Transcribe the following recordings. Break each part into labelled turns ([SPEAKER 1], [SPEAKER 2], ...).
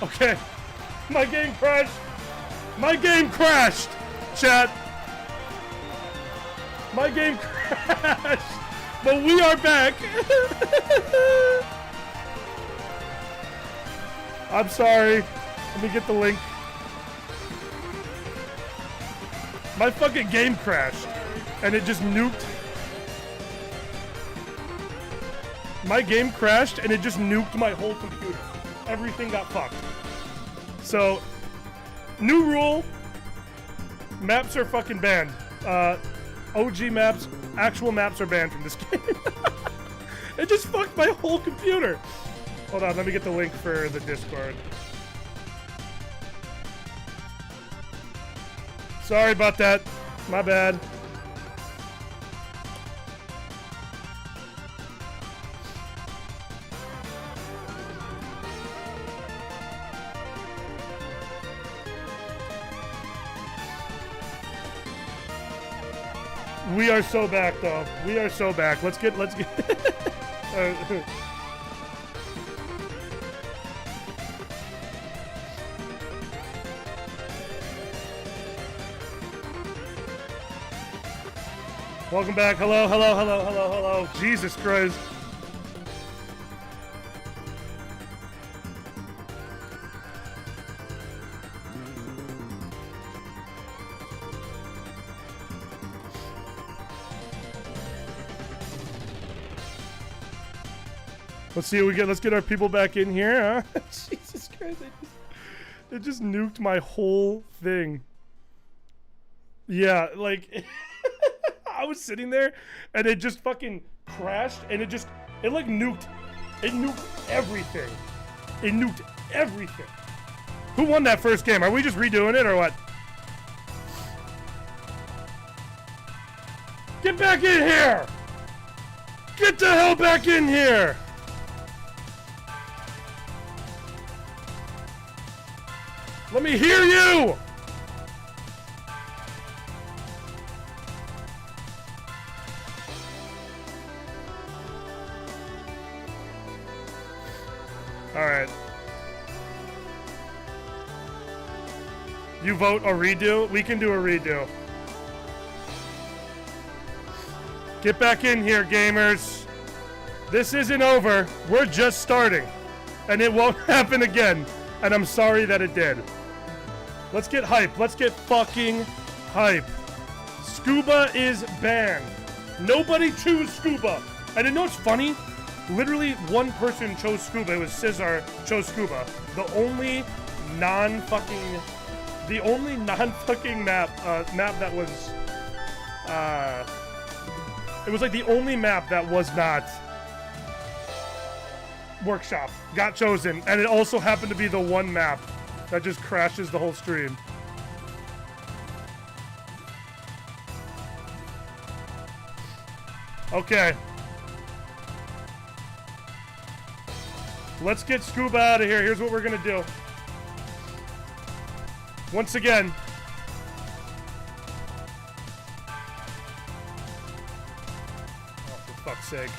[SPEAKER 1] Okay. My game crashed. My game crashed. Chat. My game crashed. But we are back. I'm sorry. Let me get the link. My fucking game crashed. And it just nuked. My game crashed and it just nuked my whole computer. Everything got fucked. So, new rule. Maps are fucking banned. OG maps, actual maps are banned from this game. It just fucked my whole computer. Hold on, let me get the link for the Discord. Sorry about that. My bad. We are so back, though. We are so back. Let's get. Welcome back. Hello. Jesus Christ. Let's see what we get. Let's get our people back in here, huh? Jesus Christ. It just nuked my whole thing. Yeah, like, I was sitting there and it just fucking crashed and it like nuked. It nuked everything. It nuked everything. Who won that first game? Are we just redoing it or what? Get back in here! Get the hell back in here! Let me hear you! Alright. You vote a redo? We can do a redo. Get back in here, gamers. This isn't over. We're just starting. And it won't happen again. And I'm sorry that it did. Let's get hype. Let's get fucking hype. Scuba is banned. Nobody choose scuba. And you know what's funny? Literally one person chose scuba. It was Scissor chose scuba. The only non-fucking map that was it was like the only map that was not workshop got chosen, and it also happened to be the one map that just crashes the whole stream. Okay. Let's get Scuba out of here. Here's what we're gonna do. Once again. Oh, for fuck's sake.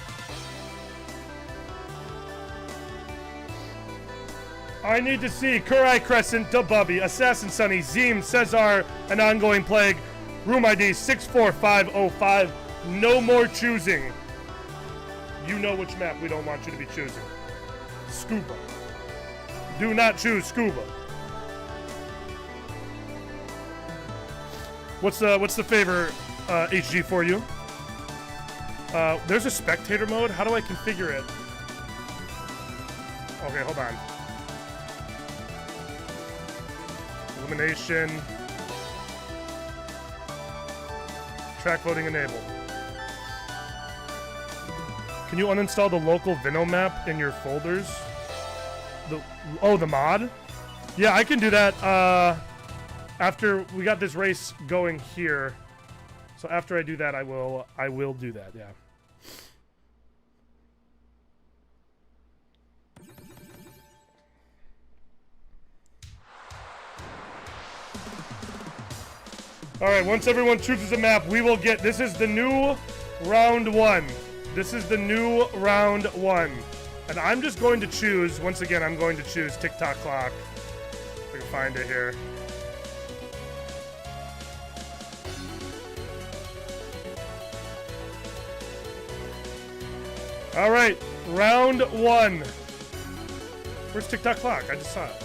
[SPEAKER 1] I need to see Kurai Crescent, Dububby, Assassin Sunny, Zeem, Cesar, An Ongoing Plague, Room ID 64505. No more choosing. You know which map we don't want you to be choosing. Scuba. Do not choose Scuba. What's the favor, HG, for you? There's a spectator mode. How do I configure it? Okay, hold on. Elimination. Track voting enabled. Can you uninstall the local Vino map in your folders? The mod? Yeah, I can do that after we got this race going here. So after I do that, I will do that, yeah. All right, once everyone chooses a map, we will get, this is the new round one. This is the new round one. And I'm just going to choose, once again, I'm going to choose TikTok clock. If I can find it here. All right, round 1. Where's TikTok clock? I just saw it.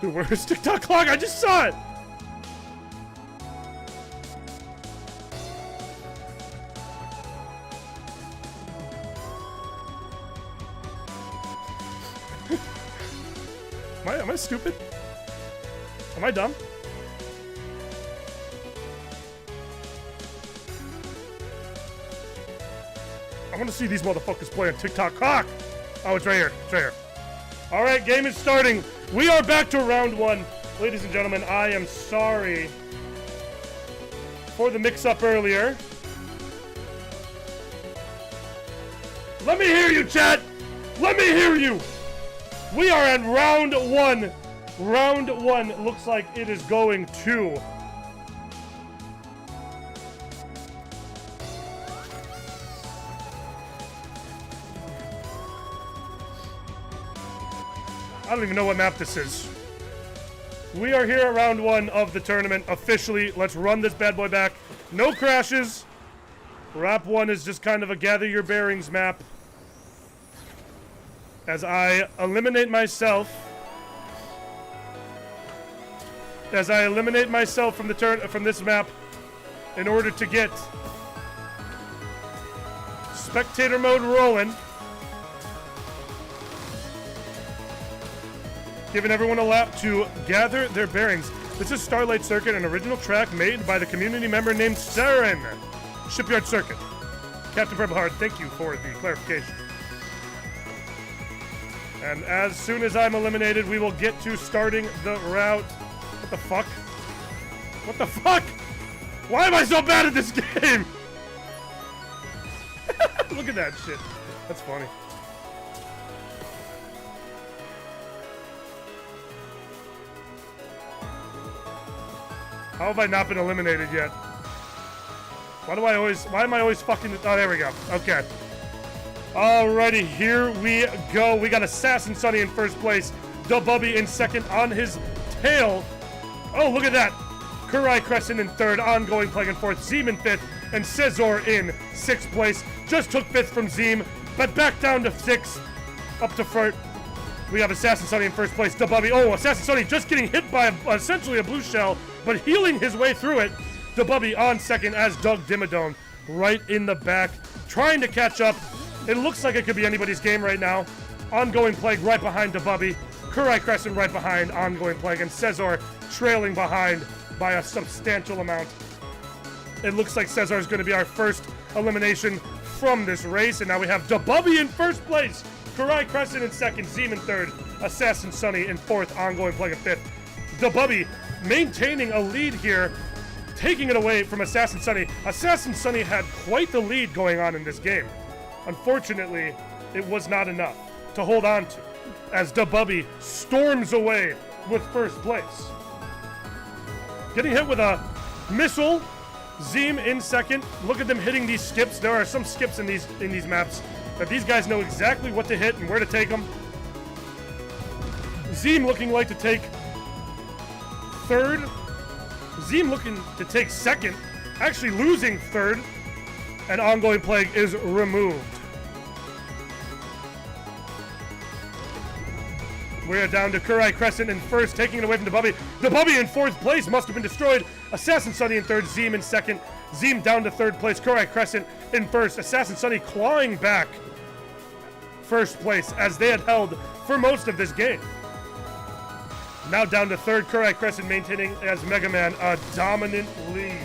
[SPEAKER 1] Dude, where's TikTok clock? I just saw it! Am I stupid? Am I dumb? I want to see these motherfuckers play on TikTok clock! Oh, it's right here. It's right here. All right, game is starting. We are back to round 1. Ladies and gentlemen, I am sorry for the mix-up earlier. Let me hear you, chat! Let me hear you! We are at round 1. Round 1 looks like it is going to... I don't even know what map this is. We are here at round 1 of the tournament officially. Let's run this bad boy back. No crashes. Rap 1 is just kind of a gather your bearings map. As I eliminate myself. As I eliminate myself from the from this map in order to get spectator mode rolling. Giving everyone a lap to gather their bearings. This is Starlight Circuit, an original track made by the community member named Saren. Shipyard Circuit. Captain Purplehard, thank you for the clarification. And as soon as I'm eliminated, we will get to starting the route. What the fuck? What the fuck? Why am I so bad at this game? Look at that shit. That's funny. How have I not been eliminated yet? Why am I always fucking... Oh, there we go. Okay. Alrighty, here we go. We got Assassin Sonny in first place. Dububby in second on his tail. Oh, look at that. Kurai Crescent in third. Ongoing Plague in fourth. Zeem in fifth. And Cesar in sixth place. Just took fifth from Zeem, but back down to sixth. Up to front. We have Assassin Sonny in first place. Dububby. Oh, Assassin Sonny just getting hit by essentially a blue shell, but healing his way through it. Dububby on second as Doug Dimmadome right in the back, trying to catch up. It looks like it could be anybody's game right now. Ongoing Plague right behind Dububby. Kurai Crescent right behind Ongoing Plague, and Cesar trailing behind by a substantial amount. It looks like Cesar is going to be our first elimination from this race, and now we have Dububby in first place. Kurai Crescent in second, Zeem in third, Assassin Sonny in fourth, Ongoing Plague in fifth. Dububby maintaining a lead here, taking it away from Assassin Sonny. Assassin Sonny had quite the lead going on in this game. Unfortunately, it was not enough to hold on to, as Dububby storms away with first place. Getting hit with a missile, Zeem in second. Look at them hitting these skips. There are some skips in these maps that these guys know exactly what to hit and where to take them. Zeem looking like to take third. Zeem looking to take second, actually losing third, and Ongoing Plague is removed. We are down to Kurai Crescent in first, taking it away from Dububby. Dububby in fourth place, must have been destroyed. Assassin Sonny in third, Zeem in second. Zeem down to third place, Kurai Crescent in first. Assassin Sonny clawing back first place as they had held for most of this game. Now down to third, Kurai Crescent maintaining as Mega Man a dominant lead.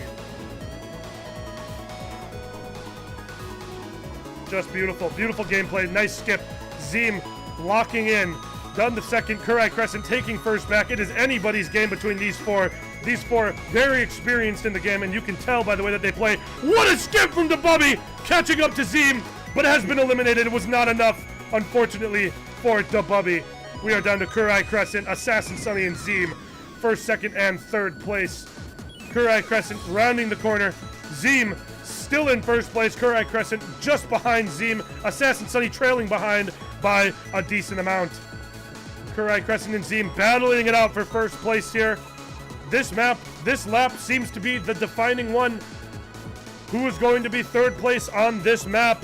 [SPEAKER 1] Just beautiful, beautiful gameplay. Nice skip. Zeem locking in. Done the second, Kurai Crescent taking first back. It is anybody's game between these four. These four very experienced in the game, and you can tell by the way that they play. What a skip from Dububby, catching up to Zeem, but has been eliminated. It was not enough, unfortunately, for Dububby. We are down to Kurai Crescent, Assassin Sonny, and Zeem. First, second, and third place. Kurai Crescent rounding the corner. Zeem still in first place. Kurai Crescent just behind Zeem. Assassin Sunny trailing behind by a decent amount. Kurai Crescent and Zeem battling it out for first place here. This lap seems to be the defining one. Who is going to be third place on this map?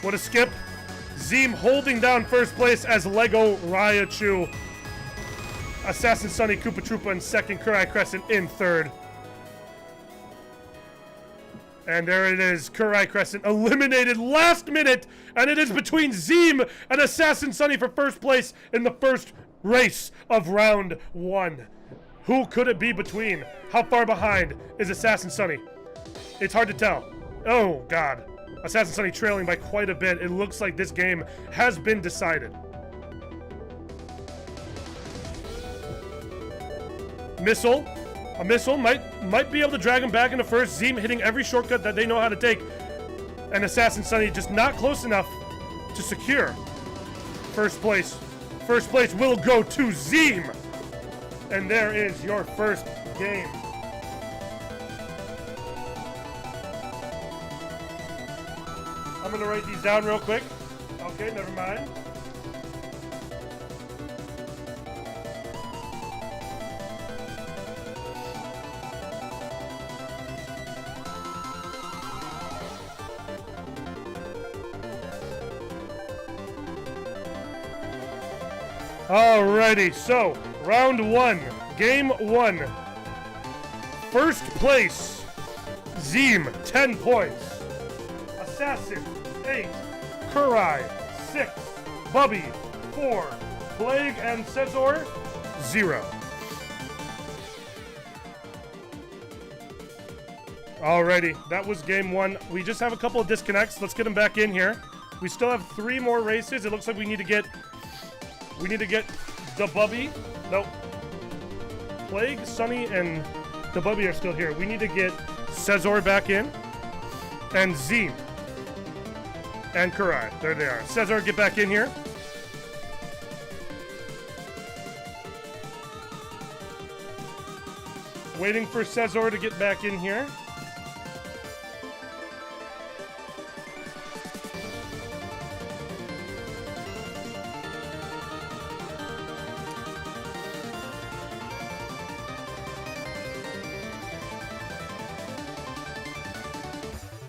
[SPEAKER 1] What a skip. Zeem holding down first place as Lego Raichu. Assassin Sunny, Koopa Troopa in second, Kurai Crescent in third. And there it is, Kurai Crescent eliminated last minute, and it is between Zeem and Assassin Sunny for first place in the first race of round 1. Who could it be between? How far behind is Assassin Sunny? It's hard to tell. Oh, God. Assassin Sunny trailing by quite a bit. It looks like this game has been decided. Missile. A missile might be able to drag him back into first. Zeem hitting every shortcut that they know how to take. And Assassin Sunny just not close enough to secure first place. First place will go to Zeem. And there is your first game. I'm gonna write these down real quick. Okay, never mind. Alrighty, so round 1, game 1. First place, Zeem, 10 points. Assassin, 8. Kurai, 6. Bubby, 4. Plague and Cesor, 0. Alrighty, that was game 1. We just have a couple of disconnects. Let's get them back in here. We still have 3 more races. It looks like we need to get the Bubby. Nope. Plague, Sunny, and the Bubby are still here. We need to get Cesor back in. And Zeem. And Kurai. There they are. Cesor, get back in here. Waiting for Cesor to get back in here.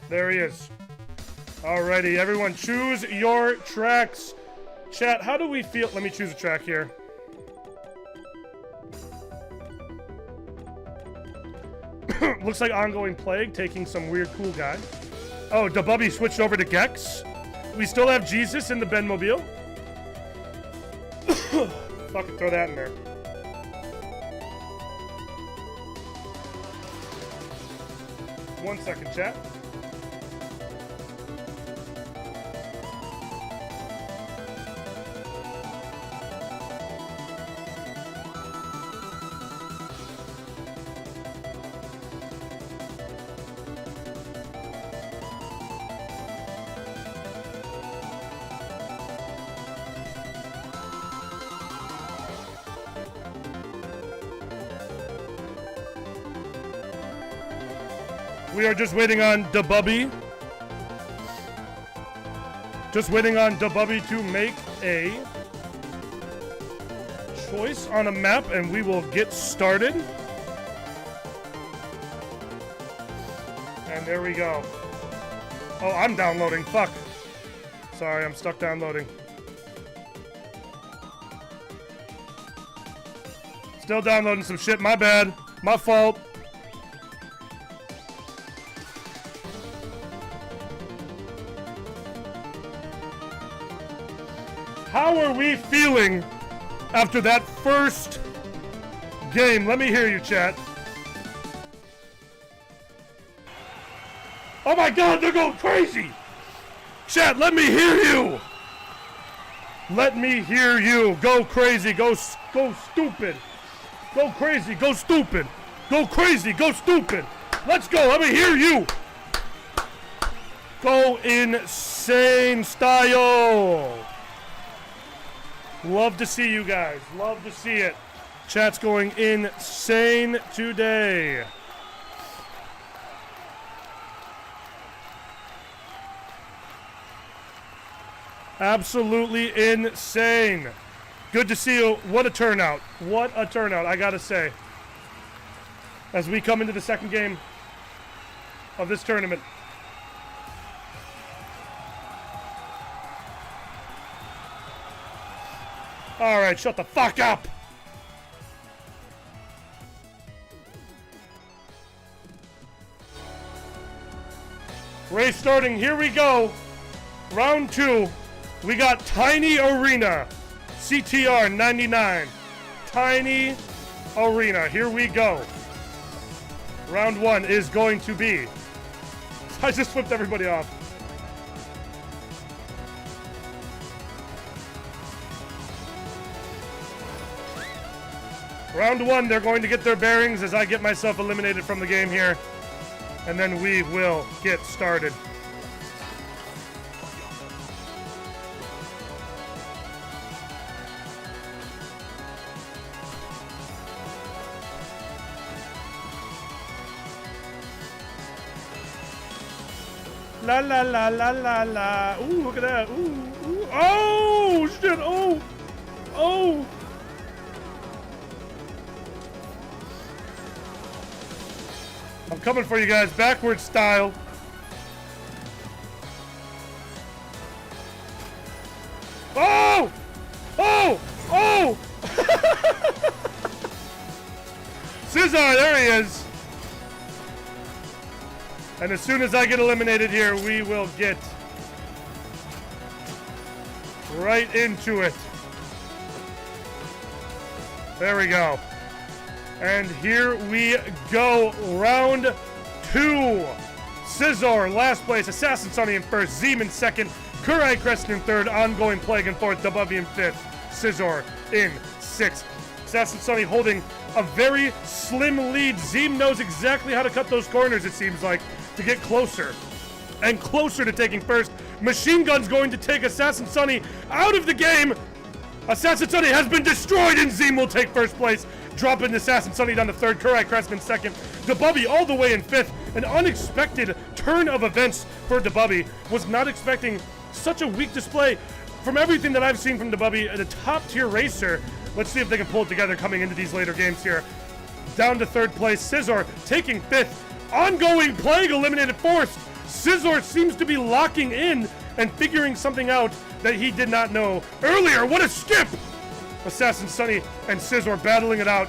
[SPEAKER 1] There he is. Alrighty, everyone, choose your tracks. Chat, how do we feel? Let me choose a track here. Looks like Ongoing Plague taking some weird cool guy. Oh, DaBubby switched over to Gex. We still have Jesus in the Benmobile. Fucking throw that in there. One second, chat. We are just waiting on DaBubby. Just waiting on DaBubby to make a choice on a map, and we will get started. And there we go. Oh, I'm downloading. Fuck. Sorry, I'm stuck downloading. Still downloading some shit. My bad. My fault. How are we feeling after that first game? Let me hear you, chat. Oh my God, they're going crazy. Chat, let me hear you. Let me hear you. Go crazy, go stupid. Go crazy, go stupid. Go crazy, go stupid. Let's go, let me hear you. Go insane style. Love to see you guys. Love to see it. Chat's going insane today. Absolutely insane. Good to see you. What a turnout. What a turnout, I gotta say. As we come into the second game of this tournament. All right, shut the fuck up. Race starting, here we go. Round 2. We got Tiny Arena. CTR 99. Tiny Arena. Here we go. Round 1 is going to be... I just flipped everybody off. Round 1, they're going to get their bearings as I get myself eliminated from the game here. And then we will get started. La la la la la la. Ooh, look at that. Ooh, ooh. Oh, shit. Oh. Oh. I'm coming for you guys. Backward style. Oh. Oh. Oh. Scissor, there he is. And as soon as I get eliminated here, we will get right into it. There we go. And here we go. Round 2. Scissor, last place. Assassin Sonny in first. Zeem in second. Kurai Crescent in third. Ongoing Plague in fourth. Dububby in fifth. Scissor in sixth. Assassin Sonny holding a very slim lead. Zeem knows exactly how to cut those corners, it seems like, to get closer and closer to taking first. Machine Gun's going to take Assassin Sonny out of the game. Assassin Sonny has been destroyed, and Zeem will take first place, dropping Assassin Sonny down to third. Kurai Crescent in second. Dububby all the way in fifth. An unexpected turn of events for Dububby. Was not expecting such a weak display from everything that I've seen from Dububby, a top-tier racer. Let's see if they can pull it together coming into these later games here. Down to third place. Scissor taking fifth. Ongoing Plague eliminated fourth. Scissor seems to be locking in and figuring something out that he did not know earlier. What a skip! Assassin Sonny and Scissor battling it out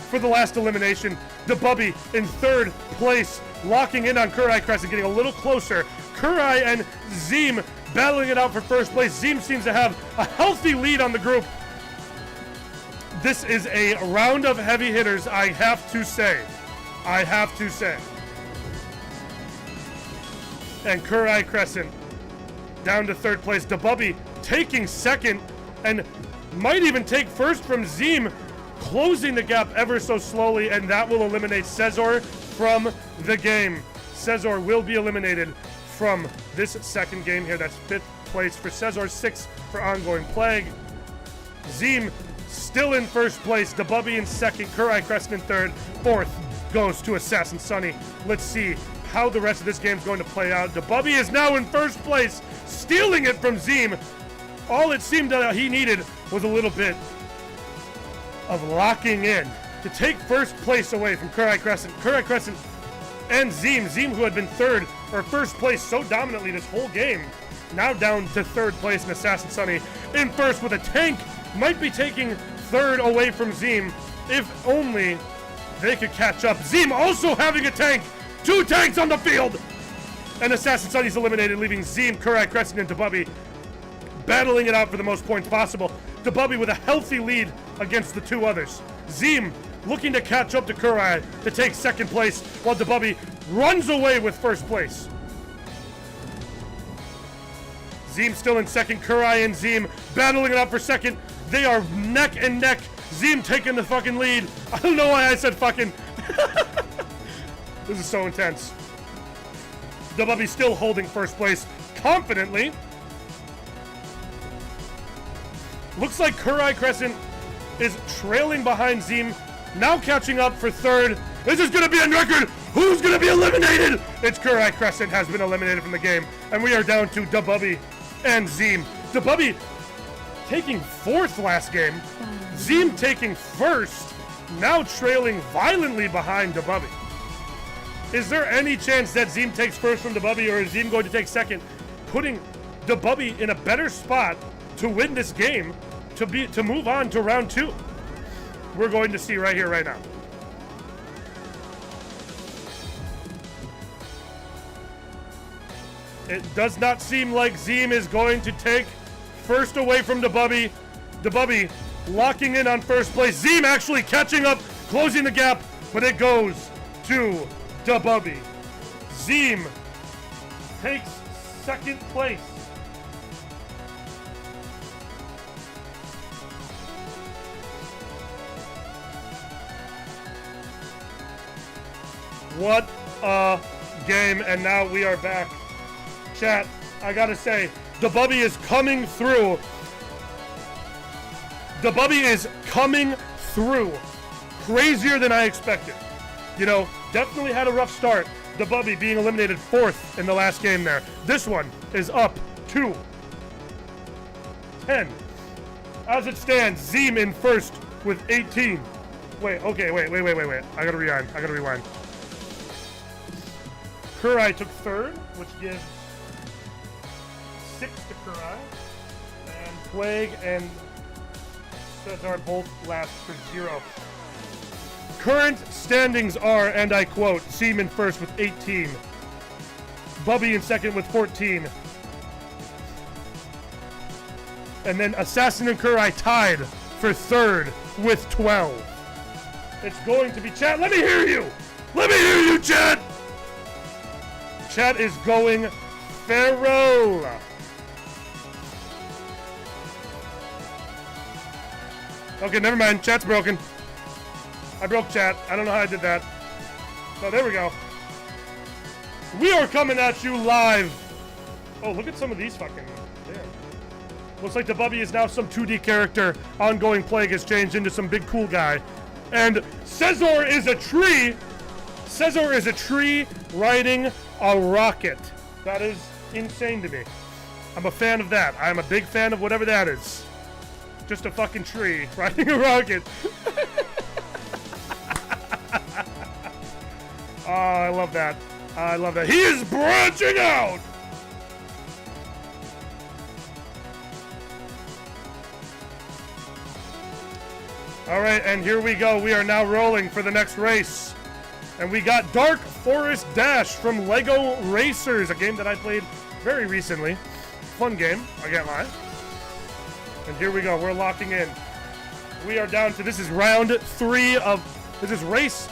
[SPEAKER 1] for the last elimination. Dububby in third place, locking in on Kurai Crescent, getting a little closer. Kurai and Zeem battling it out for first place. Zeem seems to have a healthy lead on the group. This is a round of heavy hitters, I have to say. I have to say. And Kurai Crescent down to third place. Dububby taking second and might even take first from Zeem, closing the gap ever so slowly, and that will eliminate Scissor from the game. Scissor will be eliminated from this second game here. That's fifth place for Scissor, sixth for Ongoing Plague. Zeem still in first place. Dububby in second. Kurai Crescent in third. Fourth goes to Assassin Sonny. Let's see how the rest of this game is going to play out. Dububby is now in first place, stealing it from Zeem. All it seemed that he needed was a little bit of locking in to take first place away from Kurai Crescent. Kurai Crescent and Zeem. Zeem, who had been third or first place so dominantly this whole game, now down to third place, and Assassin Sonny in first with a tank. Might be taking third away from Zeem if only they could catch up. Zeem also having a tank. 2 tanks on the field! And Assassin Sonny's eliminated, leaving Zeem, Kurai Crescent, and Dububby battling it out for the most points possible. Dububby with a healthy lead against the 2 others. Zeem looking to catch up to Kurai to take second place, while Dububby runs away with first place. Zeem still in second. Kurai and Zeem battling it out for second. They are neck and neck. Zeem taking the fucking lead. I don't know why I said fucking. This is so intense. Dububby still holding first place confidently. Looks like Kurai Crescent is trailing behind Zeem, now catching up for third. This is gonna be on record. Who's gonna be eliminated? It's Kurai Crescent has been eliminated from the game, and we are down to Dabubby and Zeem. Dabubby taking fourth last game, Zeem taking first, now trailing violently behind Dabubby. Is there any chance that Zeem takes first from Dabubby, or is Zeem going to take second, putting Dabubby in a better spot to win this game, to move on to round 2? We're going to see right here, right now. It does not seem like Zeem is going to take first away from Dabubby. Dabubby locking in on first place. Zeem actually catching up, closing the gap, but it goes to Dabubby. Zeem takes second place. What a game, and now we are back. Chat, I gotta say, Dabubby is coming through. Dabubby is coming through. Crazier than I expected. You know, definitely had a rough start. Dabubby being eliminated fourth in the last game there. This one is up to 10. As it stands, Zeem in first with 18. Wait. I gotta rewind. Kurai took third, which gives 6 to Kurai. And Plague and Cesar both last for 0. Current standings are, and I quote, Zeem in first with 18. Bubby in second with 14. And then Assassin and Kurai tied for third with 12. It's going to be chat. Let me hear you! Let me hear you, chat! Chat is going feral. Okay, never mind. Chat's broken. I broke chat. I don't know how I did that. So there we go. We are coming at you live. Oh, look at some of these fucking... Damn. Looks like Dabubby is now some 2D character. Ongoing Plague has changed into some big cool guy. And Cesar is a tree. Cesar is a tree riding a rocket. That is insane to me. I'm a fan of that. I'm a big fan of whatever that is. Just a fucking tree riding a rocket. Oh, I love that. I love that. He is branching out! Alright, and here we go. We are now rolling for the next race. And we got Dark Forest Dash from Lego Racers, a game that I played very recently. Fun game, I can't lie. And here we go, we're locking in. We are down to, this is this is race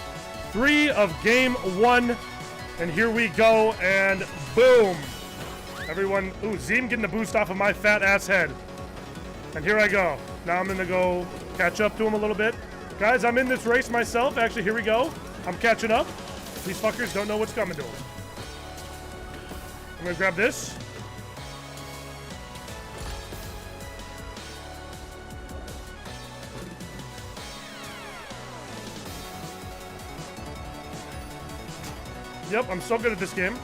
[SPEAKER 1] 3 of game 1. And here we go, and boom. Everyone, ooh, Zeem getting a boost off of my fat ass head. And here I go. Now I'm gonna go catch up to him a little bit. Guys, I'm in this race myself. Actually, here we go. I'm catching up. These fuckers don't know what's coming to them. I'm gonna grab this. Yep, I'm so good at this game.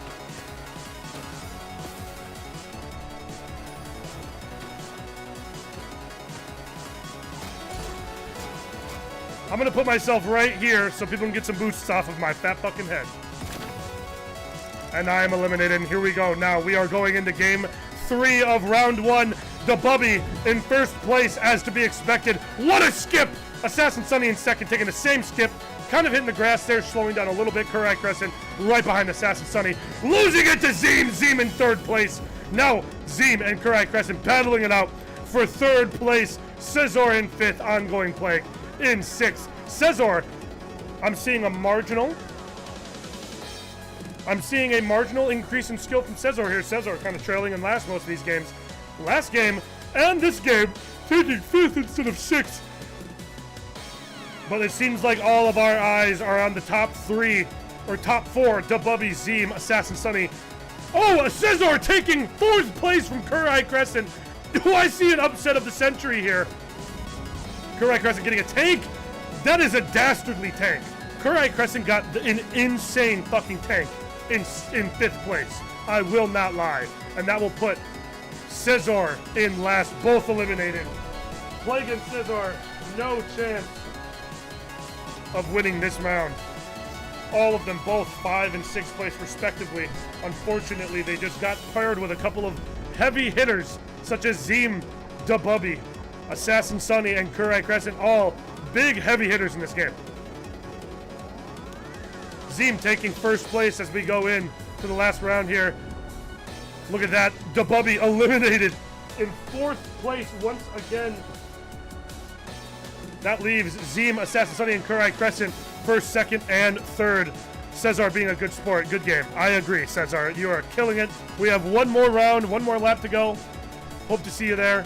[SPEAKER 1] I'm gonna put myself right here so people can get some boosts off of my fat fucking head. And I am eliminated, and here we go. Now we are going into game 3 of round 1. Dabubby in first place, as to be expected. What a skip! Assassin Sunny in second, taking the same skip. Kind of hitting the grass there, slowing down a little bit. Kurai Crescent right behind Assassin Sunny. Losing it to Zeem. Zeem in third place. Now Zeem and Kurai Crescent battling it out for third place. Cesar in fifth. Ongoing Plague in sixth. Cesar, I'm seeing a marginal increase in skill from Cesar here. Cesar kind of trailing in last most of these games. Last game and this game, taking fifth instead of sixth. But it seems like all of our eyes are on the top 3 or top 4. Dabubby, Zeem, Assassin Sunny. Oh, Cesar taking 4th place from Kurai Crescent. Do I see an upset of the century here? Kurai Crescent getting a tank. That is a dastardly tank. Kurai Crescent got an insane fucking tank in 5th place. I will not lie. And that will put Scizor in last, both eliminated. Plague and Scizor, no chance of winning this round. All of them both 5th and 6th place respectively. Unfortunately, they just got paired with a couple of heavy hitters such as Zeem, Dabubby, Assassin Sunny, and Kurai Crescent, all big heavy hitters in this game. Zeem taking 1st place as we go in to the last round here. Look at that, Dabubby eliminated in 4th place once again. That leaves Zeem, Assassin Sunny, and Kurai Crescent 1st, 2nd, and 3rd. Cesar being a good sport. Good game. I agree, Cesar. You are killing it. We have one more round, one more lap to go. Hope to see you there.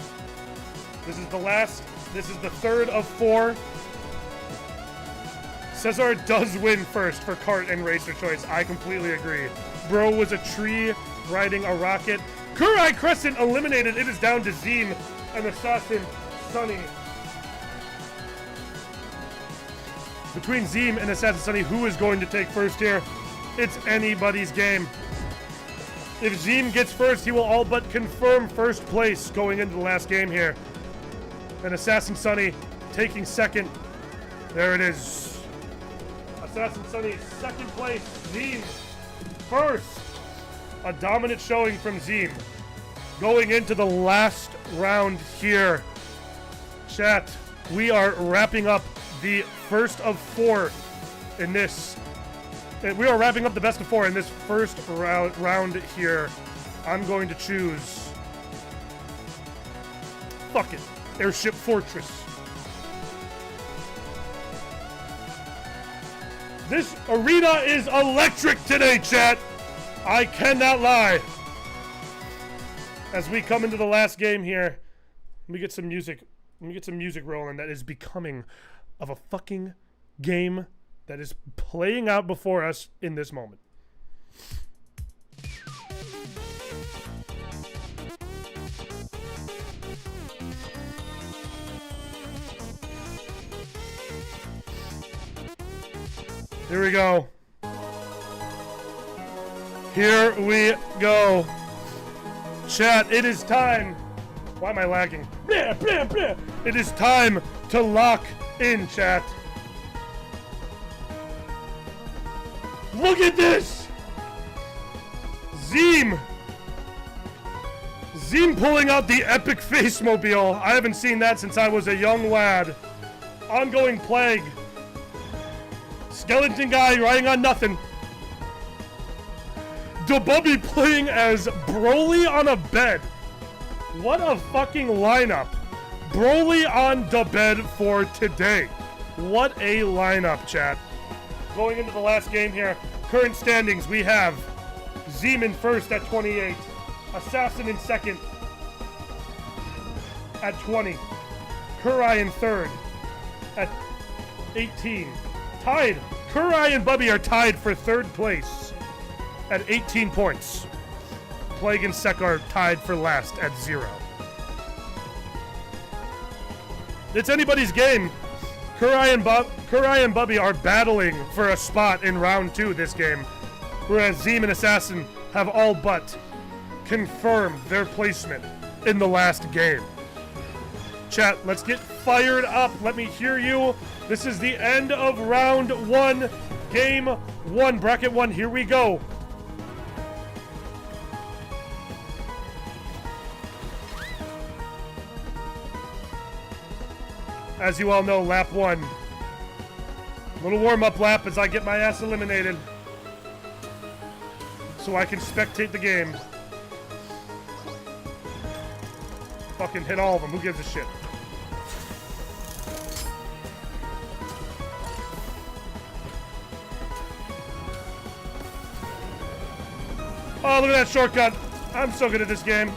[SPEAKER 1] This is the last. This is the 3rd of 4. Cesar does win first for kart and racer choice. I completely agree. Bro was a tree riding a rocket. Kurai Crescent eliminated. It is down to Zeem and Assassin Sunny. Between Zeem and Assassin Sunny, who is going to take first here? It's anybody's game. If Zeem gets first, he will all but confirm 1st place going into the last game here. And Assassin Sunny taking 2nd. There it is. Assassin Sunny 2nd place. Zeem 1st. A dominant showing from Zeem. Going into the last round here. Chat, we are wrapping up the 1st of 4 in this. We are wrapping up the best of 4 in this 1st round here. I'm going to choose. Fuck it. Airship Fortress. This arena is electric today, chat. I cannot lie. As we come into the last game here, let me get some music. Let me get some music rolling that is becoming of a fucking game that is playing out before us in this moment. Here we go. Here we go. Chat, it is time. Why am I lagging? Blah, blah, blah. It is time to lock in, chat. Look at this! Zeem pulling out the epic face mobile. I haven't seen that since I was a young lad. Ongoing Plague. Skeleton guy riding on nothing. Dabubby playing as Broly on a bed. What a fucking lineup. Broly on the bed for today. What a lineup, chat. Going into the last game here. Current standings, we have Zeem in 1st at 28. Assassin in 2nd at 20. Kurai in 3rd at 18. Tied. Kurai and Bubby are tied for 3rd place at 18 points. Plague and Sek are tied for last at 0. It's anybody's game. Kurai and Bubby are battling for a spot in round 2 this game, whereas Zeem and Assassin have all but confirmed their placement in the last game. Chat, let's get fired up. Let me hear you. This is the end of round 1, game 1, bracket 1. Here we go. As you all know, lap 1. Little warm-up lap as I get my ass eliminated, so I can spectate the game. Fucking hit all of them. Who gives a shit? Oh, look at that shortcut. I'm so good at this game.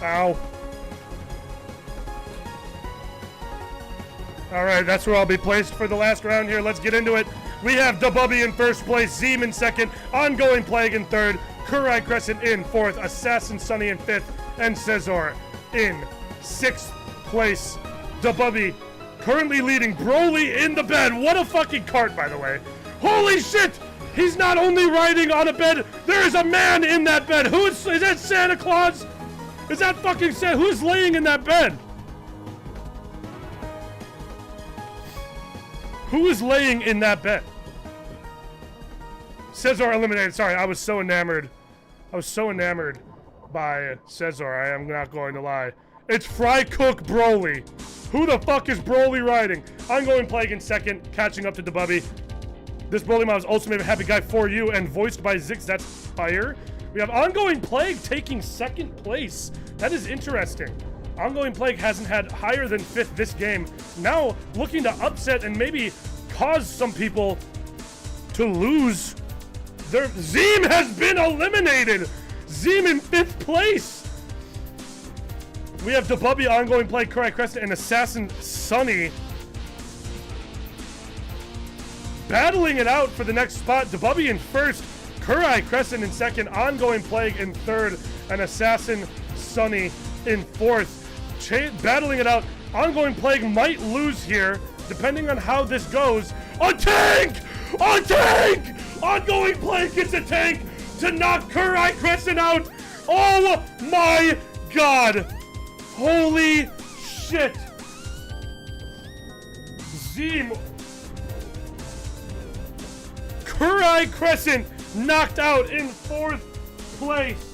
[SPEAKER 1] Ow. All right, that's where I'll be placed for the last round here. Let's get into it. We have Dabubby in first place, Zeem in second, Ongoing Plague in third, Kurai Crescent in fourth, Assassin Sunny in fifth, and Cesar in sixth place. Dabubby currently leading Broly in the bed. What a fucking cart, by the way. Holy shit! He's not only riding on a bed, there is a man in that bed. Is that Santa Claus? Is that fucking Santa? Who's laying in that bed? Who is laying in that bed? Cesar eliminated. Sorry, I was so enamored. I was so enamored by Cesar. I am not going to lie. It's Fry Cook Broly. Who the fuck is Broly riding? Ongoing Plague in second, catching up to Dabubby. This Broly mod is also made a happy guy for you and voiced by Zix. That's fire. We have Ongoing Plague taking second place. That is interesting. Ongoing Plague hasn't had higher than fifth this game. Now looking to upset and maybe cause some people to lose. Zeem has been eliminated. Zeem in fifth place. We have Dabubby, Ongoing Plague, Kurai Crescent, and Assassin Sunny battling it out for the next spot. Dabubby in first, Kurai Crescent in second, Ongoing Plague in third, and Assassin Sunny in fourth. Battling it out. Ongoing Plague might lose here, depending on how this goes. A tank! A tank! Ongoing Plague gets a tank to knock Kurai Crescent out. Oh my god! Holy shit! Zeem. Kurai Crescent knocked out in fourth place.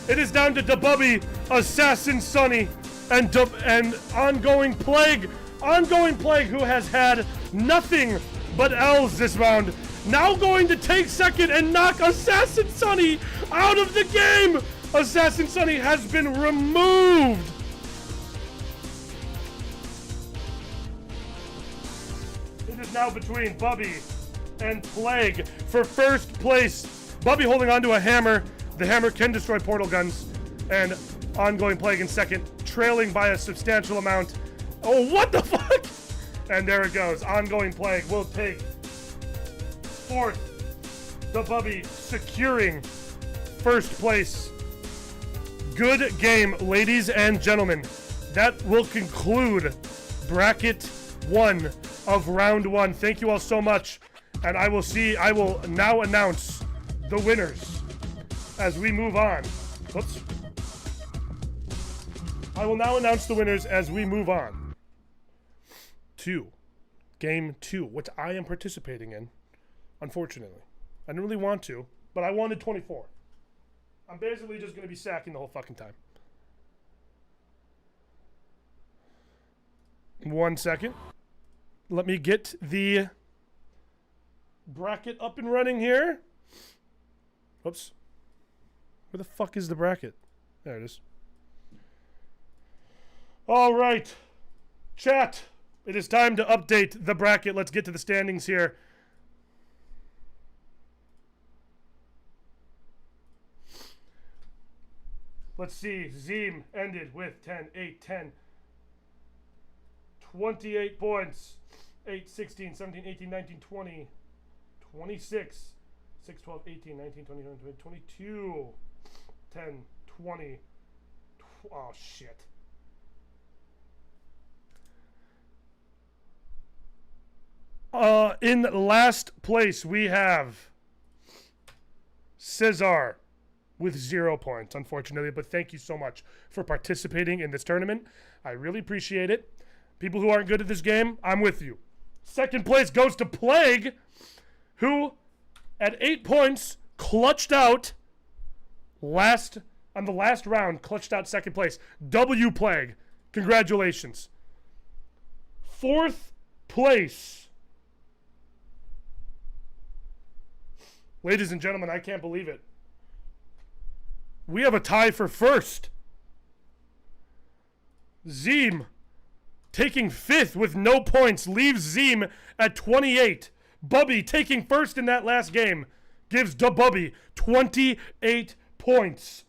[SPEAKER 1] It is down to Dabubby, Assassin Sunny, and Ongoing Plague. Ongoing Plague, who has had nothing but L's this round, now going to take second and knock Assassin Sunny out of the game. Assassin Sunny has been removed. It is now between Bubby and Plague for first place. Bubby holding onto a hammer. The hammer can destroy portal guns, and Ongoing Plague in second, trailing by a substantial amount. Oh, what the fuck? And there it goes. Ongoing Plague will take fourth. Dabubby securing first place. Good game, ladies and gentlemen. That will conclude bracket 1 of round 1. Thank you all so much, and I will now announce the winners as we move on. Whoops. I will now announce the winners as we move on to game 2, which I am participating in, unfortunately. I didn't really want to, but I wanted 24. I'm basically just going to be sacking the whole fucking time. 1 second. Let me get the bracket up and running here. Whoops. Where the fuck is the bracket? There it is. All right. Chat, it is time to update the bracket. Let's get to the standings here. Let's see. Zeem ended with 10, 8, 10, 28 points. 8, 16, 17, 18, 19, 20, 26, 6, 12, 18, 19, 20, 21, 22, 10, 20. Oh, shit. In last place, we have Cesar with 0 points, unfortunately. But thank you so much for participating in this tournament. I really appreciate it. People who aren't good at this game, I'm with you. Second place goes to Plague, who at 8 points clutched out on the last round, clutched out second place. W Plague. Congratulations. Fourth place. Ladies and gentlemen, I can't believe it. We have a tie for first. Zeem taking fifth with no points leaves Zeem at 28. Bubby taking first in that last game gives Dabubby 28 points,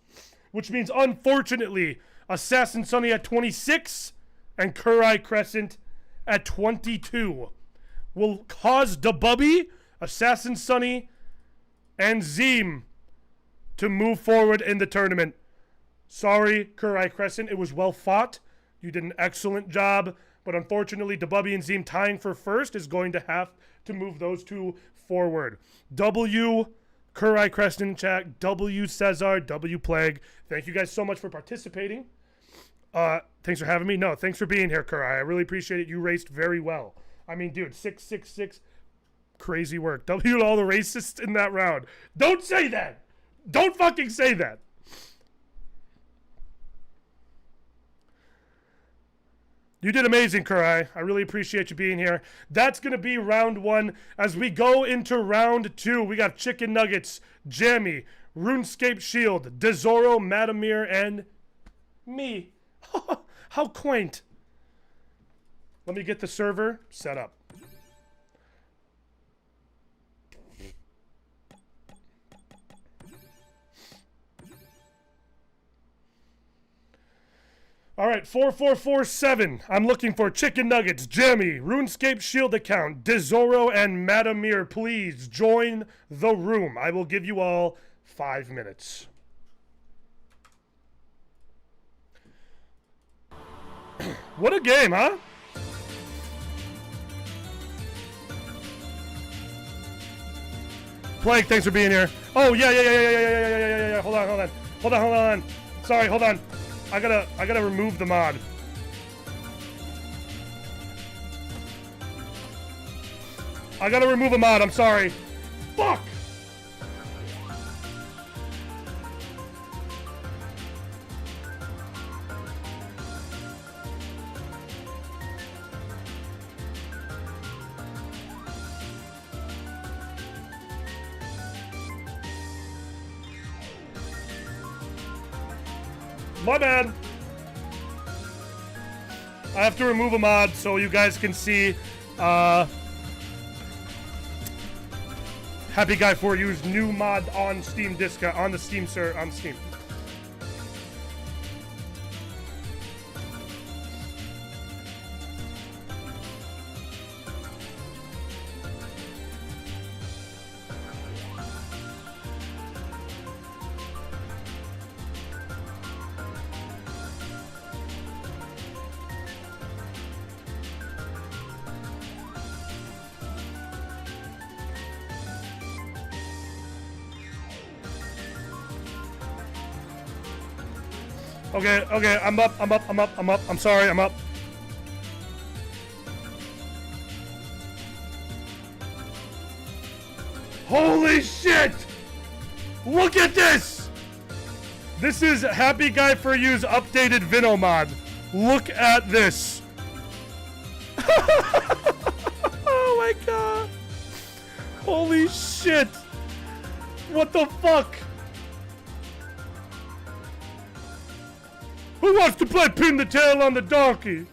[SPEAKER 1] which means unfortunately Assassin Sunny at 26 and Kurai Crescent at 22 will cause Dabubby, Assassin Sunny, and Zeem to move forward in the tournament. Sorry, Kurai Crescent. It was well fought. You did an excellent job. But unfortunately, Dabubby and Zeem tying for first is going to have to move those two forward. W, Kurai Crescent in chat. W, Cesar. W, Plague. Thank you guys so much for participating. Thanks for having me. No, thanks for being here, Kurai. I really appreciate it. You raced very well. I mean, dude, 666. Crazy work. W to all the racists in that round. Don't say that. Don't fucking say that. You did amazing, Kurai. I really appreciate you being here. That's going to be round one. As we go into round two, we got Chicken Nuggets, Jammy, RuneScape Shield, Dezoro, Madamir, and me. How quaint. Let me get the server set up. All right, 4447. I'm looking for Chicken Nuggets, Jammy, RuneScape Shield account, Dezoro, and Madamir. Please join the room. I will give you all 5 minutes. What a game, huh? Plague, thanks for being here. Oh, yeah. Hold on. Sorry, hold on. I gotta remove the mod. I gotta remove a mod, I'm sorry. Fuck! My bad. I have to remove a mod so you guys can see Happy Guy 4U's new mod on Steam discount on the Steam on Steam. Okay, I'm up. I'm sorry, I'm up. Holy shit! Look at this! This is Happy Guy 4U's updated Vino mod. Look at this. Oh my god. Holy shit. What the fuck? Who wants to play pin the tail on the donkey?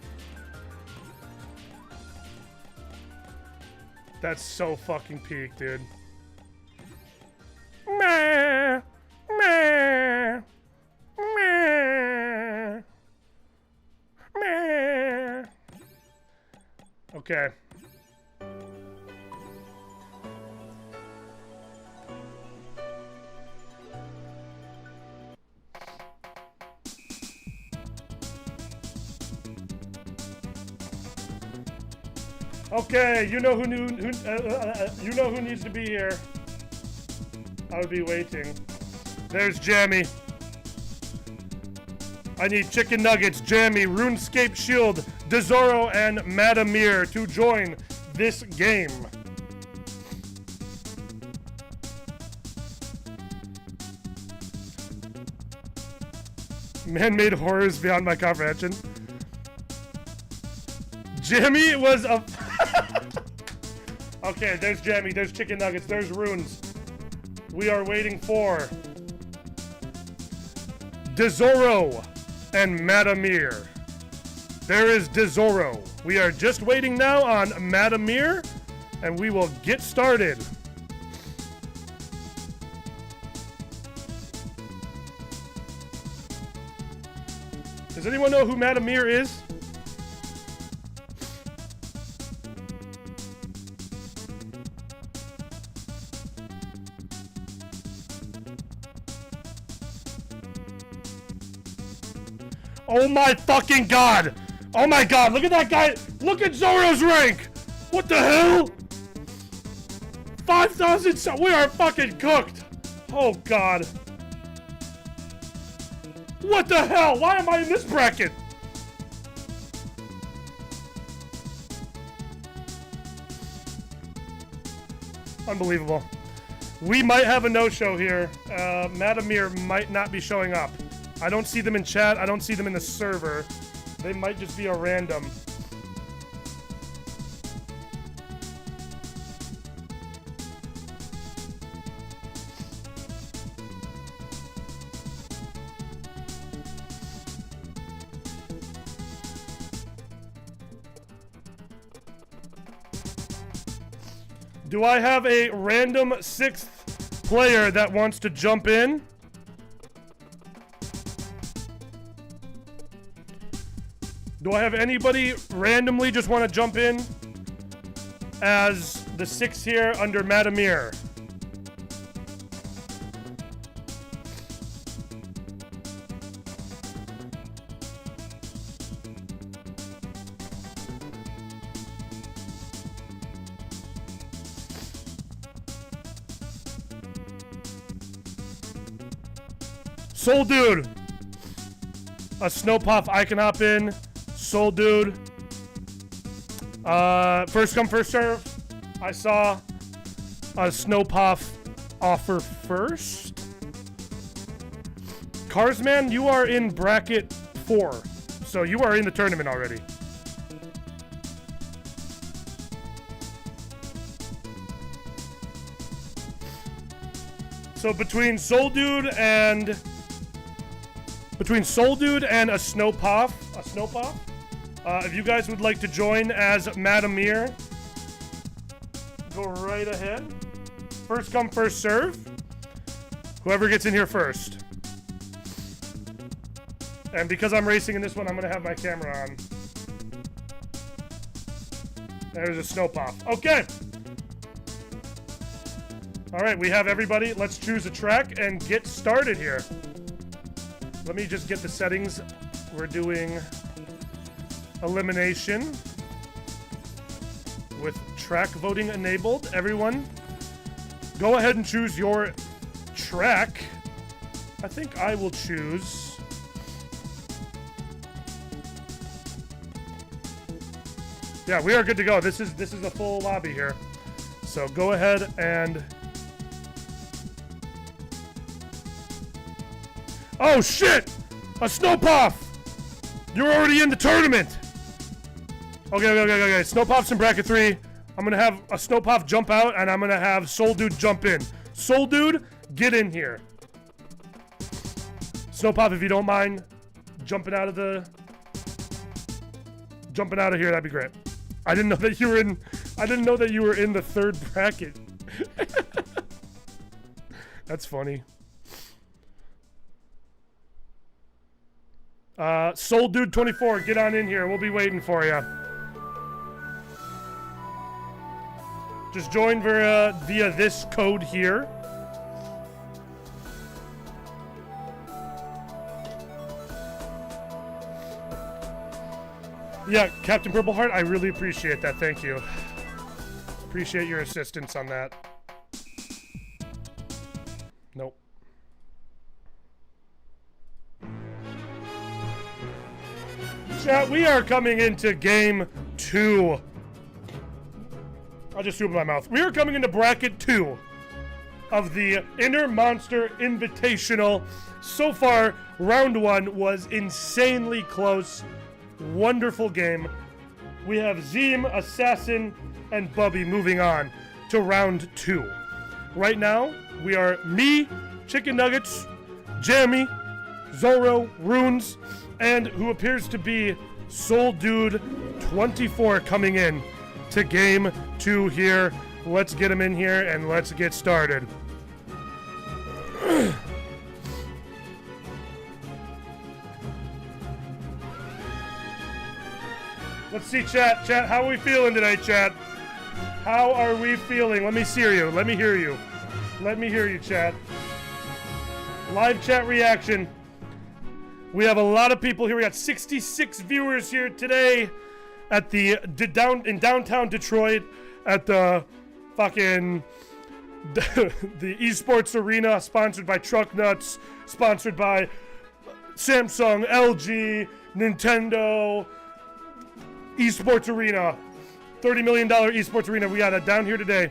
[SPEAKER 1] That's so fucking peak, dude. Meh. Meh. Meh. Meh. Okay. Okay, you know who needs to be here. I'll be waiting. There's Jammy. I need Chicken Nuggets, Jammy, RuneScape Shield, Dezoro, and Madamir to join this game. Man-made horrors beyond my comprehension. Jammy was a... Okay, there's Jammy, there's Chicken Nuggets, there's Runes. We are waiting for Dezoro and Madamir. There is Dezoro. We are just waiting now on Madamir, and we will get started. Does anyone know who Madamir is? Oh my fucking god! Oh my god, look at that guy! Look at Zoro's rank! What the hell? 5,000, we are fucking cooked! Oh god. What the hell? Why am I in this bracket? Unbelievable. We might have a no-show here. Madamir might not be showing up. I don't see them in chat. I don't see them in the server. They might just be a random. Do I have a random 6th player that wants to jump in? Do I have anybody randomly just want to jump in as the 6th here under Madamir? Soul Dude! A Snowpuff, I can hop in. Soul Dude. First come, first serve. I saw a Snowpuff offer first. Carsman, you are in bracket 4. So you are in the tournament already. So between Soul Dude and a Snowpuff, if you guys would like to join as Madamir, go right ahead. First come, first serve. Whoever gets in here first. And because I'm racing in this one, I'm going to have my camera on. There's a Snowpuff. Okay. All right, we have everybody. Let's choose a track and get started here. Let me just get the settings. We're doing elimination with track voting enabled. Everyone, go ahead and choose your track. I think I will choose... Yeah, we are good to go. This is a full lobby here. So go ahead and... Oh shit! A Snowpuff! You're already in the tournament! Okay. Snowpuff's in bracket 3. I'm gonna have a Snowpuff jump out, and I'm gonna have Soul Dude jump in. Soul Dude, get in here. Snowpuff, if you don't mind jumping out of here, that'd be great. I didn't know that you were in the 3rd bracket. That's funny. Soul Dude 24, get on in here. We'll be waiting for you. Just join via this code here. Yeah, Captain Purple Heart, I really appreciate that. Thank you. Appreciate your assistance on that. Nope. Chat, we are coming into game 2. I just threw up in my mouth. We are coming into bracket 2 of the Inner Monster Invitational. So far, round 1 was insanely close. Wonderful game. We have Zim, Assassin, and Bubby moving on to round 2. Right now, we are me, Chicken Nuggets, Jeremy, Zoro, Runes, and who appears to be Soul Dude 24 coming in to game 2 here. Let's get him in here and let's get started. Let's see, chat. Chat, how are we feeling today, chat? How are we feeling? Let me see you. Let me hear you. Let me hear you, chat. Live chat reaction. We have a lot of people here. We got 66 viewers here today at the in downtown Detroit at the fucking the esports arena, sponsored by Truck Nuts, sponsored by Samsung, LG, Nintendo. Esports arena, $30 million esports arena. We got it down here today.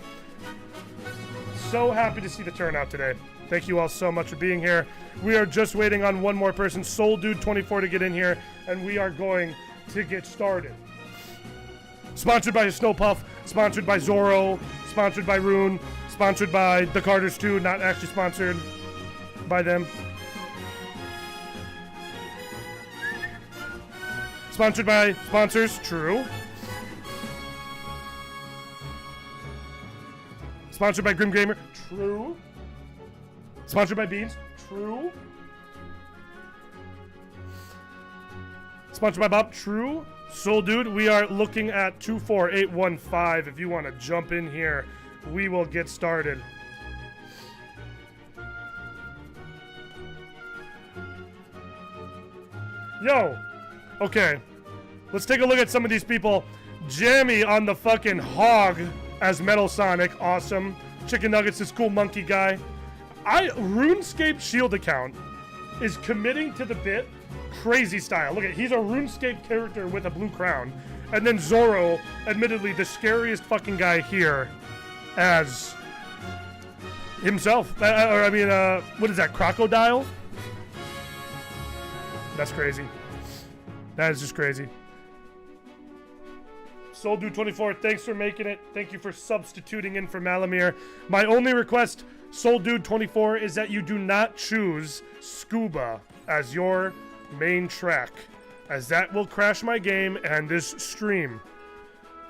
[SPEAKER 1] So happy to see the turnout today. Thank you all so much for being here. We are just waiting on one more person, Soul Dude 24, to get in here, and we are going to get started. Sponsored by Snow Puff, sponsored by Zorro, sponsored by Rune, sponsored by the Karters too, not actually sponsored by them. Sponsored by sponsors, true. Sponsored by Grim Gamer, true. Sponsored by Beans, true. Sponsored by Bob, true. Soul Dude, we are looking at 24815. If you want to jump in here, we will get started. Yo, okay. Let's take a look at some of these people. Jammy on the fucking hog as Metal Sonic, awesome. Chicken Nuggets, this cool monkey guy. RuneScape Shield account is committing to the bit crazy style. Look at, he's a RuneScape character with a blue crown. And then Zorro, admittedly the scariest fucking guy here, as himself. What is that, Crocodile? That's crazy. That is just crazy. Soul Dude 24, thanks for making it. Thank you for substituting in for Malamir. My only request, Soul Dude 24, is that you do not choose Scuba as your main track, as that will crash my game and this stream.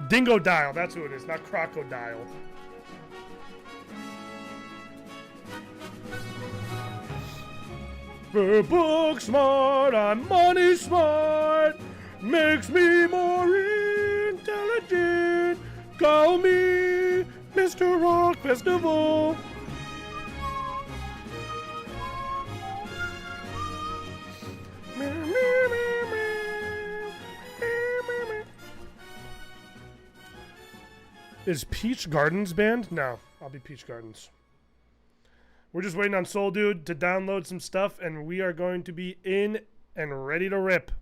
[SPEAKER 1] Dingo Dial, that's who it is, not Crocodile. For book smart, I'm money smart. Makes me more intelligent. Call me Mr. Rock Festival. Is Peach Gardens banned? No, I'll be Peach Gardens. We're just waiting on Soul Dude to download some stuff, and we are going to be in and ready to rip.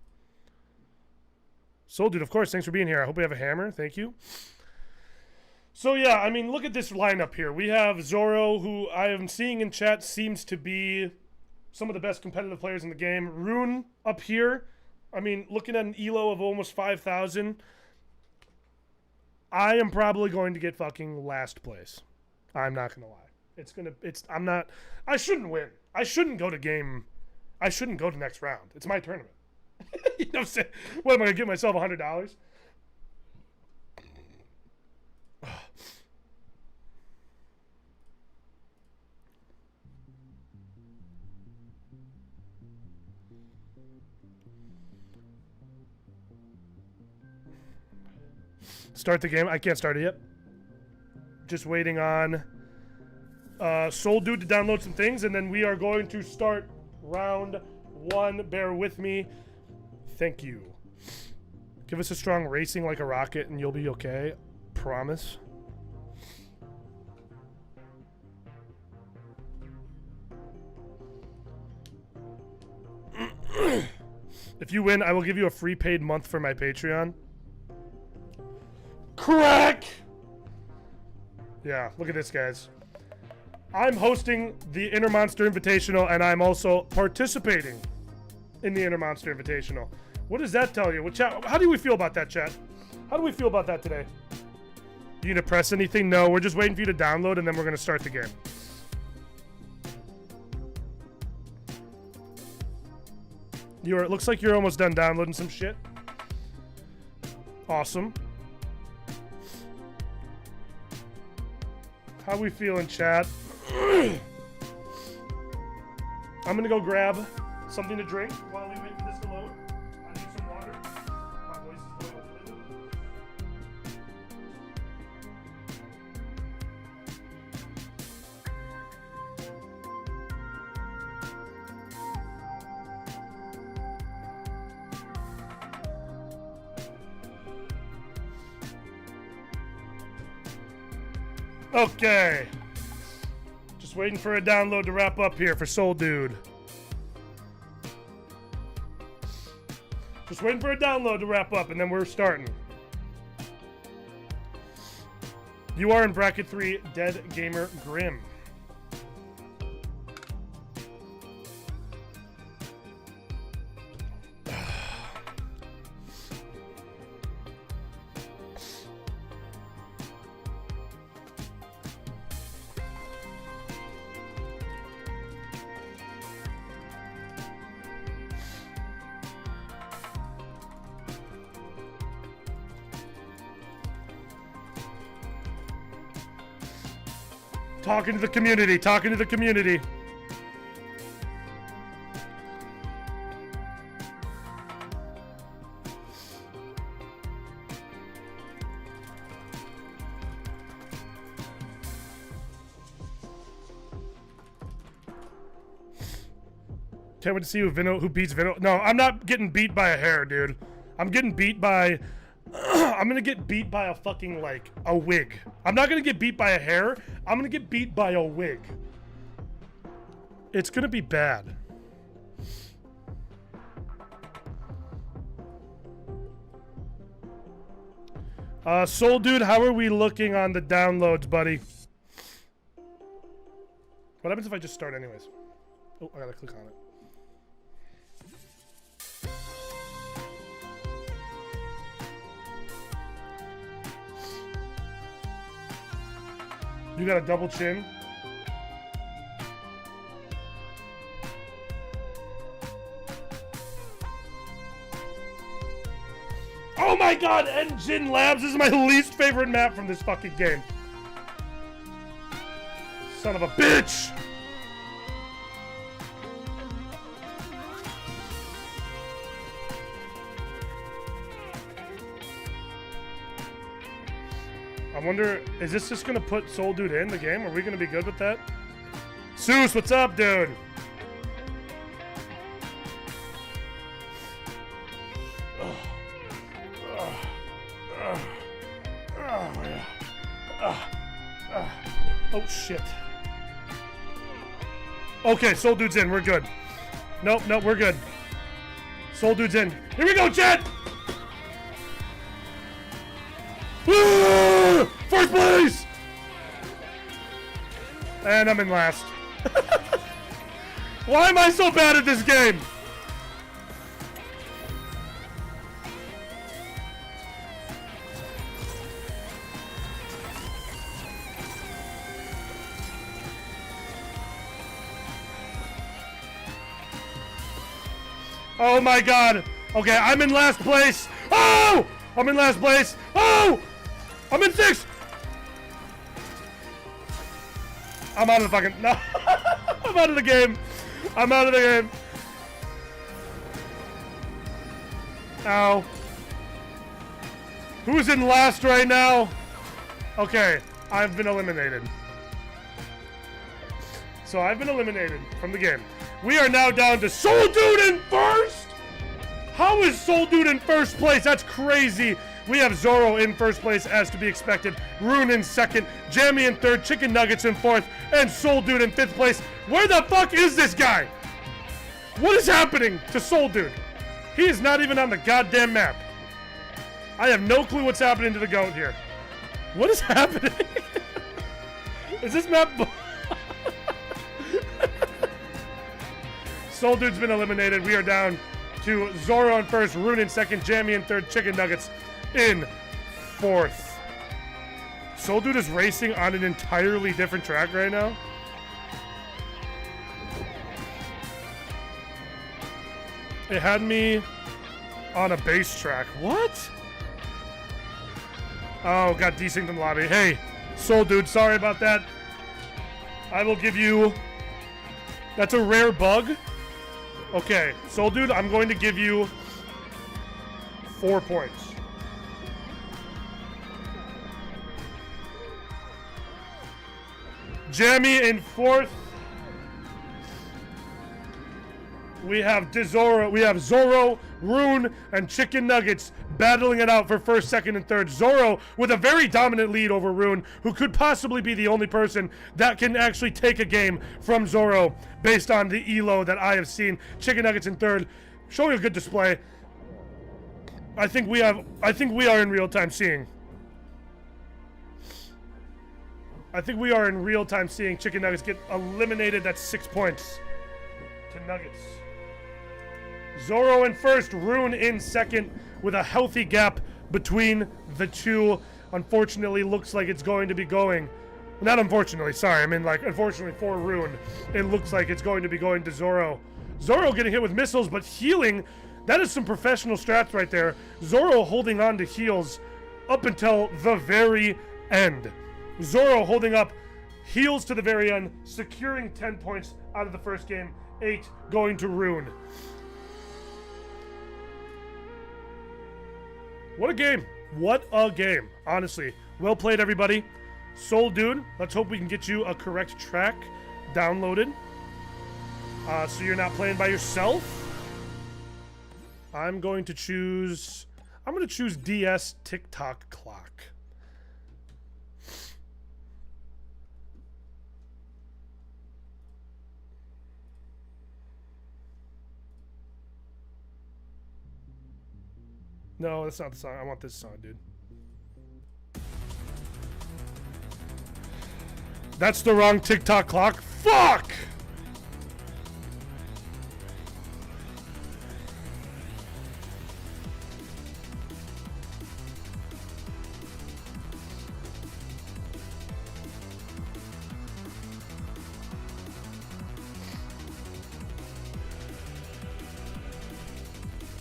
[SPEAKER 1] Soul Dude, of course, thanks for being here. I hope we have a hammer. Thank you. So, yeah, I mean, look at this lineup here. We have Zorro, who I am seeing in chat seems to be some of the best competitive players in the game. Rune up here. I mean, looking at an elo of almost 5,000. I am probably going to get fucking last place. I'm not going to lie. I shouldn't win. I shouldn't go to next round. It's my tournament. You know what I'm saying? What, am I going to give myself $100? Start the game. I can't start it yet. Just waiting on Soul Dude to download some things, and then we are going to start round one. Bear with me. Thank you. Give us a strong racing like a rocket, and you'll be okay. Promise. If you win, I will give you a free paid month for my Patreon. Crack! Yeah, look at this, guys. I'm hosting the Inner Monster Invitational, and I'm also participating in the Inner Monster Invitational. What does that tell you? How do we feel about that, chat? How do we feel about that today? Do you need to press anything? No, we're just waiting for you to download, and then we're going to start the game. It looks like you're almost done downloading some shit. Awesome. How we feeling, chat? I'm gonna go grab something to drink while we wait for this to load. I need some water. My voice is going a little bit. Okay. Just waiting for a download to wrap up here for Soul Dude. Just waiting for a download to wrap up, and then we're starting. You are in bracket 3, Dead Gamer Grim. Talking to the community, talking to the community. Can't wait to see who beats Vino. No, I'm not getting beat by a hair, dude. I'm getting beat by... I'm gonna get beat by a fucking, like, a wig. I'm not gonna get beat by a hair. I'm gonna get beat by a wig. It's gonna be bad. Soul Dude, how are we looking on the downloads, buddy? What happens if I just start anyways? Oh, I gotta click on it. You got a double chin. Oh my god, Engine Labs is my least favorite map from this fucking game. Son of a bitch! I wonder, is this just gonna put Soul Dude in the game? Are we gonna be good with that? Seuss, what's up, dude? Oh shit. Okay, Soul Dude's in, we're good. Nope, we're good. Soul Dude's in. Here we go, chat! First place! And I'm in last. Why am I so bad at this game? Oh my god. Okay, I'm in last place. Oh! I'm in last place. Oh! I'm in 6th. I'm out of the fucking... No. I'm out of the game. I'm out of the game. Ow. Who's in last right now? Okay, I've been eliminated. So I've been eliminated from the game. We are now down to Soul Dude in first? How is Soul Dude in first place? That's crazy. We have Zoro in first place, as to be expected. Rune in second. Jammy in third. Chicken Nuggets in fourth. And Soul Dude in 5th place. Where the fuck is this guy? What is happening to Soul Dude? He is not even on the goddamn map. I have no clue what's happening to the goat here. What is happening? Is this map... Soul Dude's been eliminated. We are down to Zoro in first, Rune in second, Jammy in third, Chicken Nuggets in 4th. Soul Dude is racing on an entirely different track right now. It had me on a base track. What? Oh, got desynced in the lobby. Hey, Soul Dude, sorry about that. I will give you... That's a rare bug. Okay, Soul Dude, I'm going to give you 4 points. Jammy in 4th. We have Zoro, Rune, and Chicken Nuggets battling it out for first, second, and third. Zoro with a very dominant lead over Rune, who could possibly be the only person that can actually take a game from Zoro based on the elo that I have seen. Chicken Nuggets in third, showing a good display. I think we are in real time seeing. Chicken Nuggets get eliminated. That's 6 points to Nuggets. Zoro in first, Rune in second, with a healthy gap between the two. Unfortunately, looks like it's going to be going. Not unfortunately, sorry. I mean, like, unfortunately for Rune, it looks like it's going to be going to Zoro. Zoro getting hit with missiles, but healing. That is some professional strats right there. Zoro holding on to heals up until the very end. Zoro holding up heals to the very end, securing 10 points out of the first game. 8 going to Rune. What a game. What a game. Honestly. Well played, everybody. Soul Dude, let's hope we can get you a correct track downloaded. So you're not playing by yourself. I'm going to choose DS TikTok Clock. No, that's not the song. I want this song, dude. That's the wrong TikTok clock. Fuck!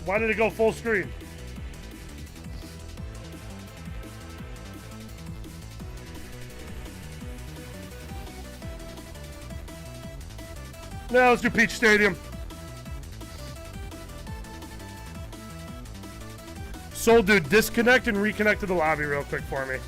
[SPEAKER 1] Why did it go full screen? Now let's do Peach Stadium. Soul Dude, disconnect and reconnect to the lobby real quick for me.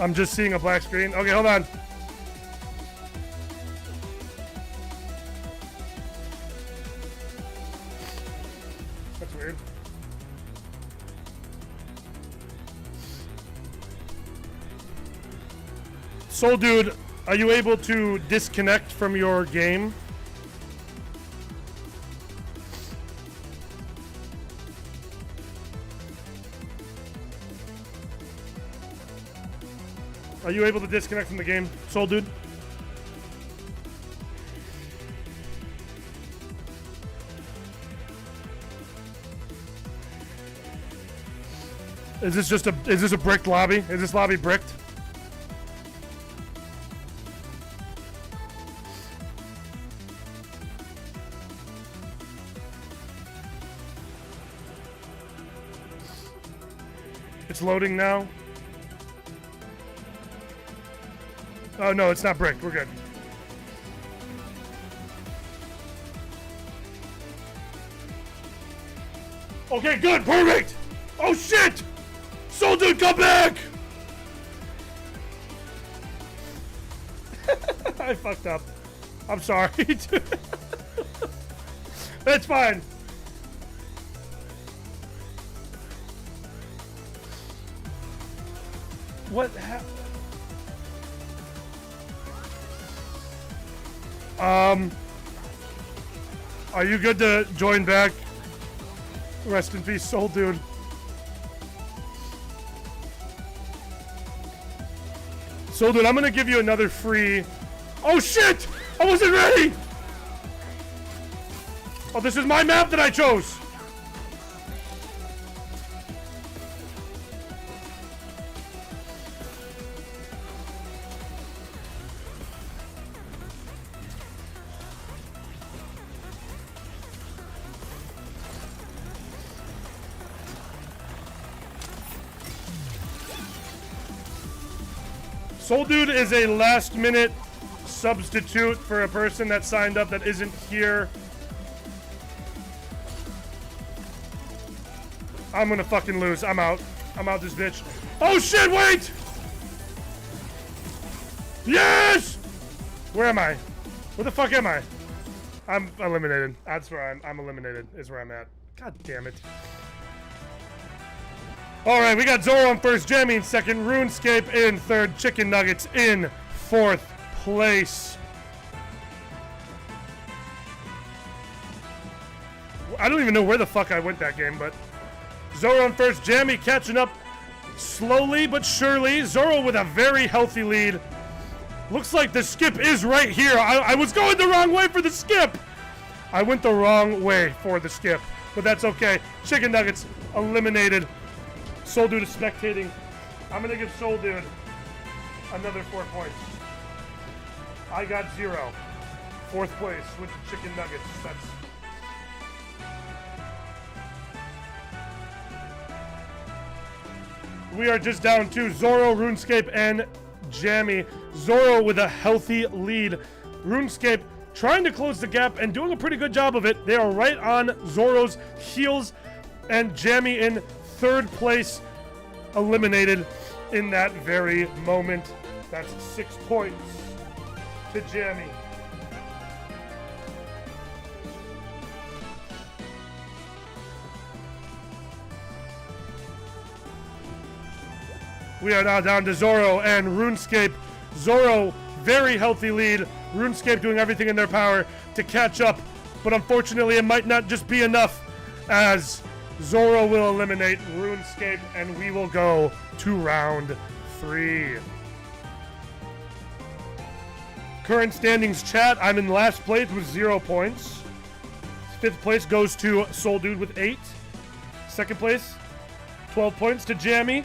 [SPEAKER 1] I'm just seeing a black screen. Okay, hold on. That's weird. Soul Dude, are you able to disconnect from your game? Are you able to disconnect from the game, Soul Dude? Is this a bricked lobby? Is this lobby bricked? It's loading now. Oh no, it's not bricked. We're good. Okay, good, perfect. Oh shit! Soul Dude, come back! I fucked up. I'm sorry. That's fine. What happened? Are you good to join back? Rest in peace, Soul Dude. Soul Dude, I'm gonna give you another free... Oh shit! I wasn't ready! Oh, this is my map that I chose! Soul Dude is a last-minute substitute for a person that signed up that isn't here. I'm gonna fucking lose. I'm out. I'm out this bitch. Oh shit, wait! Yes! Where am I? Where the fuck am I? I'm eliminated. That's where I'm eliminated, is where I'm at. God damn it. Alright, we got Zoro in first, Jamie in second, RuneScape in third, Chicken Nuggets in fourth place. I don't even know where the fuck I went that game, but Zoro in first, Jamie catching up slowly but surely. Zoro with a very healthy lead. Looks like the skip is right here. I was going the wrong way for the skip. I went the wrong way for the skip, but that's okay. Chicken Nuggets eliminated. Soul Dude is spectating. I'm gonna give Soul Dude another 4 points. I got 0. Fourth place with the Chicken Nuggets. That's... We are just down to Zoro, RuneScape, and Jammy. Zoro with a healthy lead. RuneScape trying to close the gap and doing a pretty good job of it. They are right on Zoro's heels, and Jammy in third place, eliminated in that very moment. That's 6 points to Jammy. We are now down to Zoro and RuneScape. Zoro, very healthy lead. RuneScape doing everything in their power to catch up, but unfortunately it might not just be enough, as Zoro will eliminate RuneScape and we will go to round 3. Current standings chat, I'm in last place with 0 points. 5th place goes to Soul Dude with 8. 2nd place, 12 points to Jammy.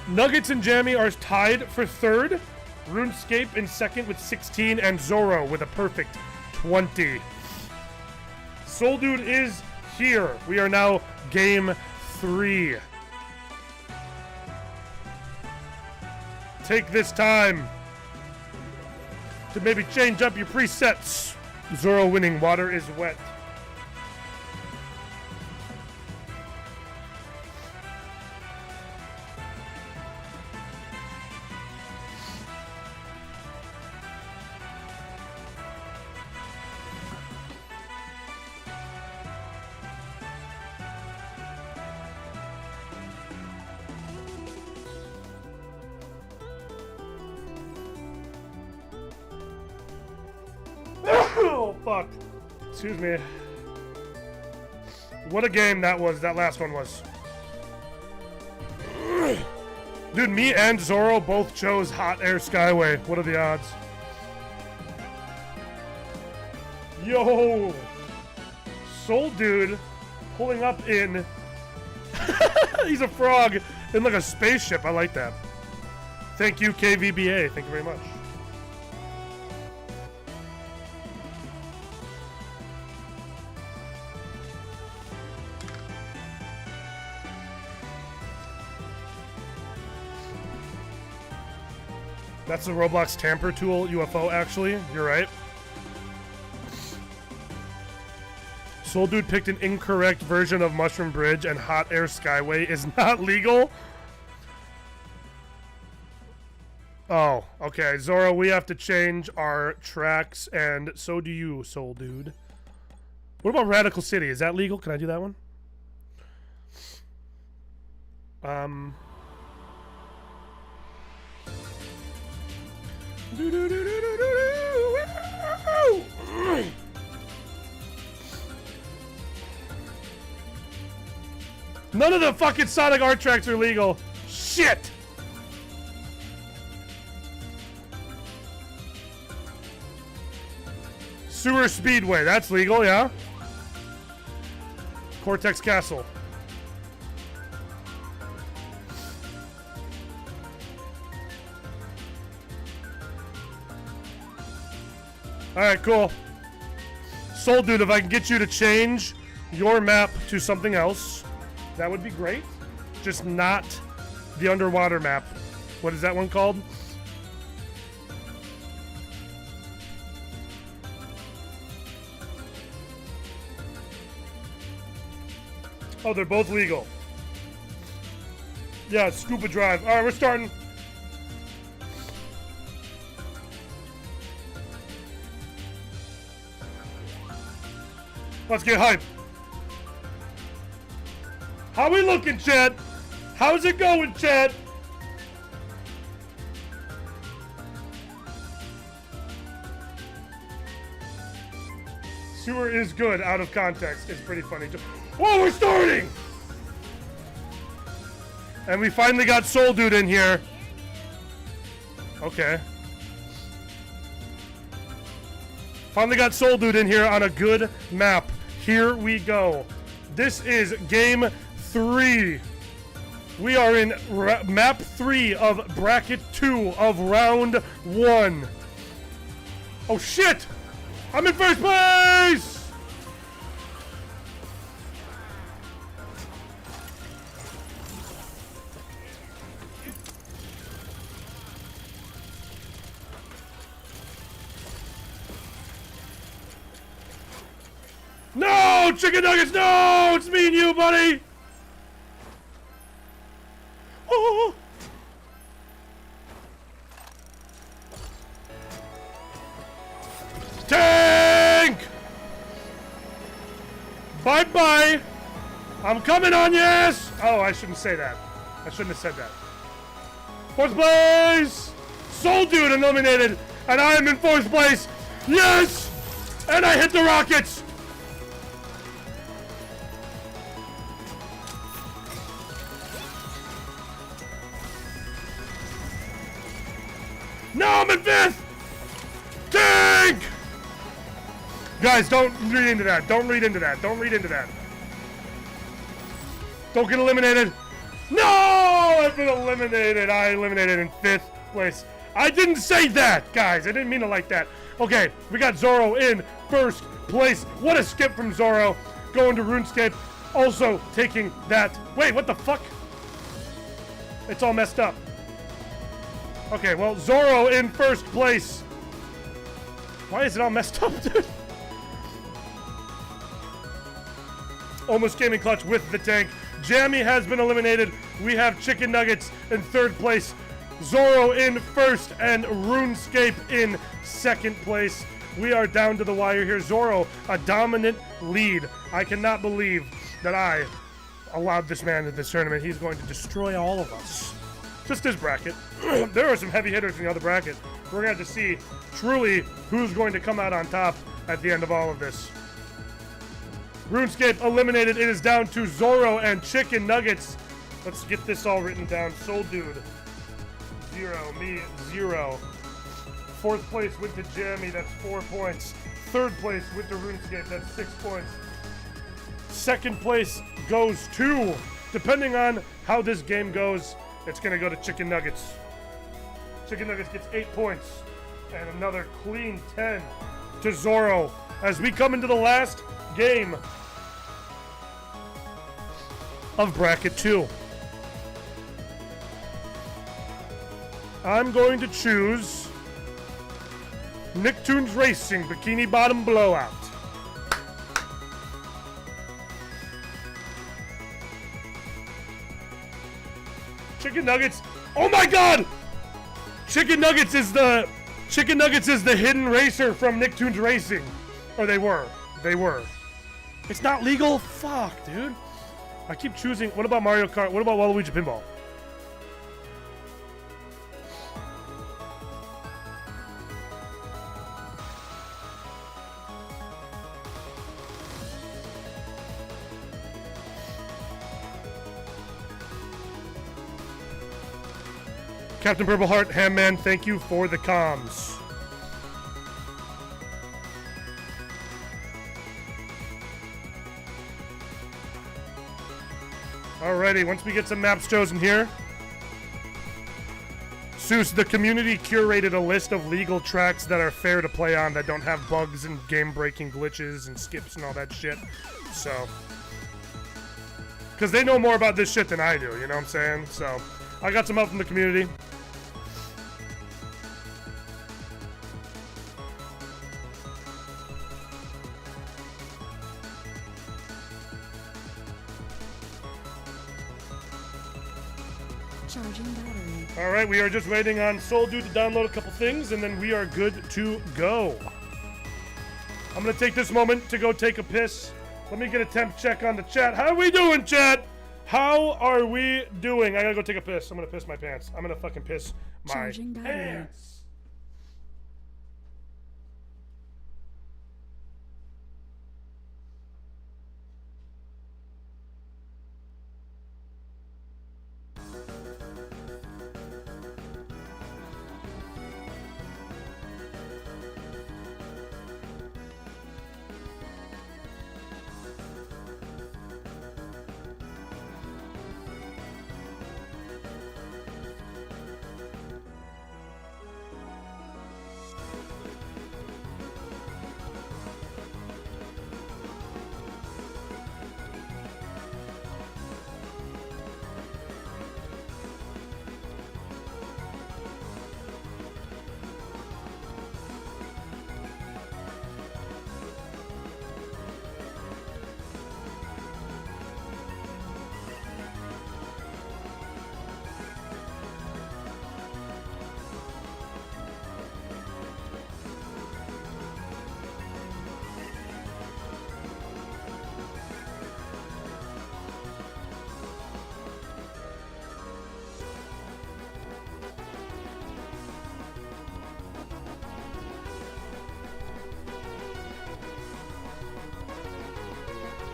[SPEAKER 1] Nuggets and Jammy are tied for 3rd. RuneScape in 2nd with 16, and Zoro with a perfect 20. Soul Dude is here. We are now game 3. Take this time to maybe change up your presets. Zoro winning. Water is wet. Oh, fuck. Excuse me. What a game that was, that last one was. Dude, me and Zoro both chose Hot Air Skyway. What are the odds? Yo! Soul Dude pulling up in... He's a frog in like a spaceship. I like that. Thank you, KVBA. Thank you very much. That's the Roblox tamper tool UFO, actually. You're right. Soul Dude picked an incorrect version of Mushroom Bridge, and Hot Air Skyway is not legal. Oh, okay. Zoro, we have to change our tracks, and so do you, Soul Dude. What about Radical City? Is that legal? Can I do that one? None of the fucking Sonic art tracks are legal. Shit! Sewer Speedway, that's legal, yeah? Cortex Castle. Alright, cool. Soul Dude, if I can get you to change your map to something else, that would be great. Just not the underwater map What is that one called? Oh, they're both legal. Yeah, scuba drive. All right, we're starting. Let's get hype. How we looking, Chad? How's it going, Chad? Sewer is good out of context. It's pretty funny. Whoa, we're starting! And we finally got Soul Dude in here. Okay. Finally got Soul Dude in here on a good map. Here we go. This is game 3. We are in map 3 of bracket 2 of round 1. Oh shit! I'm in first place! No! Chicken nuggets, no! It's me and you, buddy! Oh! Tank! Bye-bye! I'm coming on, yes! Oh, I shouldn't say that. I shouldn't have said that. Fourth place! Soul Dude eliminated, and I am in fourth place! Yes! And I hit the rockets! No, I'm in fifth! Tank! Guys, don't read into that. Don't read into that. Don't read into that. Don't get eliminated. No! I've been eliminated. I eliminated in fifth place. I didn't say that, guys. I didn't mean it like that. Okay, we got Zoro in first place. What a skip from Zoro. Going to RuneScape. Also taking that. Wait, what the fuck? It's all messed up. Okay, well, Zoro in first place. Why is it all messed up, dude? Almost came in clutch with the tank. Jammy has been eliminated. We have Chicken Nuggets in third place. Zoro in first and RuneScape in second place. We are down to the wire here. Zoro, a dominant lead. I cannot believe that I allowed this man into this tournament. He's going to destroy all of us. Just this bracket. There are some heavy hitters in the other bracket. We're going to have to see truly who's going to come out on top at the end of all of this. RuneScape eliminated. It is down to Zoro and Chicken Nuggets. Let's get this all written down. Soul Dude, 0. Me, 0. Fourth place went to Jammy. That's 4 points. Third place went to RuneScape. That's 6 points. Second place goes to, depending on how this game goes, it's going to go to Chicken Nuggets. Chicken Nuggets gets 8 points. And another clean 10 to Zoro. As we come into the last game of Bracket 2. I'm going to choose Nicktoons Racing Bikini Bottom Blowout. Chicken Nuggets. Oh my god! Chicken Nuggets is the hidden racer from Nicktoons Racing. Or they were. They were. It's not legal? Fuck, dude. I keep choosing. What about Mario Kart? What about Waluigi Pinball? Captain Purple Heart, Hamman, thank you for the comms. Alrighty, once we get some maps chosen here. Seuss, the community curated a list of legal tracks that are fair to play on that don't have bugs and game-breaking glitches and skips and all that shit. So, because they know more about this shit than I do, you know what I'm saying? So, I got some help from the community.
[SPEAKER 2] Charging battery.
[SPEAKER 1] All right, we are just waiting on Soul Dude to download a couple things, and then we are good to go. I'm going to take this moment to go take a piss. Let me get a temp check on the chat. How are we doing, chat? How are we doing? I got to go take a piss. I'm going to piss my pants. I'm going to fucking piss my
[SPEAKER 2] Charging battery.
[SPEAKER 1] pants.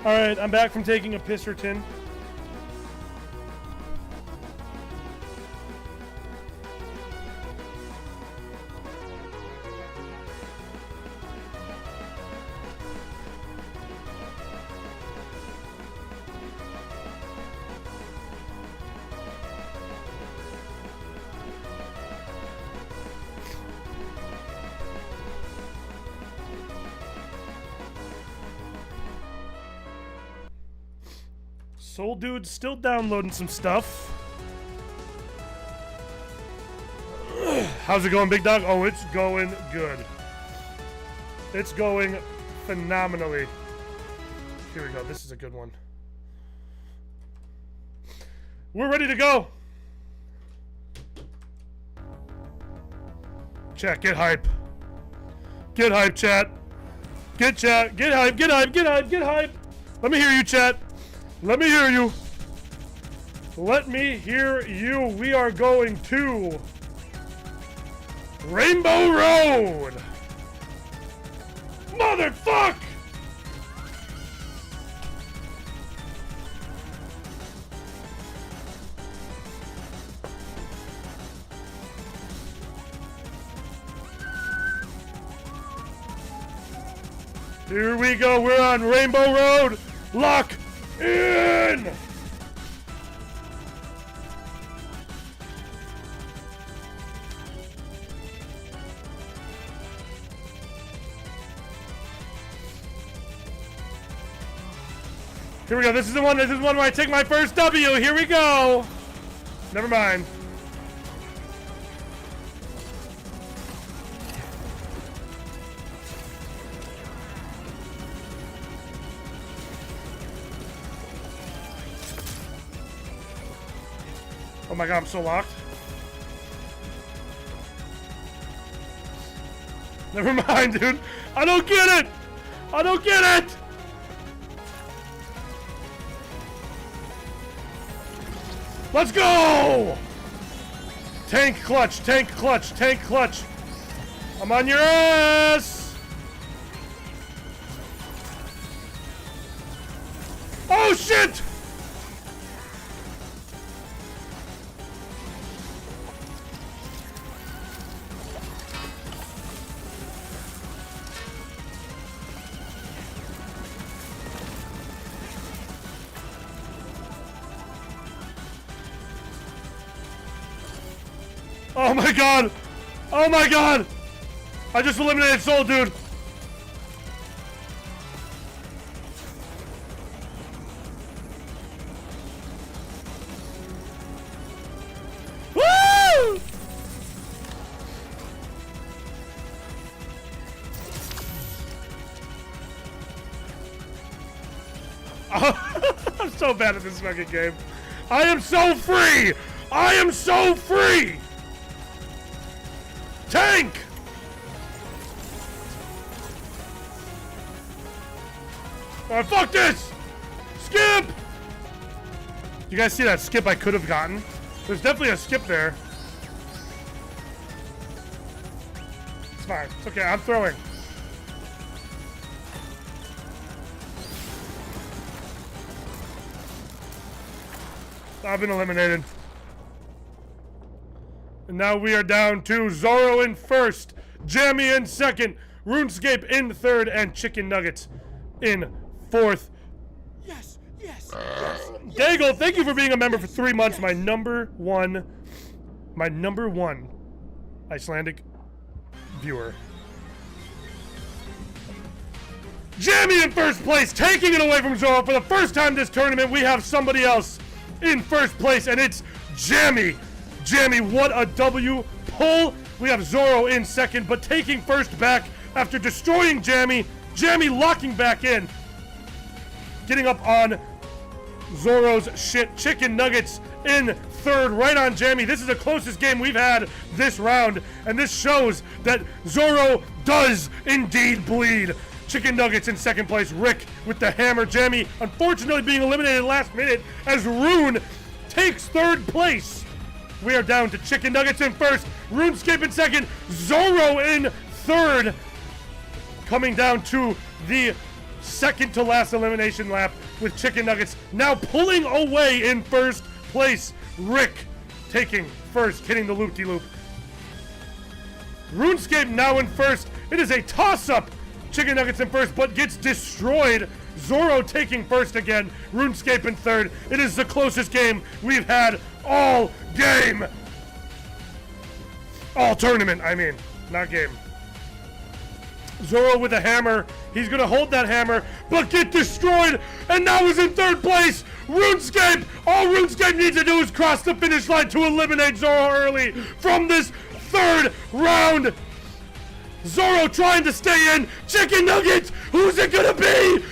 [SPEAKER 1] All right, I'm back from taking a pisserton. Soul Dude's still downloading some stuff. How's it going, big dog? Oh, it's going good. It's going phenomenally. Here we go. This is a good one. We're ready to go. Chat, get hype. Get hype, chat. Get chat. Get hype. Get hype. Get hype. Get hype. Let me hear you, chat. Let me hear you. Let me hear you. We are going to Rainbow Road. Motherfuck! Here we go. We're on Rainbow Road. Lock in! Here we go. This is the one. This is one where I take my first W. Here we go. Never mind. Oh my god, I'm so locked. Never mind, dude. I don't get it. I don't get it. Let's go. Tank clutch, tank clutch, tank clutch. I'm on your ass. Oh shit. Oh my god! Oh my god! I just eliminated Soul Dude! Woo! I'm so bad at this fucking game. I am so free! I am so free! Tank! Alright, fuck this! Skip! You guys see that skip I could have gotten? There's definitely a skip there. It's fine. It's okay, I'm throwing. I've been eliminated. And now we are down to Zoro in first, Jammy in second, RuneScape in third, and Chicken Nuggets in fourth. Yes, yes, yes. Daigle, thank you for being a member for 3 months. My number one Icelandic viewer. Jammy in first place, taking it away from Zoro. For the first time this tournament, we have somebody else in first place, and it's Jammy. Jammy, what a W pull. We have Zoro in second, but taking first back after destroying Jammy. Jammy locking back in. Getting up on Zoro's shit. Chicken Nuggets in third, right on Jammy. This is the closest game we've had this round, and this shows that Zoro does indeed bleed. Chicken Nuggets in second place. Rick with the hammer. Jammy unfortunately being eliminated last minute as Rune takes third place. We are down to Chicken Nuggets in first, RuneScape in second, Zoro in third. Coming down to the second to last elimination lap with Chicken Nuggets now pulling away in first place. Rick taking first, hitting the loop-de-loop. RuneScape now in first. It is a toss-up. Chicken Nuggets in first, but gets destroyed. Zoro taking first again. RuneScape in third. It is the closest game we've had all game. All tournament, I mean. Not game. Zoro with a hammer. He's going to hold that hammer, but get destroyed. And now he's in third place. RuneScape. All RuneScape needs to do is cross the finish line to eliminate Zoro early from this third round. Zoro trying to stay in. Chicken Nuggets, who's it gonna be?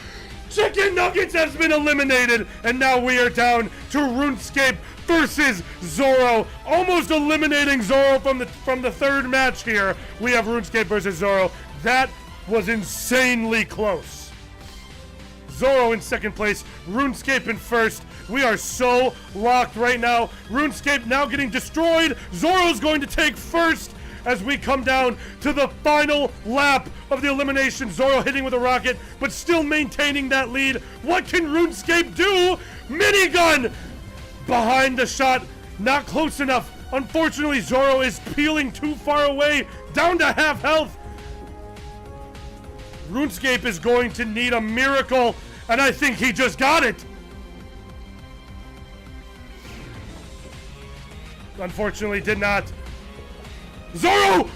[SPEAKER 1] Chicken Nuggets has been eliminated, and now we are down to RuneScape versus Zoro. Almost eliminating Zoro from the third match here. We have RuneScape versus Zoro. That was insanely close. Zoro in second place, RuneScape in first. We are so locked right now. RuneScape now getting destroyed. Zoro's going to take first. As we come down to the final lap of the elimination. Zoro hitting with a rocket, but still maintaining that lead. What can RuneScape do? Minigun! Behind the shot, not close enough. Unfortunately, Zoro is peeling too far away, down to half health. RuneScape is going to need a miracle, and I think he just got it. Unfortunately, did not. Zoro!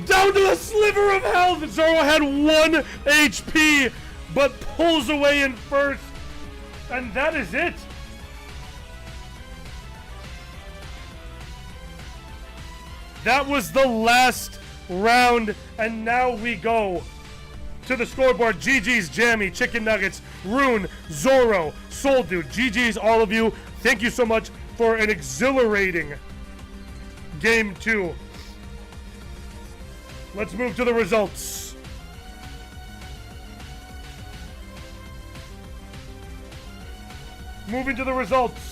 [SPEAKER 1] Down to a sliver of health! Zoro had 1 HP, but pulls away in first. And that is it. That was the last round, and now we go to the scoreboard. GG's, Jammy, Chicken Nuggets, Rune, Zoro, Soul Dude. GG's, all of you. Thank you so much for an exhilarating Game 2. Let's move to the results. Moving to the results.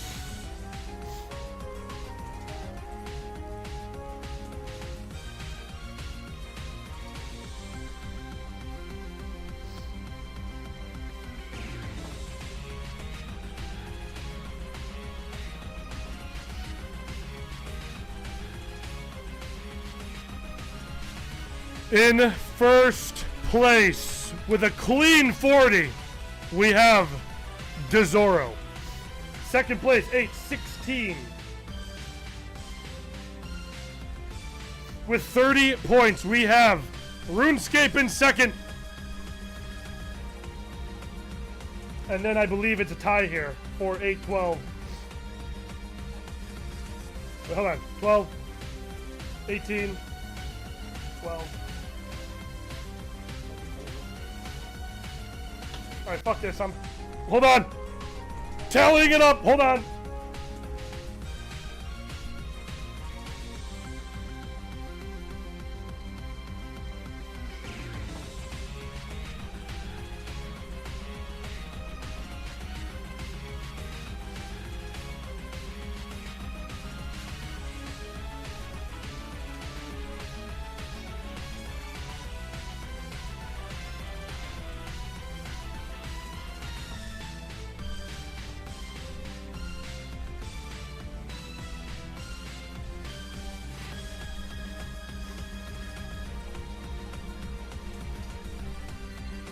[SPEAKER 1] In first place, with a clean 40, we have DeZoro. Second place, 8-16. With 30 points, we have RuneScape in second. And then I believe it's a tie here for 8-12. Wait, hold on. 12, 18, 12. Alright, fuck this. Hold on. Tallying it up. Hold on.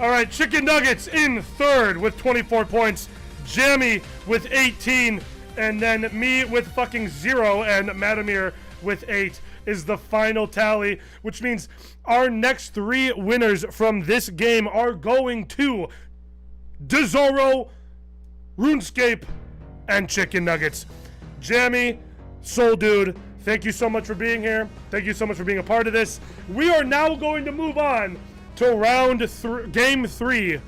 [SPEAKER 1] All right, Chicken Nuggets in third with 24 points. Jammy with 18. And then me with fucking 0. And Madamir with 8 is the final tally. Which means our next 3 winners from this game are going to Dezoro, RuneScape, and Chicken Nuggets. Jammy, Soul Dude, thank you so much for being here. Thank you so much for being a part of this. We are now going to move on to game 3,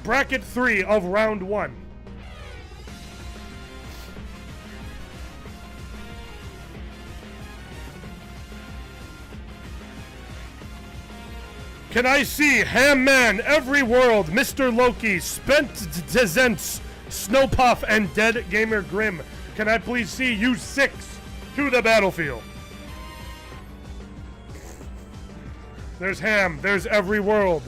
[SPEAKER 1] bracket 3 of round 1. Can I see Ham Man, Every World, Mr. Loki, Spent Dezents, Snowpuff, and Dead Gamer Grim? Can I please see you 6 to the battlefield? There's Ham. There's Every World.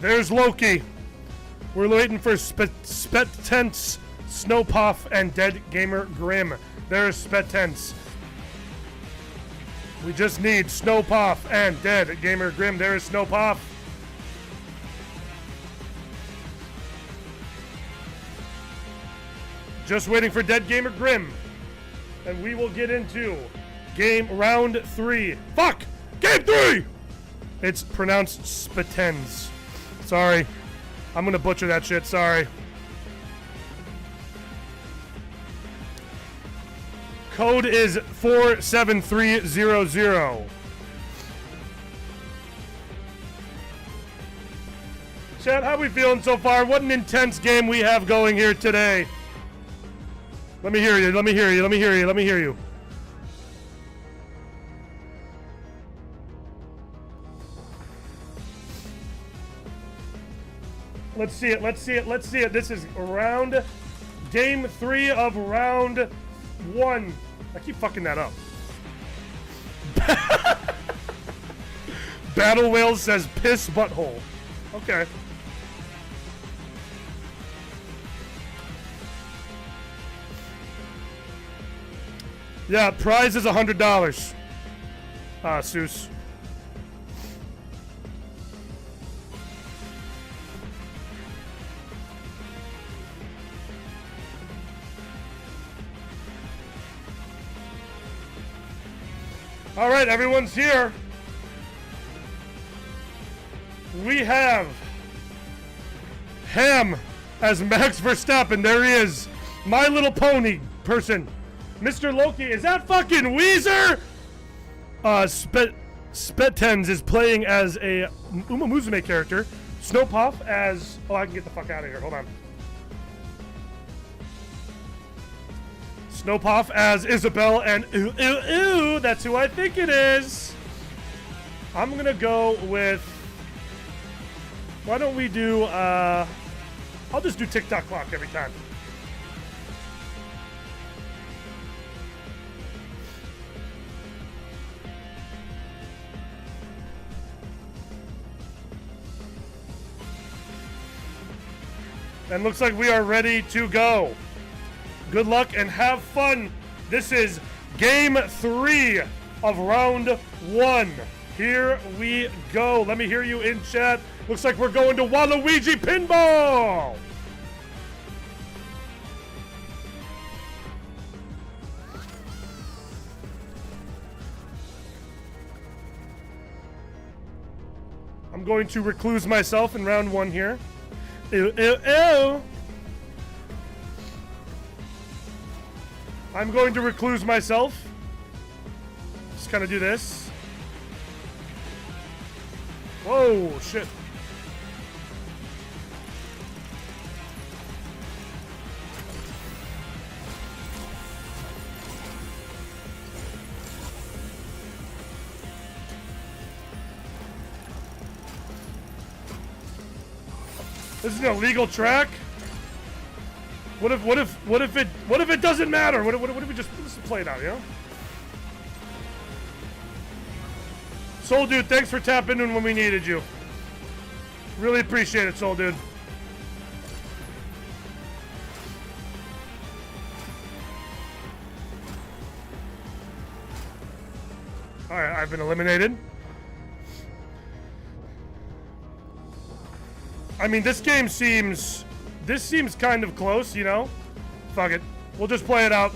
[SPEAKER 1] There's Loki. We're waiting for Spettense, Snowpuff, and Dead Gamer Grim. There's Spettense. We just need Snowpuff and Dead Gamer Grim. There's Snowpuff. Just waiting for Dead Gamer Grim. And we will get into round 3. Fuck! Game 3! It's pronounced Spetens. Sorry. I'm gonna butcher that shit, sorry. Code is 47300. Chat, how we feeling so far? What an intense game we have going here today. Let me hear you, let me hear you, let me hear you, let me hear you. Let's see it, let's see it, let's see it. This is game 3 of round 1. I keep fucking that up. Battle Whale says piss butthole. Okay. Yeah, prize is $100. Seuss. All right, everyone's here. We have Ham as Max Verstappen. There he is. My Little Pony person. Mr. Loki, is that fucking Weezer? Spetens is playing as a Uma Musume character. Snowpuff as... Oh, I can get the fuck out of here. Hold on. Snowpuff as Isabelle and ooh, that's who I think it is. I'm gonna go with... Why don't we do... I'll just do TikTok clock every time. And looks like we are ready to go. Good luck and have fun. This is game 3 of round 1. Here we go. Let me hear you in chat. Looks like we're going to Waluigi Pinball. I'm going to recluse myself in round 1 here. Ew, ew, ew. I'm going to recluse myself. Just kind of do this. Whoa, shit. This is an illegal track. What if it doesn't matter? What if we just play it out, you know? Soul Dude, thanks for tapping in when we needed you. Really appreciate it, Soul Dude. Alright, I've been eliminated. I mean, this seems kind of close, you know? Fuck it. We'll just play it out.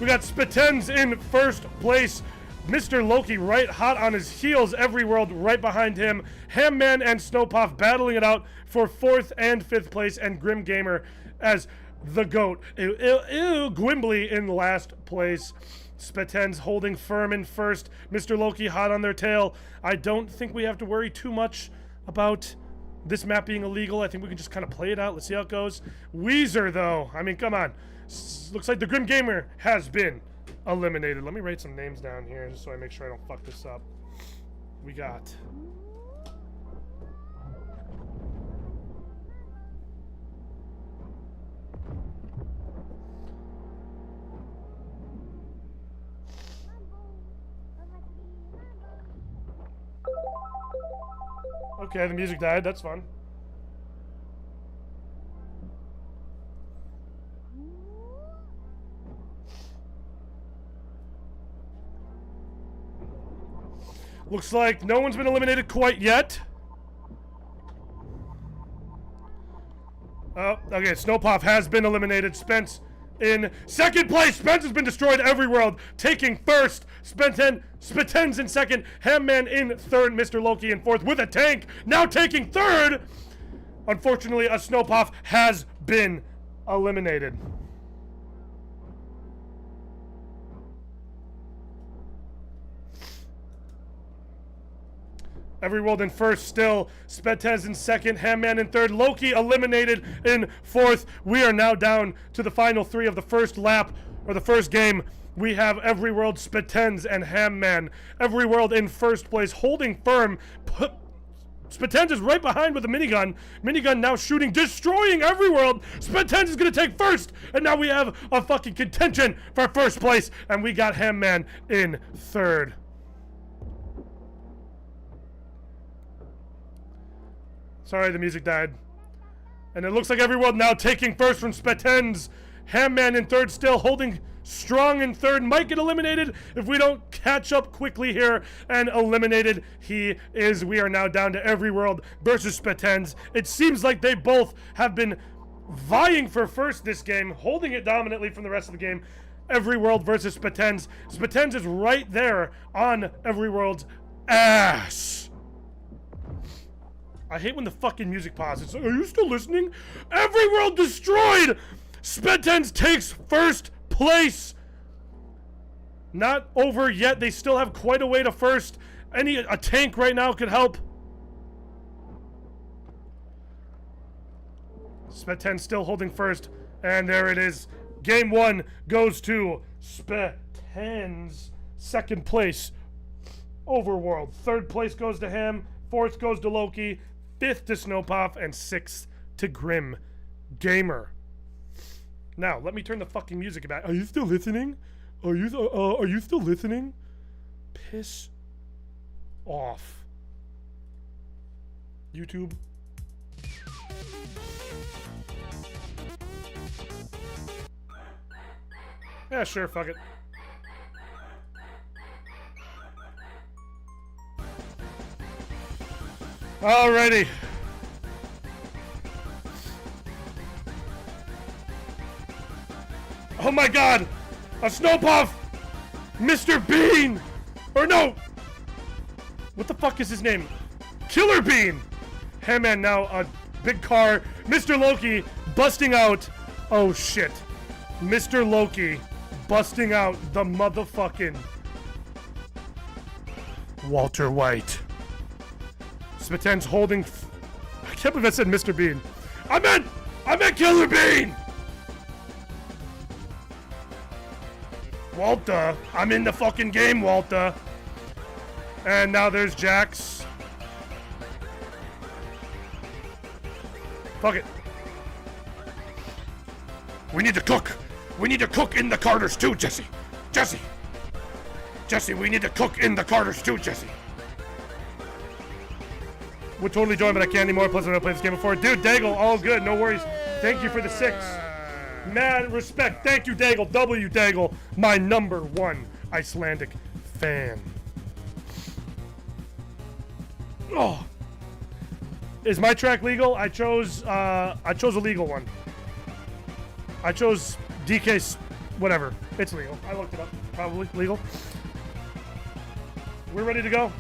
[SPEAKER 1] We got Spitens in first place. Mr. Loki right hot on his heels. Every World right behind him. Hamman and Snowpuff battling it out for 4th and 5th place. And Grim Gamer as the GOAT. Gwimbly in last place. Spitens holding firm in first. Mr. Loki hot on their tail. I don't think we have to worry too much about this map being illegal. I think we can just kind of play it out. Let's see how it goes. Weezer, though. I mean, come on. Looks like the Grim Gamer has been eliminated. Let me write some names down here just so I make sure I don't fuck this up. We got... Okay, the music died. That's fun. Looks like no one's been eliminated quite yet. Oh, okay, Snowpuff has been eliminated. Spence in second place. Spence has been destroyed every world. Taking first. Spitens in second. Hamman in third. Mr. Loki in fourth with a tank. Now taking third. Unfortunately, a Snowpuff has been eliminated. Every World in first still. Spetez in second. Hamman in third. Loki eliminated in fourth. We are now down to the final 3 of the first lap, or the first game. We have Every World, Spetens, and Hamman. Every World in first place, holding firm. Spetens is right behind with a minigun. Minigun now shooting, destroying Every World. Spetens is going to take first. And now we have a fucking contention for first place. And we got Hamman in third. Sorry, the music died. And it looks like Every World now taking first from Spetens. Hamman in third still, holding strong in third. Might get eliminated if we don't catch up quickly here. And eliminated he is. We are now down to Every World versus Spetens. It seems like they both have been vying for first this game, holding it dominantly from the rest of the game. Every World versus Spetens. Spetens is right there on Every World's ass. I hate when the fucking music pauses. Are you still listening? Every World destroyed! Spetens takes first place. Not over yet. They still have quite a way to first. A tank right now could help. Spetens still holding first. And there it is. Game 1 goes to Spetens. Second place, Overworld. Third place goes to him. Fourth goes to Loki. 5th to Snowpuff, and 6th to Grim Gamer. Now, let me turn the fucking music back. Are you still listening? Are you still listening? Piss off. YouTube. Yeah, sure, fuck it. Alrighty. Oh my god! A Snowpuff! Mr. Bean! Or no! What the fuck is his name? Killer Bean! Hamman now a big car. Mr. Loki busting out. Oh shit. Mr. Loki busting out the motherfucking Walter White. Spetens holding. I can't believe I said Mr. Bean. I meant Killer Bean! Walter, I'm in the fucking game, Walter. And now there's Jax. Fuck it. We need to cook. We need to cook in the Karters too, Jesse. Jesse, we need to cook in the Karters too, Jesse. Would totally join, but I can't anymore. Plus, I've never played this game before. Dude, Daigle, all good. No worries. Thank you for the 6. Mad respect. Thank you, Daigle. W. Daigle, my #1 Icelandic fan. Oh. Is my track legal? I chose a legal one. I chose DK's whatever. It's legal. I looked it up. Probably legal. We're ready to go.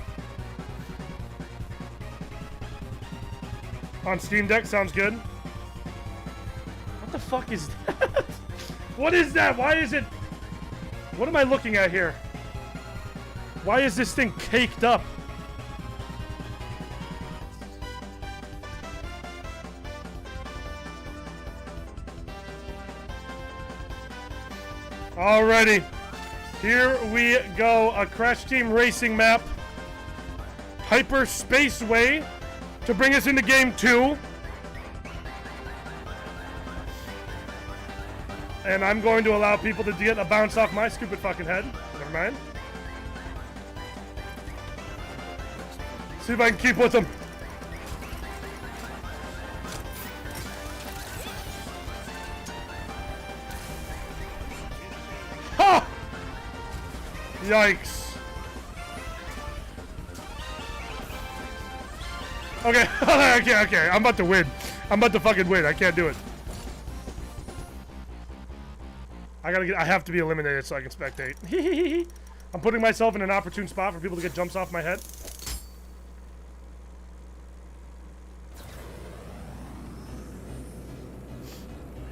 [SPEAKER 1] On Steam Deck, sounds good. What the fuck is that? What is that? Why is it... What am I looking at here? Why is this thing caked up? Alrighty. Here we go. A Crash Team Racing map. Hyper Spaceway to bring us into game 2. And I'm going to allow people to get a bounce off my stupid fucking head. Never mind. See if I can keep with them. Ha! Yikes. Okay, okay. I'm about to win. I'm about to fucking win. I can't do it. I have to be eliminated so I can spectate. I'm putting myself in an opportune spot for people to get jumps off my head.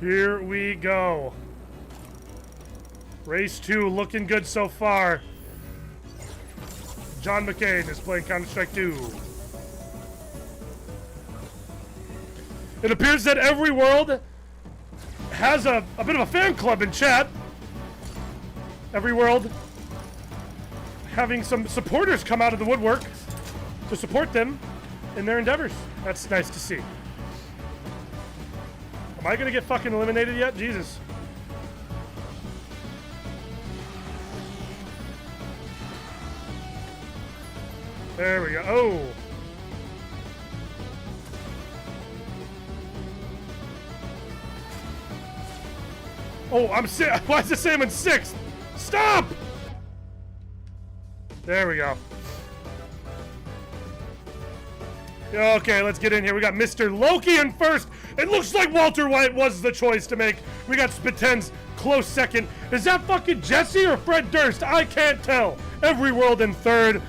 [SPEAKER 1] Here we go. Race 2 looking good so far. John McCain is playing Counter-Strike 2. It appears that every world has a bit of a fan club in chat. Every world having some supporters come out of the woodwork to support them in their endeavors. That's nice to see. Am I gonna get fucking eliminated yet? Jesus. There we go. Oh. Oh, I'm sick. Why is it saying I'm in 6th? Stop! There we go. Okay, let's get in here. We got Mr. Loki in first. It looks like Walter White was the choice to make. We got Spitens close second. Is that fucking Jesse or Fred Durst? I can't tell. Every world in third.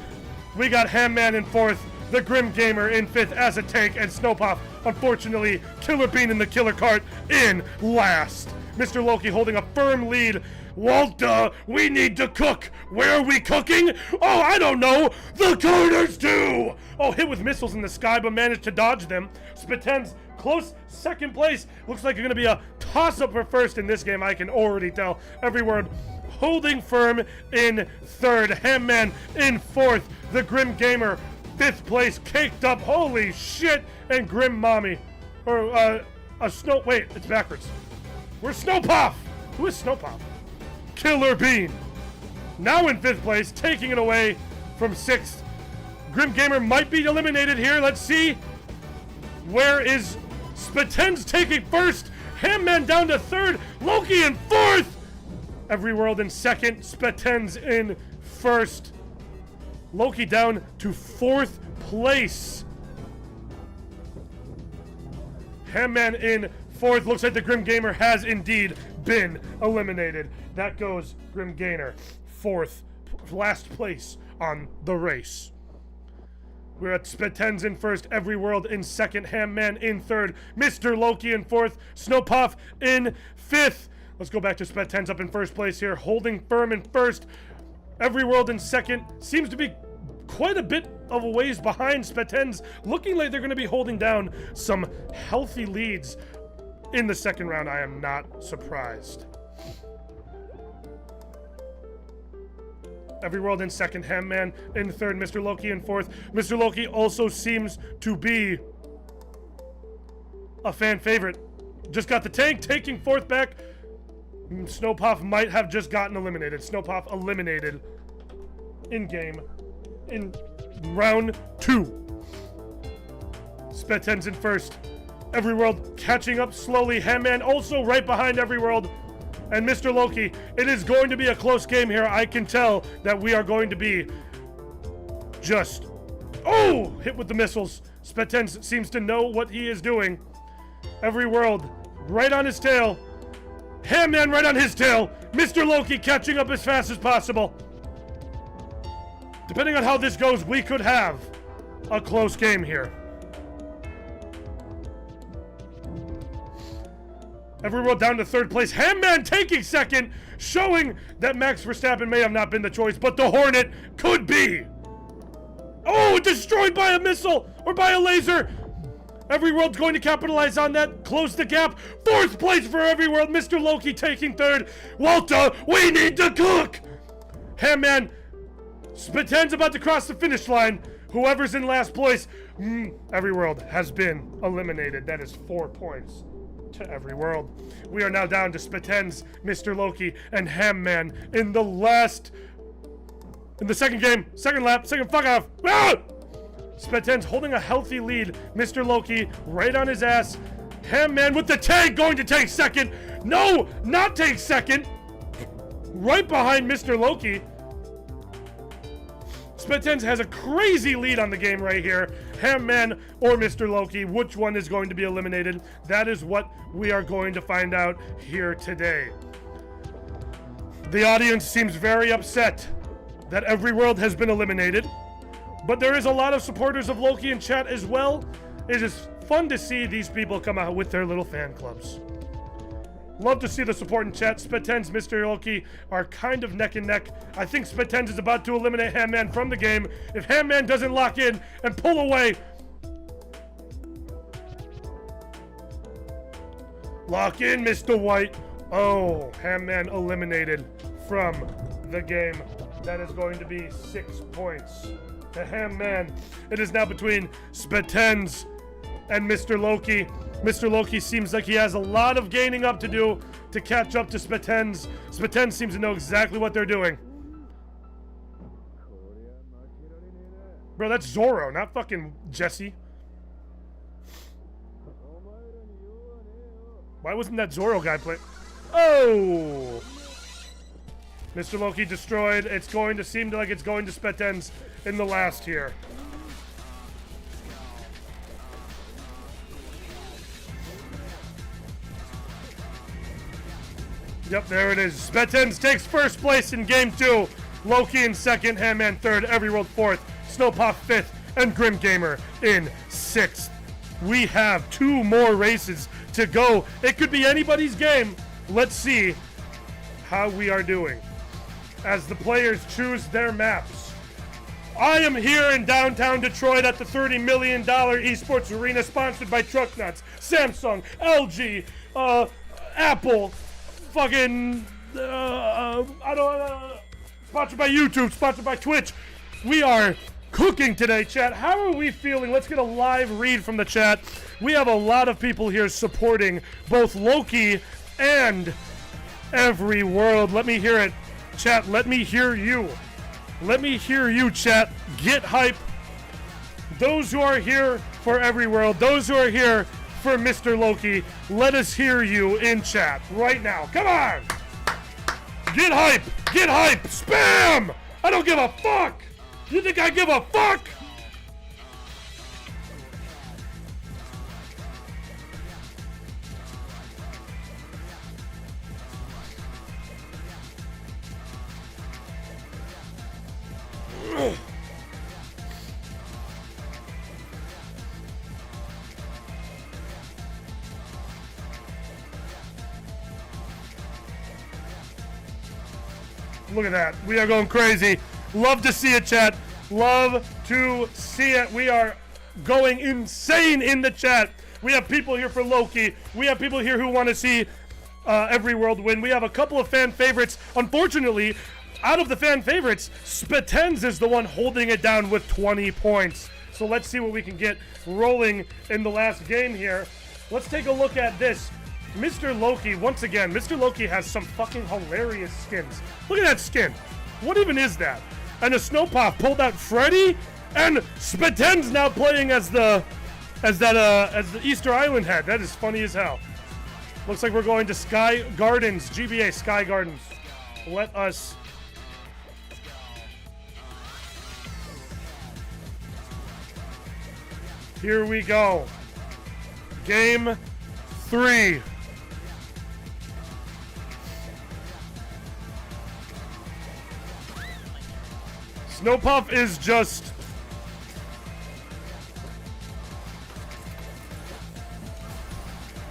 [SPEAKER 1] We got Hamman in fourth. The Grim Gamer in fifth as a tank. And Snowpop, unfortunately, Killer Bean in the Killer Cart in last. Mr. Loki holding a firm lead. Walter, we need to cook. Where are we cooking? Oh, I don't know. The Karters too. Oh, hit with missiles in the sky, but managed to dodge them. Spitens close second place. Looks like it's going to be a toss-up for first in this game. I can already tell. Every word holding firm in third. Hamman in fourth. The Grim Gamer fifth place, caked up. Holy shit. And Grim Mommy. Or, wait, it's backwards. Where's Snowpop? Who is Snowpop? Killer Bean. Now in fifth place, taking it away from sixth. Grim Gamer might be eliminated here. Let's see. Where is Spitens taking first? Hamman down to third. Loki in fourth. Every world in second. Spitens in first. Loki down to fourth place. Hamman in fourth. Looks like the Grim Gamer has indeed been eliminated. That goes Grim Gamer fourth, last place on the race. We're at Spitens in first, Every World in second, Hamman in third, Mr. Loki in fourth, Snowpuff in fifth. Let's go back to Spitens up in first place here, holding firm in first. Every World in second. Seems to be quite a bit of a ways behind Spitens, looking like they're going to be holding down some healthy leads in the second round. I am not surprised. Every World in second, Hamman in third, Mr. Loki in fourth. Mr. Loki also seems to be a fan favorite. Just got the tank, taking fourth back. Snowpuff might have just gotten eliminated. Snowpuff eliminated in game in round 2. Spitens in first. Every World catching up slowly. Hamman also right behind Every World. And Mr. Loki, it is going to be a close game here. I can tell that we are going to be just Oh! Hit with the missiles. Spetens seems to know what he is doing. Every world right on his tail. Hamman right on his tail. Mr. Loki catching up as fast as possible. Depending on how this goes, we could have a close game here. Every world down to third place. Hamman taking second, showing that Max Verstappen may have not been the choice, but the Hornet could be. Oh, destroyed by a missile or by a laser. Every world's going to capitalize on that. Close the gap. Fourth place for every world. Mr. Loki taking third. Walter, we need to cook. Hamman, Spetens about to cross the finish line. Whoever's in last place, every world has been eliminated. That is 4 points to every world. We are now down to Spetens, Mr. Loki, and Hamman in the second game, second lap, second fuck off. Ah! Spetens holding a healthy lead. Mr. Loki right on his ass. Hamman with the tank going to take second. No, not take second. Right behind Mr. Loki. Spetens has a crazy lead on the game right here. Hamman or Mr. Loki, which one is going to be eliminated? That is what we are going to find out here today. The audience seems very upset that every world has been eliminated, but there is a lot of supporters of Loki in chat as well. It is fun to see these people come out with their little fan clubs. Love to see the support in chat. Spetens, Mr. Loki are kind of neck and neck. I think Spetens is about to eliminate Hamman from the game. If Hamman doesn't lock in and pull away. Lock in, Mr. White. Oh, Hamman eliminated from the game. That is going to be 6 points to Hamman. It is now between Spetens and Mr. Loki. Mr. Loki seems like he has a lot of gaining up to do to catch up to Spetens. Spetens seems to know exactly what they're doing. Bro, that's Zoro, not fucking Jesse. Why wasn't that Zoro guy play? Oh! Mr. Loki destroyed. It's going to seem like it's going to Spetens in the last here. Yep, there it is. Spetens takes first place in game 2. Loki in second, Hamman third, Every World fourth, Snowpop fifth, and Grim Gamer in 6th. We have 2 more races to go. It could be anybody's game. Let's see how we are doing as the players choose their maps. I am here in downtown Detroit at the $30 million esports arena sponsored by Truck Nuts, Samsung, LG, Apple, fucking, sponsored by YouTube, sponsored by Twitch. We are cooking today, chat. How are we feeling? Let's get a live read from the chat. We have a lot of people here supporting both Loki and Every World. Let me hear it, chat. Let me hear you. Let me hear you, chat. Get hype. Those who are here for Every World, those who are here for Mr. Loki, let us hear you in chat right now. Come on! Get hype! Get hype! Spam! I don't give a fuck! You think I give a fuck? Look at that. We are going crazy. Love to see it, chat. Love to see it. We are going insane in the chat. We have people here for Loki. We have people here who want to see Every World win. We have a couple of fan favorites. Unfortunately, out of the fan favorites, Spetens is the one holding it down with 20 points. So let's see what we can get rolling in the last game here. Let's take a look at this. Mr. Loki, once again, Mr. Loki has some fucking hilarious skins. Look at that skin. What even is that? And a Snowpop pulled out Freddy, and Spetens now playing as the Easter Island head. That is funny as hell. Looks like we're going to Sky Gardens, GBA Sky Gardens. Let us Here we go. Game 3. Snowpuff is just...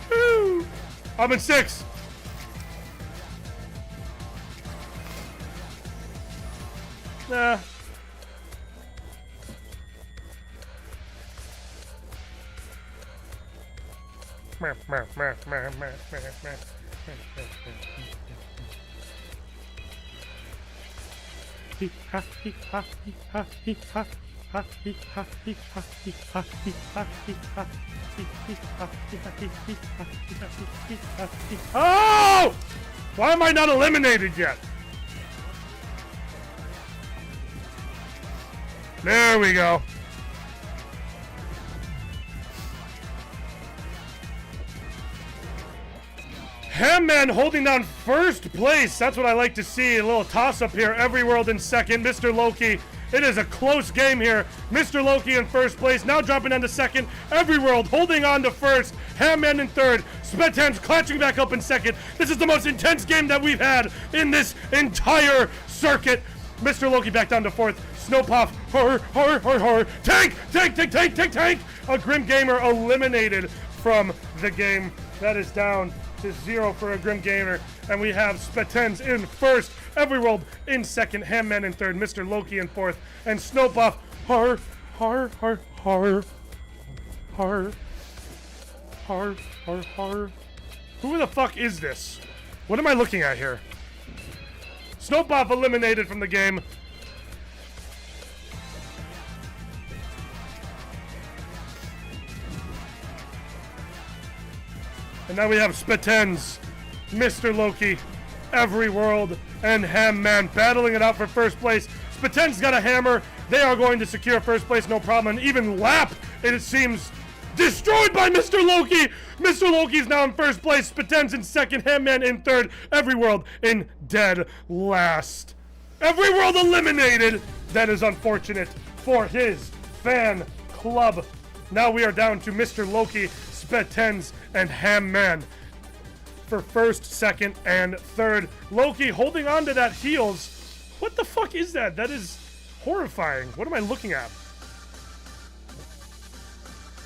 [SPEAKER 1] Woo! I'm in 6. Nah. Oh! Why am I not eliminated yet? There we go. Hamman holding down first place. That's what I like to see. A little toss-up here. Every World in second. Mr. Loki. It is a close game here. Mr. Loki in first place. Now dropping down to second. Every World holding on to first. Hamman in third. Spetans clutching back up in second. This is the most intense game that we've had in this entire circuit. Mr. Loki back down to fourth. Snowpuff. Tank. A Grim Gamer eliminated from the game. That is down to 0 for a Grim Gamer, and we have Spetens in first, Everyworld in second, Hamman in third, Mr. Loki in fourth, and Snowpuff. Who the fuck is this? What am I looking at here? Snowpuff eliminated from the game. And now we have Spetens, Mr. Loki, Everyworld, and Hamman battling it out for first place. Spetens got a hammer. They are going to secure first place, no problem. And even Lap, it seems, destroyed by Mr. Loki. Mr. Loki's now in first place. Spetens in second, Hamman in third, Everyworld in dead last. Everyworld eliminated. That is unfortunate for his fan club. Now we are down to Mr. Loki, Spetens, and Hamman for first, second, and third. Loki holding on to that heels. What the fuck is that? That is horrifying. What am I looking at?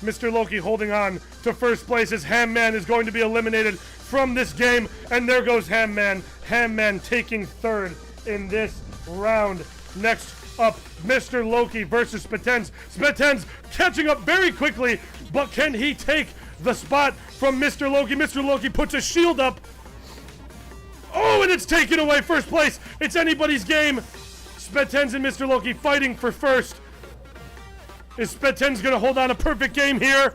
[SPEAKER 1] Mr. Loki holding on to first place as Hamman is going to be eliminated from this game. And there goes Hamman. Hamman taking third in this round. Next up, Mr. Loki versus Spetens. Spetens catching up very quickly, but can he take the spot from Mr. Loki? Mr. Loki puts a shield up. Oh, and it's taken away first place. It's anybody's game. Spetens and Mr. Loki fighting for first. Is Spetens going to hold on a perfect game here?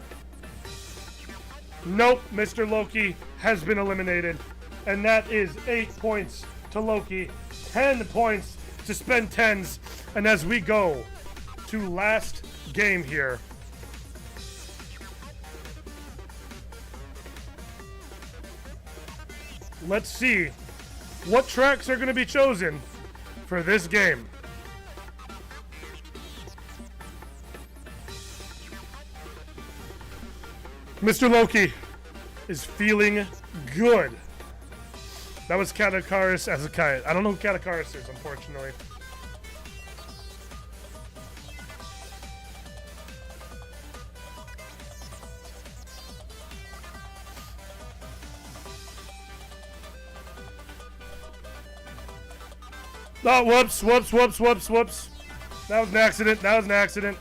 [SPEAKER 1] Nope, Mr. Loki has been eliminated. And that is 8 points to Loki, 10 points to Spetens. And as we go to last game here, let's see what tracks are going to be chosen for this game. Mr. Loki is feeling good. That was Karters as a kite. I don't know who Karters is, unfortunately. Oh, whoops. That was an accident.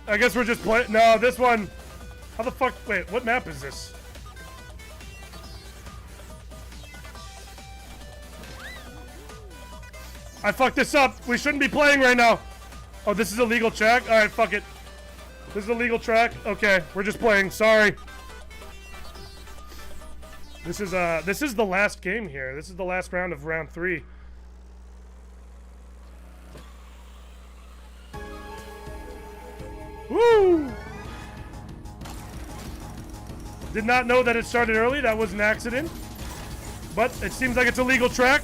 [SPEAKER 1] I guess we're just playing. No, this one. How the fuck? Wait, what map is this? I fucked this up. We shouldn't be playing right now. Oh, this is a legal track? Alright, fuck it. This is a legal track? Okay, we're just playing. Sorry. This is the last game here. This is the last round of round 3. Woo! Did not know that it started early. That was an accident. But it seems like it's a legal track.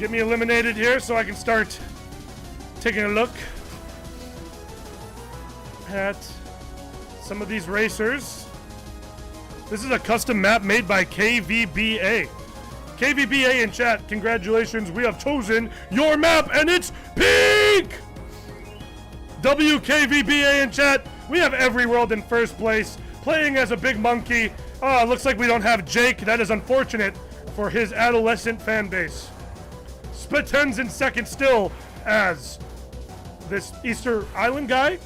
[SPEAKER 1] Get me eliminated here so I can start taking a look at some of these racers. This is a custom map made by KVBA. KVBA in chat, congratulations, we have chosen your map and it's pink! WKVBA in chat, we have Every World in first place, playing as a big monkey. Looks like we don't have Jake. That is unfortunate for his adolescent fan base. Spitens in second still as this Easter Island guy.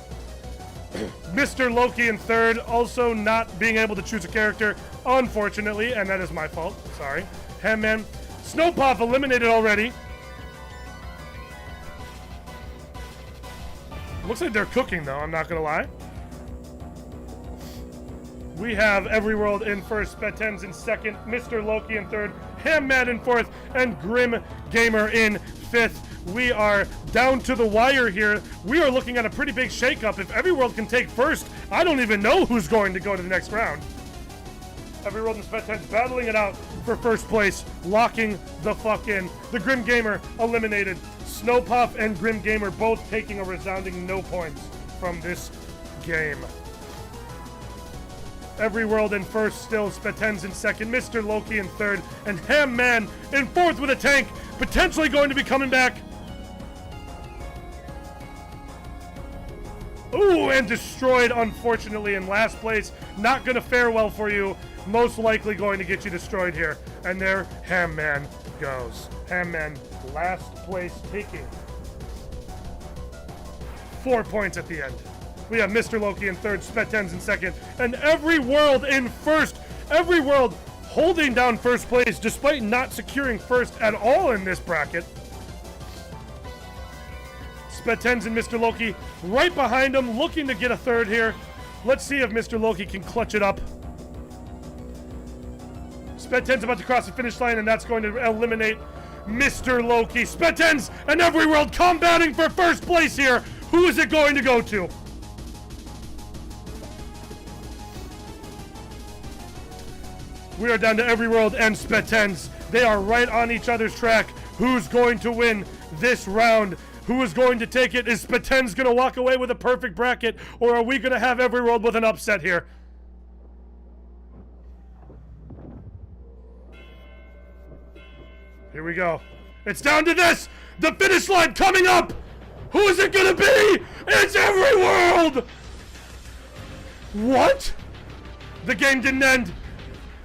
[SPEAKER 1] Mr. Loki in third, also not being able to choose a character, unfortunately, and that is my fault. Sorry. Hamman. Snowpop eliminated already. Looks like they're cooking, though, I'm not gonna lie. We have Every World in first, Spetens in second, Mr. Loki in third, Hammad in fourth, and Grim Gamer in fifth. We are down to the wire here. We are looking at a pretty big shakeup. If Every World can take first, I don't even know who's going to go to the next round. Every World and Spetens battling it out for first place, locking the fuck in. The Grim Gamer eliminated. Snowpop and Grim Gamer both taking a resounding no points from this game. Every World in first still, Spetens in second, Mr. Loki in third, and Hamman in fourth with a tank, potentially going to be coming back. Ooh, and destroyed, unfortunately, in last place. Not going to fare well for you. Most likely going to get you destroyed here. And there, Hamman goes. Hamman, last place taking 4 points at the end. We have Mr. Loki in third, Spetens in second, and Every World in first. Every World holding down first place despite not securing first at all in this bracket. Spetens and Mr. Loki right behind him, looking to get a third here. Let's see if Mr. Loki can clutch it up. Spetens about to cross the finish line, and that's going to eliminate Mr. Loki. Spetens and Every World combating for first place here. Who is it going to go to? We are down to Every World and Spetens. They are right on each other's track. Who's going to win this round? Who is going to take it? Is Spetens going to walk away with a perfect bracket, or are we going to have Every World with an upset here? Here we go. It's down to this. The finish line coming up. Who is it going to be? It's Every World. What? The game didn't end.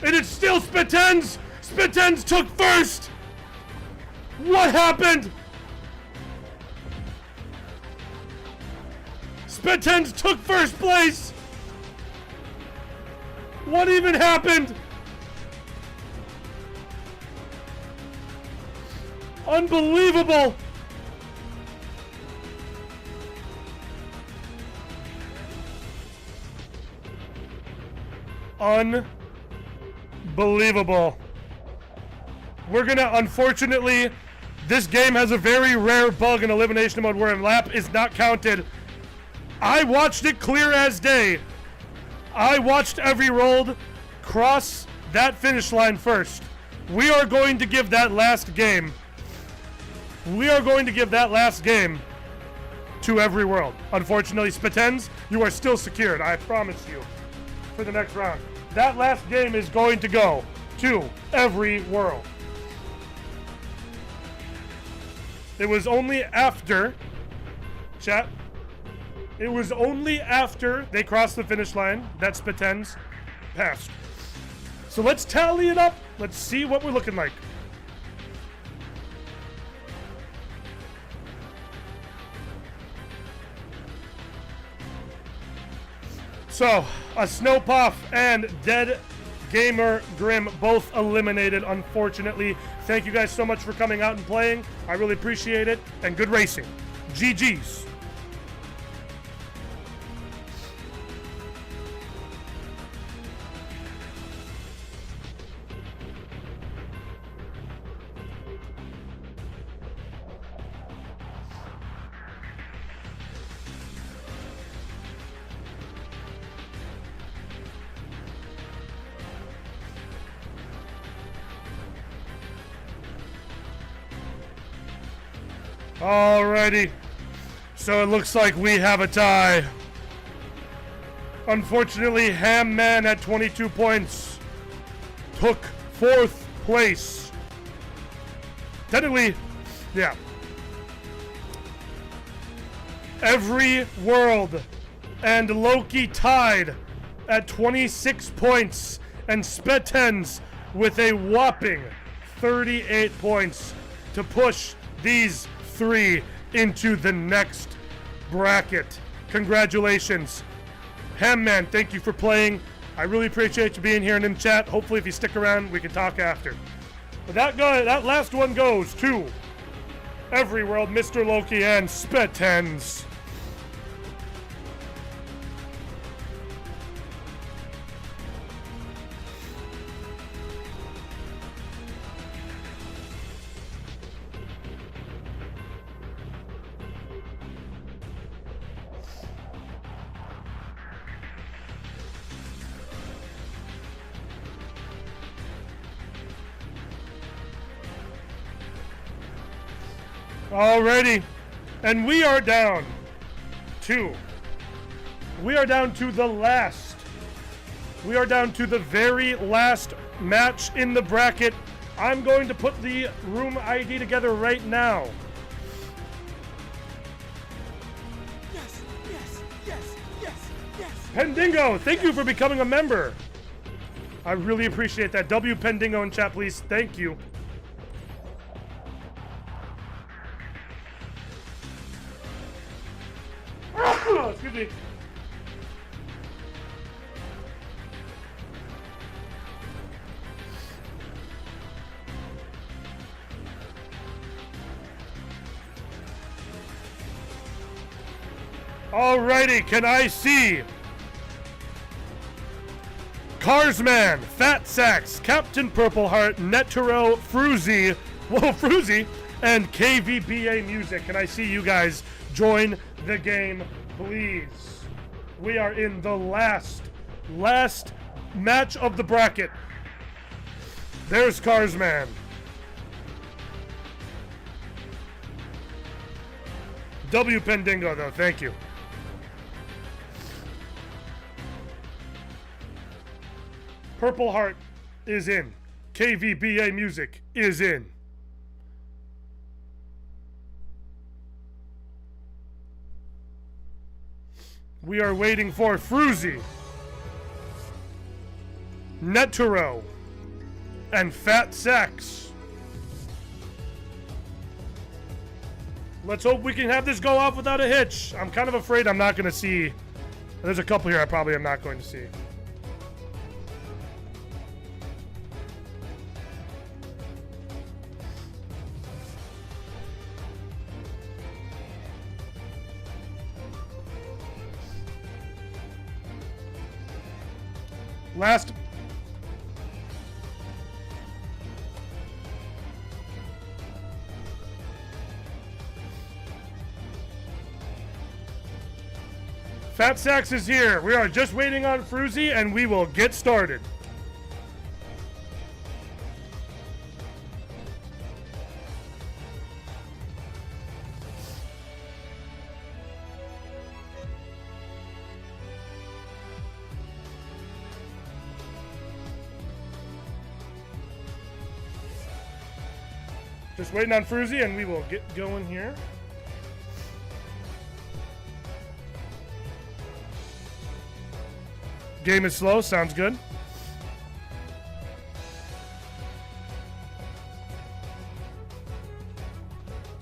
[SPEAKER 1] And it's still Spetens. Spetens took first. What happened? Spetens took first place. What even happened? Unbelievable. Unbelievable. We're gonna, unfortunately, this game has a very rare bug in elimination mode where a lap is not counted. I watched it clear as day. I watched Every World cross that finish line first. We are going to give that last game. We are going to give that last game to Every World. Unfortunately, Spetens, you are still secured, I promise you, for the next round. That last game is going to go to Every World. It was only after, chat, it was only after they crossed the finish line that Spetens passed. So let's tally it up. Let's see what we're looking like. So, a Snowpuff and Dead Gamer Grim both eliminated, unfortunately. Thank you guys so much for coming out and playing. I really appreciate it. And good racing. GG's. Alrighty. So it looks like we have a tie. Unfortunately, Ham Man at 22 points took 4th place. Technically, yeah. Every World and Loki tied at 26 points, and Spetens with a whopping 38 points to push these 3 into the next bracket. Congratulations. Hamman, thank you for playing. I really appreciate you being here and in chat. Hopefully if you stick around, we can talk after. But that last one goes to Every World, Mr. Loki, and Spetens. Alrighty, and we are down to the last. We are down to the very last match in the bracket. I'm going to put the room ID together right now. Yes, yes, yes, yes, yes. Pendingo, thank you for becoming a member. I really appreciate that. W Pendingo in chat, please. Thank you. Excuse me. Alrighty, can I see Carsman, Fat Sax, Captain Purpleheart, Netero, Fruzy, and KVBA Music? Can I see you guys join the game, please? We are in the last match of the bracket. There's Carsman. W Pendingo, though, thank you. Purple Heart is in. KVBA Music is in. We are waiting for Fruzy, Netero, and Fat Sax. Let's hope we can have this go off without a hitch. I'm kind of afraid I'm not going to see. There's a couple here I probably am not going to see. Last. Fat Sax is here. We are just waiting on Fruzy and we will get started. Just waiting on Fruzy and we will get going here. Game is slow, sounds good.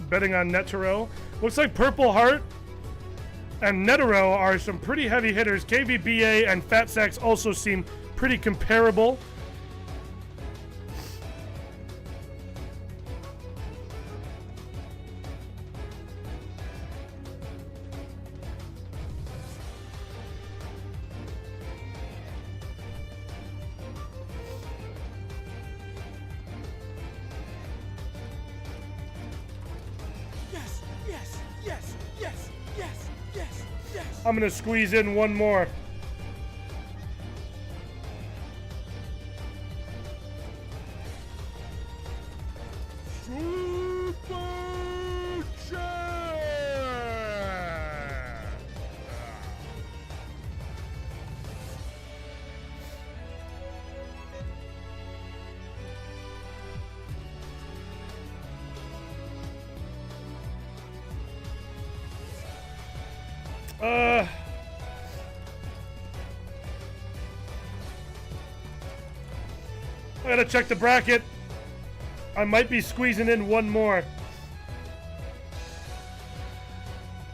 [SPEAKER 1] Betting on Netero. Looks like Purple Heart and Netero are some pretty heavy hitters. KVBA and Fat Sax also seem pretty comparable. I'm gonna squeeze in one more. Super Chat! I gotta check the bracket. I might be squeezing in one more.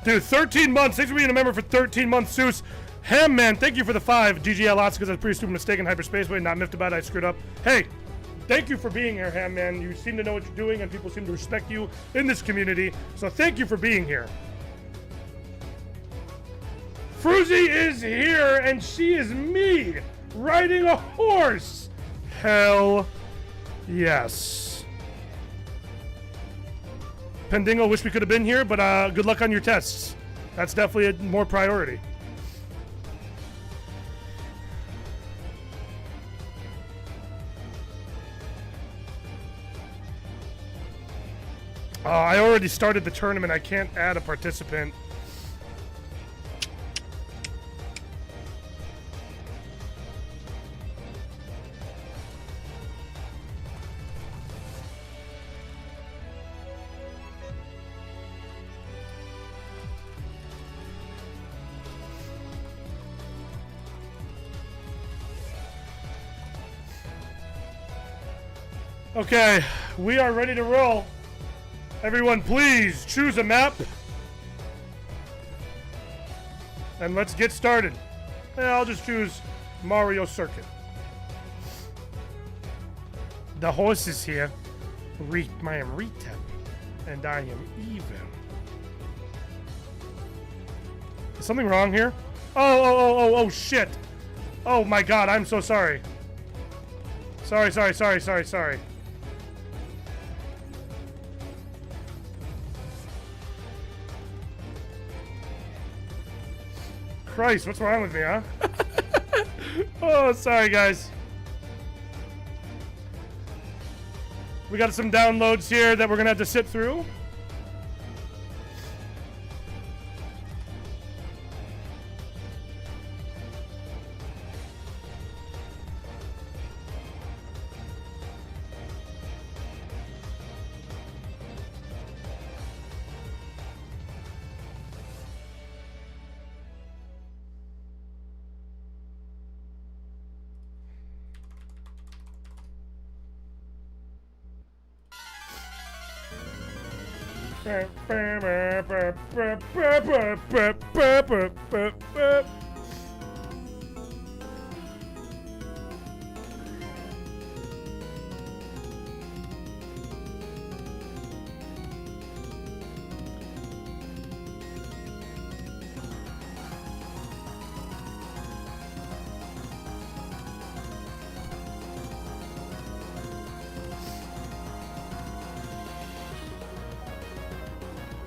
[SPEAKER 1] Dude, 13 months. Thanks for being a member for 13 months, Seuss. Ham Man, thank you for the 5. GGL lots because that's a pretty stupid mistake in hyperspace. Wait, not miffed about it. I screwed up. Hey, thank you for being here, Ham Man. You seem to know what you're doing, and people seem to respect you in this community. So thank you for being here. Fruzy is here, and she is me riding a horse. Hell yes. Pendingo, wish we could have been here, but good luck on your tests. That's definitely a more priority. I already started the tournament. I can't add a participant. Okay, we are ready to roll. Everyone, please choose a map. And let's get started. I'll just choose Mario Circuit. The horse is here. I am Retep. And I am evil. Is something wrong here? Oh, shit. Oh my god, I'm so sorry. Sorry. Christ, what's wrong with me, huh? Oh, sorry, guys. We got some downloads here that we're gonna have to sit through.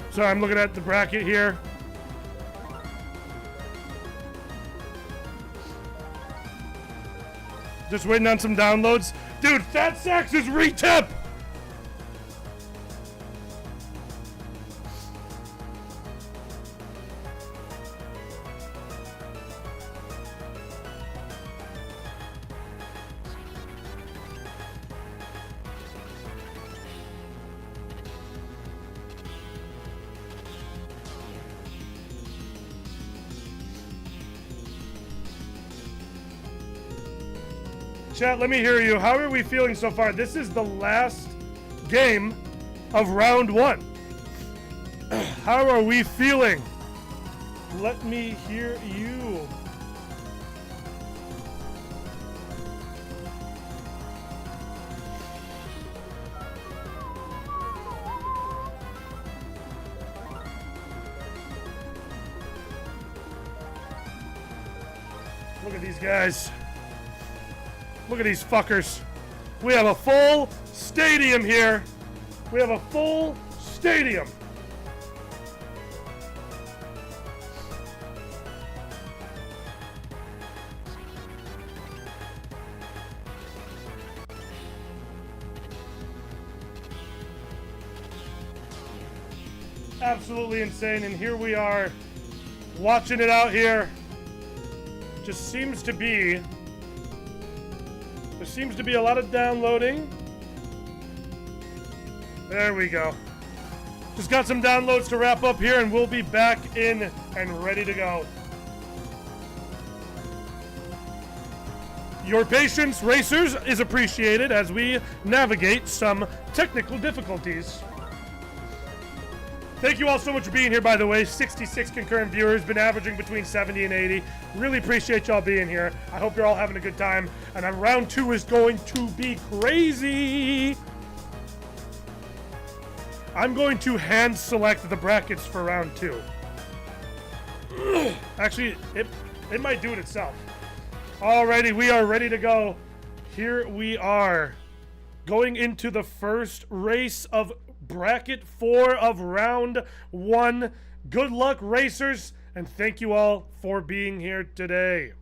[SPEAKER 1] So I'm looking at the bracket here. Just waiting on some downloads. Dude, Fat Sacks is Retep! Chat, let me hear you. How are we feeling so far? This is the last game of round 1. How are we feeling? Let me hear you. Look at these guys. Look at these fuckers. We have a full stadium here. We have a full stadium. Absolutely insane. And here we are watching it out here. Just seems to be... There seems to be a lot of downloading. There we go. Just got some downloads to wrap up here, and we'll be back in and ready to go. Your patience, racers, is appreciated as we navigate some technical difficulties. Thank you all so much for being here, by the way. 66 concurrent viewers, been averaging between 70 and 80. Really appreciate y'all being here. I hope you're all having a good time. And round 2 is going to be crazy. I'm going to hand select the brackets for round 2. Actually, it might do it itself. Alrighty, we are ready to go. Here we are, going into the first race of bracket 4 of round 1. Good luck, racers, and thank you all for being here today.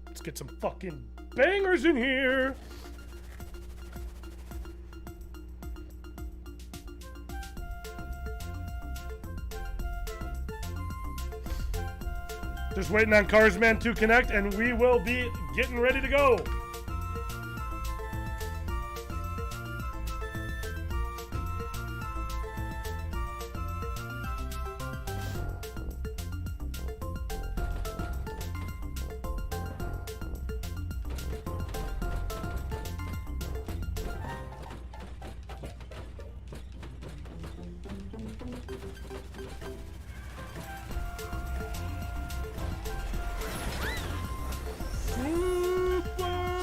[SPEAKER 1] Let's get some fucking bangers in here. Just waiting on Carsman to connect, and we will be getting ready to go.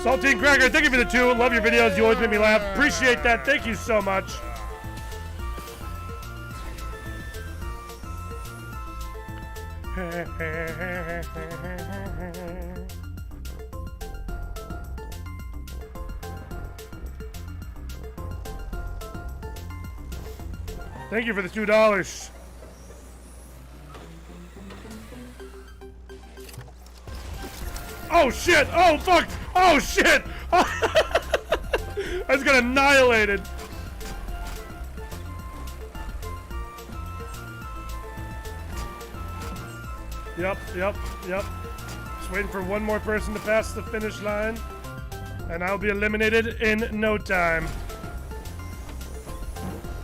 [SPEAKER 1] Saltine Cracker, thank you for the 2. Love your videos. You always make me laugh. Appreciate that. Thank you so much. Thank you for the $2. Oh shit! Oh fuck! Oh shit! I just got annihilated. Yep. Just waiting for one more person to pass the finish line, and I'll be eliminated in no time.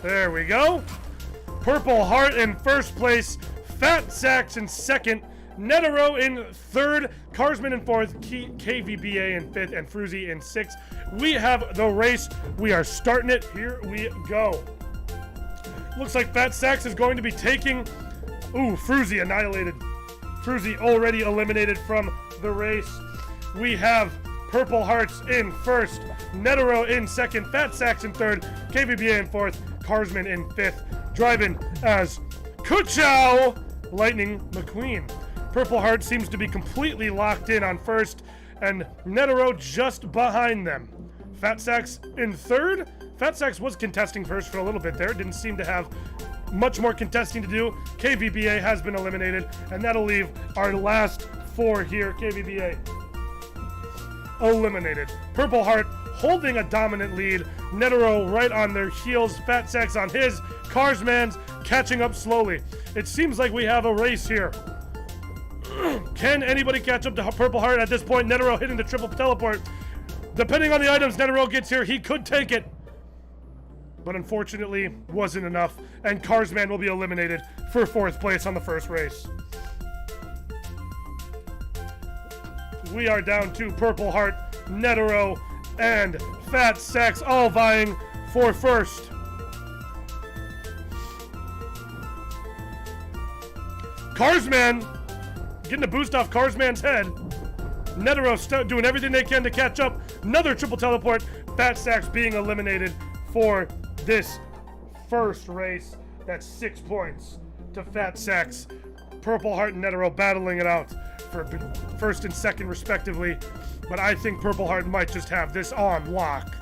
[SPEAKER 1] There we go. Purple Heart in first place, Fat Sacks in second, Netero in third, Carsman in fourth, KVBA in fifth, and Fruzy in sixth. We have the race. We are starting it. Here we go. Looks like Fat Sacks is going to be taking... Ooh, Fruzy annihilated. Fruzy already eliminated from the race. We have Purple Hearts in first, Netero in second, Fat Sacks in third, KVBA in fourth, Carsman in fifth. Driving as Kuchow Lightning McQueen. Purple Heart seems to be completely locked in on first, and Netero just behind them. Fat Sacks in third. Fat Sacks was contesting first for a little bit there. Didn't seem to have much more contesting to do. KVBA has been eliminated, and that'll leave our last 4 here. KVBA eliminated. Purple Heart holding a dominant lead. Netero right on their heels. Fat Sacks on his. Carsman's catching up slowly. It seems like we have a race here. Can anybody catch up to Purple Heart at this point? Netero hitting the triple teleport. Depending on the items Netero gets here, he could take it. But unfortunately, wasn't enough. And Carsman will be eliminated for 4th place on the first race. We are down to Purple Heart, Netero, and Fat Sacks all vying for first. Carsman getting a boost off Carsman's head. Netero doing everything they can to catch up. Another triple teleport. Fat Sacks being eliminated for this first race. That's 6 points to Fat Sacks. Purple Heart and Netero battling it out for first and second respectively. But I think Purple Heart might just have this on lock.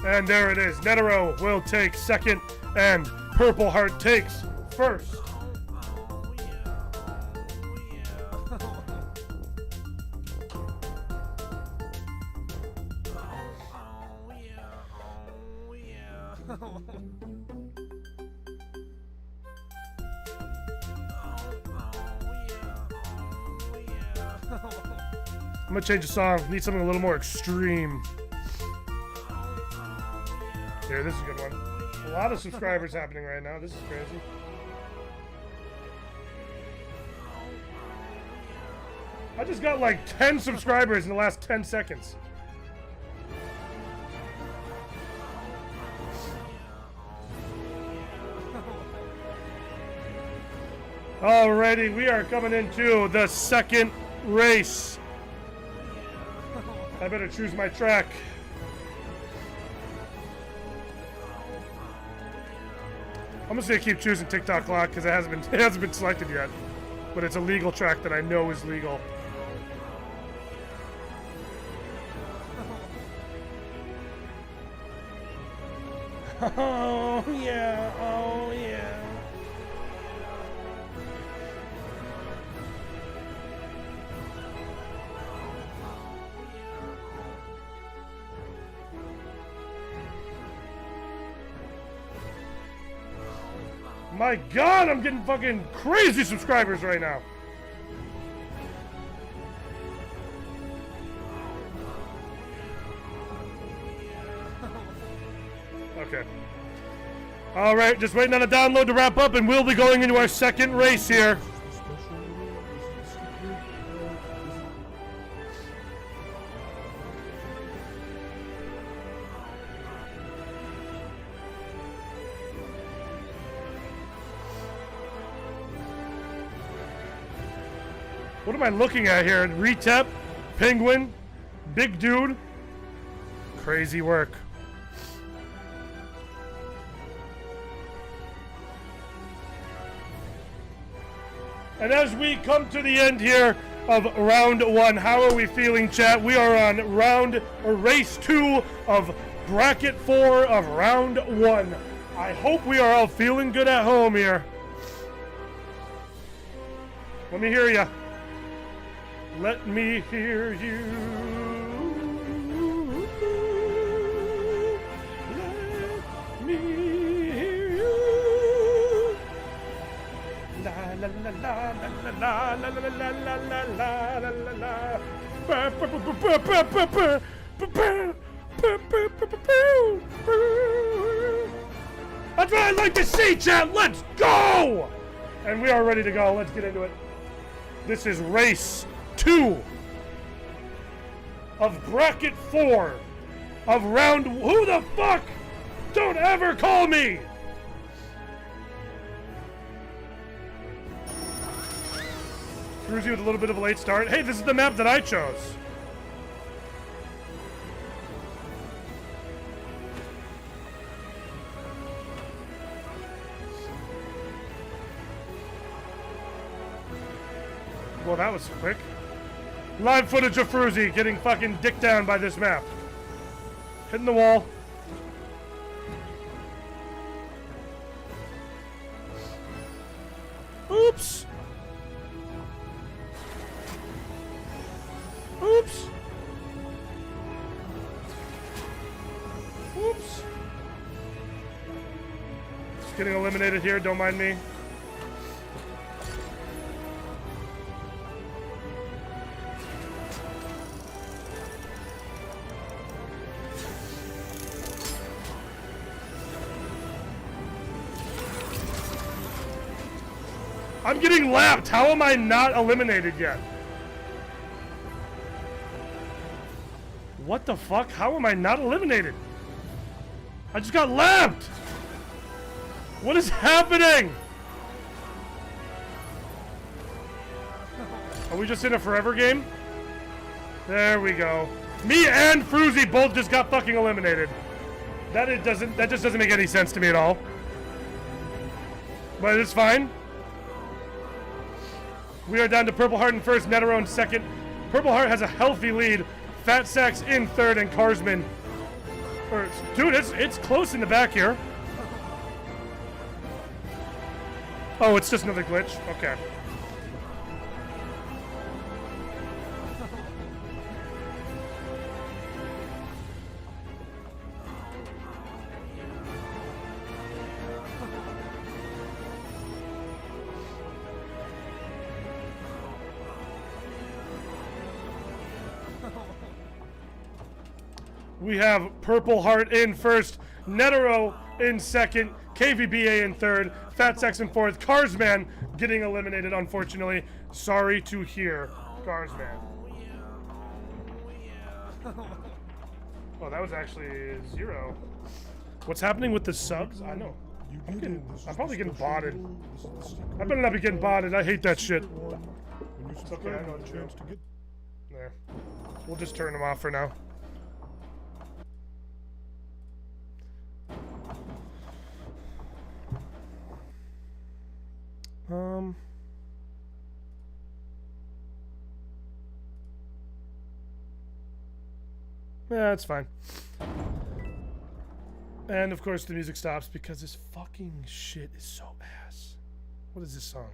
[SPEAKER 1] And there it is. Netero will take second, and Purple Heart takes first. I'm gonna change the song. Need something a little more extreme. Here, this is a good one. A lot of subscribers happening right now. This is crazy. I just got like 10 subscribers in the last 10 seconds. Alrighty, we are coming into the second race. I better choose my track. I'm just gonna keep choosing TikTok Clock because it hasn't been selected yet. But it's a legal track that I know is legal. Oh yeah, oh yeah. My God, I'm getting fucking crazy subscribers right now. Okay. All right, just waiting on a download to wrap up, and we'll be going into our second race here. What am I looking at here? Retep, Penguin, Big Dude. Crazy work. And as we come to the end here of round one, how are we feeling, chat? We are on race 2 of bracket 4 of round 1. I hope we are all feeling good at home here. Let me hear ya. Let me hear you. Let me hear you. La la la la la la la la la la la la la. That's what I like to see, chat. Let's go! And we are ready to go. Let's get into it. This is race 2 of bracket 4 of round. Who the fuck? Don't ever call me! Screws you with a little bit of a late start. Hey, this is the map that I chose. Well, that was quick. Live footage of Fruzy getting fucking dicked down by this map. Hitting the wall. Oops. Oops. Oops. Just getting eliminated here, don't mind me. I'm getting lapped. How am I not eliminated yet? What the fuck? How am I not eliminated? I just got lapped. What is happening? Are we just in a forever game? There we go. Me and Fruzy both just got fucking eliminated. That just doesn't make any sense to me at all. But it's fine. We are down to Purple Heart in first, Netero in second. Purple Heart has a healthy lead. Fat Sacks in third, and Carsman. Dude, it's close in the back here. Oh, it's just another glitch? Okay. We have Purple Heart in first, Netero in second, KVBA in third, Fat Sex in fourth, Carsman getting eliminated, unfortunately. Sorry to hear, Carsman. Oh, that was actually 0. What's happening with the subs? I know. I'm probably getting botted. I better not be getting botted. I hate that shit. It's okay, I know the chance to get there. We'll just turn them off for now. Yeah, that's fine. And of course the music stops because this fucking shit is so ass. What is this song?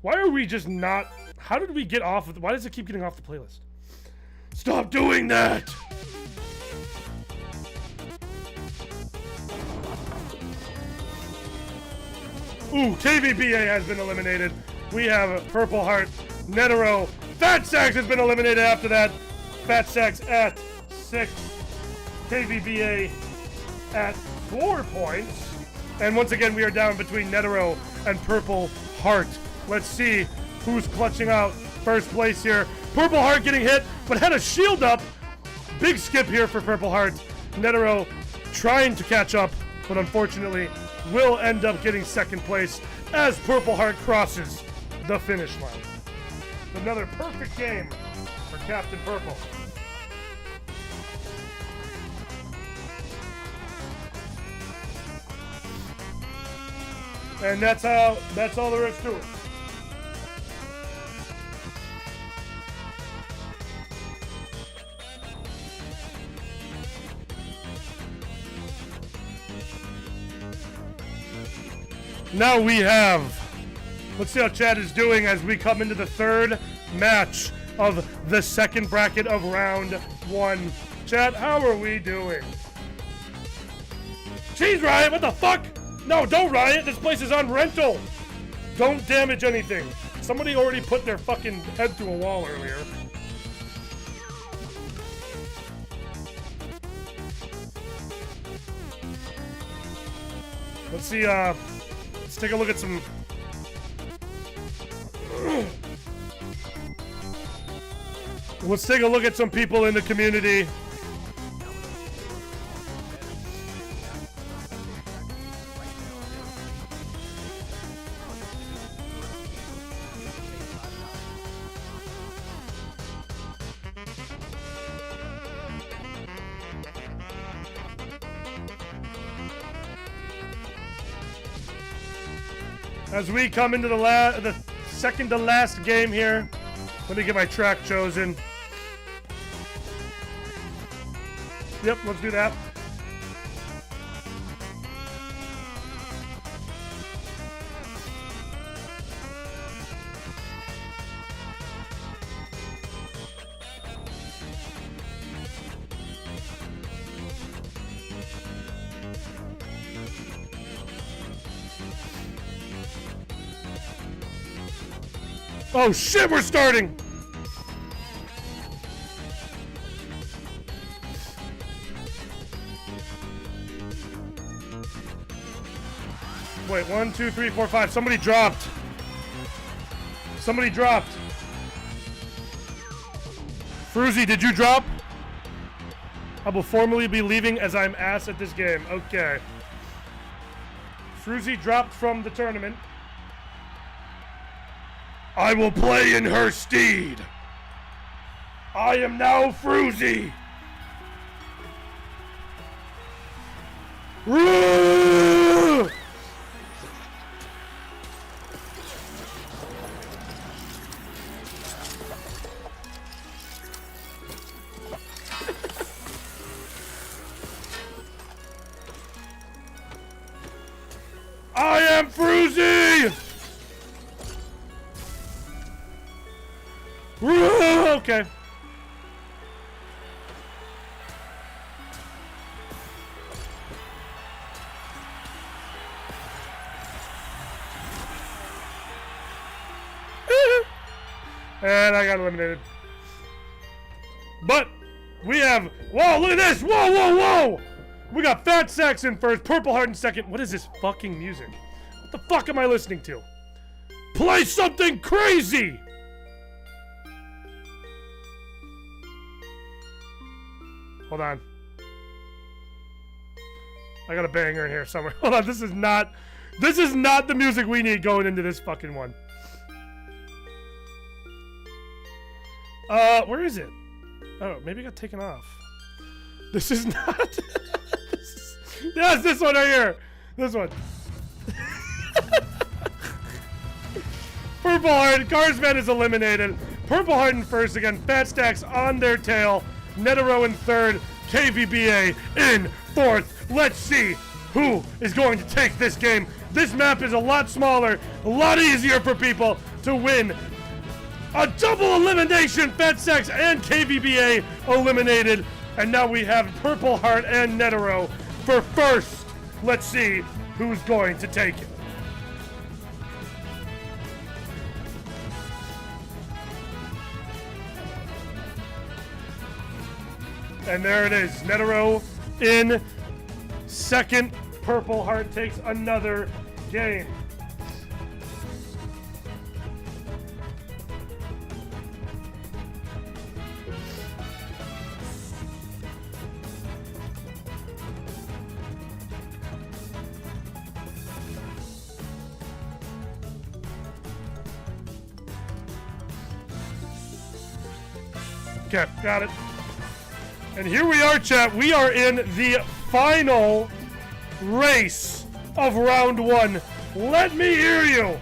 [SPEAKER 1] Why are we just not... How did we get off of... Why does it keep getting off the playlist? Stop doing that! Ooh, KVBA has been eliminated. We have Purple Heart, Netero. Fat Sax has been eliminated after that. Fat Sax at 6. KVBA at 4 points. And once again, we are down between Netero and Purple Heart. Let's see who's clutching out first place here. Purple Heart getting hit, but had a shield up. Big skip here for Purple Heart. Netero trying to catch up, but unfortunately will end up getting second place as Purple Heart crosses the finish line. Another perfect game for Captain Purple. And that's all there is to it. Now we have, let's see how Chad is doing as we come into the third match of the second bracket of round 1. Chad, how are we doing? Jeez, Riot, what the fuck? No, don't riot. This place is on rental. Don't damage anything. Somebody already put their fucking head through a wall earlier. Let's see, let's take a look at some... Let's take a look at some people in the community. As we come into the second to last game here, let me get my track chosen. Yep, let's do that. Oh shit, we're starting! Wait, 1, 2, 3, 4, 5. Somebody dropped. Somebody dropped. Fruzy, did you drop? I will formally be leaving as I'm ass at this game. Okay. Fruzy dropped from the tournament. I will play in her steed. I am now Fruzy. I am Fruzy! Okay. And I got eliminated. But we have, whoa, look at this. Whoa, whoa, whoa. We got Fat Sacks in first, Purple Heart in second. What is this fucking music? What the fuck am I listening to? Play something crazy. Hold on. I got a banger in here somewhere. Hold on, this is not the music we need going into this fucking one. Where is it? Oh, maybe it got taken off. This is not. Yes, this one right here. This one. Purple Heart. Carsman is eliminated. Purple Heart in first again. Fat Stacks on their tail. Netero in third. KVBA in fourth. Let's see who is going to take this game. This map is a lot smaller, a lot easier for people to win. A double elimination. Fat Stacks and KVBA eliminated. And now we have Purple Heart and Netero for first. Let's see who's going to take it. And there it is. Netero in second. Purple Heart takes another game. Okay, got it. And here we are, chat. We are in the final race of round one. Let me hear you.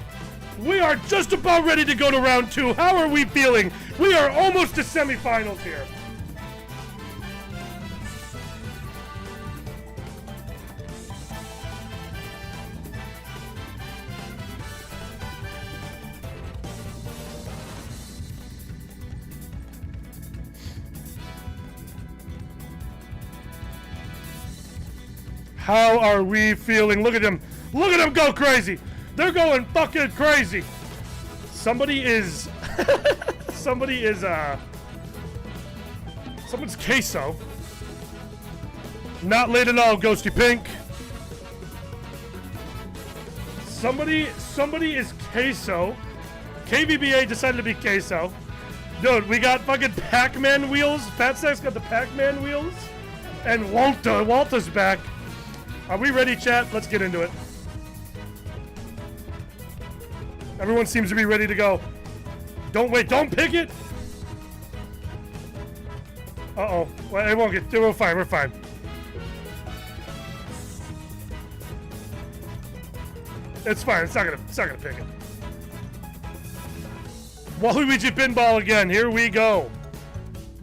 [SPEAKER 1] We are just about ready to go to round two. How are we feeling? We are almost to semifinals here. How are we feeling? Look at them. Look at them go crazy. They're going fucking crazy. Someone's queso. Not late at all, Ghosty Pink. Somebody is queso. KVBA decided to be queso. Dude, we got fucking Pac-Man wheels. Fat Sack's got the Pac-Man wheels. And Walter's back. Are we ready, chat? Let's get into it. Everyone seems to be ready to go. Don't wait. Don't pick it. Uh-oh. Well, it won't get... We're fine. We're fine. It's fine. It's not gonna pick it. Waluigi pinball again. Here we go.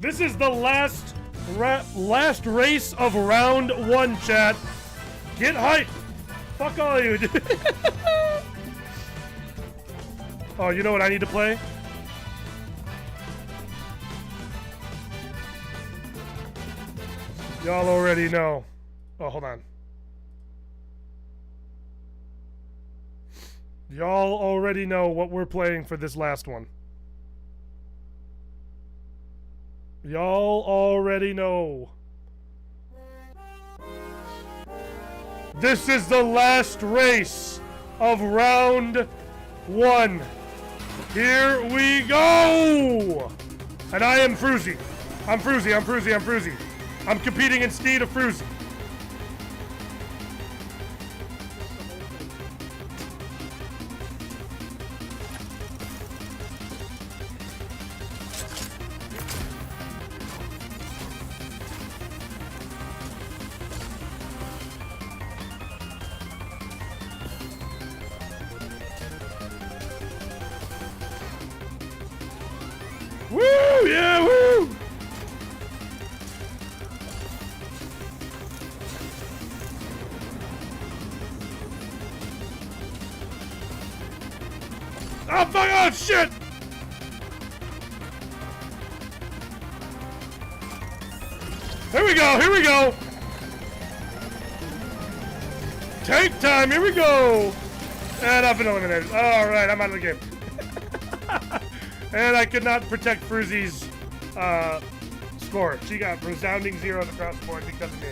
[SPEAKER 1] This is the last race of round one, chat. Get hype! Fuck all of you. Oh, you know what I need to play? Y'all already know. Oh, hold on. Y'all already know what we're playing for this last one. Y'all already know. This is the last race of round one. Here we go! And I am Fruzy. I'm Fruzy. I'm competing in steed of Fruzy. Woo! Yeah, woo! Oh, fuck! Oh, shit! Here we go! Take time, here we go! And I've been eliminated. Alright, I'm out of the game. And I could not protect Fruzy's score. She got resounding zeros across the board because of me.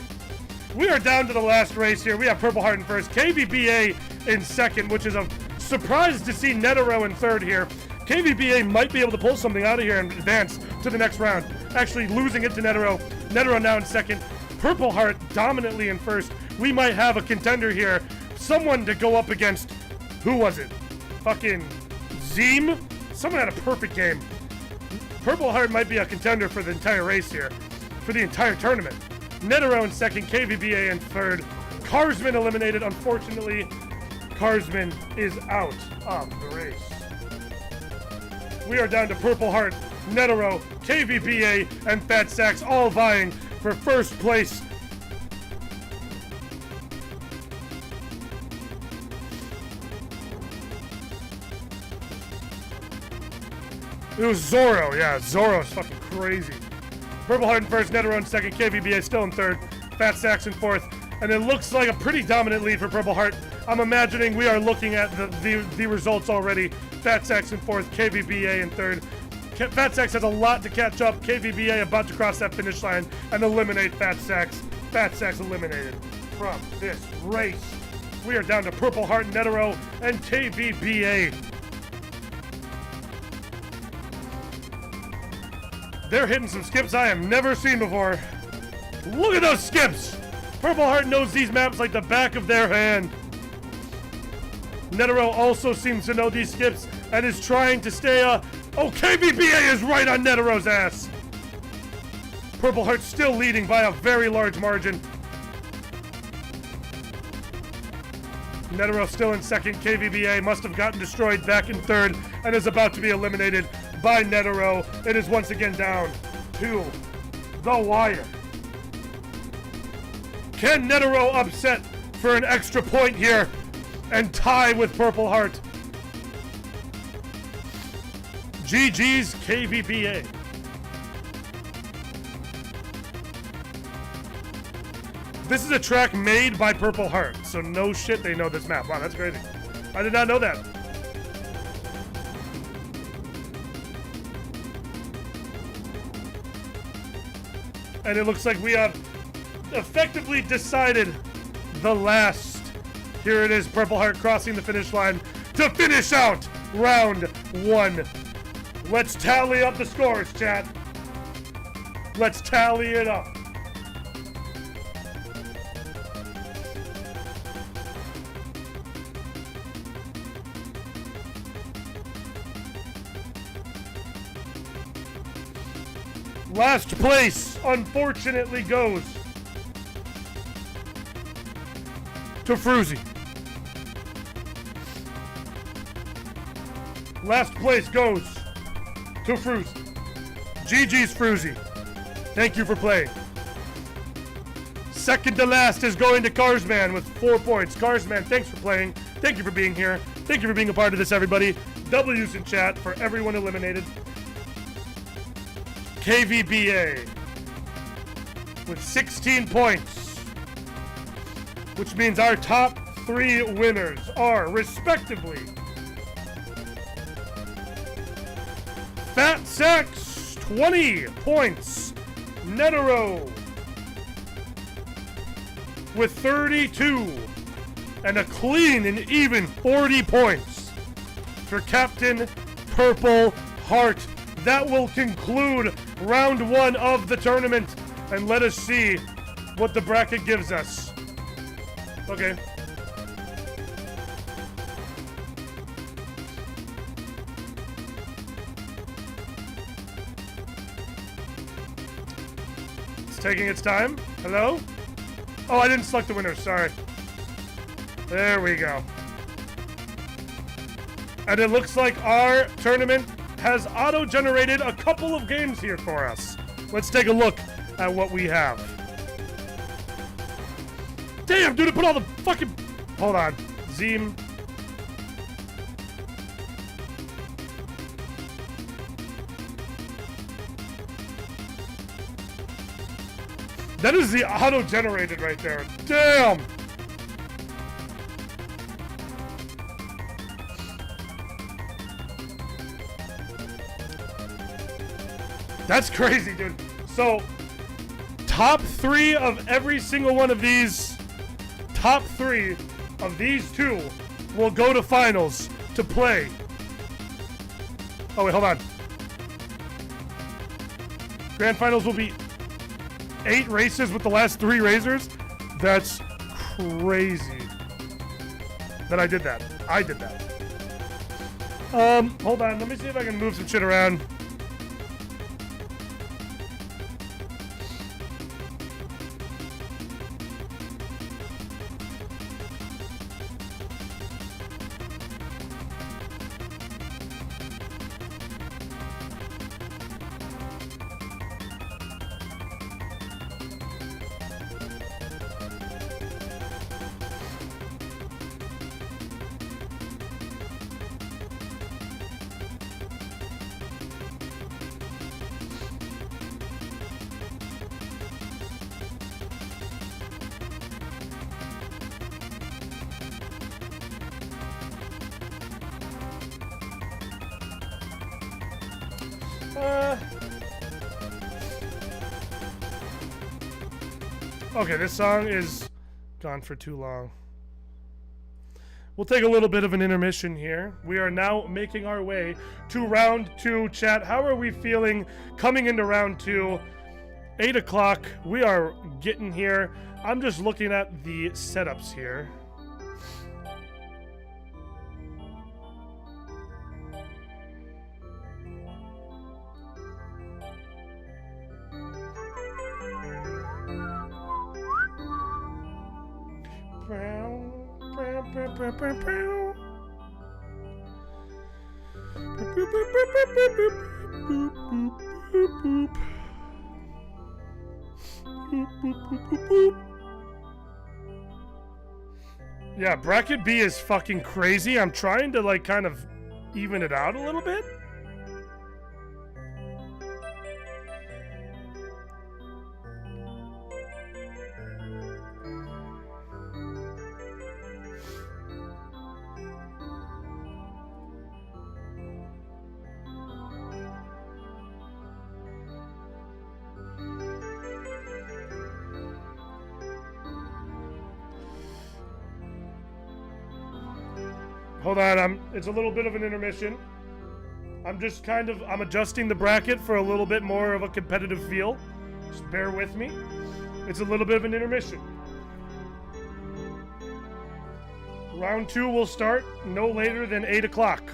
[SPEAKER 1] We are down to the last race here. We have Purple Heart in first, KVBA in second, which is a surprise to see Netero in third here. KVBA might be able to pull something out of here and advance to the next round. Actually losing it to Netero. Netero now in second. Purple Heart dominantly in first. We might have a contender here. Someone to go up against. Who was it? Fucking Zeem? Someone had a perfect game. Purple Heart might be a contender for the entire race here. For the entire tournament. Netero in second. KVBA in third. Carsman eliminated. Unfortunately, Carsman is out of the race. We are down to Purple Heart, Netero, KVBA, and Fat Sacks all vying for first place. It was Zoro, yeah, Zoro's fucking crazy. Purple Heart in first, Netero in second, KVBA still in third, Fat Sacks in fourth, and it looks like a pretty dominant lead for Purple Heart. I'm imagining we are looking at the results already. Fat Sacks in fourth, KVBA in third. Fat Sacks has a lot to catch up. KVBA about to cross that finish line and eliminate Fat Sacks. Fat Sacks eliminated from this race. We are down to Purple Heart, Netero, and KVBA. They're hitting some skips I have never seen before. Look at those skips! Purple Heart knows these maps like the back of their hand. Netero also seems to know these skips and is trying to stay Oh, KVBA is right on Netero's ass! Purple Heart still leading by a very large margin. Netero still in second. KVBA must have gotten destroyed back in third and is about to be eliminated by Netero. It is once again down to the wire. Can Netero upset for an extra point here and tie with Purple Heart? GG's KVBA. This is a track made by Purple Heart, so no shit they know this map. Wow, that's crazy. I did not know that. And it looks like we have effectively decided the last. Here it is, Purple Heart crossing the finish line to finish out round one. Let's tally up the scores, chat. Let's tally it up. Last place, unfortunately, goes to Fruzy. Last place goes to Fruzy. GG's Fruzy. Thank you for playing. Second to last is going to Carsman with 4 points. Carsman, thanks for playing. Thank you for being here. Thank you for being a part of this, everybody. W's in chat for everyone eliminated. KVBA with 16 points, which means our top 3 winners are, respectively, Fat Sacks, 20 points, Netero with 32, and a clean and even 40 points for Captain Purple Heart. That will conclude round one of the tournament, and let us see what the bracket gives us. Okay. It's taking its time. Hello? Oh, I didn't select the winner, sorry. There we go. And it looks like our tournament has auto-generated a couple of games here for us. Let's take a look at what we have. Damn, dude, it put all the fucking... Hold on. Zeem. That is the auto-generated right there. Damn! That's crazy, dude. So, top 3 of every single one of these, top 3 of these 2 will go to finals to play. Oh, wait, hold on. Grand finals will be 8 races with the last 3 racers. That's crazy that I did that. I did that. Hold on. Let me see if I can move some shit around. Okay, this song is gone for too long. We'll take a little bit of an intermission here. We are now making our way to round 2. Chat, how are we feeling coming into round 2? 8 o'clock. We are getting here. I'm just looking at the setups here. Yeah, bracket B is fucking crazy. I'm trying to like kind of even it out a little bit. Hold on, it's a little bit of an intermission. I'm adjusting the bracket for a little bit more of a competitive feel. Just bear with me. It's a little bit of an intermission. Round 2 will start no later than 8 o'clock.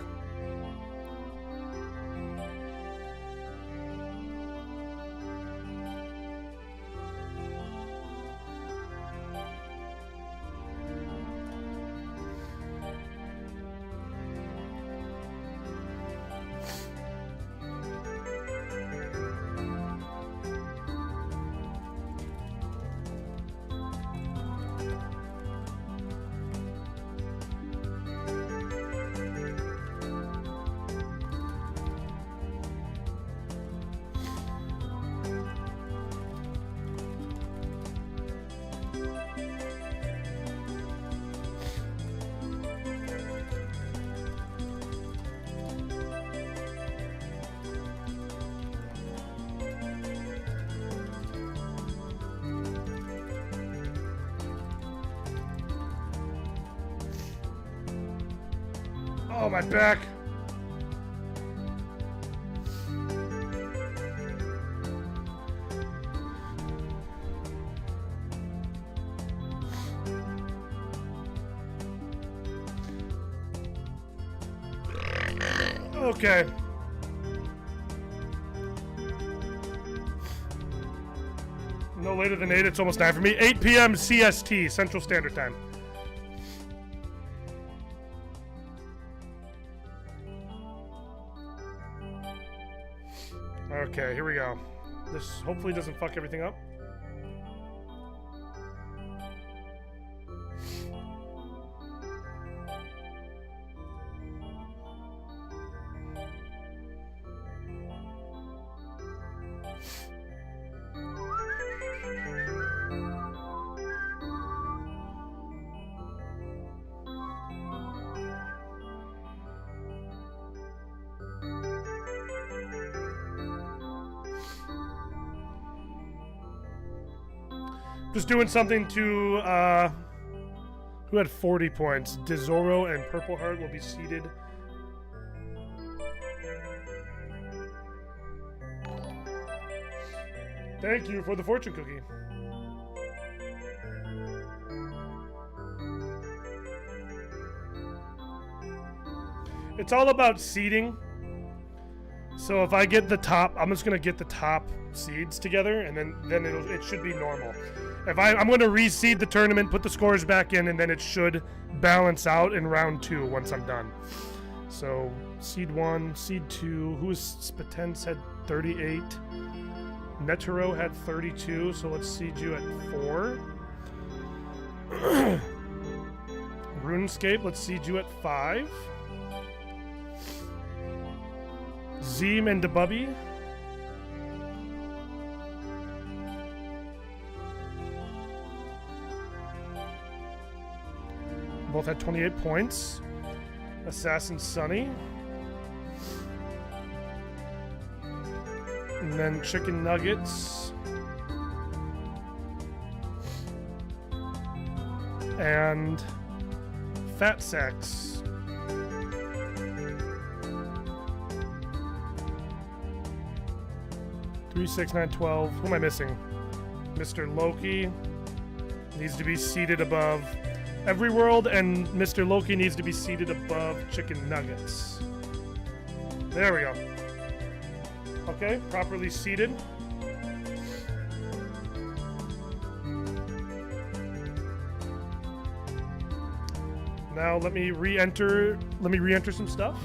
[SPEAKER 1] Oh, my back. Okay. No later than 8. It's almost 9 for me. 8 p.m. CST, Central Standard Time. Okay, here we go. This hopefully doesn't fuck everything up. Just doing something to, who had 40 points? Dezoro and Purple Heart will be seated. Thank you for the fortune cookie. It's all about seeding. So if I get the top, I'm just gonna get the top seeds together, and then it should be normal. If I'm gonna reseed the tournament, put the scores back in, and then it should balance out in round 2 once I'm done. So seed 1, seed 2. Who is Spatens had 38. Netero had 32. So let's seed you at 4. RuneScape, let's seed you at 5. Zeem and Debubby. Both had 28 points. Assassin Sunny. And then Chicken Nuggets. And Fat Sacks. 3, 6, 9, 12. Who am I missing? Mr. Loki needs to be seated above Every World, and Mr. Loki needs to be seated above Chicken Nuggets. There we go. Okay, properly seated. Now let me re-enter some stuff.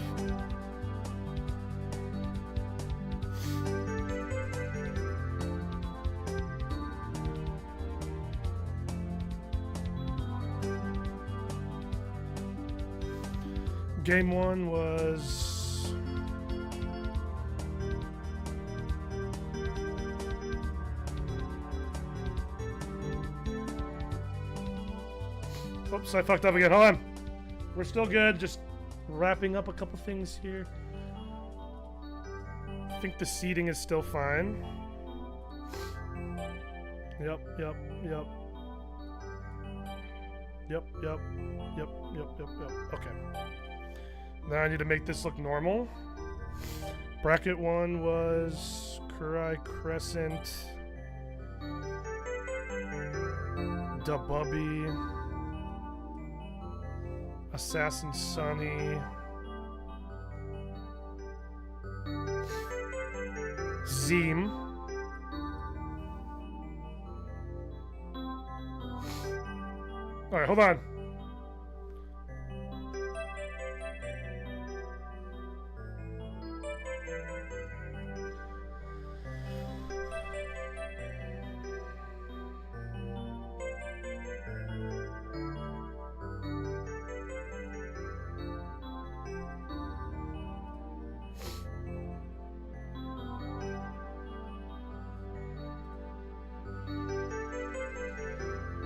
[SPEAKER 1] Game 1 was oops, I fucked up again. Hold on. We're still good. Just wrapping up a couple things here. I think the seating is still fine. Yep. Okay. Now I need to make this look normal. Bracket 1 was Kurai Crescent, Debubby, Assassin Sunny, Zeem, alright, hold on.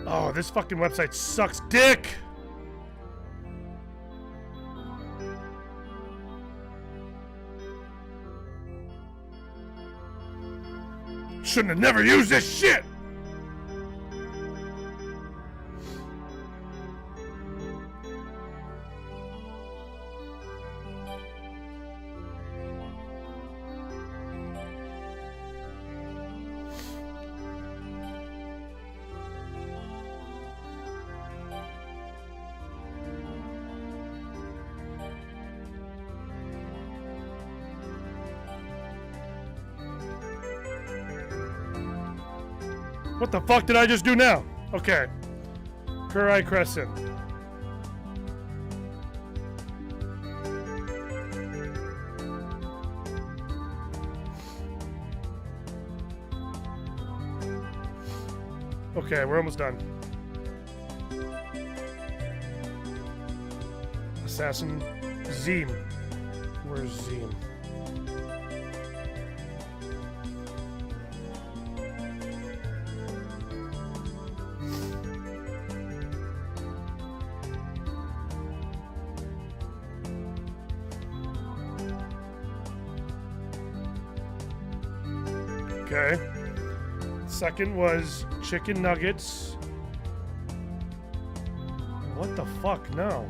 [SPEAKER 1] Oh, this fucking website sucks dick! Shouldn't have never used this shit! What the fuck did I just do now? Okay. Kurai Crescent. Okay, we're almost done. Assassin Zeem. Where's Zeem? Okay. Second was chicken nuggets. What the fuck? No.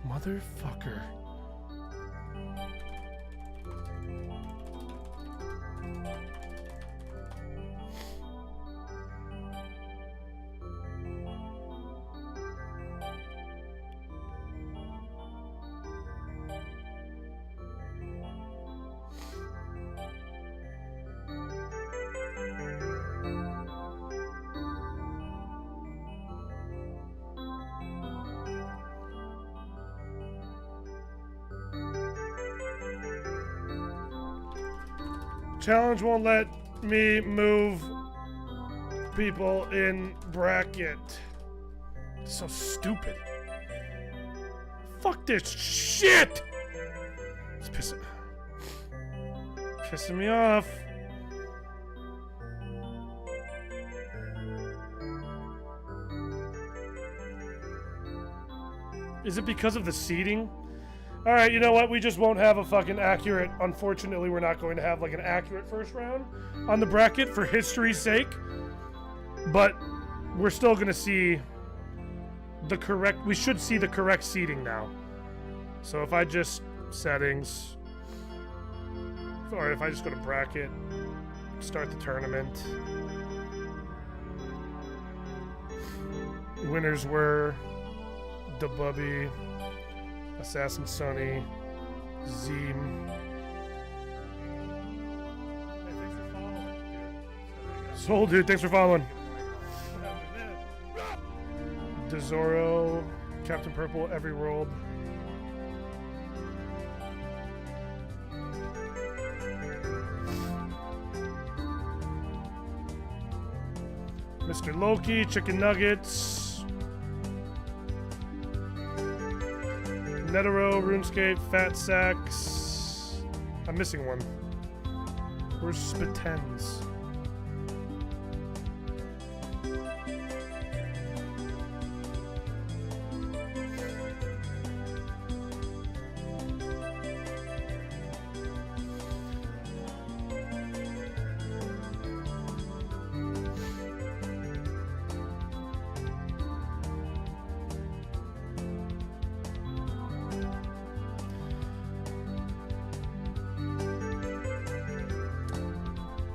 [SPEAKER 1] Motherfucker. Challenge won't let me move people in bracket. So stupid. Fuck this shit! It's pissing me off. Is it because of the seating? Alright, you know what? We just won't have a fucking accurate... Unfortunately, we're not going to have like an accurate first round on the bracket for history's sake. But we're still going to see the correct... We should see the correct seating now. So if I just... Settings... Or if I just go to bracket... Start the tournament... Winners were... DeBubby... Assassin Sonny, Zeem. Hey, thanks for following, dude. Soul, dude, thanks for following. DeZoro, Captain Purple, Every World. Mr. Loki, Chicken Nuggets. Netero, RuneScape, Fat Sacks. I'm missing one. Where's Spitens?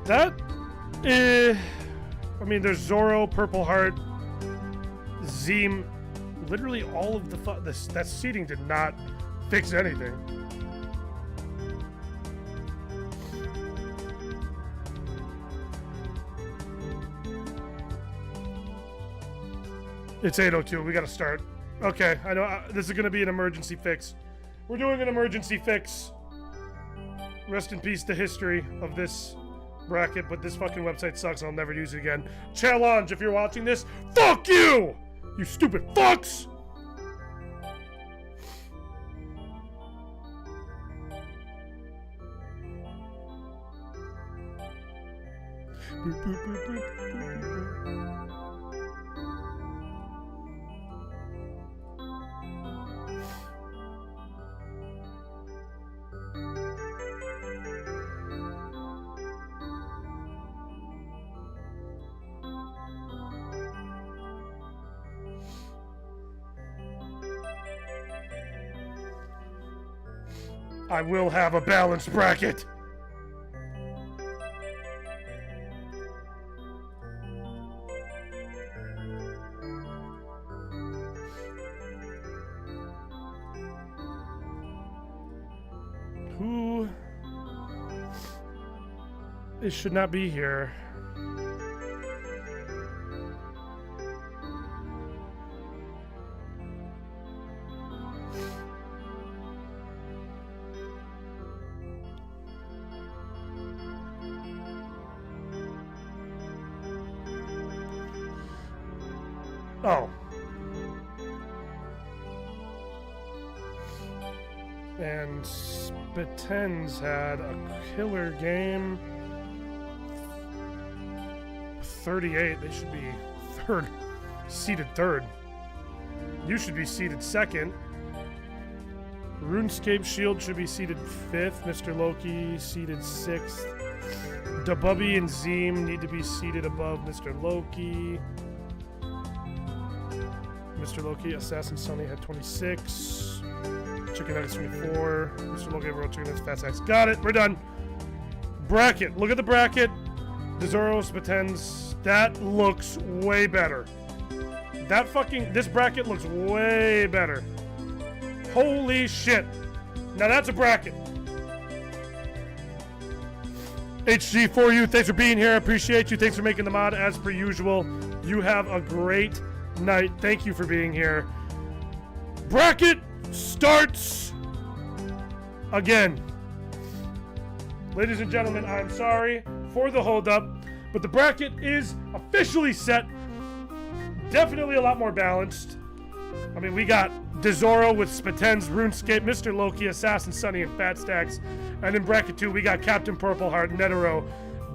[SPEAKER 1] That, I mean, there's Zoro, Purple Heart, Zeem. Literally all of that seating did not fix anything. It's 8:02. We gotta start. Okay, I know this is gonna be an emergency fix. We're doing an emergency fix. Rest in peace to history of this bracket, but this fucking website sucks and I'll never use it again. Challenge, if you're watching this, fuck you! You stupid fucks! Boop, boop, boop, boop, boop, boop. I will have a balanced bracket. Who? It should not be here. Oh. And Spitens had a killer game. 38. They should be third. Seated third. You should be seated second. RuneScape Shield should be seated fifth. Mr. Loki seated sixth. Dabubby and Zeem need to be seated above Mr. Loki. Mr. Loki, Assassin Sunny had 26. Chicken Nuggets 24. Mr. Loki, everyone, Chicken Nuggets, Fat Sacks. Got it. We're done. Bracket. Look at the bracket. Desoro, Spitens. That looks way better. This bracket looks way better. Holy shit. Now that's a bracket. HG for you. Thanks for being here. I appreciate you. Thanks for making the mod as per usual. You have a great night. Thank you for being here. Bracket starts again. Ladies and gentlemen, I'm sorry for the holdup, but the bracket is officially set. Definitely a lot more balanced. I mean, we got Desoro with Spitens, RuneScape, Mr. Loki, Assassin Sunny, and Fat Stacks. And in bracket 2, we got Captain Purple Heart, Netero,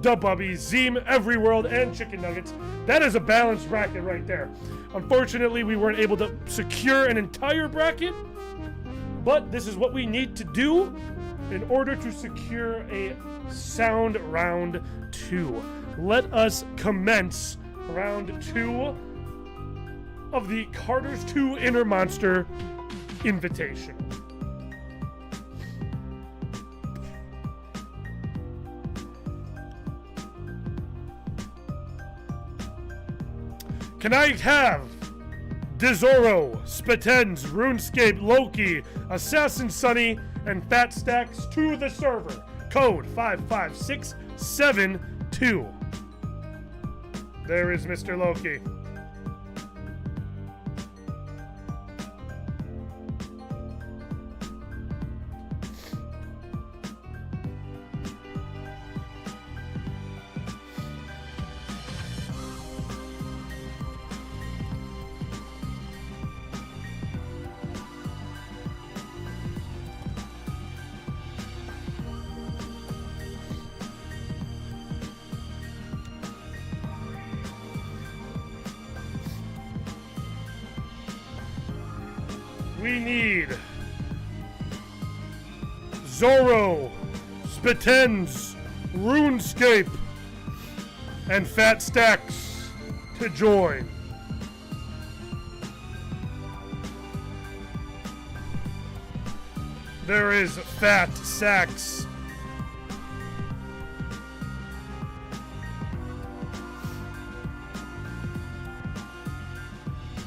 [SPEAKER 1] Dabubby, Zeem, Everyworld, and Chicken Nuggets. That is a balanced bracket right there. Unfortunately, we weren't able to secure an entire bracket, but this is what we need to do in order to secure a sound round 2. Let us commence round 2 of the Karters 2 Inner Monster Invitation. Can I have Desoro, Spitens, RuneScape, Loki, Assassin Sunny, and Fat Stacks to the server? Code 55672. There is Mr. Loki. We need Zoro, Spitens, RuneScape, and Fat Stacks to join. There is Fat Stacks.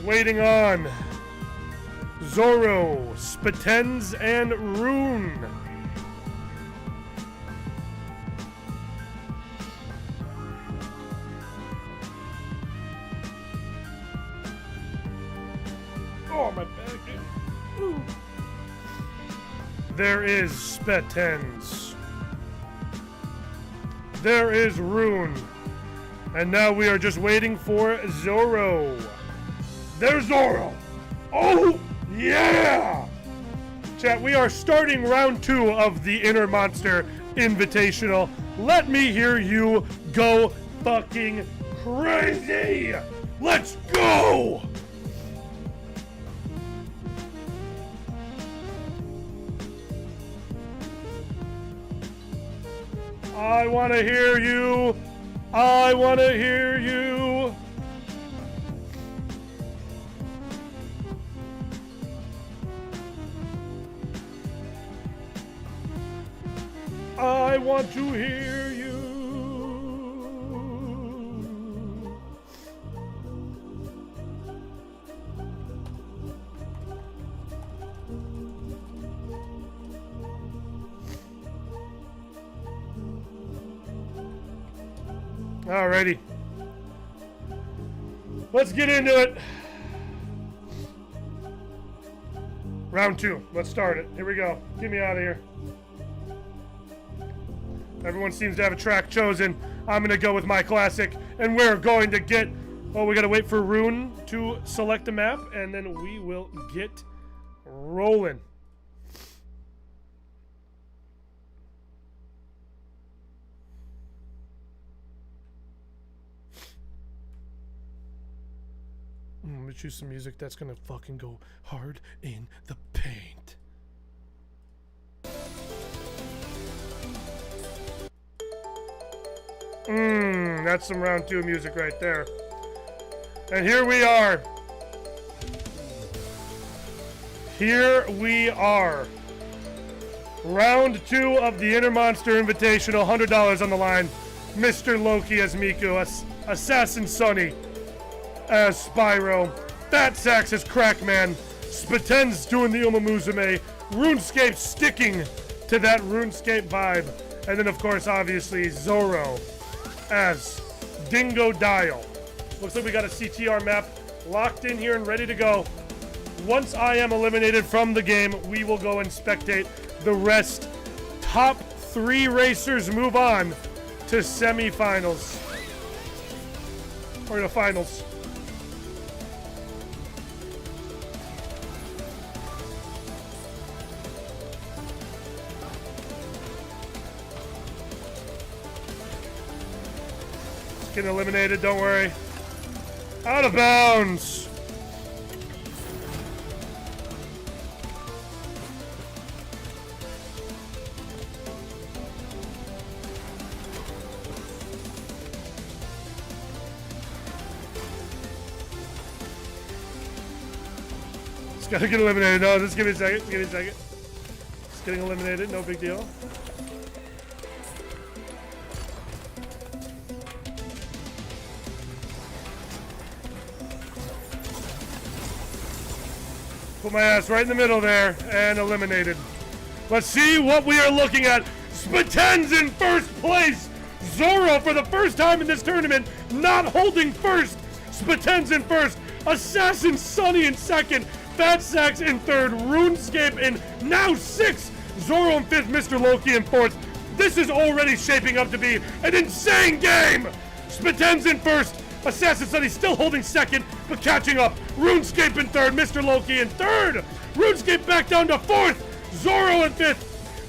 [SPEAKER 1] Waiting on Zoro, Spitens, and Rune. Oh, my back. Ooh. There is Spitens. There is Rune. And now we are just waiting for Zoro. There's Zoro. Oh! Yeah! Chat, we are starting round 2 of the Inner Monster Invitational. Let me hear you go fucking crazy! Let's go! I want to hear you. I want to hear you. I want to hear you. Alrighty. Let's get into it. Round 2. Let's start it. Here we go. Get me out of here. Everyone seems to have a track chosen. I'm going to go with my classic. And we're going to get... Oh, we got to wait for Rune to select the map. And then we will get rolling. I'm gonna choose some music that's gonna fucking go hard in the paint. That's some round 2 music right there. And here we are. Here we are. Round 2 of the Inner Monster Invitational. $100 on the line. Mr. Loki as Miku. Assassin Sonny as Spyro. Fat Sax as Crackman. Spaten's doing the Umamusume. RuneScape sticking to that RuneScape vibe. And then, of course, obviously, Zoro as Dingo Dial. Looks like we got a CTR map locked in here and ready to go. Once I am eliminated from the game, we will go and spectate the rest. Top 3 racers move on to semifinals. Or to finals. Getting eliminated, don't worry. Out of bounds. Just gotta get eliminated. No, just give me a second. Give me a second. Just getting eliminated, no big deal. Put my ass right in the middle there and eliminated. Let's see what we are looking at. Spaten's in first place. Zoro for the first time in this tournament not holding first. Spaten's in first. Assassin Sonny in second. Fat Sax in third. RuneScape in now 6th. Zoro in 5th. Mr. Loki in 4th. This is already shaping up to be an insane game. Spaten's in first. Assassin Sonny still holding second, but catching up. RuneScape in third, Mr. Loki in third. RuneScape back down to 4th. Zoro in 5th.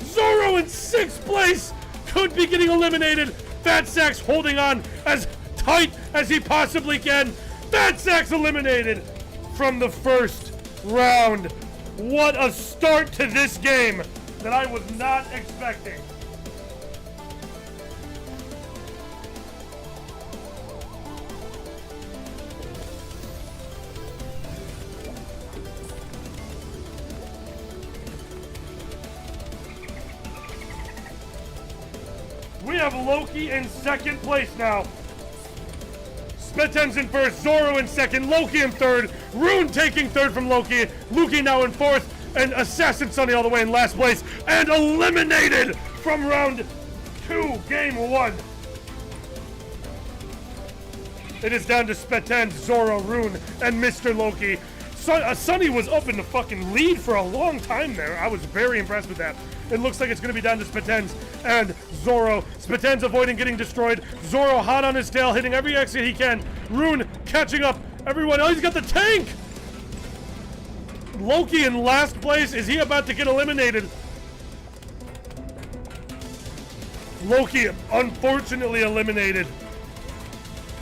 [SPEAKER 1] Zoro in 6th place. Could be getting eliminated. Fat Sax holding on as tight as he possibly can. Fat Sax eliminated from the first round. What a start to this game that I was not expecting. We have Loki in second place now. Spaten's in first, Zoro in second, Loki in third, Rune taking third from Loki, Luki now in fourth, and Assassin Sonny all the way in last place, and eliminated from round 2, game 1. It is down to Spaten, Zoro, Rune, and Mr. Loki. Sonny was up in the fucking lead for a long time there. I was very impressed with that. It looks like it's going to be down to Spaten's and Zoro. Spaten's avoiding getting destroyed. Zoro hot on his tail, hitting every exit he can. Rune catching up everyone. Oh, he's got the tank! Loki in last place. Is he about to get eliminated? Loki unfortunately eliminated.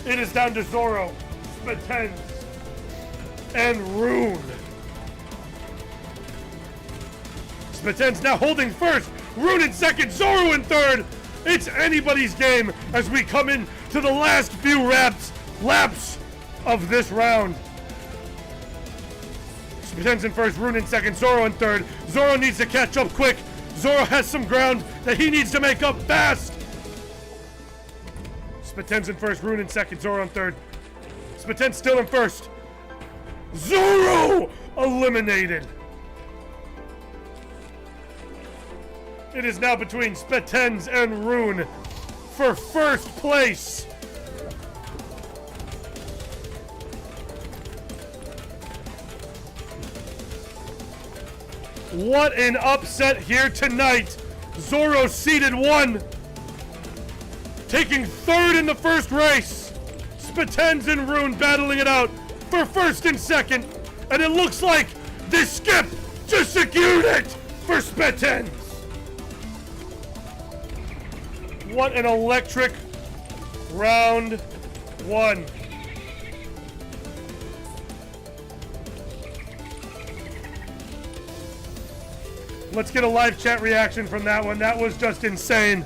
[SPEAKER 1] It is down to Zoro, Spaten, and Rune. Spaten's now holding first. Rune in second. Zoro in third. It's anybody's game as we come in to the last few laps of this round. Spaten's in first. Rune in second. Zoro in third. Zoro needs to catch up quick. Zoro has some ground that he needs to make up fast. Spaten's in first. Rune in second. Zoro in third. Spaten's still in first. Zoro eliminated. It is now between Spaten's and Rune for first place. What an upset here tonight. Zoro seeded 1, taking third in the first race. Spaten's and Rune battling it out for first and second. And it looks like this skip just secured it for Spaten. What an electric round 1. Let's get a live chat reaction from that one. That was just insane.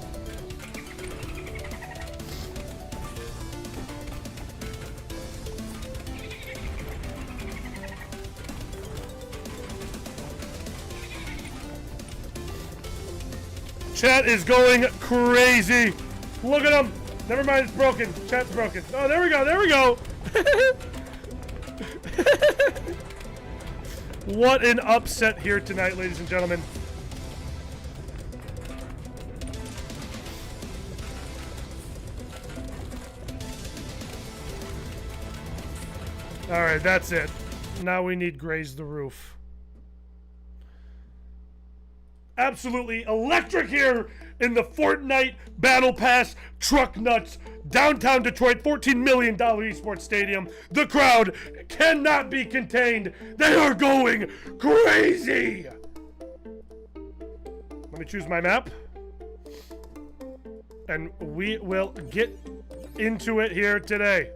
[SPEAKER 1] Chat is going crazy. Look at them. Never mind, it's broken. Chat's broken. Oh, there we go. There we go. What an upset here tonight, ladies and gentlemen. All right, that's it. Now we need Graze the Roof. Absolutely electric here in the Fortnite Battle Pass Truck Nuts downtown Detroit $14 million esports stadium. The crowd cannot be contained. They are going crazy. Let me choose my map. And we will get into it here today.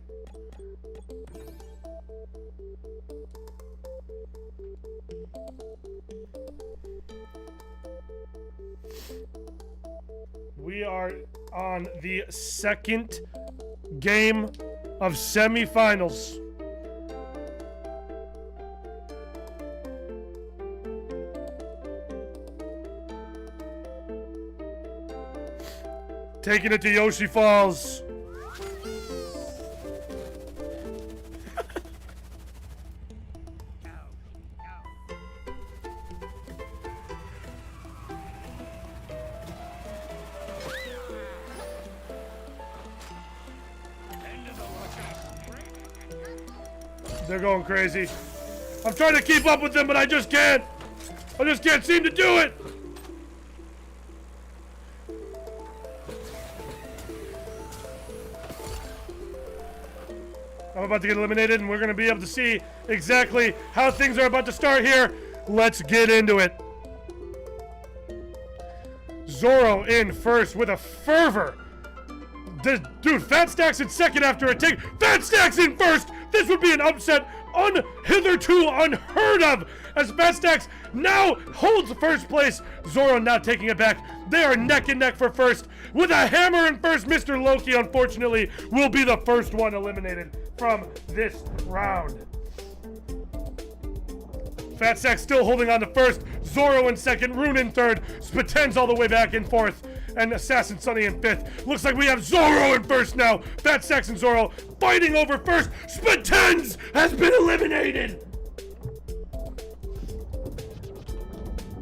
[SPEAKER 1] We are on the second game of semifinals. Taking it to Yoshi Falls. They're going crazy. I'm trying to keep up with them, but I just can't. I just can't seem to do it. I'm about to get eliminated, and we're going to be able to see exactly how things are about to start here. Let's get into it. Zoro in first with a fervor. Dude, Fat Stacks in second after a take. Fat Stacks in first! This would be an upset hitherto unheard of, as Fat Stacks now holds first place. Zoro now taking it back. They are neck and neck for first. With a hammer in first, Mr. Loki, unfortunately, will be the first one eliminated from this round. Fat Stacks still holding on to first. Zoro in second. Rune in third. Spaten's all the way back in fourth. And Assassin Sunny in fifth. Looks like we have Zoro in first now. Fat Stacks and Zoro fighting over first. Spaten's has been eliminated.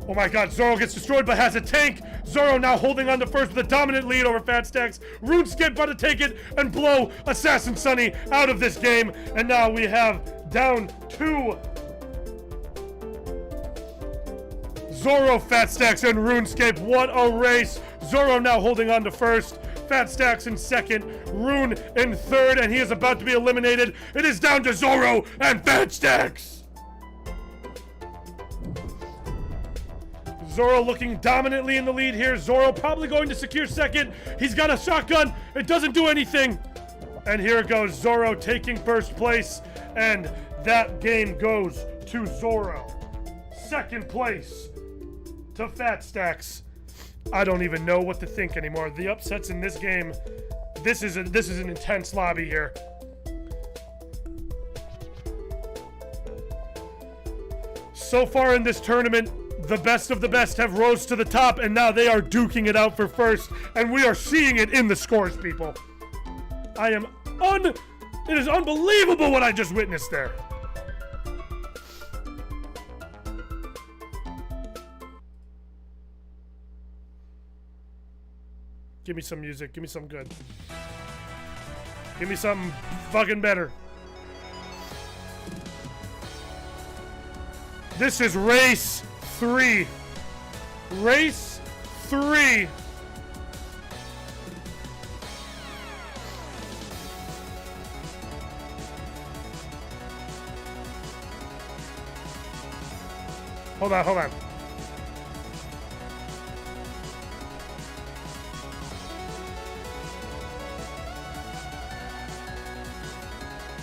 [SPEAKER 1] Oh my god, Zoro gets destroyed but has a tank. Zoro now holding on to first with a dominant lead over Fat Stacks. RuneScape about to take it and blow Assassin Sunny out of this game. And now we have down to Zoro, Fat Stacks, and RuneScape. What a race. Zoro now holding on to first. Fat Stacks in second. Rune in third, and he is about to be eliminated. It is down to Zoro and Fat Stacks. Zoro looking dominantly in the lead here. Zoro probably going to secure second. He's got a shotgun. It doesn't do anything. And here it goes. Zoro taking first place. And that game goes to Zoro. Second place to Fat Stacks. I don't even know what to think anymore. The upsets in this game. This is an intense lobby here. So far in this tournament, the best of the best have rose to the top, and now they are duking it out for first, and we are seeing it in the scores, people. It is unbelievable what I just witnessed there. Give me some music. Give me some good. Give me something fucking better. This is race 3. Race 3. Hold on, hold on.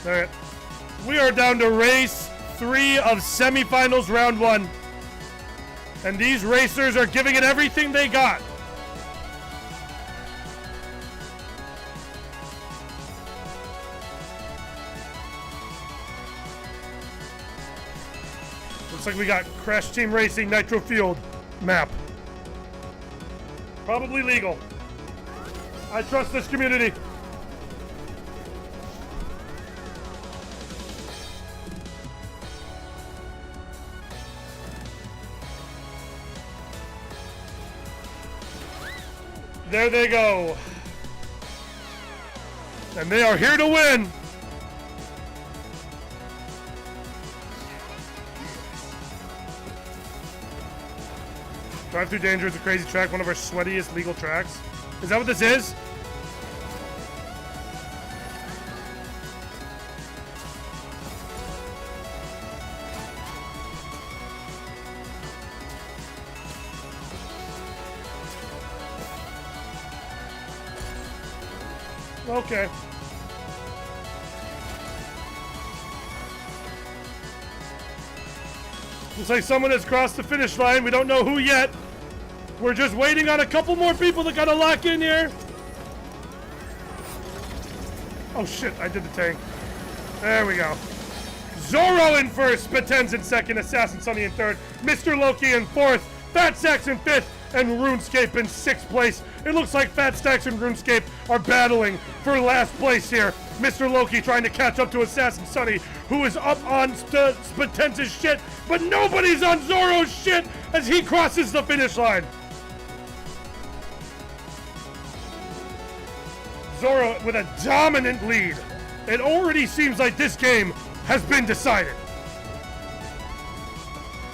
[SPEAKER 1] All right. We are down to race 3 of semifinals round 1. And these racers are giving it everything they got. Looks like we got Crash Team Racing Nitro Field map. Probably legal. I trust this community. There they go. And they are here to win. Drive Through Danger is a crazy track, one of our sweatiest legal tracks. Is that what this is? Okay. Looks like someone has crossed the finish line. We don't know who yet. We're just waiting on a couple more people that gotta lock in here. Oh shit, I did the tank. There we go. Zorro in first, Spatens in second, Assassin Sunny in third, Mr. Loki in fourth, Fat Stacks in fifth, and RuneScape in sixth place. It looks like Fat Stacks and RuneScape are battling for last place here. Mr. Loki trying to catch up to Assassin Sunny, who is up on Spatens' shit, but nobody's on Zorro's shit as he crosses the finish line. Zorro with a dominant lead. It already seems like this game has been decided.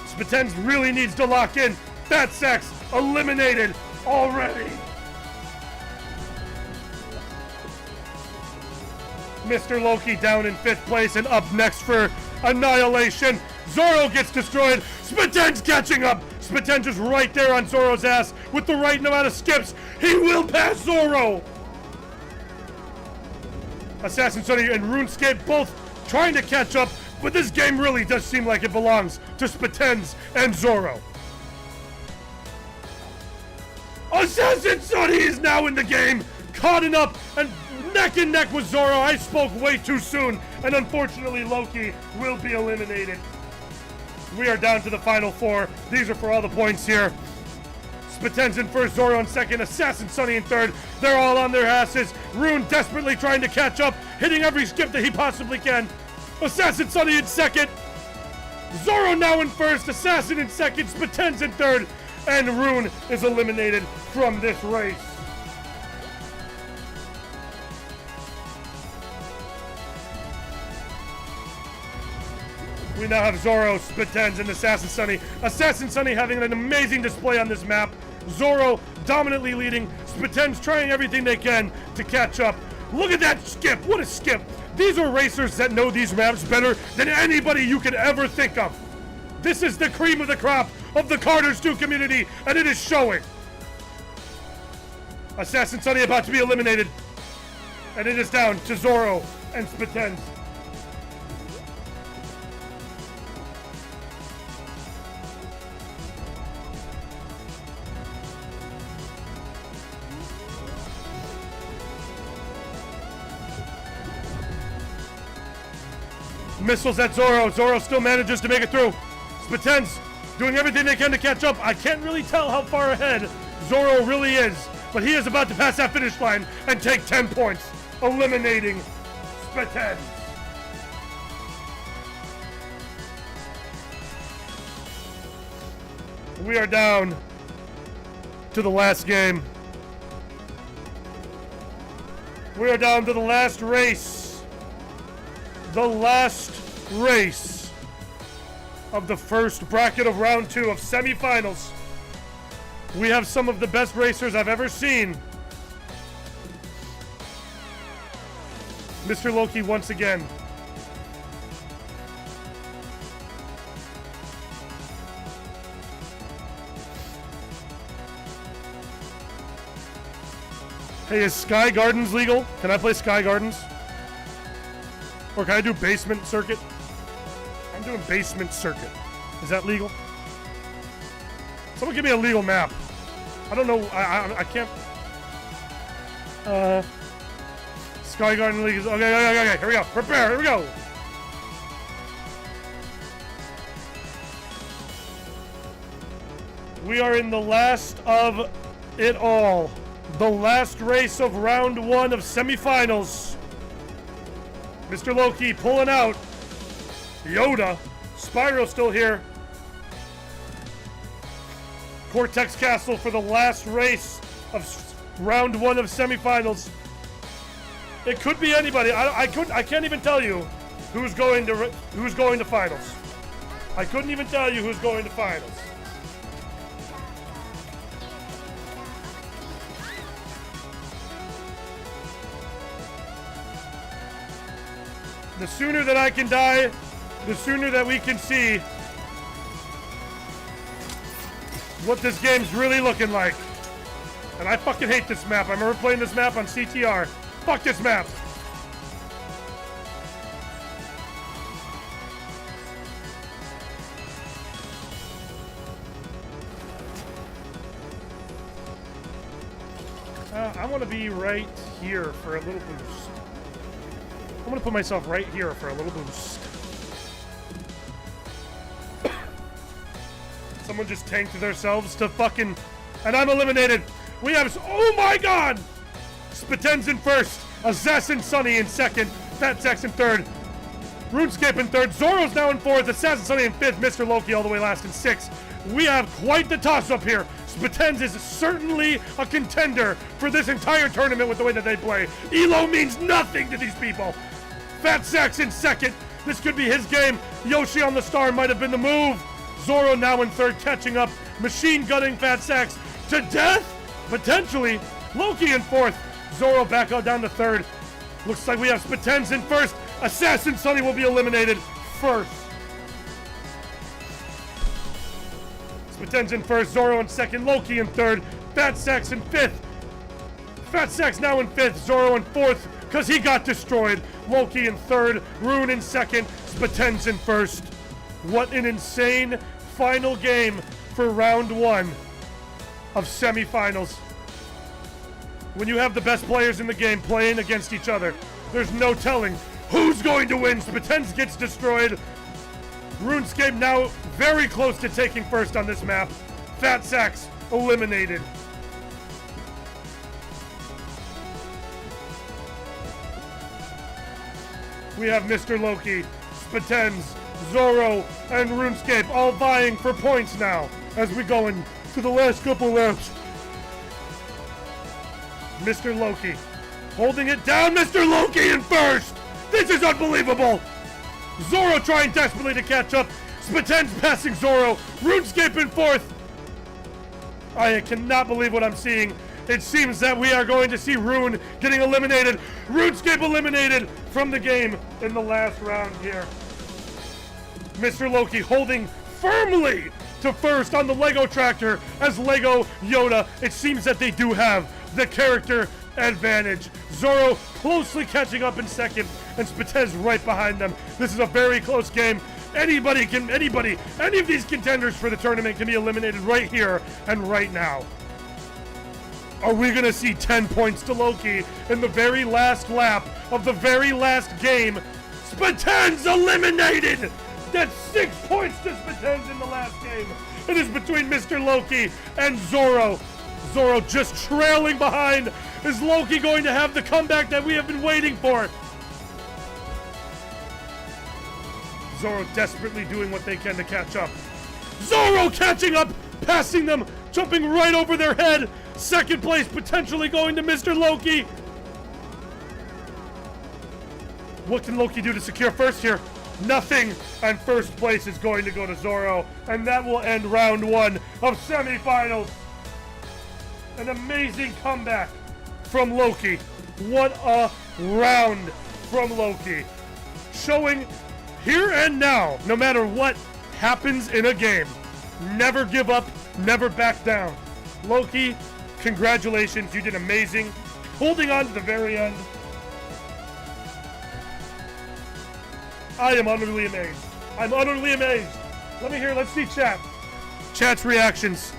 [SPEAKER 1] Spatens really needs to lock in. Fat Stacks eliminated already. Mr. Loki down in fifth place, and up next for Annihilation. Zorro gets destroyed. Spatens catching up. Spatens is right there on Zorro's ass with the right amount of skips. He will pass Zorro. Assassin Sunny and RuneScape both trying to catch up, but this game really does seem like it belongs to Spatens and Zorro. Assassin Sunny is now in the game, caught up and neck and neck with Zorro. I spoke way too soon, and unfortunately Loki will be eliminated. We are down to the final four. These are for all the points here. Spatens in first, Zorro in second, Assassin Sunny in third. They're all on their asses. Rune desperately trying to catch up, hitting every skip that he possibly can. Assassin Sunny in second. Zorro now in first, Assassin in second, Spatens in third, and Rune is eliminated from this race. We now have Zorro, Spatens, and Assassin Sunny. Assassin Sunny having an amazing display on this map. Zorro dominantly leading. Spatens trying everything they can to catch up. Look at that skip. What a skip. These are racers that know these maps better than anybody you could ever think of. This is the cream of the crop of the Karters 2 community, and it is showing. Assassin Sunny about to be eliminated. And it is down to Zorro and Spatens. Missiles at Zorro. Zorro still manages to make it through. Spatens doing everything they can to catch up. I can't really tell how far ahead Zorro really is, but he is about to pass that finish line and take 10 points, eliminating Spatens. We are down to the last game. We are down to the last race. The last race of the first bracket of round 2 of semifinals. We have some of the best racers I've ever seen. Mr. Loki once again. Hey, is Sky Gardens legal? Can I play Sky Gardens? Or can I do Basement Circuit? I'm doing Basement Circuit. Is that legal? Someone give me a legal map. I don't know. I can't. Sky Garden League is okay. Here we go. Prepare. Here we go. We are in the last of it all. The last race of round 1 of semifinals. Mr. Loki pulling out. Yoda. Spyro still here. Cortex Castle for the last race of round 1 of semifinals. It could be anybody. I can't even tell you who's going to finals. I couldn't even tell you who's going to finals. The sooner that I can die, the sooner that we can see what this game's really looking like. And I fucking hate this map. I remember playing this map on CTR. Fuck this map. I want to be right here for a little boost. I'm going to put myself right here for a little boost. Someone just tanked themselves to fucking... And I'm eliminated. We have... Oh my god! Spaten's in first. Assassin Sunny in second. Fat Sex in third. RuneScape in third. Zoro's now in fourth. Assassin Sunny in fifth. Mr. Loki all the way last in sixth. We have quite the toss-up here. Spaten's is certainly a contender for this entire tournament with the way that they play. Elo means nothing to these people. Fat Sex in second. This could be his game. Yoshi on the star might have been the move. Zoro now in third, catching up. Machine gunning Fat Sex to death? Potentially. Loki in fourth. Zoro back out down to third. Looks like we have Spaten's in first. Assassin Sunny will be eliminated first. Spaten's in first. Zoro in second. Loki in third. Fat Sex in fifth. Fat Sex now in fifth. Zoro in fourth because he got destroyed. Loki in third. Rune in second. Spaten's in first. What an insane final game for round 1 of semifinals. When you have the best players in the game playing against each other, there's no telling who's going to win. Spaten's gets destroyed. RuneScape now very close to taking first on this map. Fat Sex eliminated. We have Mr. Loki, Spaten's, Zoro, and RuneScape all vying for points now as we go into the last couple laps. Mr. Loki holding it down. Mr. Loki in first. This is unbelievable. Zoro trying desperately to catch up. Spaten's passing Zoro. RuneScape in fourth. I cannot believe what I'm seeing. It seems that we are going to see Rune getting eliminated. RuneScape eliminated from the game in the last round here. Mr. Loki holding firmly to first on the Lego tractor as Lego Yoda. It seems that they do have the character advantage. Zoro closely catching up in second, and Spatez right behind them. This is a very close game. Any of these contenders for the tournament can be eliminated right here and right now. Are we going to see 10 points to Loki in the very last lap of the very last game? Spaten's eliminated! That's 6 points to Spaten's in the last game. It is between Mr. Loki and Zoro. Zoro just trailing behind. Is Loki going to have the comeback that we have been waiting for? Zoro desperately doing what they can to catch up. Zoro catching up, passing them, jumping right over their head. Second place potentially going to Mr. Loki. What can Loki do to secure first here? Nothing, and first place is going to go to Zoro, and that will end round 1 of semifinals. An amazing comeback from Loki. What a round from Loki. Showing here and now, no matter what happens in a game, never give up, never back down. Loki, congratulations, you did amazing. Holding on to the very end. I am utterly amazed. I'm utterly amazed. Let's see chat. Chat's reactions.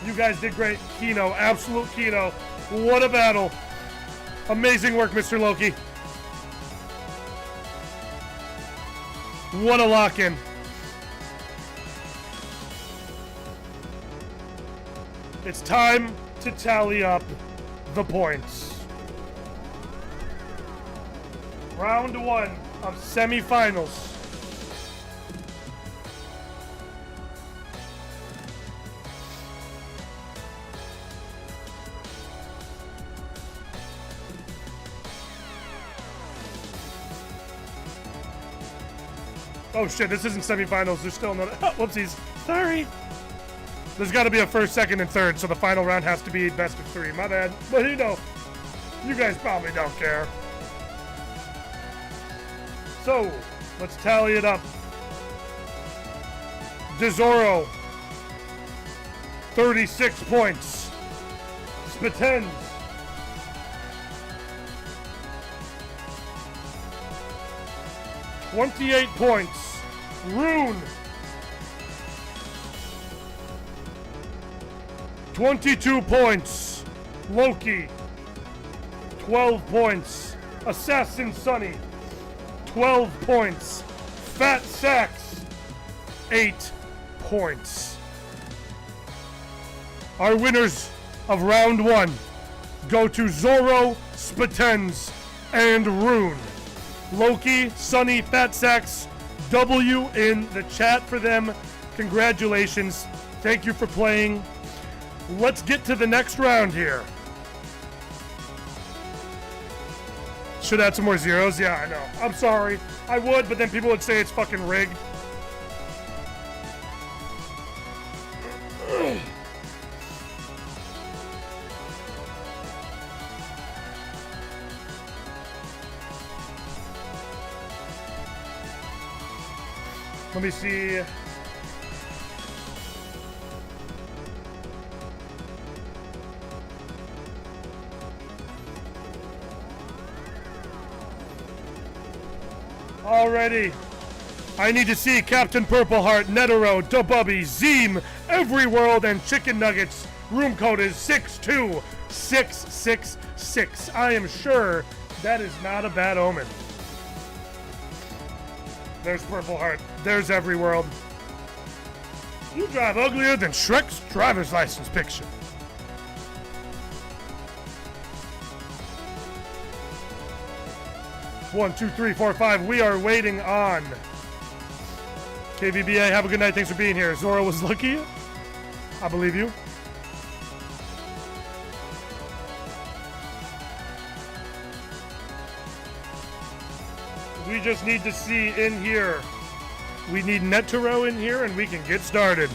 [SPEAKER 1] You guys did great. Kino, absolute Kino. What a battle. Amazing work, Mr. Loki. What a lock-in. It's time to tally up the points. Round 1 of semifinals. Oh shit, this isn't semifinals. There's still another. Oh, whoopsies. Sorry. There's got to be a first, second, and third, so the final round has to be best of 3. My bad. But you know, you guys probably don't care. So, let's tally it up. DeZoro, 36 points. Spitens, 28 points. Rune, 22 points. Loki, 12 points. Assassin Sunny, 12 points. Fat Sacks, 8 points. Our winners of round 1 go to Zoro, Spitens, and Rune. Loki, Sunny, Fat Sacks, W in the chat for them. Congratulations. Thank you for playing. Let's get to the next round here. Should add some more zeros? Yeah, I know. I'm sorry. I would, but then people would say it's fucking rigged. Let me see. Already. I need to see Captain Purple Heart, Netero, Dububby, Zeem, Everyworld, and Chicken Nuggets. Room code is 62666. I am sure that is not a bad omen. There's Purple Heart. There's Everyworld. You drive uglier than Shrek's driver's license picture. One, two, three, four, five. We are waiting on KVBA. Have a good night. Thanks for being here. Zoro was lucky. I believe you. We just need to see in here. We need Netero in here and we can get started.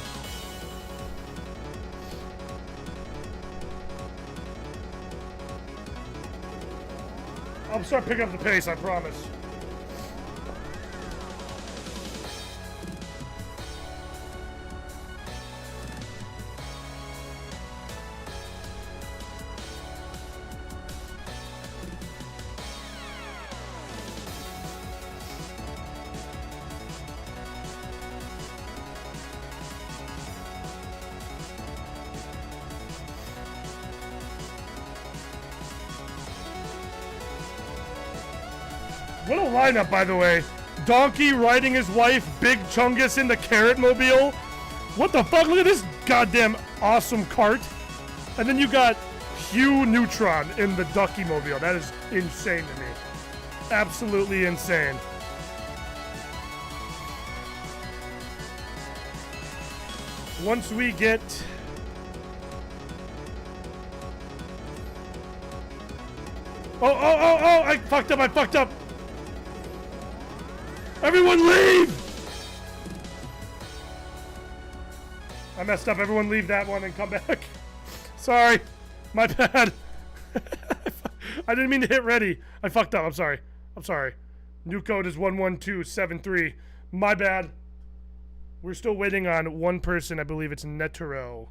[SPEAKER 1] I'll start picking up the pace, I promise. What a lineup, by the way. Donkey riding his wife, Big Chungus in the Carrot Mobile. What the fuck? Look at this goddamn awesome cart. And then you got Hugh Neutron in the Ducky Mobile. That is insane to me. Absolutely insane. Once we get... Oh, I fucked up. Everyone leave! I messed up. Everyone leave that one and come back. Sorry. My bad. I didn't mean to hit ready. I fucked up. I'm sorry. New code is 11273. My bad. We're still waiting on one person. I believe it's Netero.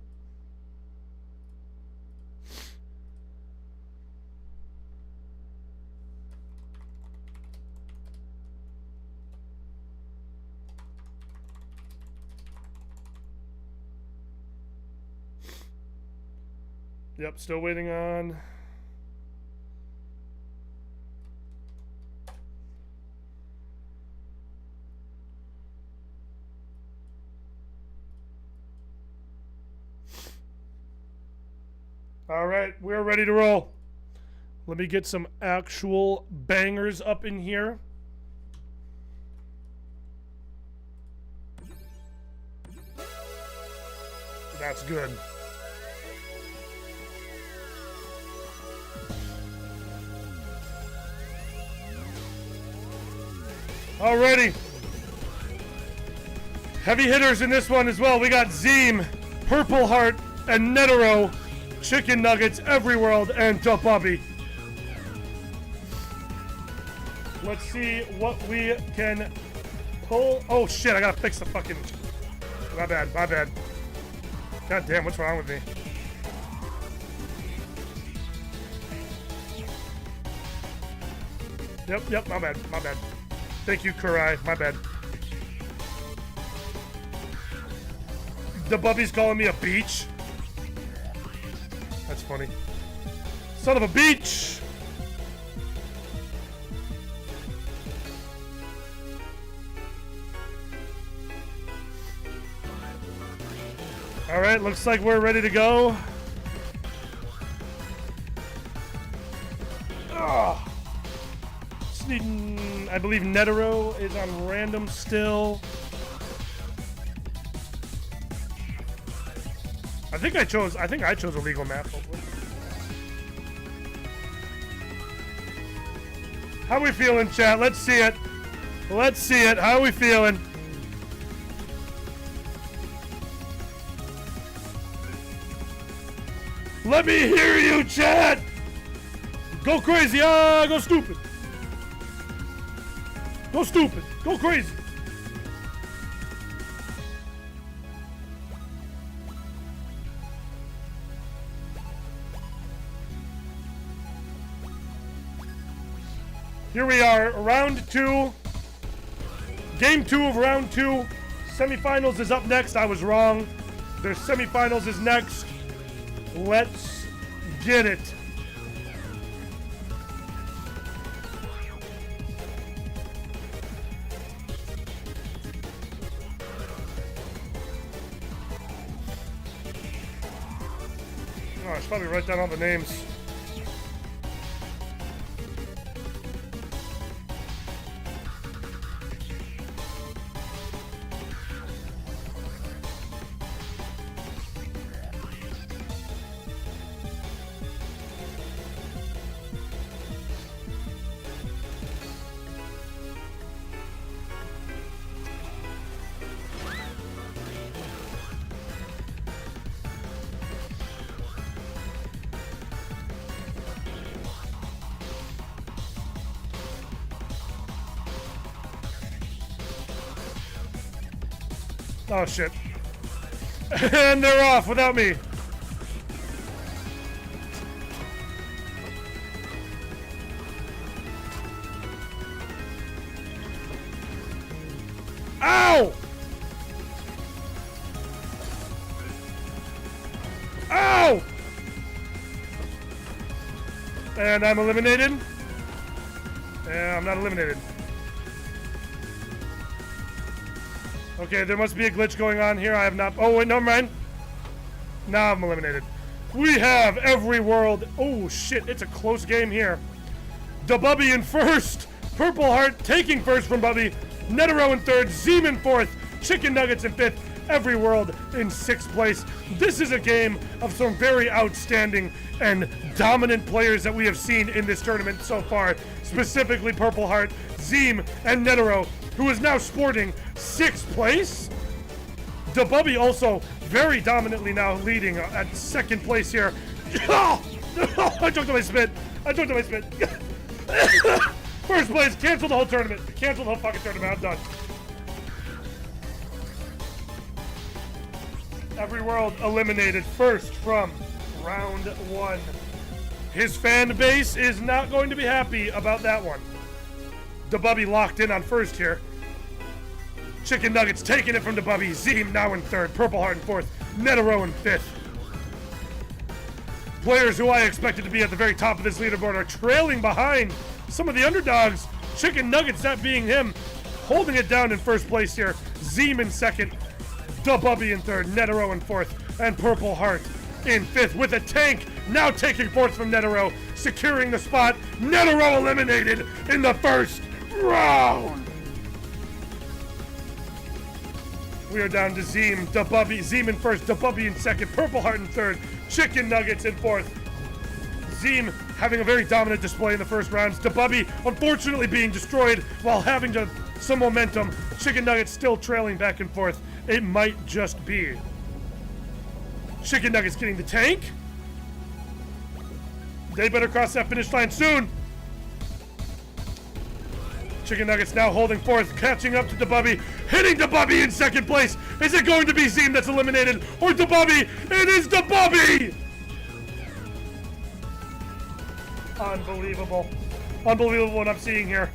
[SPEAKER 1] Yep, still waiting on. All right, we're ready to roll. Let me get some actual bangers up in here. That's good. Alrighty. Heavy hitters in this one as well. We got Zeem, Purple Heart, and Netero, Chicken Nuggets, Everyworld, and Dububby. Let's see what we can pull. Oh shit, I gotta fix the fucking... My bad, my bad. God damn, what's wrong with me? Yep, my bad, my bad. Thank you, Kurai, my bad. Dububby's calling me a beach. That's funny. Son of a beach! Alright, looks like we're ready to go. Ugh. Just needing, I believe Netero is on random still. I think I chose a legal map, hopefully. How we feeling, chat? Let's see it. Let's see it. How are we feeling? Let me hear you, chat! Go crazy, go stupid. Go stupid, go crazy. Here we are, round 2. Game 2 of round 2. Semifinals is up next. I was wrong. Their semifinals is next. Let's get it. Oh, I should probably write down all the names. Oh shit. And they're off without me. Ow! Ow! And I'm eliminated. Yeah, I'm not eliminated. Okay, there must be a glitch going on here. I have not... Oh, wait, no, mind. Now I'm eliminated. We have Everyworld. Oh, shit. It's a close game here. Dububby in first. Purple Heart taking first from Bubby. Netero in third. Zeem in fourth. Chicken Nuggets in fifth. Everyworld in sixth place. This is a game of some very outstanding and dominant players that we have seen in this tournament so far. Specifically Purple Heart, Zeem, and Netero, who is now sporting 6th place. Dububby also very dominantly now leading at 2nd place here. Oh! I choked on my spit. I choked on my spit. First place, cancel the whole tournament. Cancel the whole fucking tournament. I'm done. Everyworld eliminated first from round 1. His fan base is not going to be happy about that one. Dububby locked in on first here. Chicken Nuggets taking it from Dububby. Zeem now in third. Purple Heart in fourth. Netero in fifth. Players who I expected to be at the very top of this leaderboard are trailing behind some of the underdogs. Chicken Nuggets, that being him, holding it down in first place here. Zeem in second, Dububby in third, Netero in fourth, and Purple Heart in fifth, with a tank now taking fourth from Netero, securing the spot. Netero eliminated in the first round. We are down to Zeem, Dububby, Zeem in first, Dububby in second, Purple Heart in third, Chicken Nuggets in fourth. Zeem having a very dominant display in the first rounds. Dububby unfortunately being destroyed while having some momentum. Chicken Nuggets still trailing back and forth. It might just be. Chicken Nuggets getting the tank. They better cross that finish line soon. Chicken Nuggets now holding fourth, catching up to Dububby, hitting Dububby in second place. Is it going to be Zeem that's eliminated, or Dububby? It is Dububby! Unbelievable. Unbelievable what I'm seeing here.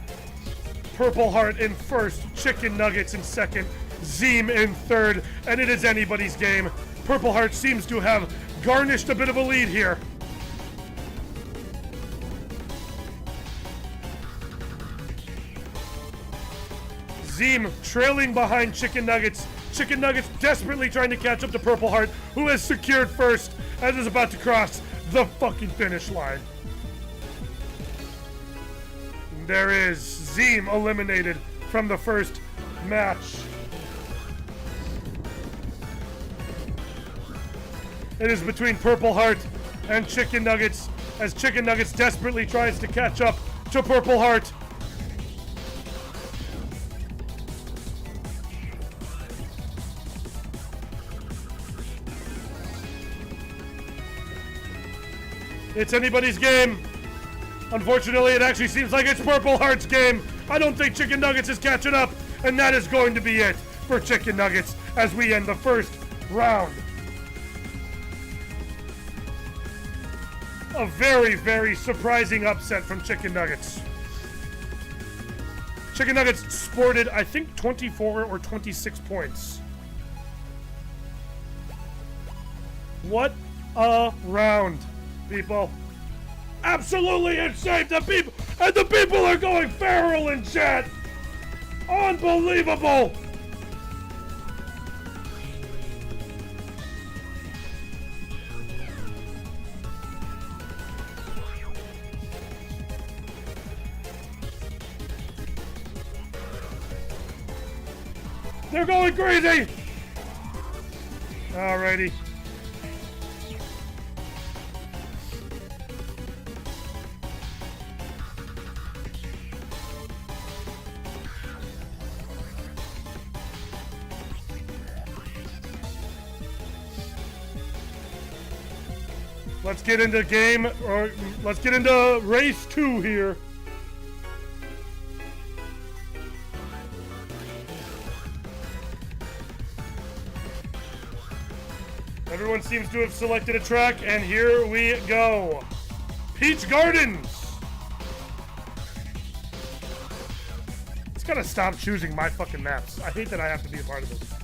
[SPEAKER 1] Purple Heart in first, Chicken Nuggets in second, Zeem in third, and it is anybody's game. Purple Heart seems to have garnished a bit of a lead here. Zeem trailing behind Chicken Nuggets. Chicken Nuggets desperately trying to catch up to Purple Heart, who has secured first and is about to cross the fucking finish line. There is Zeem eliminated from the first match. It is between Purple Heart and Chicken Nuggets, as Chicken Nuggets desperately tries to catch up to Purple Heart. It's anybody's game. Unfortunately, it actually seems like it's Purple Heart's game. I don't think Chicken Nuggets is catching up, and that is going to be it for Chicken Nuggets as we end the first round. A very, very surprising upset from Chicken Nuggets. Chicken Nuggets sported, I think, 24 or 26 points. What a round, people. Absolutely insane. The people are going feral in chat. Unbelievable. They're going crazy. Alrighty. Let's get into let's get into race 2 here. Everyone seems to have selected a track, and here we go. Peach Gardens. It's gotta stop choosing my fucking maps. I hate that I have to be a part of this.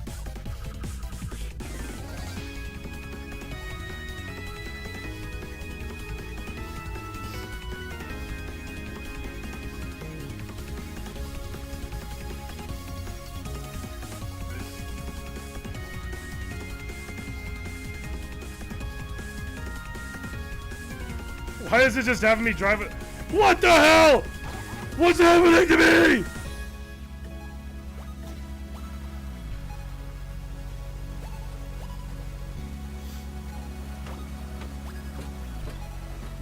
[SPEAKER 1] Why is it just having me drive it? What the hell? What's happening to me?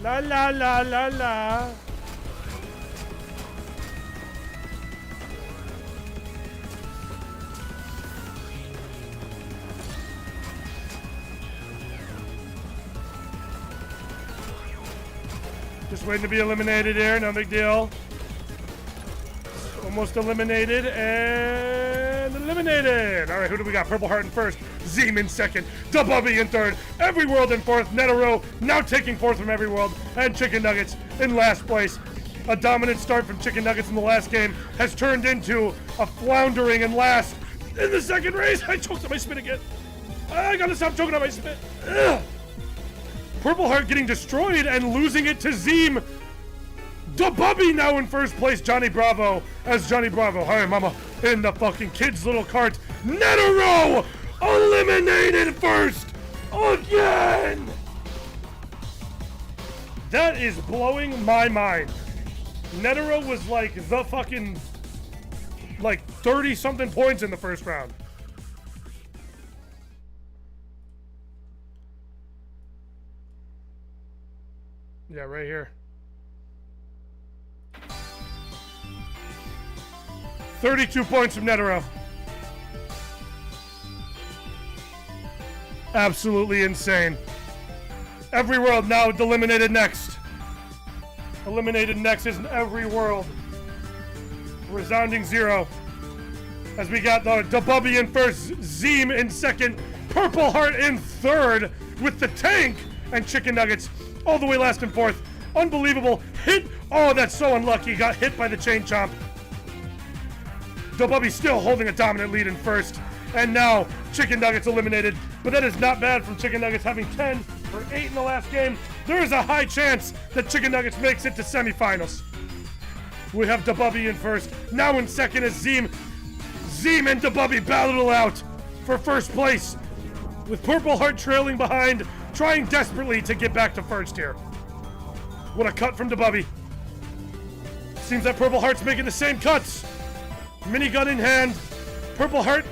[SPEAKER 1] La la la la la. Just waiting to be eliminated here, no big deal. Almost eliminated and eliminated. All right, who do we got? Purple Heart in first, Zeem in second, Dububby in third, Every World in fourth, Netero now taking fourth from Every World, and Chicken Nuggets in last place. A dominant start from Chicken Nuggets in the last game has turned into a floundering in last in the second race. I choked on my spit again. I gotta stop choking on my spit. Ugh. Purple Heart getting destroyed and losing it to Zeem. DaBubby now in first place. Johnny Bravo as Johnny Bravo. Hi, mama. In the fucking kid's little cart. Netero eliminated first again. That is blowing my mind. Netero was like the fucking, like 30 something points in the first round. Yeah, right here. 32 points from Netero. Absolutely insane. Every world now eliminated next. Eliminated next is every world. Resounding 0. As we got the DaBubby in first, Zeem in second, Purple Heart in third with the tank, and Chicken Nuggets all the way last and fourth. Unbelievable. Hit. Oh, that's so unlucky. Got hit by the chain chomp. DaBubby still holding a dominant lead in first. And now Chicken Nuggets eliminated. But that is not bad from Chicken Nuggets having 10 for 8 in the last game. There is a high chance that Chicken Nuggets makes it to semifinals. We have DaBubby in first. Now in second is Zeem. Zeem and DaBubby battle it out for first place, with Purple Heart trailing behind, trying desperately to get back to first here. What a cut from DaBubby. Seems that Purple Heart's making the same cuts. Minigun in hand. Purple Heart.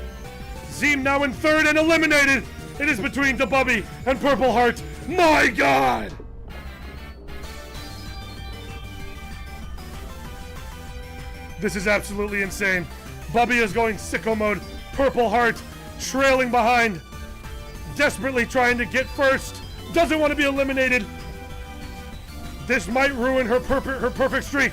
[SPEAKER 1] Zeem now in third and eliminated. It is between DaBubby and Purple Heart. My God! This is absolutely insane. Bubby is going sicko mode. Purple Heart trailing behind. Desperately trying to get first. Doesn't want to be eliminated. This might ruin her perfect streak.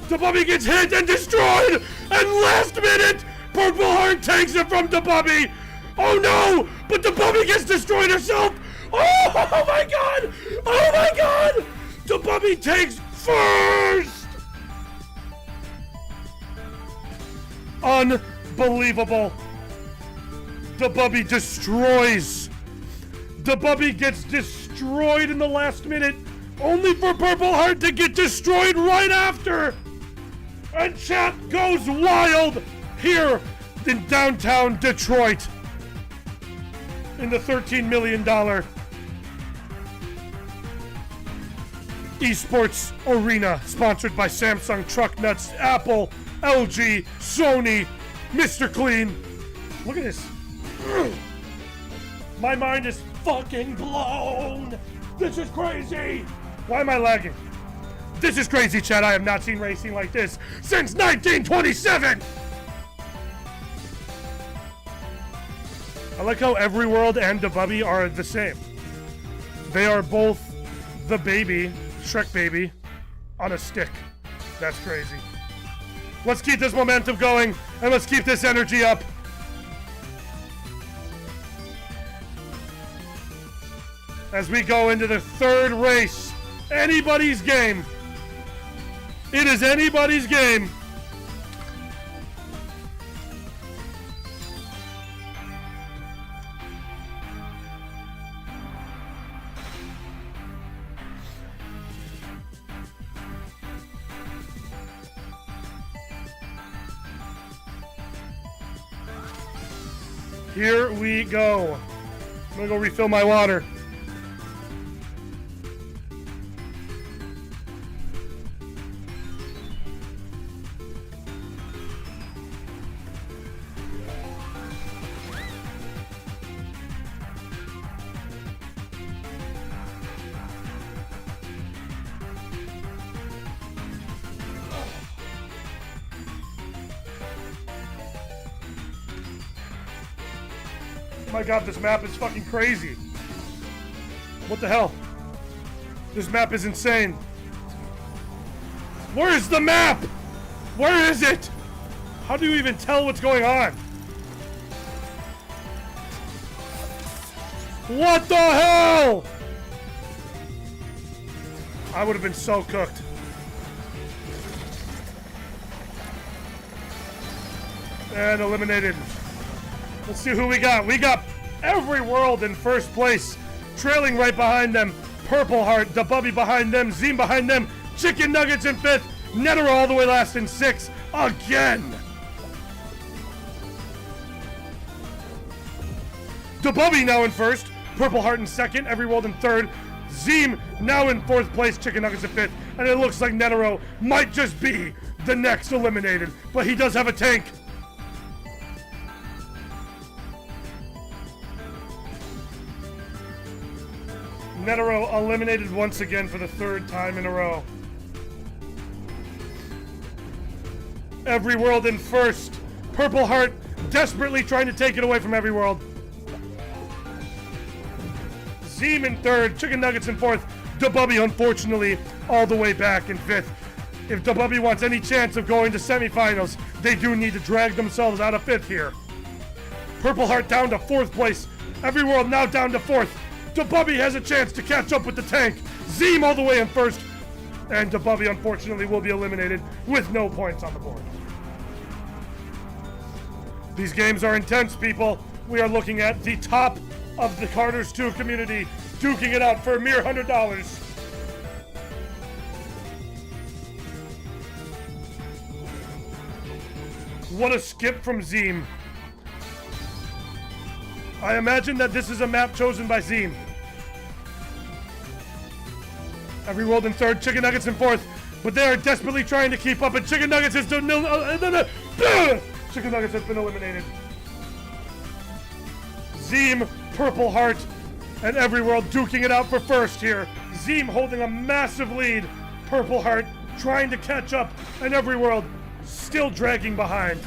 [SPEAKER 1] DaBubby gets hit and destroyed. And last minute, Purple Heart takes it from DaBubby. Oh no! But DaBubby gets destroyed herself. Oh my God! Oh my God! DaBubby takes first. Unbelievable. DaBubby destroys. DaBubby gets destroyed in the last minute, only for Purple Heart to get destroyed right after. And chat goes wild here in downtown Detroit in the $13 million esports arena, sponsored by Samsung, Truck Nuts, Apple, LG, Sony, Mr. Clean. Look at this. My mind is fucking blown. This is crazy. Why am I lagging? This is crazy, chat. I have not seen racing like this since 1927. I like how Every World and DaBubby are the same. They are both the baby, Shrek baby, on a stick. That's crazy. Let's keep this momentum going, and let's keep this energy up. As we go into the third race, anybody's game. It is anybody's game. Here we go. I'm gonna go refill my water. Oh my God, this map is fucking crazy. What the hell? This map is insane. Where is the map? Where is it? How do you even tell what's going on? What the hell? I would have been so cooked. And eliminated. Let's see who we got. We got Every World in first place, trailing right behind them. Purple Heart, Dabubby behind them, Zeem behind them, Chicken Nuggets in 5th, Netero all the way last in 6th, again! Dabubby now in 1st, Purple Heart in 2nd, Everyworld in 3rd, Zeem now in 4th place, Chicken Nuggets in 5th, and it looks like Netero might just be the next eliminated, but he does have a tank. Netero eliminated once again for the 3rd time in a row. Everyworld in 1st. Purple Heart desperately trying to take it away from Everyworld. Zeem in 3rd. Chicken Nuggets in 4th. Dabubby, unfortunately, all the way back in 5th. If Dabubby wants any chance of going to semifinals, they do need to drag themselves out of 5th here. Purple Heart down to 4th place. Everyworld now down to 4th. Dabubby has a chance to catch up with the tank. Zeem all the way in 1st. And Dabubby, unfortunately, will be eliminated with no points on the board. These games are intense, people. We are looking at the top of the Karters 2 community, duking it out for a mere $100. What a skip from Zeem. I imagine that this is a map chosen by Zeem. Everyworld in 3rd, Chicken Nuggets in 4th, but they are desperately trying to keep up, and Chicken Nuggets has done Chicken Nuggets has been eliminated. Zeem, Purple Heart, and Everyworld duking it out for 1st here. Zeem holding a massive lead. Purple Heart trying to catch up, and Everyworld still dragging behind,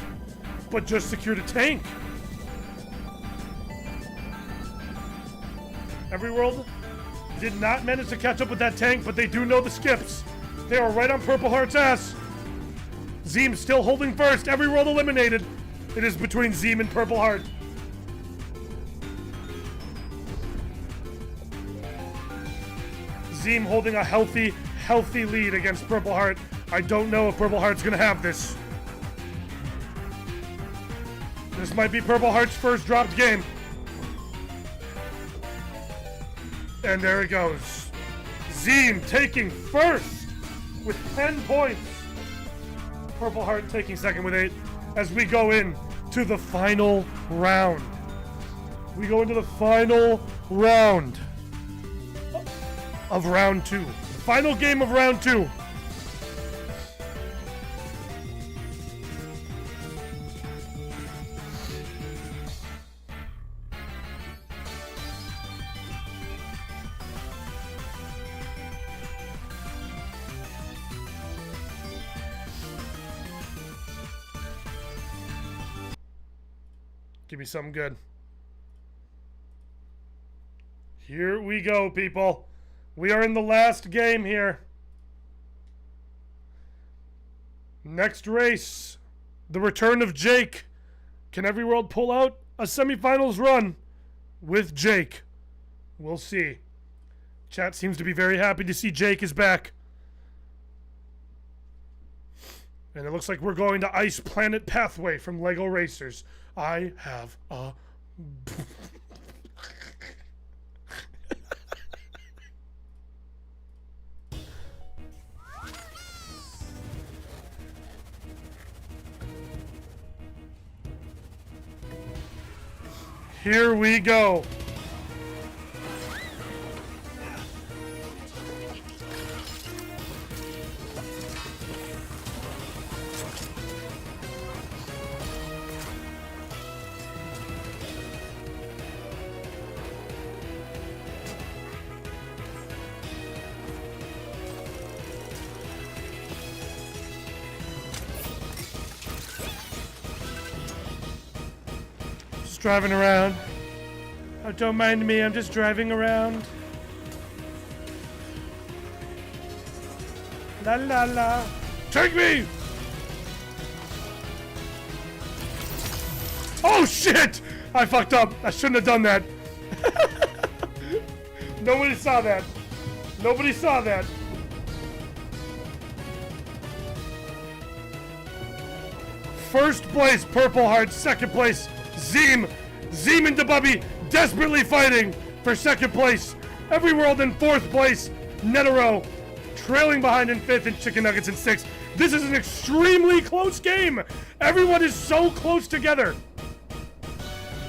[SPEAKER 1] but just secured a tank. Everyworld did not manage to catch up with that tank, but they do know the skips. They are right on Purple Heart's ass. Zeem still holding 1st. Everyworld eliminated. It is between Zeem and Purple Heart. Zeem holding a healthy lead against Purple Heart. I don't know if Purple Heart's gonna have this. This might be Purple Heart's first dropped game. And there it goes. Zeem taking 1st with 10 points. Purple Heart taking 2nd with 8 as we go in to the final round. We go into the final round of round 2. Final game of round 2. Give me something good. Here we go, people. We are in the last game here. Next race. The return of Jake. Can Everyworld pull out a semifinals run with Jake? We'll see. Chat seems to be very happy to see Jake is back. And it looks like we're going to Ice Planet Pathway from LEGO Racers. I have a... Here we go. Driving around. Oh, don't mind me, I'm just driving around. La la la. Take me! Oh shit! I fucked up. I shouldn't have done that. Nobody saw that. Nobody saw that. First place, Purple Heart. Second place, Zeem. Zeem and Dabubby desperately fighting for second place. Every World in 4th place. Netero trailing behind in 5th, and Chicken Nuggets in 6th. This is an extremely close game. Everyone is so close together.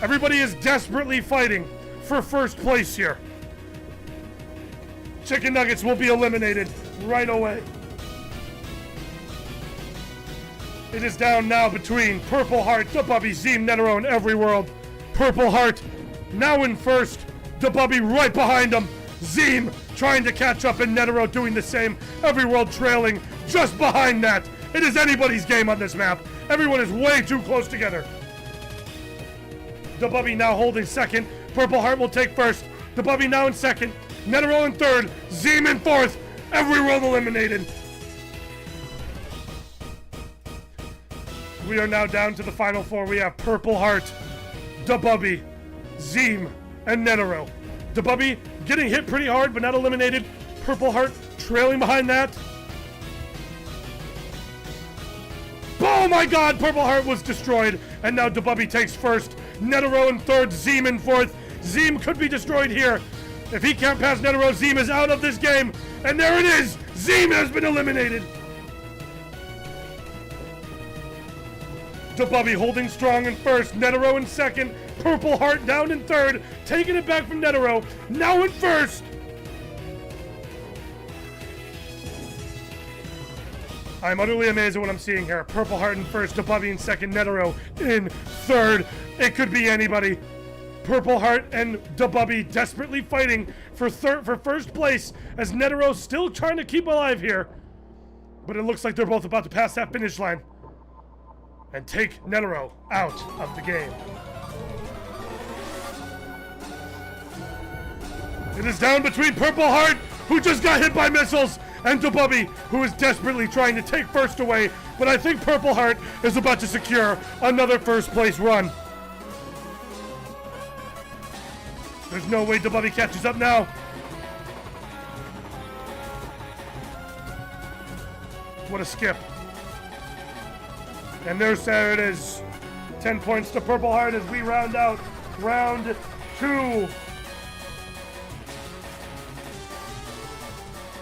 [SPEAKER 1] Everybody is desperately fighting for 1st place here. Chicken Nuggets will be eliminated right away. It is down now between Purple Heart, DeBubby, Zeem, Netero, and Every World. Purple Heart now in 1st. DeBubby right behind him. Zeem trying to catch up, and Netero doing the same. Every World trailing just behind that. It is anybody's game on this map. Everyone is way too close together. DeBubby now holding 2nd. Purple Heart will take 1st. DeBubby now in 2nd. Netero in 3rd. Zeem in 4th. Every World eliminated. We are now down to the final 4. We have Purple Heart, DeBubby, Zeem, and Netero. DeBubby getting hit pretty hard, but not eliminated. Purple Heart trailing behind that. Oh my god, Purple Heart was destroyed, and now DeBubby takes 1st. Netero in 3rd, Zeem in 4th. Zeem could be destroyed here. If he can't pass Netero, Zeem is out of this game. And there it is! Zeem has been eliminated! DeBubby holding strong in 1st, Netero in 2nd, Purple Heart down in 3rd, taking it back from Netero, now in 1st! I'm utterly amazed at what I'm seeing here. Purple Heart in 1st, DeBubby in 2nd, Netero in 3rd. It could be anybody. Purple Heart and DeBubby desperately fighting for 1st place, as Netero still trying to keep alive here. But it looks like they're both about to pass that finish line and take Netero out of the game. It is down between Purple Heart, who just got hit by missiles, and DeBubby, who is desperately trying to take 1st away. But I think Purple Heart is about to secure another 1st place run. There's no way DeBubby catches up now. What a skip. And there it is. 10 points to Purple Heart as we round out round 2.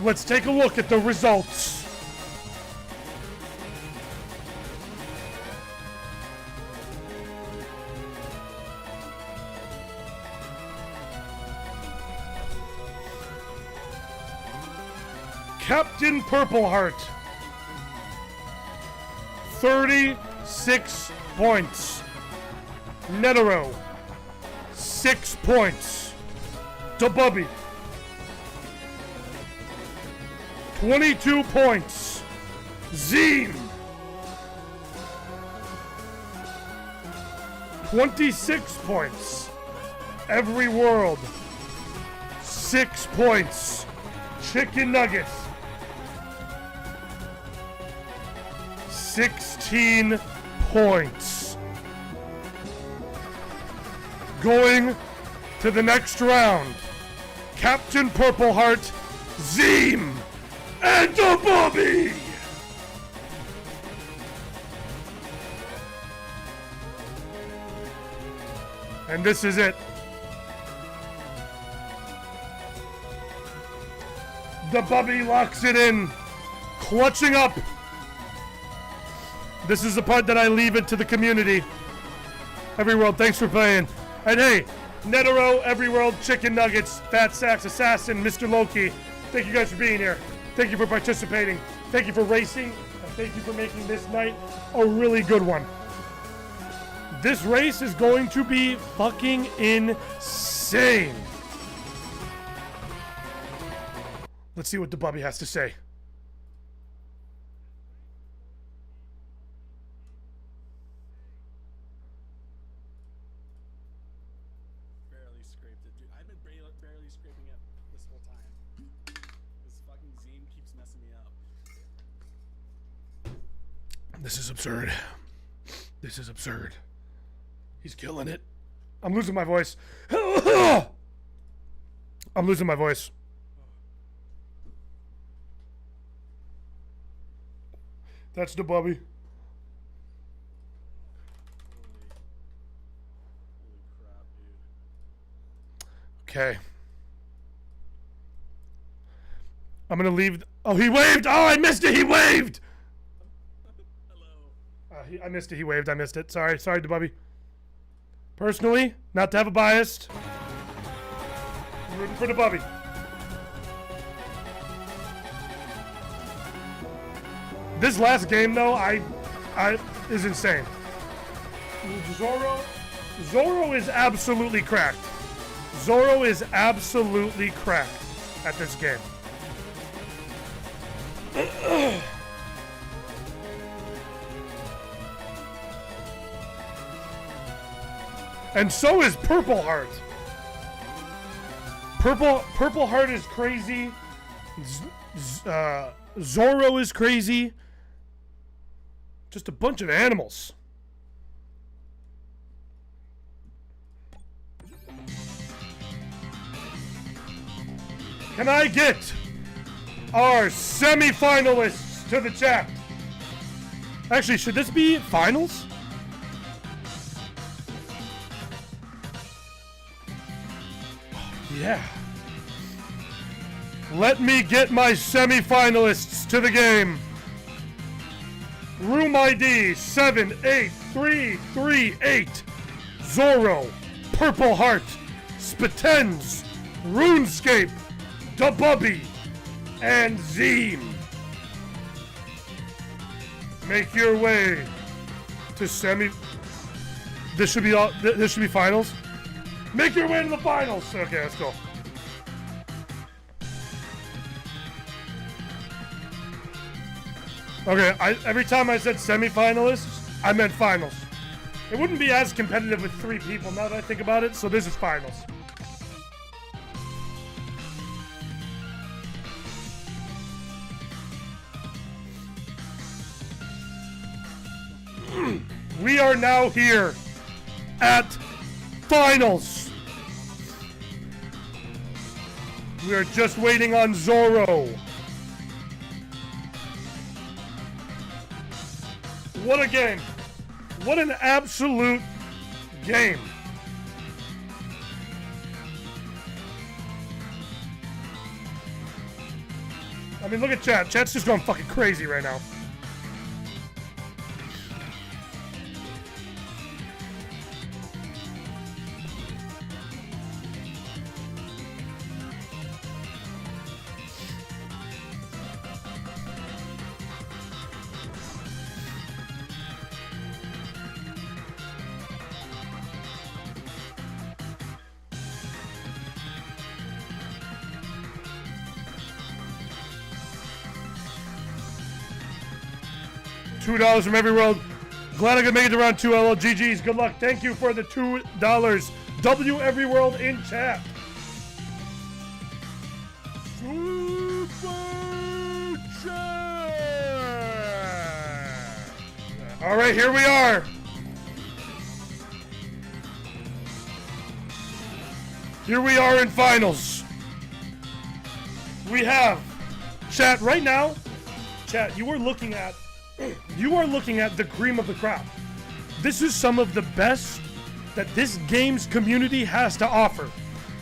[SPEAKER 1] Let's take a look at the results. Captain Purple Heart, 36 points. Netero, 6 points. DeBubby, 22 points. Zeem, 26 points. Every World, 6 points. Chicken Nuggets, 16 points. Going to the next round, Captain Purple Heart, Zeem, and DeBubby. And this is it. DeBubby locks it in, clutching up. This is the part that I leave it to the community. Every World, thanks for playing. And hey, Netero, Every World, Chicken Nuggets, Fat Sacks, Assassin, Mr. Loki, thank you guys for being here. Thank you for participating. Thank you for racing. And thank you for making this night a really good one. This race is going to be fucking insane. Let's see what DeBubby has to say.
[SPEAKER 2] Barely scraped it, dude. I've been barely scraping it this whole time. This fucking Zeem keeps messing me up.
[SPEAKER 1] This is absurd. This is absurd. He's killing it. I'm losing my voice. I'm losing my voice. That's DeBubby.
[SPEAKER 2] Holy crap, dude.
[SPEAKER 1] Okay. I'm gonna leave. Oh, he waved. Oh, I missed it. He waved.
[SPEAKER 2] Hello.
[SPEAKER 1] I missed it. He waved. I missed it. Sorry, Bubby. Personally, not to have a bias, I'm rooting for the Bubby. This last game, though, I is insane. Zoro is absolutely cracked. Zoro is absolutely cracked at this game. And so is Purple Heart. Purple Heart is crazy. Zoro is crazy. Just a bunch of animals. Can I get our semi-finalists to the chat? Actually, should this be finals? Yeah. Let me get my semi-finalists to the game. Room ID 78338. Zoro, Purple Heart, Spitens, RuneScape, DaBubby, and Zeem. Make your way to This should be all. This should be finals. Make your way to the finals. Okay, let's go. Okay, every time I said semi-finalists, I meant finals. It wouldn't be as competitive with 3 people now that I think about it, so this is finals. We are now here at finals. We are just waiting on Zoro. What a game. What an absolute game. I mean, look at chat. Chat's just going fucking crazy right now. $2 from every world. Glad I could make it to round 2. LLGGs. Good luck. Thank you for the $2. W every world in chat. Super chat. All right, here we are. Here we are in finals. We have chat right now. Chat, you are looking at the cream of the crop. This is some of the best that this game's community has to offer.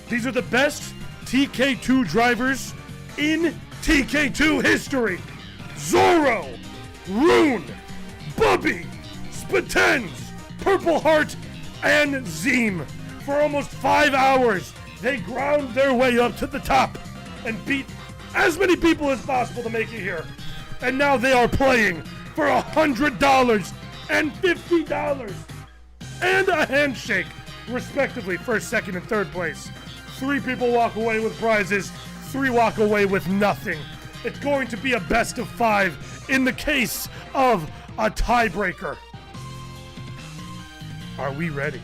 [SPEAKER 1] These are the best TK2 drivers in TK2 history. Zoro, Rune, Bubby, Spitens, Purple Heart, and Zeem. For almost 5 hours, they ground their way up to the top and beat as many people as possible to make it here. And now they are playing for $100 and $50 and a handshake, respectively, first, second, and third place. 3 people walk away with prizes, 3 walk away with nothing. It's going to be a best of 5 in the case of a tiebreaker. Are we ready?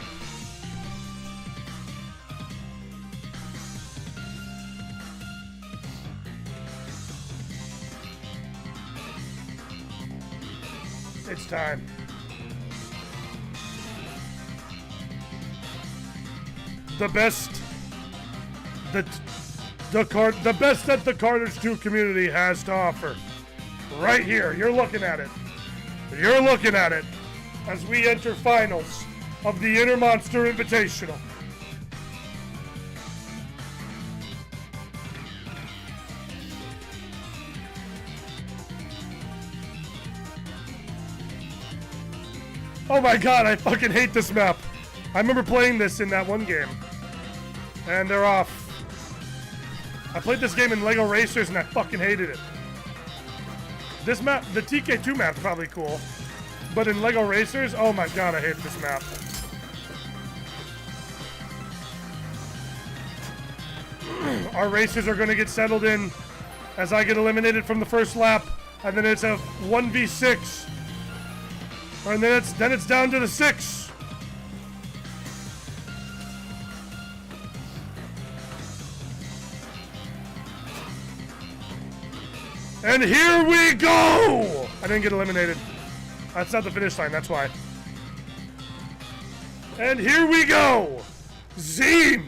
[SPEAKER 1] It's time. The best that the Karters 2 community has to offer. Right here. You're looking at it. You're looking at it as we enter finals of the Inner Monster Invitational. Oh my god, I fucking hate this map. I remember playing this in that one game. And they're off. I played this game in Lego Racers and I fucking hated it. This map, the TK2 map's probably cool. But in Lego Racers, oh my god, I hate this map. Our racers are gonna get settled in as I get eliminated from the first lap. And then it's a 1v6. And then it's down to the 6. And here we go! I didn't get eliminated. That's not the finish line, that's why. And here we go! Zeem!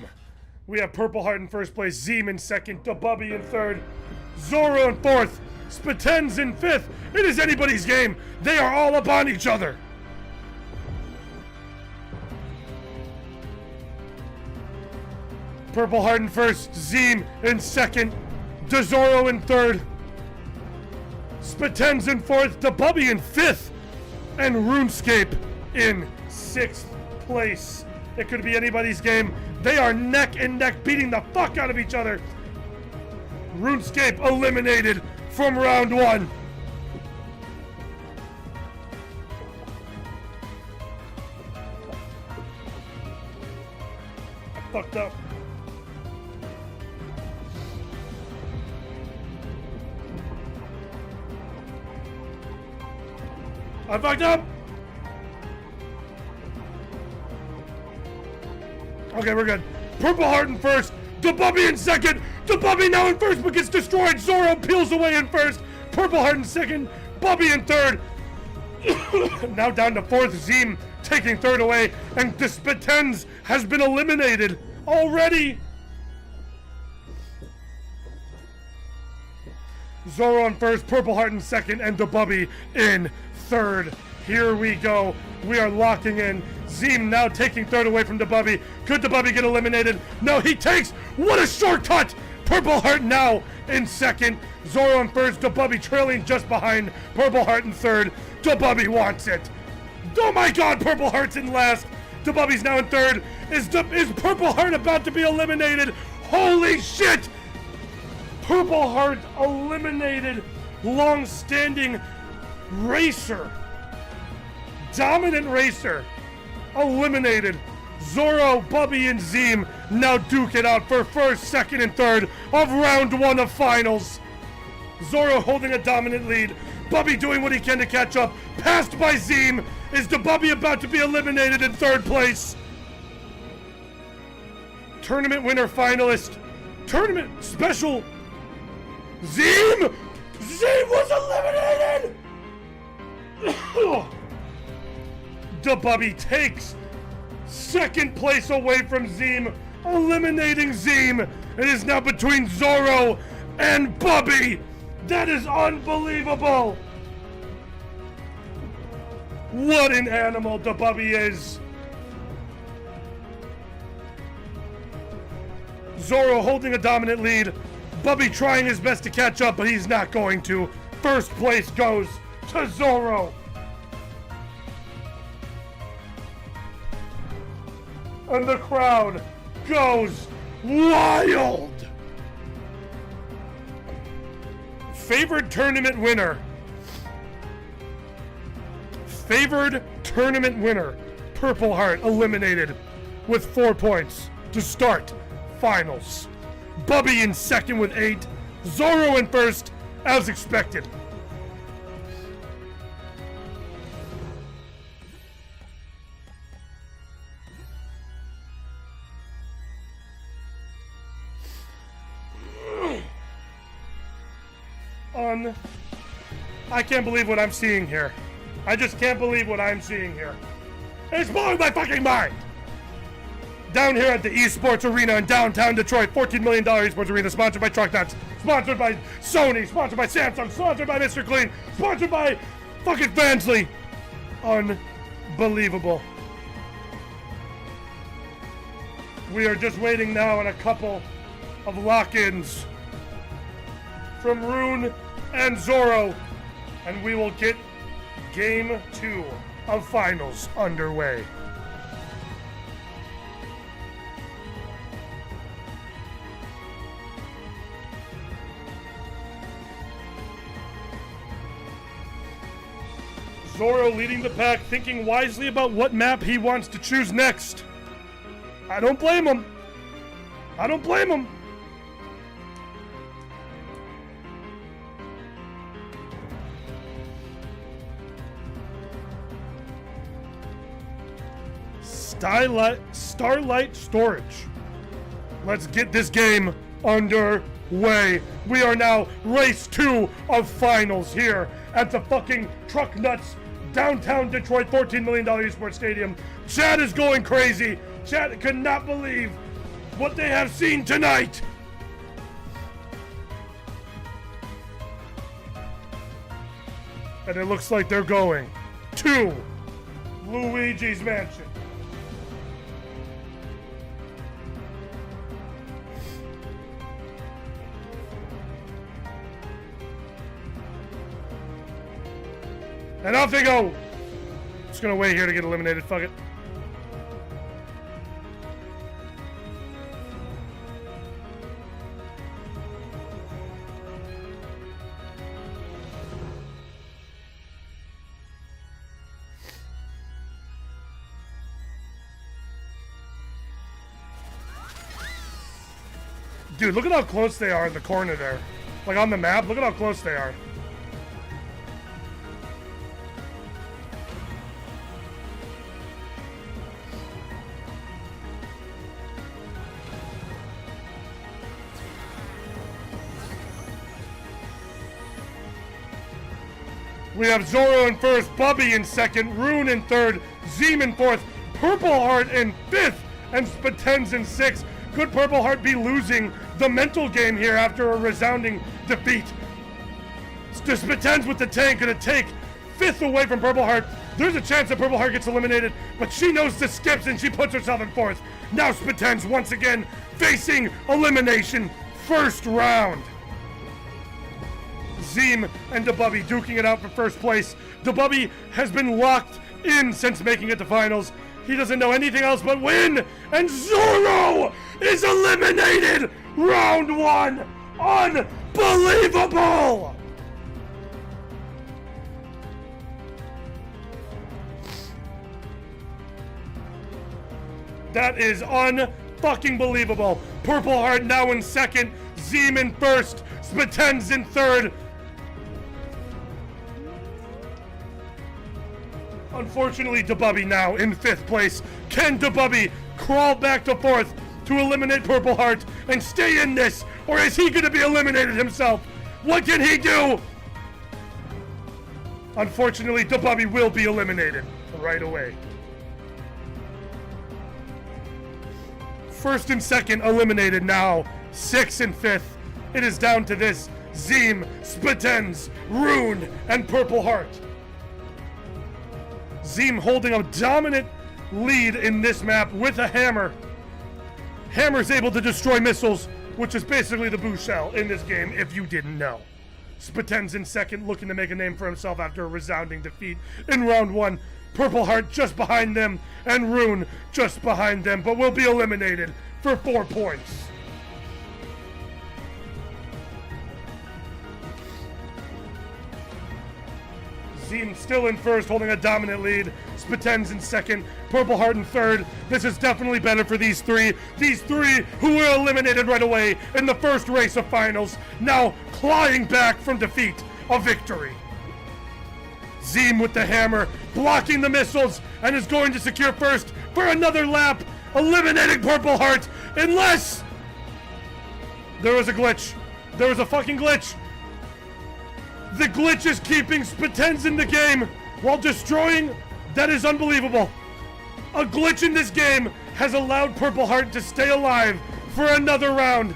[SPEAKER 1] We have Purple Heart in first place, Zeem in second, Dabubby in third, Zoro in fourth, Spatens in fifth. It is anybody's game. They are all upon each other. Purple Heart in first, Zeem in second, DeZoro in third, Spatens in fourth, Dabubby in fifth, and RuneScape in sixth place. It could be anybody's game. They are neck and neck beating the fuck out of each other. RuneScape eliminated from round one. I fucked up. I fucked up! Okay, we're good. Purple Heart in first, Dabubby in second, Dabubby now in first but gets destroyed, Zoro peels away in first, Purple Heart in second, Bubby in third, now down to fourth, Zeem taking third away, and Spatens has been eliminated already! Zoro in first, Purple Heart in second, and Dabubby in third. Here we go. We are locking in. Zeem now taking third away from Dabubby. Could Dabubby get eliminated? No, he takes. What a shortcut! Purple Heart now in second. Zoro in first. Dabubby trailing just behind. Purple Heart in third. Dabubby wants it. Oh my god, Purple Heart's in last. Dabubby's now in third. Is Purple Heart about to be eliminated? Holy shit! Purple Heart eliminated. Long-standing racer. Dominant racer. Eliminated. Zoro, Bubby, and Zeem now duke it out for first, second, and third of round one of finals. Zoro holding a dominant lead. Bubby doing what he can to catch up. Passed by Zeem. Is Dabubby about to be eliminated in third place? Tournament winner finalist. Tournament special. Zeem! Zeem was eliminated! Dabubby takes second place away from Zeem, eliminating Zeem. It is now between Zoro and Bubby. That is unbelievable. What an animal Dabubby is. Zoro holding a dominant lead. Bubby trying his best to catch up, but he's not going to. First place goes to Zoro. And the crowd goes wild. Favored tournament winner. Favored tournament winner. Purple Heart eliminated with 4 points to start finals. Bubby in second with 8. Zoro in first, as expected. I can't believe what I'm seeing here. I just can't believe what I'm seeing here. It's blowing my fucking mind! Down here at the Esports Arena in downtown Detroit, $14 million Esports Arena, sponsored by Truck Nuts, sponsored by Sony, sponsored by Samsung, sponsored by Mr. Clean, sponsored by fucking Fansly. Unbelievable. We are just waiting now on a couple of lock-ins from Rune and Zoro, and we will get game 2 of finals underway. Zoro leading the pack, thinking wisely about what map he wants to choose next. I don't blame him. I don't blame him. Starlight Storage. Let's get this game underway. We are now race 2 of finals here at the fucking Truck Nuts downtown Detroit $14 million esports stadium. Chad is going crazy. Chad could not believe what they have seen tonight. And it looks like they're going to Luigi's Mansion. And off they go. Just gonna wait here to get eliminated. Fuck it. Dude, look at how close they are in the corner there. Like on the map, look at how close they are. We have Zoro in first, Bubby in second, Rune in third, Zeem in fourth, Purple Heart in fifth, and Spatens in sixth. Could Purple Heart be losing the mental game here after a resounding defeat? Spatens with the tank gonna take fifth away from Purple Heart. There's a chance that Purple Heart gets eliminated, but she knows the skips and she puts herself in fourth. Now Spatens once again facing elimination. First round. Zeem and DeBubby duking it out for first place. DeBubby has been locked in since making it to finals. He doesn't know anything else but win, and Zoro is eliminated! Round 1! Unbelievable! That is unfucking believable. Purple Heart now in second, Zeem in first, Spatens in third. Unfortunately, DeBubby now in fifth place. Can DeBubby crawl back to fourth to eliminate Purple Heart and stay in this? Or is he going to be eliminated himself? What can he do? Unfortunately, DeBubby will be eliminated right away. First and second eliminated now. Sixth and fifth. It is down to this. Zeem, Spatens, Rune, and Purple Heart. Zeem holding a dominant lead in this map with a hammer. Hammer's able to destroy missiles, which is basically the boo shell in this game, if you didn't know. Spatens in second, looking to make a name for himself after a resounding defeat in round 1. Purple Heart just behind them, and Rune just behind them, but will be eliminated for 4 points. Zeem still in first, holding a dominant lead. Spatens in second, Purple Heart in third. This is definitely better for these three. These three who were eliminated right away in the first race of finals, now clawing back from defeat, a victory. Zeem with the hammer, blocking the missiles, and is going to secure first for another lap, eliminating Purple Heart, unless there was a glitch. There was a fucking glitch. The glitch is keeping Spatens in the game while destroying. That is unbelievable. A glitch in this game has allowed Purple Heart to stay alive for another round.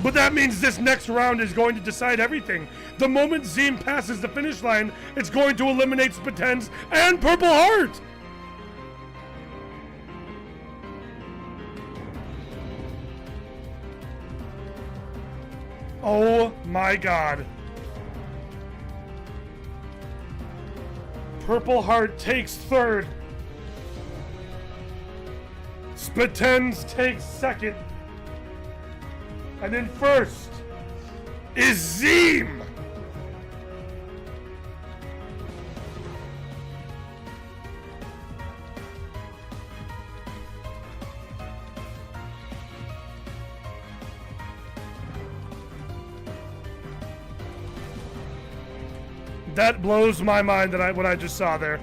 [SPEAKER 1] But that means this next round is going to decide everything. The moment Zeem passes the finish line, it's going to eliminate Spatens and Purple Heart. Oh my god. Purple Heart takes third. Spitens takes second. And in first is Zeem. That blows my mind that what I just saw there.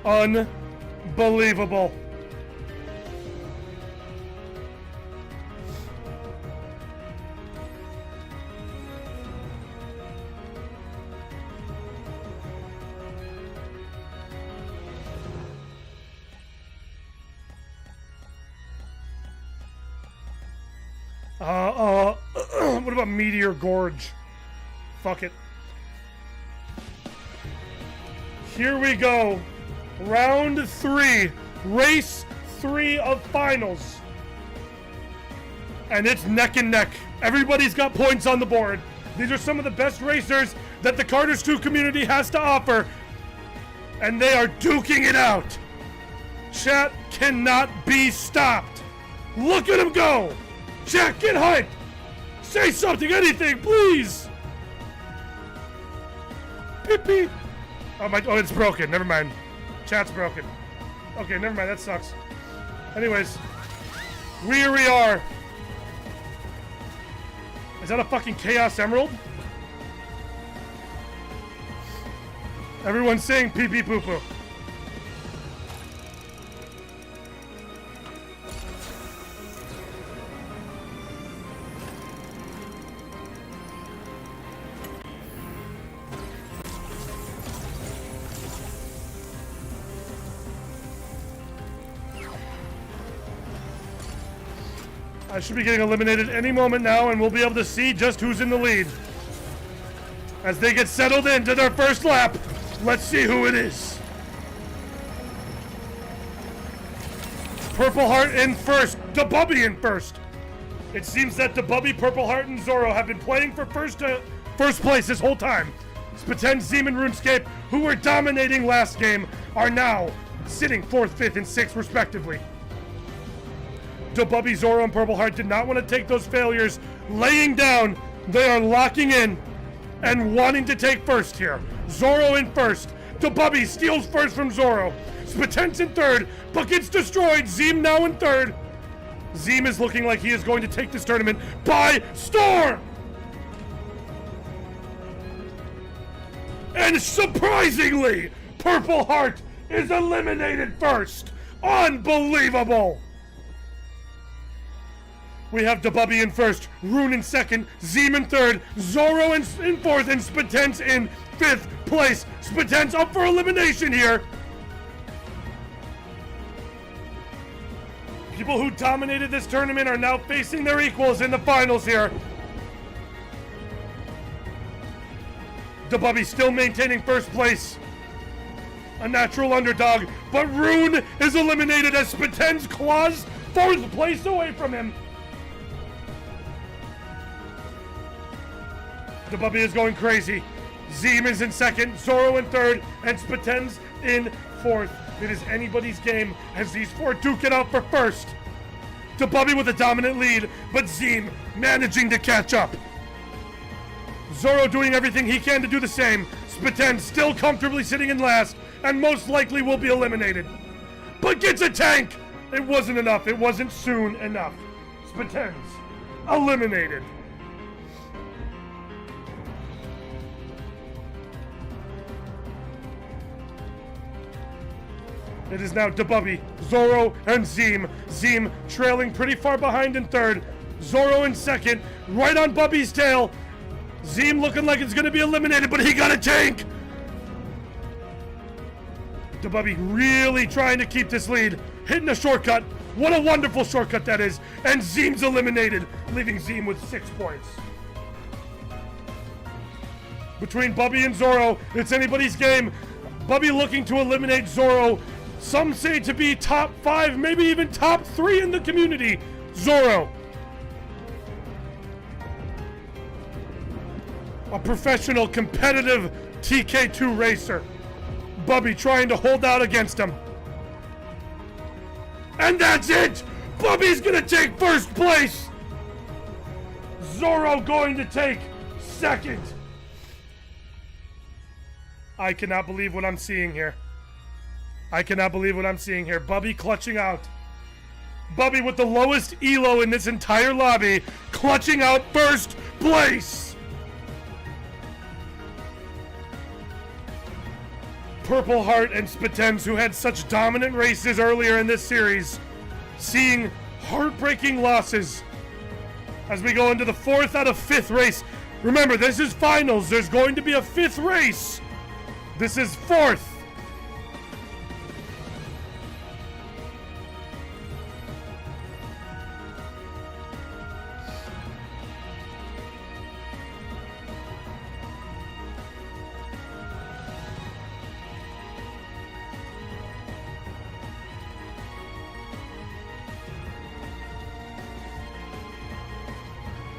[SPEAKER 1] Unbelievable. What about Meteor Gorge? Fuck it. Here we go. Round 3. Race 3 of finals. And it's neck and neck. Everybody's got points on the board. These are some of the best racers that the Karters 2 community has to offer. And they are duking it out. Chat cannot be stopped. Look at them go. Chat, get hyped. Say something, anything, please. Beep, beep. Oh, it's broken. Never mind. Chat's broken. Okay, never mind. That sucks. Anyways, here we are. Is that a fucking Chaos Emerald? Everyone's saying pee pee poo poo. I should be getting eliminated any moment now, and we'll be able to see just who's in the lead. As they get settled into their first lap, let's see who it is. Purple Heart in first, DeBubby in first. It seems that DeBubby, Purple Heart, and Zoro have been playing for first place this whole time. Spitens, Zeem, and RuneScape, who were dominating last game, are now sitting 4th, 5th, and 6th respectively. DeBubby, Zoro, and Purple Heart did not want to take those failures. Laying down, they are locking in and wanting to take first here. Zoro in first. DeBubby steals first from Zoro. Spitens in third, but gets destroyed. Zeem now in third. Zeem is looking like he is going to take this tournament by storm. And surprisingly, Purple Heart is eliminated first. Unbelievable. We have DeBubby in first, Rune in second, Zeem in third, Zoro in fourth, and Spitens in 5th place. Spitens up for elimination here. People who dominated this tournament are now facing their equals in the finals here. DeBubby still maintaining first place. A natural underdog, but Rune is eliminated as Spitens claws 4th place away from him. DeBubby is going crazy. Zeem is in second, Zoro in third, and Spitens in 4th. It is anybody's game as these 4 duke it out for first. DeBubby with a dominant lead, but Zeem managing to catch up. Zoro doing everything he can to do the same. Spitens still comfortably sitting in last, and most likely will be eliminated. But gets a tank! It wasn't enough. It wasn't soon enough. Spitens eliminated. It is now DeBubby, Zoro, and Zeem. Zeem trailing pretty far behind in third. Zoro in second, right on Bubby's tail. Zeem looking like it's going to be eliminated, but he got a tank. DeBubby really trying to keep this lead. Hitting a shortcut. What a wonderful shortcut that is. And Zeem's eliminated, leaving Zeem with 6 points. Between Bubby and Zoro, it's anybody's game. Bubby looking to eliminate Zoro. Some say to be top 5, maybe even top 3 in the community. Zoro. A professional, competitive TK2 racer. Bubby trying to hold out against him. And that's it! Bubby's gonna take first place! Zorro going to take second. I cannot believe what I'm seeing here. I cannot believe what I'm seeing here. Bubby clutching out. Bubby with the lowest elo in this entire lobby, clutching out first place. Purple Heart and Spitens, who had such dominant races earlier in this series, seeing heartbreaking losses as we go into the 4th out of 5th race. Remember, this is finals. There's going to be a 5th race. This is 4th.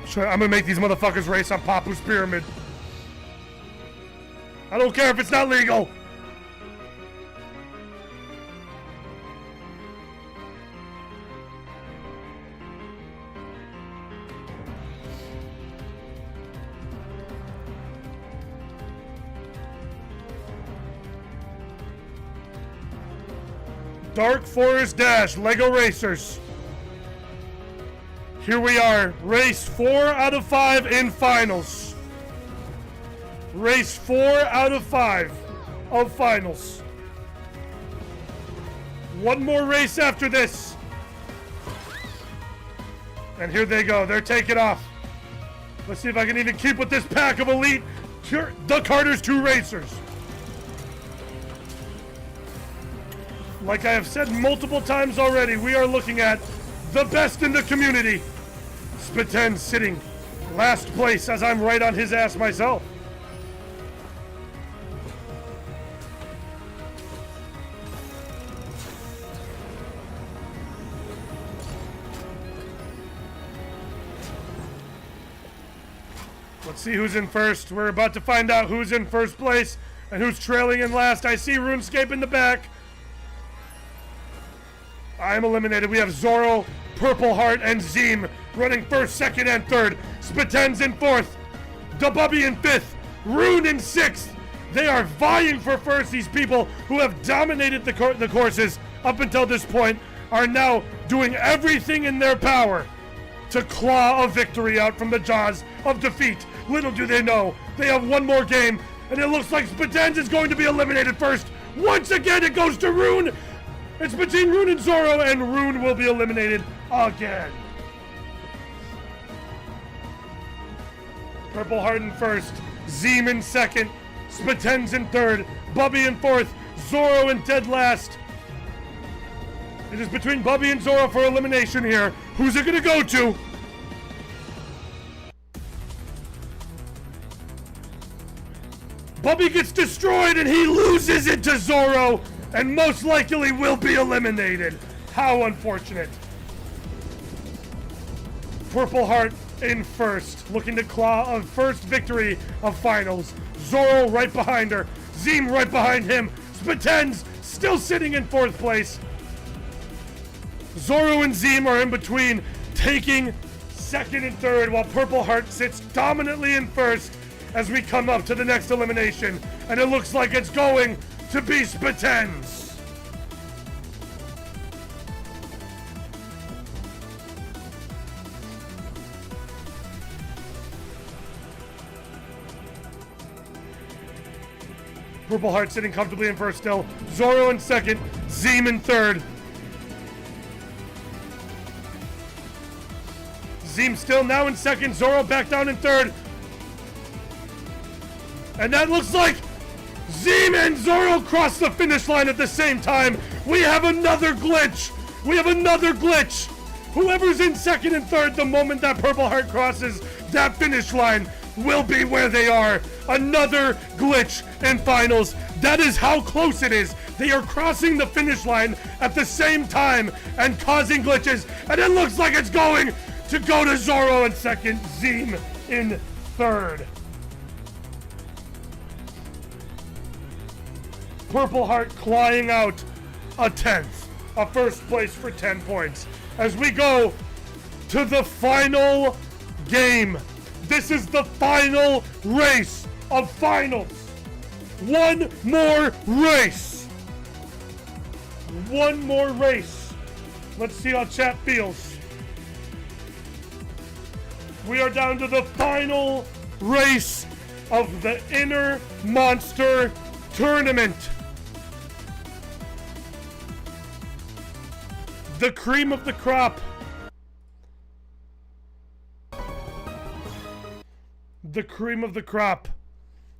[SPEAKER 1] Sure, I'm gonna make these motherfuckers race on Papu's Pyramid. I don't care if it's not legal. Dark Forest Dash, Lego Racers. Here we are, race 4 out of 5 in finals. Race 4 out of 5 of finals. One more race after this. And here they go, they're taking off. Let's see if I can even keep with this pack of elite, the Karters 2 racers. Like I have said multiple times already, we are looking at the best in the community. Spitens sitting last place as I'm right on his ass myself. Let's see who's in first. We're about to find out who's in first place and who's trailing in last. I see RuneScape in the back. I am eliminated. We have Zorro, Purple Heart, and Zeem running first, second, and third. Spitens in fourth. Dabubby in fifth. Rune in sixth. They are vying for first. These people who have dominated the courses up until this point are now doing everything in their power to claw a victory out from the jaws of defeat. Little do they know, they have one more game, and it looks like Spitens is going to be eliminated first. Once again, it goes to Rune. It's between Rune and Zorro, and Rune will be eliminated again. Purple Heart in first, Zeem in second, Spitens in third, Bubby in fourth, Zorro in dead last. It is between Bubby and Zorro for elimination here. Who's it gonna go to? Bubby gets destroyed and he loses it to Zorro, and most likely will be eliminated. How unfortunate. Purple Heart in first, looking to claw a first victory of finals. Zorro right behind her, Zeem right behind him, Spitens still sitting in fourth place. Zorro and Zeem are in between, taking second and third, while Purple Heart sits dominantly in first as we come up to the next elimination. And it looks like it's going to be Spitens. Purple Heart sitting comfortably in first still. Zorro in second, Zeem in third. Zeem still now in second, Zorro back down in third. And that looks like Zeem and Zorro cross the finish line at the same time. We have another glitch. We have another glitch. Whoever's in second and third, the moment that Purple Heart crosses that finish line, will be where they are. Another glitch in finals. That is how close it is. They are crossing the finish line at the same time and causing glitches. And it looks like it's going to go to Zorro in second, Zeem in third. Purple Heart clawing out a 10th, a first place for 10 points. As we go to the final game. This is the final race of finals. One more race. One more race. Let's see how chat feels. We are down to the final race of the Inner Monster Tournament. The cream of the crop. The cream of the crop.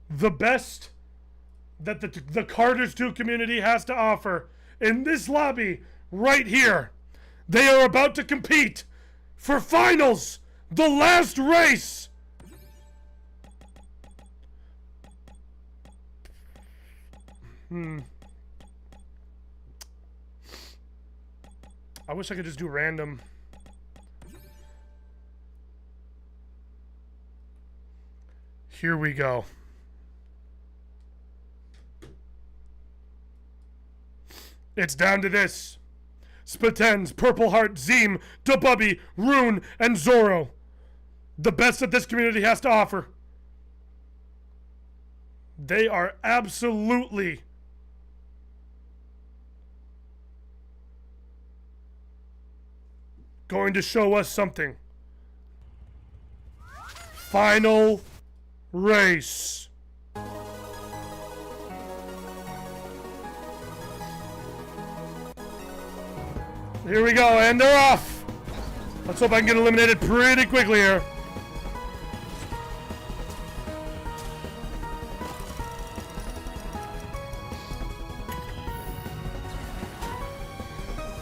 [SPEAKER 1] The best that the Karters 2 community has to offer in this lobby right here. They are about to compete for finals. The last race. I wish I could just do random. Here we go. It's down to this. Spatens, Purple Heart, Zeem, Dabubby, Rune, and Zoro. The best that this community has to offer. They are absolutely going to show us something. Final race. Here we go, and they're off. Let's hope I can get eliminated pretty quickly here.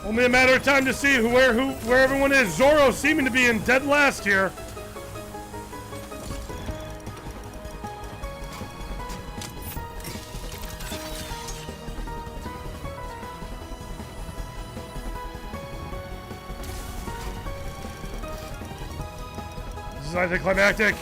[SPEAKER 1] Only a matter of time to see where everyone is. Zoro seeming to be in dead last here. This is anticlimactic.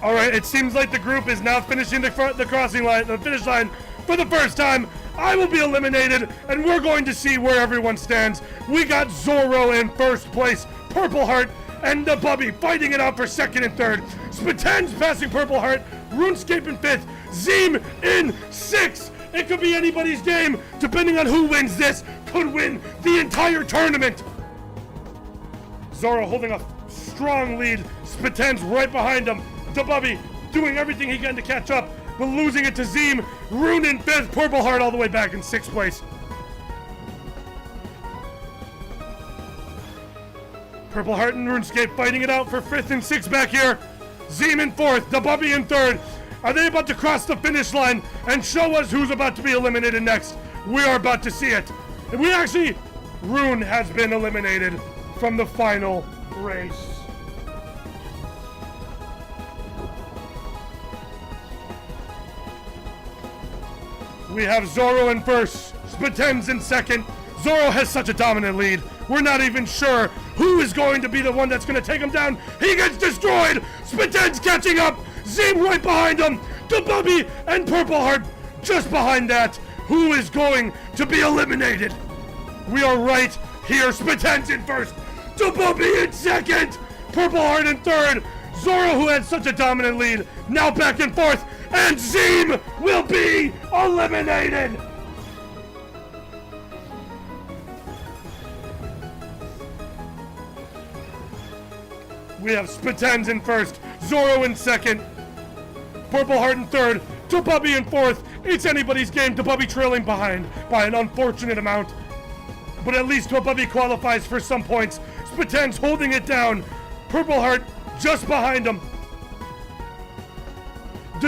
[SPEAKER 1] All right, it seems like the group is now finishing the crossing line, the finish line for the first time. I will be eliminated, and we're going to see where everyone stands. We got Zoro in first place, Purple Heart and Dabubby fighting it out for second and third. Spatens passing Purple Heart, RuneScape in fifth, Zeem in sixth. It could be anybody's game, depending on who wins this, could win the entire tournament. Zoro holding a strong lead, Spatens right behind him. Dabubby doing everything he can to catch up, but losing it to Zeem. Rune in fifth, Purple Heart all the way back in sixth place. Purple Heart and RuneScape fighting it out for fifth and sixth back here. Zeem in fourth, Dabubby in third. Are they about to cross the finish line and show us who's about to be eliminated next? We are about to see it. And Rune has been eliminated from the final race. We have Zoro in first, Spatens in second. Zoro has such a dominant lead. We're not even sure who is going to be the one that's going to take him down. He gets destroyed. Spatens catching up. Zeem right behind him. Dabubby and Purple Heart just behind that. Who is going to be eliminated? We are right here. Spatens in first. Dabubby in second. Purple Heart in third. Zoro, who had such a dominant lead, now back in fourth. And Zeem will be eliminated! We have Spatens in first, Zoro in second, Purple Heart in third, Dabubby in fourth. It's anybody's game, Dabubby trailing behind by an unfortunate amount. But at least Dabubby qualifies for some points. Spatens holding it down, Purple Heart just behind him.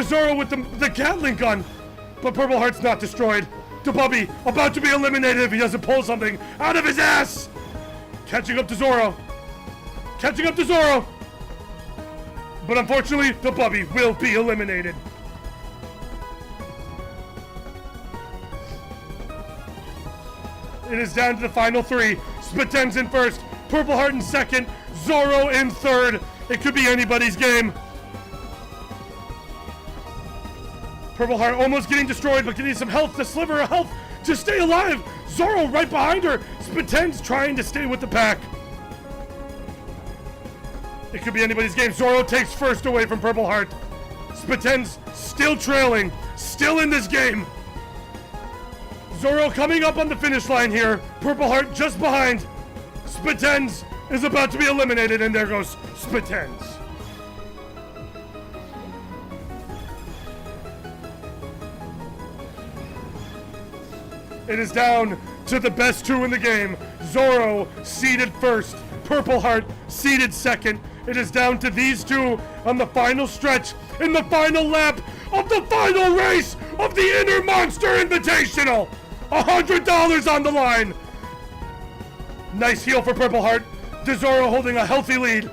[SPEAKER 1] Zoro with the Gatling gun, but Purple Heart's not destroyed. Dabubby about to be eliminated if he doesn't pull something out of his ass. Catching up to Zoro. Catching up to Zoro. But unfortunately, the Bubby will be eliminated. It is down to the final three. Spaten's in first, Purple Heart in second, Zorro in third. It could be anybody's game. Purple Heart almost getting destroyed, but getting some health, the sliver of health to stay alive. Zorro right behind her. Spaten's trying to stay with the pack. It could be anybody's game. Zorro takes first away from Purple Heart. Spaten's still trailing, still in this game. Zorro coming up on the finish line here. Purple Heart just behind. Spaten's is about to be eliminated, and there goes Spaten's. It is down to the best two in the game. Zorro seeded first, Purple Heart seeded second. It is down to these two on the final stretch in the final lap of the final race of the Inner Monster Invitational. $100 on the line. Nice heel for Purple Heart. Zorro holding a healthy lead.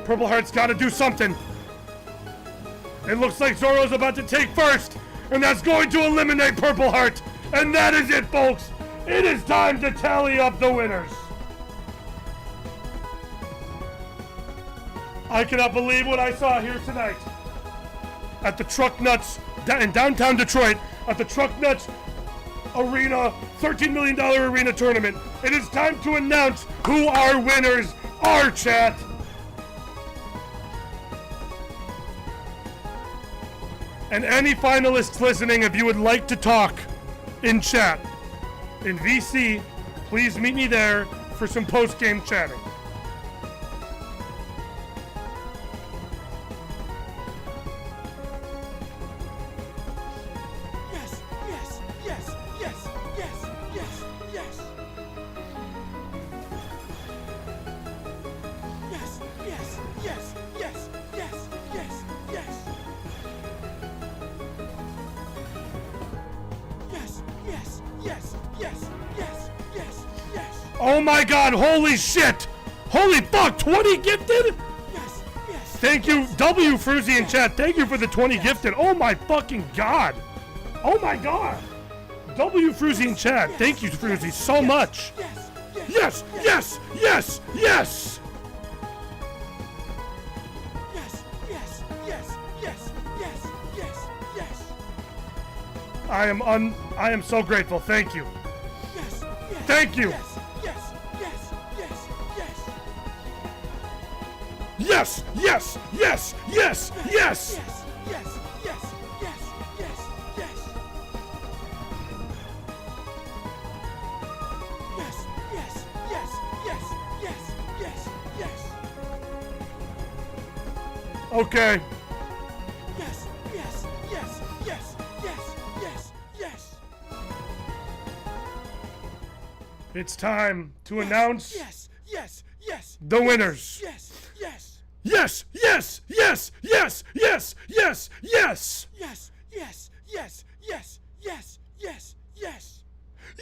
[SPEAKER 1] Purple Heart's got to do something. It looks like Zorro's about to take first, and that's going to eliminate Purple Heart. And that is it, folks. It is time to tally up the winners. I cannot believe what I saw here tonight at the Truck Nuts in downtown Detroit at the Truck Nuts Arena, $13 million arena tournament. It is time to announce who our winners are, chat. And any finalists listening, if you would like to talk in chat, in VC, please meet me there for some post-game chatting.
[SPEAKER 2] Yes, yes, yes, yes, yes, yes, yes. Yes, yes, yes, yes, yes, yes, yes. Yes, yes, yes, yes, yes, yes, yes.
[SPEAKER 1] Oh my god, holy shit! Holy fuck, 20 gifted?
[SPEAKER 2] Yes, yes.
[SPEAKER 1] Thank you, W Fruzy in chat. Thank you for the 20 gifted. Oh my fucking god. Oh my god. W Fruzy in chat. Thank you, Fruzy, so much.
[SPEAKER 2] Yes,
[SPEAKER 1] Yes, yes, yes, yes.
[SPEAKER 2] yes, yes, yes, yes, yes, yes, yes.
[SPEAKER 1] I am so grateful. Thank you.
[SPEAKER 2] Yes, yes.
[SPEAKER 1] Thank you.
[SPEAKER 2] Yes, yes, yes, yes, yes.
[SPEAKER 1] Yes, yes, yes, yes, yes.
[SPEAKER 2] Yes, yes, yes, yes, yes, yes. Yes, yes, yes, yes, yes, yes, yes.
[SPEAKER 1] Okay.
[SPEAKER 2] Yes, yes, yes, yes, yes, yes, yes.
[SPEAKER 1] It's time to announce
[SPEAKER 2] Yes, yes, yes.
[SPEAKER 1] the winners.
[SPEAKER 2] Yes, yes.
[SPEAKER 1] Yes, yes, yes, yes, yes, yes, yes.
[SPEAKER 2] Yes, yes, yes, yes, yes, yes, yes.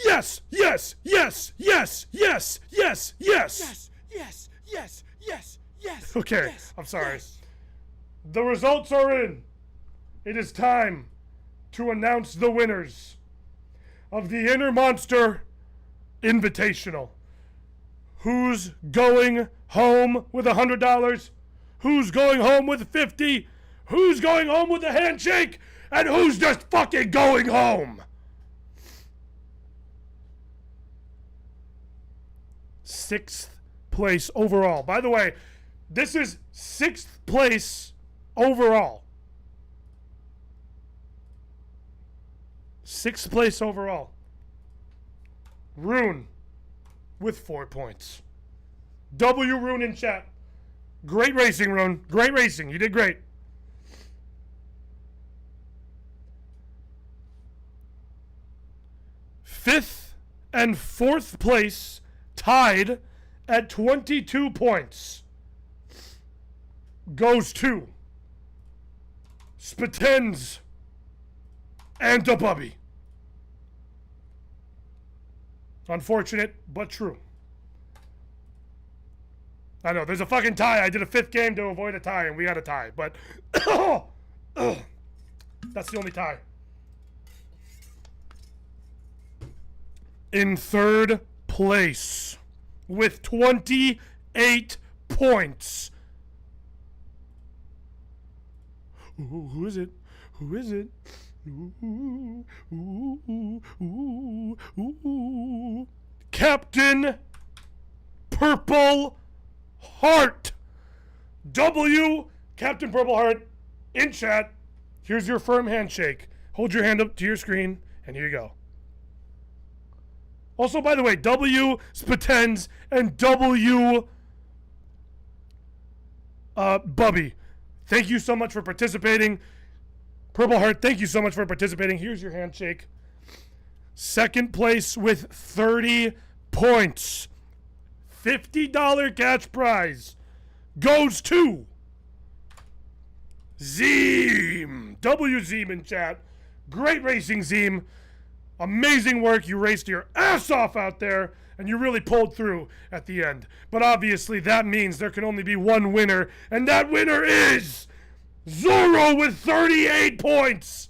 [SPEAKER 1] Yes, yes, yes, yes, yes, yes, yes.
[SPEAKER 2] Yes, yes, yes, yes, yes.
[SPEAKER 1] Okay,
[SPEAKER 2] yes,
[SPEAKER 1] I'm sorry.
[SPEAKER 2] yes.
[SPEAKER 1] The results are in. It is time to announce the winners of the Inner Monster Invitational. Who's going home with $100? Who's going home with 50? Who's going home with a handshake? And who's just fucking going home? Sixth place overall. By the way, this is sixth place overall. Sixth place overall. Rune with 4 points. W Rune in chat. Great racing, Rune. Great racing. You did great. Fifth and fourth place tied at 22 points goes to Spatens and the Bubby. Unfortunate, but true. I know, there's a fucking tie. I did a 5th game to avoid a tie, and we got a tie. But that's the only tie. In 3rd place with 28 points. Ooh, who is it? Who is it? Ooh, ooh, ooh, ooh, ooh. Captain Purple Heart. W, Captain Purple Heart, in chat. Here's your firm handshake. Hold your hand up to your screen, and here you go. Also, by the way, W Spatens and W Bubby, thank you so much for participating. Purple Heart, thank you so much for participating. Here's your handshake. 2nd place with 30 points. $50 cash prize goes to Zeem. W Zeem in chat. Great racing, Zeem. Amazing work. You raced your ass off out there, and you really pulled through at the end. But obviously, that means there can only be one winner, and that winner is Zorro with 38 points.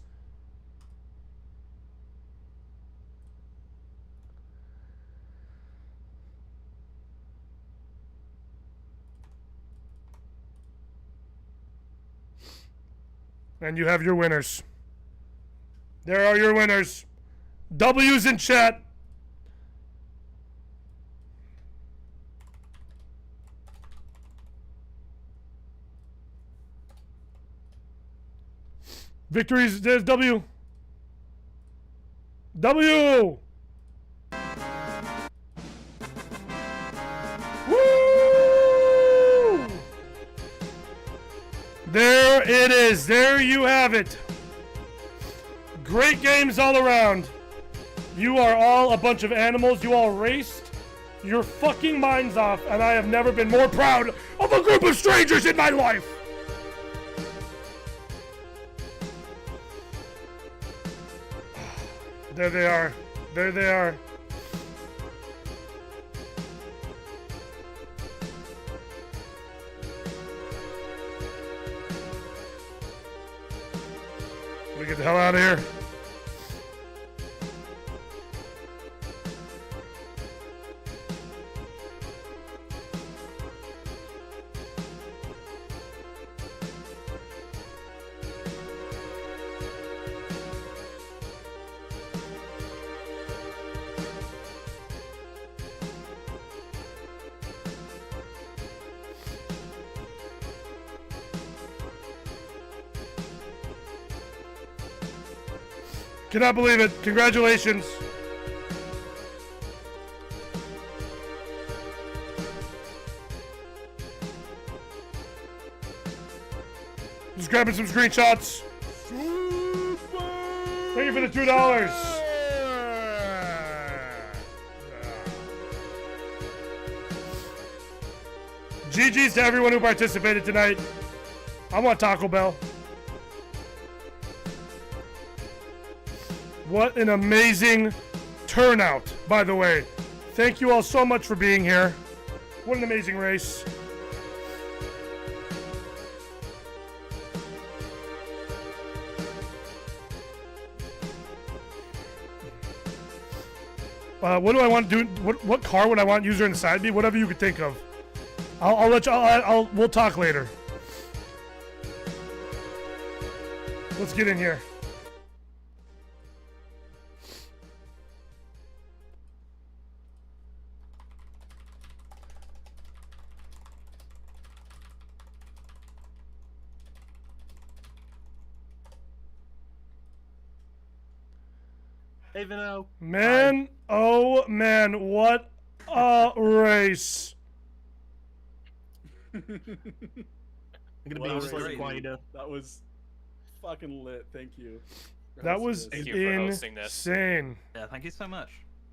[SPEAKER 1] And you have your winners. There are your winners. W's in chat. Victories, there's W. W! Woo! There it is. There you have it. Great games all around. You are all a bunch of animals. You all raced your fucking minds off, and I have never been more proud of a group of strangers in my life. There they are. There they are. We get the hell out of here. Cannot believe it. Congratulations. Just grabbing some screenshots. Thank you for the $2. GG's to everyone who participated tonight. I want Taco Bell. What an amazing turnout, by the way. Thank you all so much for being here. What an amazing race. What do I want to do? What car would I want user inside me? Whatever you could think of. I'll let you. We'll talk later. Let's get in here.
[SPEAKER 3] Hey, Vino.
[SPEAKER 1] Man, oh man, what a race.
[SPEAKER 3] I'm gonna be
[SPEAKER 2] was
[SPEAKER 3] like
[SPEAKER 2] great. That was fucking lit. Thank you.
[SPEAKER 1] That was
[SPEAKER 4] Thank you for hosting this.
[SPEAKER 1] insane.
[SPEAKER 3] Yeah, thank you so much.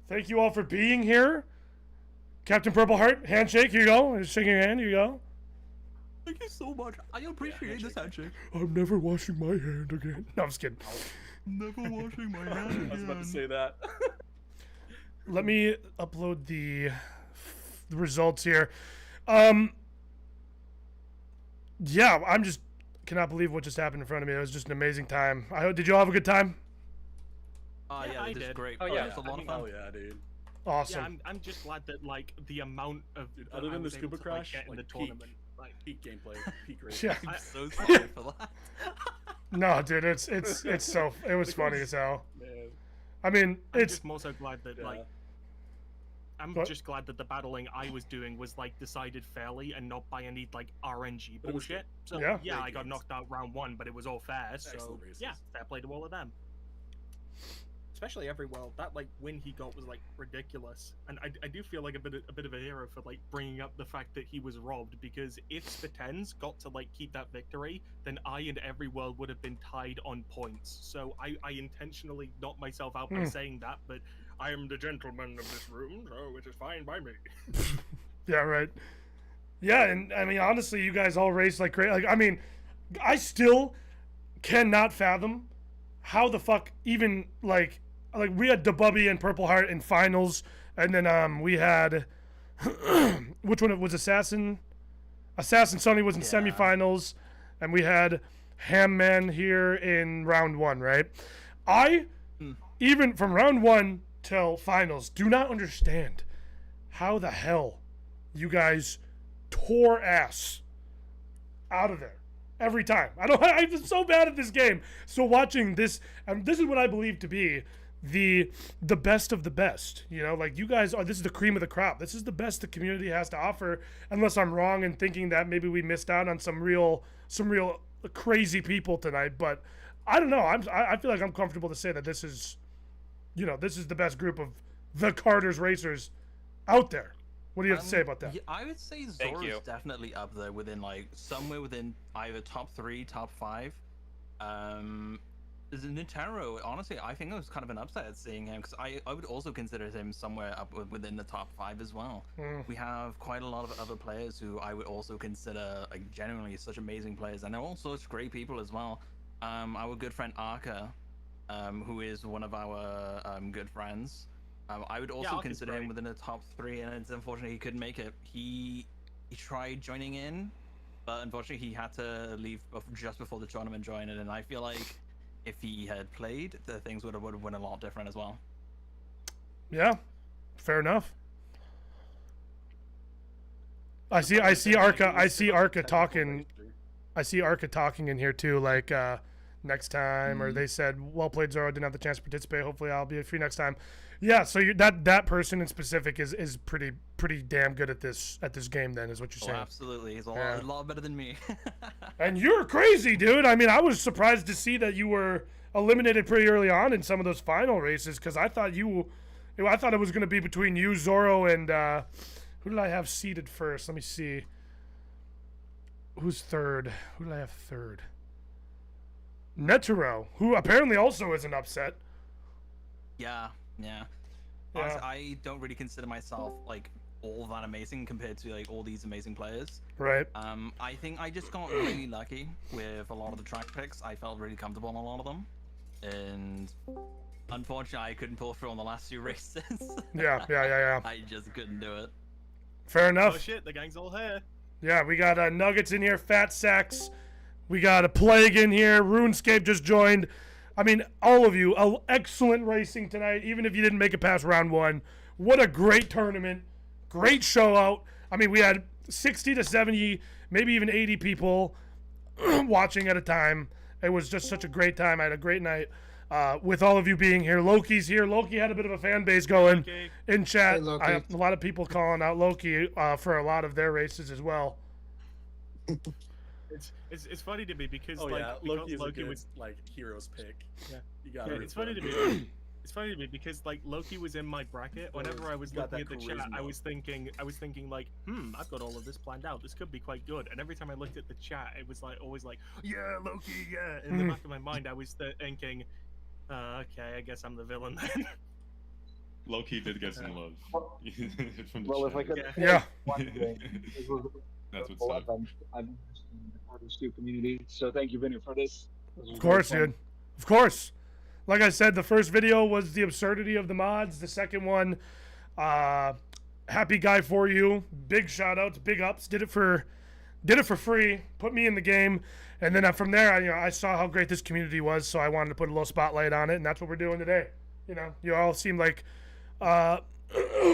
[SPEAKER 1] Thank you all for being here. Captain Purple Heart, handshake, here you go. Just shaking your hand, here you go.
[SPEAKER 3] Thank you so much. I appreciate this handshake.
[SPEAKER 1] I'm never washing my hand again. No, I'm just kidding.
[SPEAKER 3] Never washing my hand again.
[SPEAKER 2] I was about to say that.
[SPEAKER 1] Let me upload the results here. yeah, I'm just cannot believe what just happened in front of me. It was just an amazing time. Did you all have a good time?
[SPEAKER 3] Yeah,
[SPEAKER 4] I
[SPEAKER 3] this is
[SPEAKER 4] did.
[SPEAKER 3] great.
[SPEAKER 5] Oh, yeah.
[SPEAKER 3] It was a lot of fun.
[SPEAKER 2] Oh yeah, dude.
[SPEAKER 1] Awesome.
[SPEAKER 4] Yeah, I'm just glad that like the amount of
[SPEAKER 2] Dude,
[SPEAKER 4] that
[SPEAKER 2] other
[SPEAKER 4] I
[SPEAKER 2] than the
[SPEAKER 4] was able
[SPEAKER 2] scuba
[SPEAKER 4] to, like,
[SPEAKER 2] crash,
[SPEAKER 4] get in
[SPEAKER 2] like,
[SPEAKER 4] the
[SPEAKER 2] peak.
[SPEAKER 4] tournament. Like,
[SPEAKER 2] Peak gameplay, peak racing.
[SPEAKER 1] Yeah.
[SPEAKER 3] I'm so sorry for that.
[SPEAKER 1] No, dude, it was funny as hell.
[SPEAKER 2] Man.
[SPEAKER 1] I mean,
[SPEAKER 4] I'm
[SPEAKER 1] it's
[SPEAKER 4] just more so glad that like I'm
[SPEAKER 1] What?
[SPEAKER 4] just glad that the battling I was doing was like decided fairly and not by any like RNG
[SPEAKER 2] But it was
[SPEAKER 4] bullshit. So
[SPEAKER 1] Yeah.
[SPEAKER 4] yeah,
[SPEAKER 2] Great
[SPEAKER 4] I got
[SPEAKER 2] games.
[SPEAKER 4] knocked out round 1, but it was all fair. So
[SPEAKER 2] Excellent races.
[SPEAKER 4] yeah, fair play to all of them. Especially every world, that like win he got was like ridiculous, and I do feel like a bit of a hero for like bringing up the fact that he was robbed, because if Spitens got to like keep that victory, then I and every world would have been tied on points. So I intentionally knocked myself out by saying that, but I am the gentleman of this room, so it is fine by me.
[SPEAKER 1] yeah, right. Yeah, and I mean, honestly, you guys all raced like great. Like, I mean, I still cannot fathom how the fuck even like we had DeBubby and Purple Heart in finals, and then we had which one was Assassin Sony was in semifinals, and we had Hamman here in round 1, right? I even from round 1 till finals do not understand how the hell you guys tore ass out of there every time. I'm just so bad at this game. So watching this, and this is what I believe to be the best of the best. You know, like you guys are. This is the cream of the crop. This is the best the community has to offer. Unless I'm wrong in thinking that maybe we missed out on some real crazy people tonight. But I don't know. I feel like I'm comfortable to say that this is, you know, this is the best group of the Karters racers out there. What do you have to say about that?
[SPEAKER 3] Yeah, I would say
[SPEAKER 5] Thank
[SPEAKER 3] Zora's
[SPEAKER 5] you.
[SPEAKER 3] definitely up there within like somewhere within either top 3, top 5. Nintendo, honestly, I think it was kind of an upset seeing him, because I would also consider him somewhere up within the top 5 as well. We have quite a lot of other players who I would also consider like genuinely such amazing players, and they're all such great people as well. Our good friend Arca, who is one of our good friends. I would also
[SPEAKER 4] Arca's
[SPEAKER 3] consider him
[SPEAKER 4] great.
[SPEAKER 3] within the top 3, and it's unfortunately he couldn't make it. He tried joining in, but unfortunately he had to leave just before the tournament joined, and I feel like if he had played, the things would have been a lot different as well.
[SPEAKER 1] Yeah, fair enough. I see Arca talking. I see Arca talking in here too, like next time, or they said, "Well played, Zoro. Didn't have the chance to participate. Hopefully, I'll be free next time." Yeah, so that person in specific is pretty damn good at this game. Then is what you're
[SPEAKER 3] Oh,
[SPEAKER 1] saying.
[SPEAKER 3] absolutely, he's a
[SPEAKER 1] Yeah.
[SPEAKER 3] lot better than me.
[SPEAKER 1] And you're crazy, dude. I mean, I was surprised to see that you were eliminated pretty early on in some of those final races, because I thought it was going to be between you, Zoro, and who did I have seated first? Let me see. Who's third? Who did I have third? Netero, who apparently also is an upset.
[SPEAKER 3] Yeah.
[SPEAKER 1] Yeah.
[SPEAKER 3] Honestly, I don't really consider myself like all that amazing compared to like all these amazing players.
[SPEAKER 1] Right.
[SPEAKER 3] I think I just got really lucky with a lot of the track picks. I felt really comfortable on a lot of them, and unfortunately, I couldn't pull through on the last 2 races.
[SPEAKER 1] Yeah.
[SPEAKER 3] I just couldn't do it.
[SPEAKER 1] Fair
[SPEAKER 4] Oh
[SPEAKER 1] enough.
[SPEAKER 4] shit, the gang's all here.
[SPEAKER 1] Yeah, we got Nuggets in here, Fat Sacks. We got a Plague in here. RuneScape just joined. I mean, all of you, excellent racing tonight, even if you didn't make it past round 1. What a great tournament. Great show out. I mean, we had 60 to 70, maybe even 80 people watching at a time. It was just such a great time. I had a great night with all of you being here. Loki's here. Loki had a bit of a fan base going
[SPEAKER 4] Okay.
[SPEAKER 1] in chat.
[SPEAKER 6] Hey, Loki.
[SPEAKER 1] I have a lot of people calling out Loki for a lot of their races as well.
[SPEAKER 4] It's funny to me because
[SPEAKER 2] Oh
[SPEAKER 4] like
[SPEAKER 2] yeah,
[SPEAKER 4] because
[SPEAKER 2] Loki is a
[SPEAKER 4] Loki
[SPEAKER 2] good
[SPEAKER 4] was
[SPEAKER 2] like hero's pick.
[SPEAKER 4] Yeah.
[SPEAKER 2] You got
[SPEAKER 4] yeah,
[SPEAKER 2] it.
[SPEAKER 4] it's funny to me. It's funny to me because like Loki was in my bracket. Whenever I was
[SPEAKER 2] He's got
[SPEAKER 4] looking at
[SPEAKER 2] that
[SPEAKER 4] the chat, I
[SPEAKER 2] charisma.
[SPEAKER 4] was thinking like, I've got all of this planned out. This could be quite good. And every time I looked at the chat, it was like always like, yeah, Loki, yeah. In the back of my mind, I was thinking, okay, I guess I'm the villain then.
[SPEAKER 7] Loki did get some love from the
[SPEAKER 6] Well, if
[SPEAKER 7] chat.
[SPEAKER 6] I could
[SPEAKER 4] Yeah.
[SPEAKER 6] say one thing, this was
[SPEAKER 7] That's what's up.
[SPEAKER 6] I've invested in the Karters 2 community, so thank you, Vinny, for this. This was
[SPEAKER 1] Of course,
[SPEAKER 6] very fun.
[SPEAKER 1] dude. Of course. Like I said, the first video was the absurdity of the mods. The second one, happy guy for you. Big shout outs, big ups. Did it for did it for free, put me in the game, and then from there, I saw how great this community was, so I wanted to put a little spotlight on it, and that's what we're doing today. You all seem like,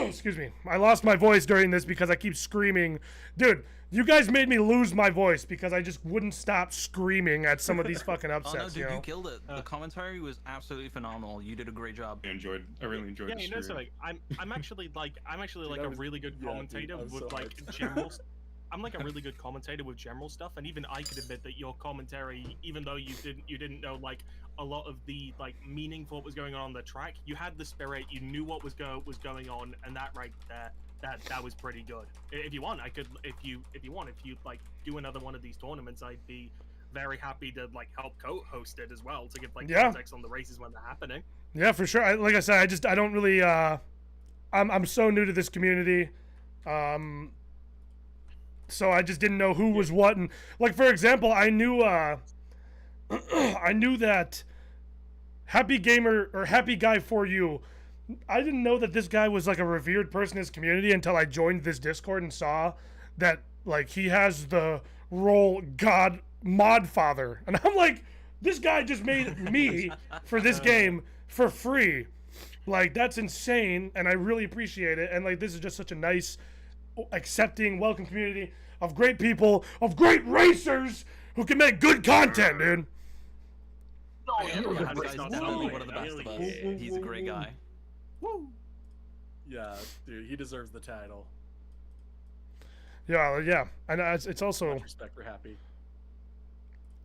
[SPEAKER 1] excuse me, I lost my voice during this because I keep screaming. Dude, you guys made me lose my voice because I just wouldn't stop screaming at some of these fucking upsets.
[SPEAKER 3] Oh no, dude, you killed it. The commentary was absolutely phenomenal. You did a great job.
[SPEAKER 7] I really enjoyed
[SPEAKER 4] Yeah,
[SPEAKER 7] the
[SPEAKER 4] you know
[SPEAKER 7] stream.
[SPEAKER 4] something. I'm actually like
[SPEAKER 2] I
[SPEAKER 4] a
[SPEAKER 2] was-
[SPEAKER 4] really good
[SPEAKER 2] yeah, dude,
[SPEAKER 4] commentator
[SPEAKER 2] I was
[SPEAKER 4] with
[SPEAKER 2] so
[SPEAKER 4] like
[SPEAKER 2] hyped.
[SPEAKER 4] general. I'm like a really good commentator with general stuff, and even I could admit that your commentary, even though you didn't know like a lot of the like meaning for what was going on the track, you had the spirit, you knew what was going on, and that right there, that was pretty good. If you want, I could if you like do another one of these tournaments, I'd be very happy to like help co-host it as well to give like context on the races when they're happening.
[SPEAKER 1] Yeah, for sure. Like I said, I don't really. I'm so new to this community. So I just didn't know who was what, and like for example, I knew I knew that Happy Gamer or Happy Guy for You. I didn't know that this guy was like a revered person in his community until I joined this Discord and saw that like he has the role God Mod Father, and I'm like, this guy just made me for this game for free. Like that's insane, and I really appreciate it. And like this is just such a nice, accepting, welcome community of great people, of great racers who can make good content, dude.
[SPEAKER 3] Yeah, this guy's definitely one of the best of us. He's a great guy.
[SPEAKER 2] Woo! Yeah, dude, he deserves the title.
[SPEAKER 1] Yeah, and it's also
[SPEAKER 2] Much respect for Happy.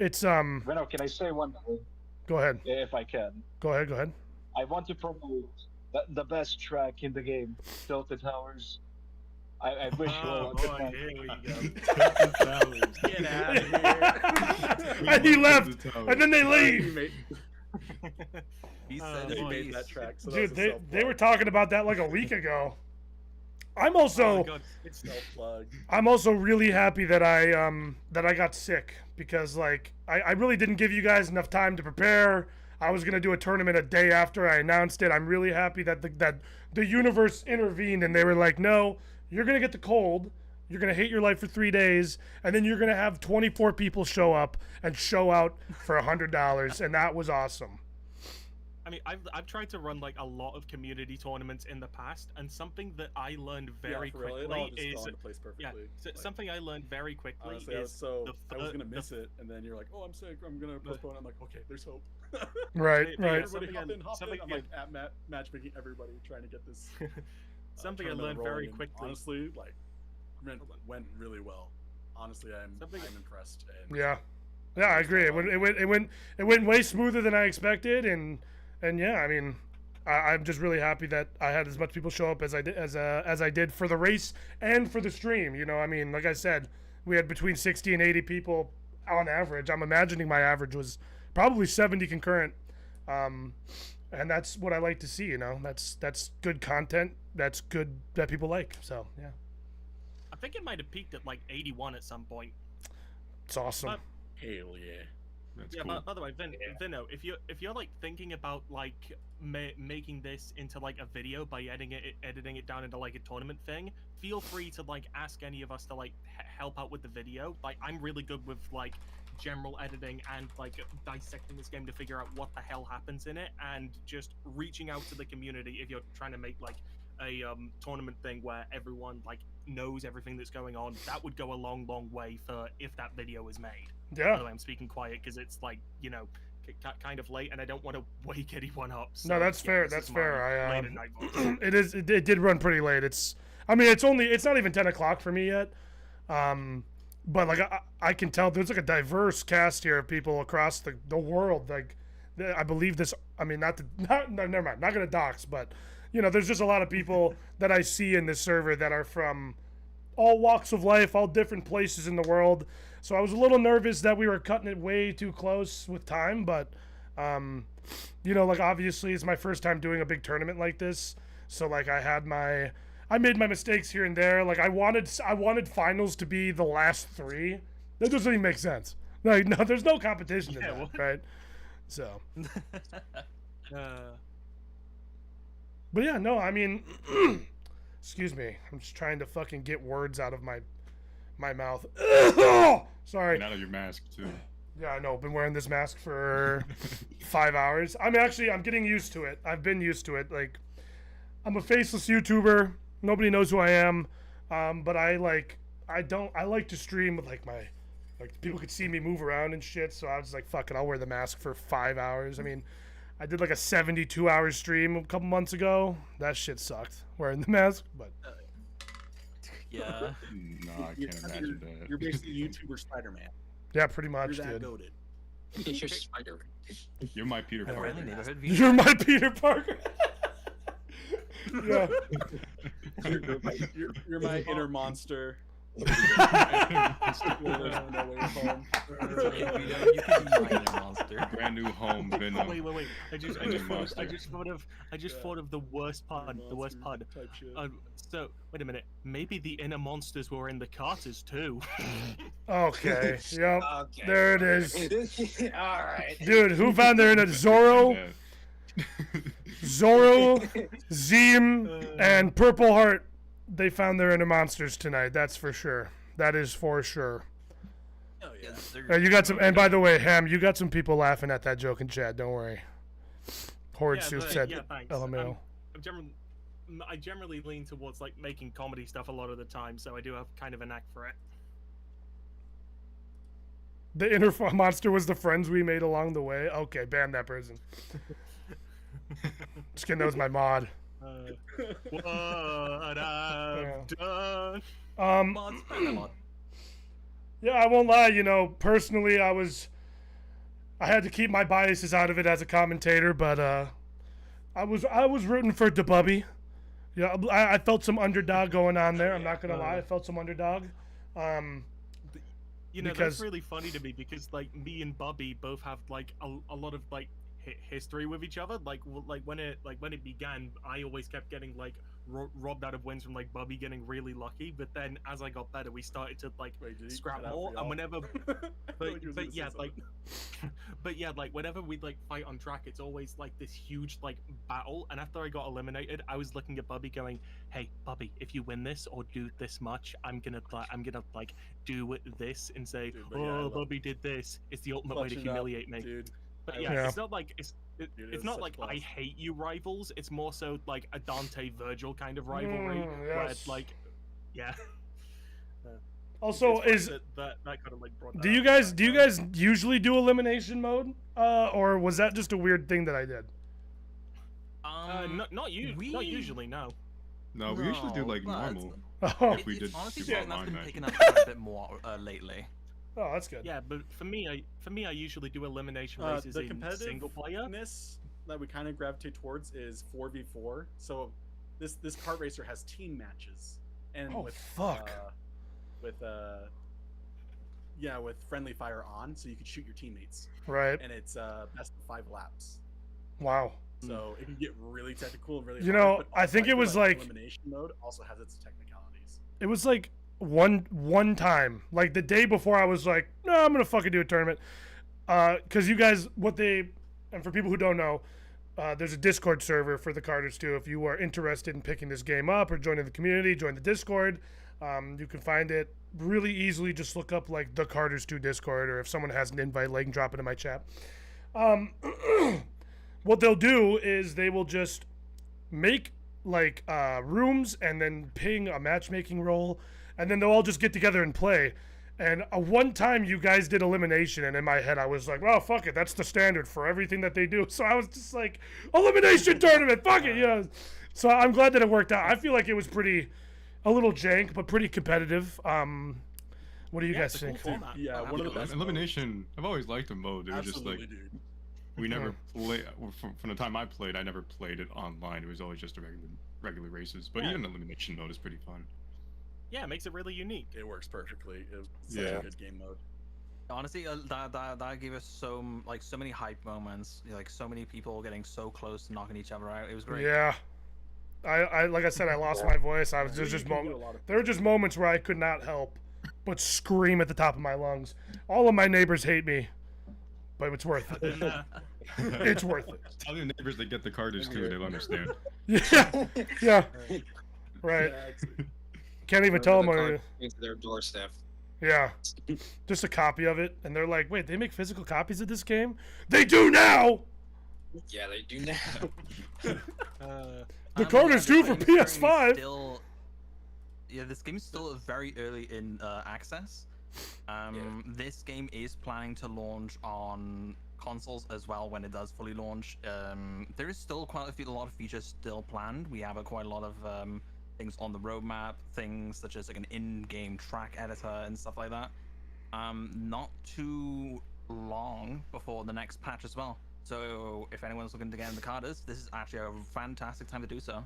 [SPEAKER 1] it's
[SPEAKER 6] Reno, can I say one thing,
[SPEAKER 1] Go ahead.
[SPEAKER 6] if I can?
[SPEAKER 1] Go ahead.
[SPEAKER 6] I want to promote the best track in the game, Tilted Towers. I wish you all
[SPEAKER 4] Oh
[SPEAKER 6] a good
[SPEAKER 4] boy,
[SPEAKER 6] night.
[SPEAKER 4] here we go. Get out of here.
[SPEAKER 1] And he left, and then they leave.
[SPEAKER 3] He
[SPEAKER 4] Oh,
[SPEAKER 3] said
[SPEAKER 4] boy.
[SPEAKER 2] He
[SPEAKER 3] he
[SPEAKER 2] made
[SPEAKER 3] made
[SPEAKER 2] that track. So
[SPEAKER 1] Dude,
[SPEAKER 2] that
[SPEAKER 1] they
[SPEAKER 2] was
[SPEAKER 1] they were talking about that like a week ago. I'm also
[SPEAKER 4] Oh my God, it's
[SPEAKER 2] self-plug.
[SPEAKER 1] I'm also really happy that I got sick because like I really didn't give you guys enough time to prepare. I was gonna do a tournament a day after I announced it. I'm really happy that the universe intervened and they were like, no, you're gonna get the cold. You're gonna hate your life for 3 days, and then you're gonna have 24 people show up and show out for $100, and that was awesome.
[SPEAKER 4] I mean, I've tried to run like a lot of community tournaments in the past, and something that I learned very
[SPEAKER 2] for real, it all
[SPEAKER 4] quickly
[SPEAKER 2] just
[SPEAKER 4] is
[SPEAKER 2] fell into place perfectly. Like,
[SPEAKER 4] something I learned very quickly
[SPEAKER 2] honestly, I was
[SPEAKER 4] is
[SPEAKER 2] I was gonna
[SPEAKER 4] the
[SPEAKER 2] miss it, and then you're like, "Oh, I'm sick. I'm gonna postpone." I'm like, "Okay, there's hope."
[SPEAKER 1] Right.
[SPEAKER 2] Everybody
[SPEAKER 4] something
[SPEAKER 2] hop in,
[SPEAKER 4] I-
[SPEAKER 2] hop in.
[SPEAKER 4] something
[SPEAKER 2] I'm
[SPEAKER 4] I-
[SPEAKER 2] like at matchmaking everybody, trying to get this.
[SPEAKER 4] something I
[SPEAKER 2] tournament
[SPEAKER 4] learned very
[SPEAKER 2] rolling, and
[SPEAKER 4] quickly.
[SPEAKER 2] Honestly, like, went really well. Honestly, I'm impressed. And
[SPEAKER 1] Yeah, I agree. It went way smoother than I expected, and yeah, I mean, I'm just really happy that I had as much people show up as I did as I did for the race and for the stream. I mean, like I said, we had between 60 and 80 people on average. I'm imagining my average was probably 70 concurrent, and that's what I like to see. That's good content. That's good that people like. So yeah,
[SPEAKER 4] I think it might have peaked at like 81 at some point.
[SPEAKER 1] it's awesome.
[SPEAKER 4] But-
[SPEAKER 2] hell yeah.
[SPEAKER 7] That's
[SPEAKER 4] Yeah,
[SPEAKER 7] cool.
[SPEAKER 4] by the way, Vino, if you're like thinking about like making this into like a video by editing it down into like a tournament thing, feel free to like ask any of us to like help out with the video. Like I'm really good with like general editing and like dissecting this game to figure out what the hell happens in it, and just reaching out to the community if you're trying to make like a tournament thing where everyone like knows everything that's going on. That would go a long way for if that video is made. By
[SPEAKER 1] Yeah.
[SPEAKER 4] the way, I'm speaking quiet because it's like, kind of late, and I don't want to wake anyone up. So,
[SPEAKER 1] No, that's fair.
[SPEAKER 4] this
[SPEAKER 1] That's
[SPEAKER 4] is
[SPEAKER 1] fair.
[SPEAKER 4] my
[SPEAKER 1] I
[SPEAKER 4] late at night voice.
[SPEAKER 1] it did run pretty late. It's not even 10 o'clock for me yet. But like I can tell there's like a diverse cast here of people across the world. Like I believe this. I mean, no, never mind. Not gonna dox, but there's just a lot of people that I see in this server that are from all walks of life, all different places in the world. So I was a little nervous that we were cutting it way too close with time, but like obviously it's my first time doing a big tournament like this. So like I made my mistakes here and there. Like I wanted finals to be the last 3. That doesn't even make sense. Like no, there's no competition in
[SPEAKER 4] Yeah,
[SPEAKER 1] that,
[SPEAKER 4] what?
[SPEAKER 1] right? So,
[SPEAKER 4] Uh,
[SPEAKER 1] but yeah, no, I mean, excuse me. I'm just trying to fucking get words out of my my mouth. Sorry.
[SPEAKER 7] And out of your mask too.
[SPEAKER 1] Yeah, I know. Been wearing this mask for 5 hours. I'm getting used to it. I've been used to it. Like, I'm a faceless YouTuber. Nobody knows who I am. But I like to stream with like people could see me move around and shit. So I was like, fuck it, I'll wear the mask for 5 hours. I mean, I did like a 72-hour stream a couple months ago. That shit sucked wearing the mask, but.
[SPEAKER 3] Yeah.
[SPEAKER 7] No, I can't imagine that.
[SPEAKER 2] You're basically YouTuber Spider-Man.
[SPEAKER 1] Yeah, pretty much,
[SPEAKER 2] You're that
[SPEAKER 1] dude.
[SPEAKER 2] goated.
[SPEAKER 5] It's your spider.
[SPEAKER 7] You're my Peter
[SPEAKER 3] A
[SPEAKER 7] Parker.
[SPEAKER 3] friendly neighborhood view.
[SPEAKER 1] You're my Peter Parker. Yeah.
[SPEAKER 2] You're my inner monster.
[SPEAKER 3] You can be my inner monster.
[SPEAKER 7] Brand new home, Venom.
[SPEAKER 4] Wait. I just
[SPEAKER 7] Monster.
[SPEAKER 4] thought of the worst pun. The worst pun.
[SPEAKER 2] Type shit.
[SPEAKER 4] So wait a minute. Maybe the inner monsters were in the Karters too.
[SPEAKER 1] Okay. Yep.
[SPEAKER 5] Okay.
[SPEAKER 1] There it is.
[SPEAKER 5] All right.
[SPEAKER 1] Dude, who found their inner Zoro,
[SPEAKER 7] Yeah.
[SPEAKER 1] Zim, and Purple Heart? They found their inner monsters tonight. That's for sure. That is for sure.
[SPEAKER 2] Oh yeah.
[SPEAKER 1] You got some, and by the way, Ham, you got some people laughing at that joke in chat. Don't worry. Horde Soup said,
[SPEAKER 4] thanks.
[SPEAKER 1] LMAO.
[SPEAKER 4] I generally lean towards like making comedy stuff a lot of the time, so I do have kind of a knack for it.
[SPEAKER 1] The inner monster was the friends we made along the way. Okay, ban that person. Just kidding, that was my mod.
[SPEAKER 4] What I've done.
[SPEAKER 3] Mods, ban the mod.
[SPEAKER 1] Yeah, I won't lie. You know, personally, I had to keep my biases out of it as a commentator, but I was rooting for DeBubby. Yeah, I felt some underdog going on there. I'm not gonna lie, I felt some underdog.
[SPEAKER 4] You know,
[SPEAKER 1] because-
[SPEAKER 4] that's really funny to me because like me and Bubby both have like a lot of like history with each other. Like when it began, I always kept getting like robbed out of wins from like Bubby getting really lucky. But then as I got better, we started to like
[SPEAKER 2] Wait, did he
[SPEAKER 4] scrap
[SPEAKER 2] cut out
[SPEAKER 4] more.
[SPEAKER 2] for
[SPEAKER 4] And
[SPEAKER 2] y'all?
[SPEAKER 4] whenever,
[SPEAKER 2] thought you was gonna
[SPEAKER 4] but yeah,
[SPEAKER 2] say
[SPEAKER 4] like, but yeah, like whenever we like fight on track, it's always like this huge like battle. And after I got eliminated, I was looking at Bubby going, "Hey, Bubby, if you win this or do this much, I'm gonna like do this and say,
[SPEAKER 2] Dude, but yeah, I
[SPEAKER 4] oh,
[SPEAKER 2] love
[SPEAKER 4] Bubby did this. It's the ultimate way to
[SPEAKER 2] clutching up,
[SPEAKER 4] humiliate me."
[SPEAKER 2] dude.
[SPEAKER 4] But
[SPEAKER 2] I
[SPEAKER 4] yeah,
[SPEAKER 1] Yeah.
[SPEAKER 4] it's not like
[SPEAKER 2] Dude,
[SPEAKER 4] it's
[SPEAKER 2] is
[SPEAKER 4] not
[SPEAKER 2] such
[SPEAKER 4] like
[SPEAKER 2] class.
[SPEAKER 4] I hate you rivals. It's more so like a Dante Virgil kind of rivalry where
[SPEAKER 1] yes.
[SPEAKER 4] it's like, yeah.
[SPEAKER 1] Also,
[SPEAKER 4] It's funny that kind of like brought that
[SPEAKER 1] do you
[SPEAKER 4] up.
[SPEAKER 1] guys usually do elimination mode, or was that just a weird thing that I did?
[SPEAKER 4] Not usually, no.
[SPEAKER 7] No, we usually do like
[SPEAKER 3] No,
[SPEAKER 7] normal.
[SPEAKER 1] Oh,
[SPEAKER 7] If we did
[SPEAKER 3] honestly
[SPEAKER 7] do
[SPEAKER 3] something that's
[SPEAKER 7] online
[SPEAKER 3] been
[SPEAKER 7] matches.
[SPEAKER 3] picking up quite a bit more lately.
[SPEAKER 1] oh, that's good.
[SPEAKER 4] Yeah, but for me, I usually do elimination
[SPEAKER 2] The
[SPEAKER 4] races in single player.
[SPEAKER 2] competitiveness that we kind of gravitate towards is 4v4. So this kart racer has team matches, and
[SPEAKER 1] Oh,
[SPEAKER 2] with
[SPEAKER 1] fuck.
[SPEAKER 2] with friendly fire on, so you can shoot your teammates,
[SPEAKER 1] Right.
[SPEAKER 2] and it's best of 5 laps.
[SPEAKER 1] Wow.
[SPEAKER 2] So it can get really technical and really.
[SPEAKER 1] You
[SPEAKER 2] hard,
[SPEAKER 1] know,
[SPEAKER 2] but
[SPEAKER 1] I think
[SPEAKER 2] also
[SPEAKER 1] it was
[SPEAKER 2] feel
[SPEAKER 1] like-
[SPEAKER 2] elimination mode also has its technicalities.
[SPEAKER 1] It was like one time, like the day before, I was like, no, I'm gonna fucking do a tournament. Because you guys, and for people who don't know, there's a Discord server for the Karters too. If you are interested in picking this game up or joining the community, join the Discord. You can find it really easily. Just look up like the Karters 2 Discord, or if someone has an invite, like drop it in my chat. What they'll do is they will just make like rooms and then ping a matchmaking role, and then they'll all just get together and play. And one time you guys did elimination, and in my head I was like, well, fuck it, that's the standard for everything that they do. So I was just like, elimination tournament, fuck it, yeah. So I'm glad that it worked out. I feel like it was a little jank, but pretty competitive. What do you guys
[SPEAKER 4] it's a cool
[SPEAKER 1] think?
[SPEAKER 4] format.
[SPEAKER 2] Yeah, one of the best.
[SPEAKER 7] Elimination. I've always liked the mode. It was
[SPEAKER 2] Absolutely,
[SPEAKER 7] just like
[SPEAKER 2] dude.
[SPEAKER 7] we never play from the time I played. I never played it online. It was always just a regular races. But
[SPEAKER 2] Yeah.
[SPEAKER 7] even elimination mode is pretty fun.
[SPEAKER 4] Yeah, it makes it really unique.
[SPEAKER 2] It works perfectly. It's such
[SPEAKER 7] Yeah.
[SPEAKER 2] a good game mode.
[SPEAKER 3] Honestly, that gave us so many hype moments. Like so many people getting so close to knocking each other out. It was great.
[SPEAKER 1] Yeah. I like I said, I lost my voice. I was
[SPEAKER 2] You
[SPEAKER 1] just
[SPEAKER 2] can do a lot of
[SPEAKER 1] there were just moments where I could not help but scream at the top of my lungs. All of my neighbors hate me, but it's worth it.
[SPEAKER 4] And,
[SPEAKER 1] It's worth it.
[SPEAKER 7] Tell your neighbors they get the Karters too. They'll understand.
[SPEAKER 1] Yeah, yeah, right.
[SPEAKER 2] Yeah, it's-
[SPEAKER 1] Can't even tell them.
[SPEAKER 5] Deliver the card into their doorstep.
[SPEAKER 1] Yeah. Just a copy of it, and they're like, wait, they make physical copies of this game? They do now!
[SPEAKER 5] Yeah, they do now.
[SPEAKER 1] The Karters
[SPEAKER 3] yeah,
[SPEAKER 1] 2 for
[SPEAKER 3] this game is
[SPEAKER 1] PS5.
[SPEAKER 3] Still, yeah, this game is still very early in access. This game is planning to launch on consoles as well when it does fully launch. There is still quite a lot of features still planned. We have quite a lot of things on the roadmap, things such as like an in-game track editor and stuff like that. Not too long before the next patch as well. So if anyone's looking to get in the Karters, this is actually a fantastic time to do so.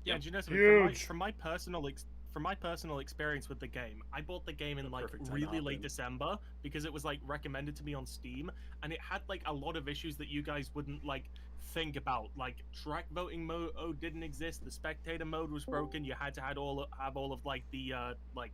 [SPEAKER 4] Yeah, and you know something?
[SPEAKER 1] Huge.
[SPEAKER 4] From my personal experience with the game, I bought the game in like
[SPEAKER 2] perfect time
[SPEAKER 4] really
[SPEAKER 2] to
[SPEAKER 4] late
[SPEAKER 2] hop in.
[SPEAKER 4] December because it was like recommended to me on Steam, and it had like a lot of issues that you guys wouldn't like think about. Like track voting mode didn't exist. The spectator mode was broken. You had to have all of like the like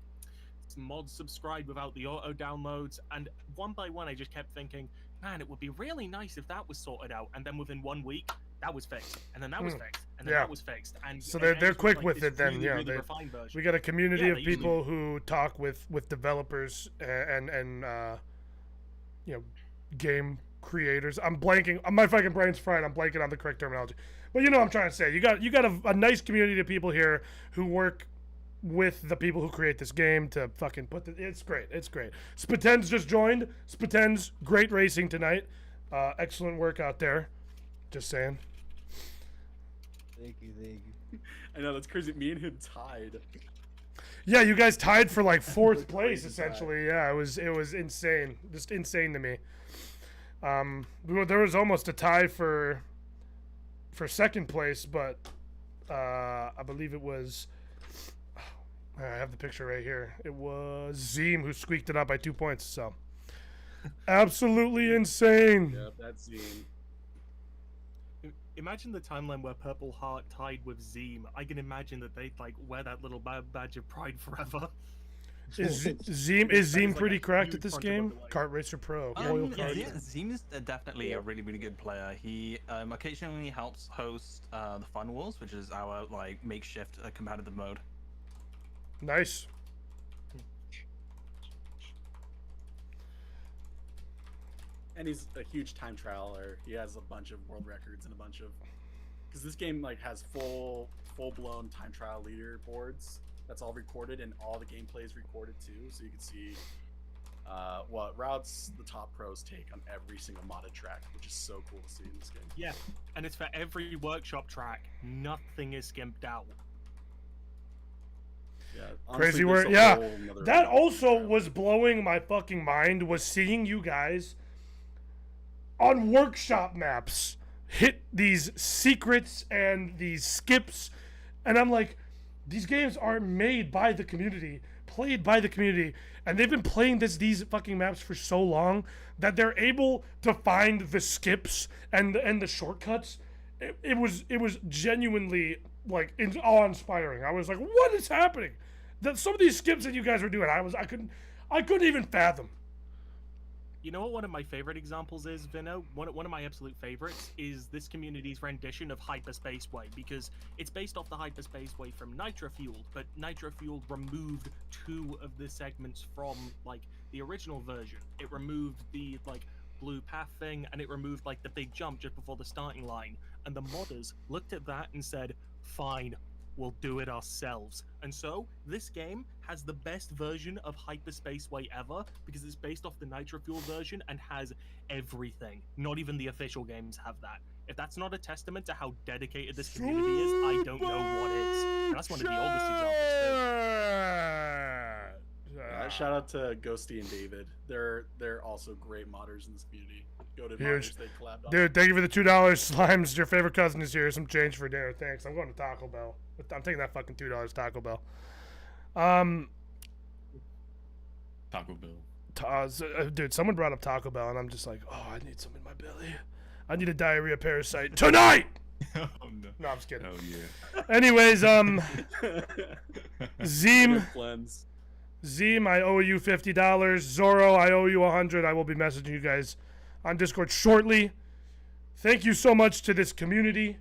[SPEAKER 4] mods subscribed without the auto downloads, and one by one I just kept thinking, man, it would be really nice if that was sorted out. And then within 1 week that was fixed, and then that was fixed, and then
[SPEAKER 1] Yeah.
[SPEAKER 4] that was fixed. And
[SPEAKER 1] So
[SPEAKER 4] and
[SPEAKER 1] they're
[SPEAKER 4] it's just,
[SPEAKER 1] quick
[SPEAKER 4] like,
[SPEAKER 1] with
[SPEAKER 4] this
[SPEAKER 1] it then,
[SPEAKER 4] really,
[SPEAKER 1] yeah,
[SPEAKER 4] really
[SPEAKER 1] they-
[SPEAKER 4] refined version.
[SPEAKER 1] We got a community
[SPEAKER 4] Yeah,
[SPEAKER 1] of
[SPEAKER 4] they usually-
[SPEAKER 1] people who talk with developers and you know, game creators. I'm blanking. My fucking brain's fried. I'm blanking on the correct terminology. But you know what I'm trying to say. You got a nice community of people here who work with the people who create this game to fucking put it's great. It's great. Spatens just joined. Spatens, great racing tonight. Excellent work out there. Just saying.
[SPEAKER 8] Thank you.
[SPEAKER 2] I know, that's crazy. Me and him tied.
[SPEAKER 1] Yeah, you guys tied for like fourth place essentially. Yeah, it was insane, just insane to me. There was almost a tie for second place, but I believe it was. I have the picture right here. It was Zeem who squeaked it out by 2 points. So absolutely insane.
[SPEAKER 2] Yep, that's Zine.
[SPEAKER 4] Imagine the timeline where Purple Heart tied with Zeem. I can imagine that they'd like wear that little badge of pride forever.
[SPEAKER 1] Is
[SPEAKER 4] That
[SPEAKER 1] Zeem
[SPEAKER 4] is like
[SPEAKER 1] pretty
[SPEAKER 4] a
[SPEAKER 1] cracked
[SPEAKER 4] huge
[SPEAKER 1] at this
[SPEAKER 4] front of
[SPEAKER 1] game?
[SPEAKER 4] what they like.
[SPEAKER 1] Kart Racer Pro, loyal
[SPEAKER 3] Yeah,
[SPEAKER 1] Kart.
[SPEAKER 3] Zeem is definitely a really, really good player. He occasionally helps host the Fun Wars, which is our like makeshift competitive mode.
[SPEAKER 1] Nice.
[SPEAKER 2] And he's a huge time trialer. He has a bunch of world records and a bunch of, because this game like has full blown time trial leaderboards. That's all recorded, and all the gameplay is recorded too, so you can see what routes the top pros take on every single modded track, which is so cool to see in this game.
[SPEAKER 4] Yeah, and it's for every workshop track. Nothing is skimped out.
[SPEAKER 2] Yeah,
[SPEAKER 1] Crazy
[SPEAKER 2] honestly,
[SPEAKER 1] work.
[SPEAKER 2] there's a
[SPEAKER 1] Yeah,
[SPEAKER 2] whole nother
[SPEAKER 1] that
[SPEAKER 2] level
[SPEAKER 1] also
[SPEAKER 2] there.
[SPEAKER 1] was blowing my fucking mind, was seeing you guys on workshop maps hit these secrets and these skips, and I'm like, these games are made by the community, played by the community, and they've been playing these fucking maps for so long that they're able to find the skips and the shortcuts. It was genuinely like awe-inspiring. I was like, what is happening? That some of these skips that you guys were doing, I couldn't even fathom.
[SPEAKER 4] You know what one of my favorite examples is, Vino? One of my absolute favorites is this community's rendition of Hyperspace Way, because it's based off the Hyperspace Way from Nitro Fueled, but Nitro Fueled removed 2 of the segments from like the original version. It removed the like blue path thing, and it removed like the big jump just before the starting line. And the modders looked at that and said, fine, we'll do it ourselves. And so this game has the best version of Hyperspace Way ever, because it's based off the Nitro Fuel version and has everything. Not even the official games have that. If that's not a testament to how dedicated this community is, I don't know what is. And that's one of the oldest examples too.
[SPEAKER 2] Shout out to Ghosty and David. They're also great modders in this community. Go to
[SPEAKER 1] Huge.
[SPEAKER 2] modders they collabed on.
[SPEAKER 1] Dude, thank you for the $2 slimes. Your favorite cousin is here. Some change for dinner. Thanks. I'm going to Taco Bell. I'm taking that fucking $2 Taco Bell.
[SPEAKER 7] Taco Bell.
[SPEAKER 1] Dude, someone brought up Taco Bell, and I'm just like, oh, I need some in my belly. I need a diarrhea parasite tonight.
[SPEAKER 7] Oh no.
[SPEAKER 1] No, I'm just kidding.
[SPEAKER 7] Oh yeah.
[SPEAKER 1] Anyways, Zeem,
[SPEAKER 2] Cleanse.
[SPEAKER 1] I owe you $50. Zoro, I owe you 100. I will be messaging you guys on Discord shortly. Thank you so much to this community.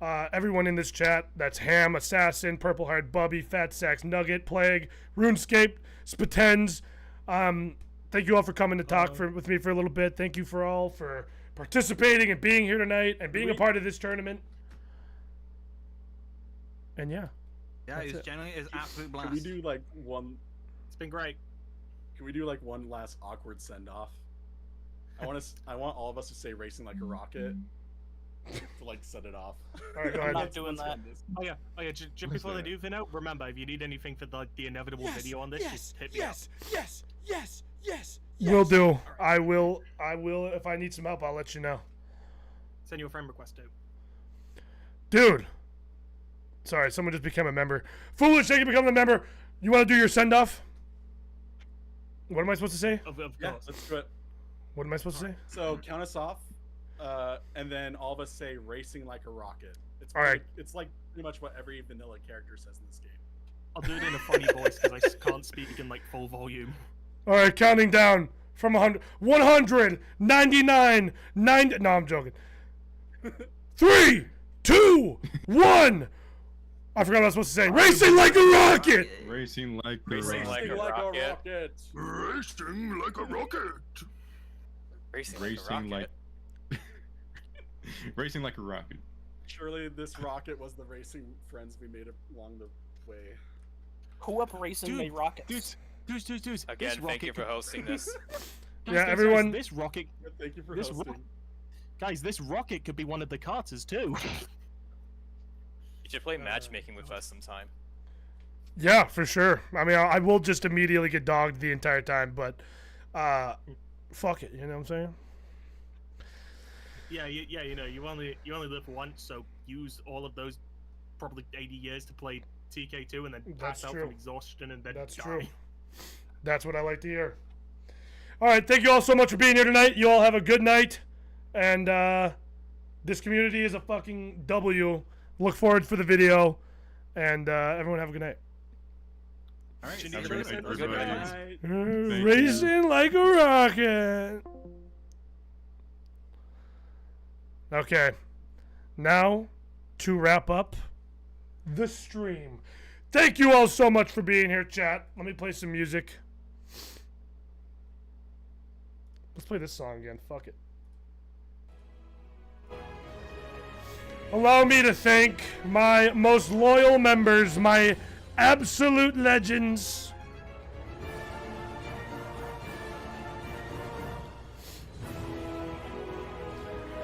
[SPEAKER 1] Everyone in this chat. That's Ham, Assassin, Purple Heart, Bubby, Fat Sacks, Nugget, Plague, RuneScape, Spatens, Thank you all for coming to talk with me for a little bit. Thank you for all for participating and being here tonight and being a part of this tournament. And yeah.
[SPEAKER 3] Yeah, it's generally an absolute blast.
[SPEAKER 2] Can we do like one?
[SPEAKER 4] It's been great.
[SPEAKER 2] Can we do like one last awkward send off? I want all of us to say "racing like a rocket" to like set it off.
[SPEAKER 1] All right, go
[SPEAKER 9] I'm
[SPEAKER 1] ahead.
[SPEAKER 9] not doing that.
[SPEAKER 4] Oh yeah. Just before they do, Vino, remember if you need anything for the inevitable video on this, just hit me up.
[SPEAKER 1] Yes. Will do. I will. If I need some help, I'll let you know.
[SPEAKER 4] Send you a friend request too.
[SPEAKER 1] Dude. Sorry, someone just became a member. Foolish, thank you for becoming a member. You want to do your send off? What am I supposed to say?
[SPEAKER 4] Of
[SPEAKER 2] Yeah,
[SPEAKER 4] course.
[SPEAKER 2] let's do it.
[SPEAKER 1] What am I supposed to say?
[SPEAKER 2] So count us off, and then all of us say "racing like a rocket." It's
[SPEAKER 1] All right.
[SPEAKER 2] It's like pretty much what every vanilla character says in this game.
[SPEAKER 4] I'll do it in a funny voice because I can't speak in like full volume.
[SPEAKER 1] All right, counting down from 100, 199, 90. No, I'm joking. 3, 2, 1. I forgot what I was supposed to say. Racing like a rocket.
[SPEAKER 7] Racing like a
[SPEAKER 5] Racing
[SPEAKER 7] rocket.
[SPEAKER 5] like a rocket.
[SPEAKER 1] Racing like a rocket.
[SPEAKER 5] Racing
[SPEAKER 7] Racing
[SPEAKER 5] like
[SPEAKER 7] like racing like a rocket.
[SPEAKER 2] Surely this rocket was the racing friends we made along the way.
[SPEAKER 9] Who up racing made rockets?
[SPEAKER 4] Dudes.
[SPEAKER 5] Again, thank you for hosting this.
[SPEAKER 1] Yeah, everyone.
[SPEAKER 4] This rocket,
[SPEAKER 2] Thank you for
[SPEAKER 4] This
[SPEAKER 2] hosting.
[SPEAKER 4] guys, this rocket could be one of the Karters too.
[SPEAKER 5] You should play matchmaking with us sometime.
[SPEAKER 1] Yeah, for sure. I mean, I will just immediately get dogged the entire time, but fuck it. You know what I'm saying?
[SPEAKER 4] Yeah. You know, you only live once, so use all of those probably 80 years to play TK2 and then pass out
[SPEAKER 1] true.
[SPEAKER 4] from exhaustion and then
[SPEAKER 1] That's
[SPEAKER 4] die.
[SPEAKER 1] true. That's what I like to hear. All right, thank you all so much for being here tonight. You all have a good night, and this community is a fucking W. Look forward for the video, and everyone have a good night.
[SPEAKER 3] All right,
[SPEAKER 4] Good night,
[SPEAKER 3] everybody.
[SPEAKER 4] everybody.
[SPEAKER 5] Good night.
[SPEAKER 2] Night.
[SPEAKER 1] Racing like a rocket. Okay, now to wrap up the stream. Thank you all so much for being here, chat. Let me play some music. Let's play this song again. Fuck it. Allow me to thank my most loyal members, my absolute legends.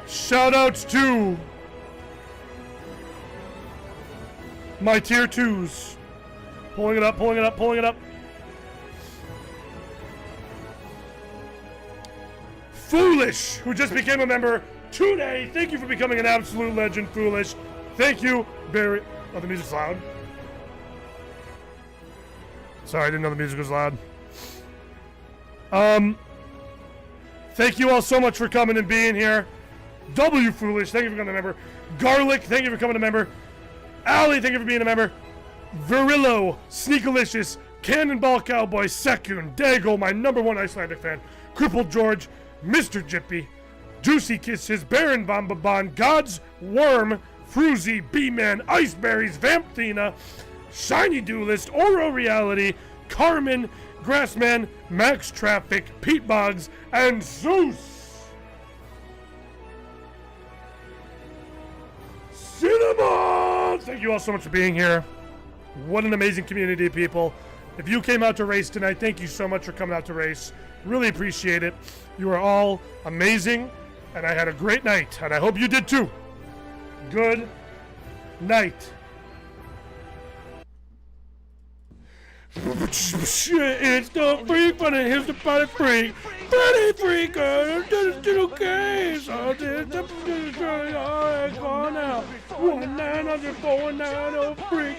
[SPEAKER 1] Shout outs to my tier 2s. Pulling it up. Foolish, who just became a member today. Thank you for becoming an absolute legend, Foolish. Thank you very... Oh, the music's loud. Sorry, I didn't know the music was loud. Thank you all so much for coming and being here. W Foolish, thank you for becoming a member. Garlic, thank you for becoming a member. Allie, thank you for being a member. Virillo, Sneakalicious, Cannonball Cowboy, Sekun, Daigle, my #1 Icelandic fan, Crippled George, Mr. Jippy, Juicy Kisses, Baron Bombabon, God's Worm, Fruzy, B-Man, Iceberries, Vampthina, Shiny Duelist, Oro Reality, Carmen, Grassman, Max Traffic, Pete Boggs, and Zeus! Cinnamon! Thank you all so much for being here. What an amazing community of people. If you came out to race tonight, thank you so much for coming out to race. Really appreciate it. You are all amazing, and I had a great night, and I hope you did too. Good night. It's the freak, but here's the body freak. Body freak, little games. All this, all gone out. 1-900-4-9-0 freak.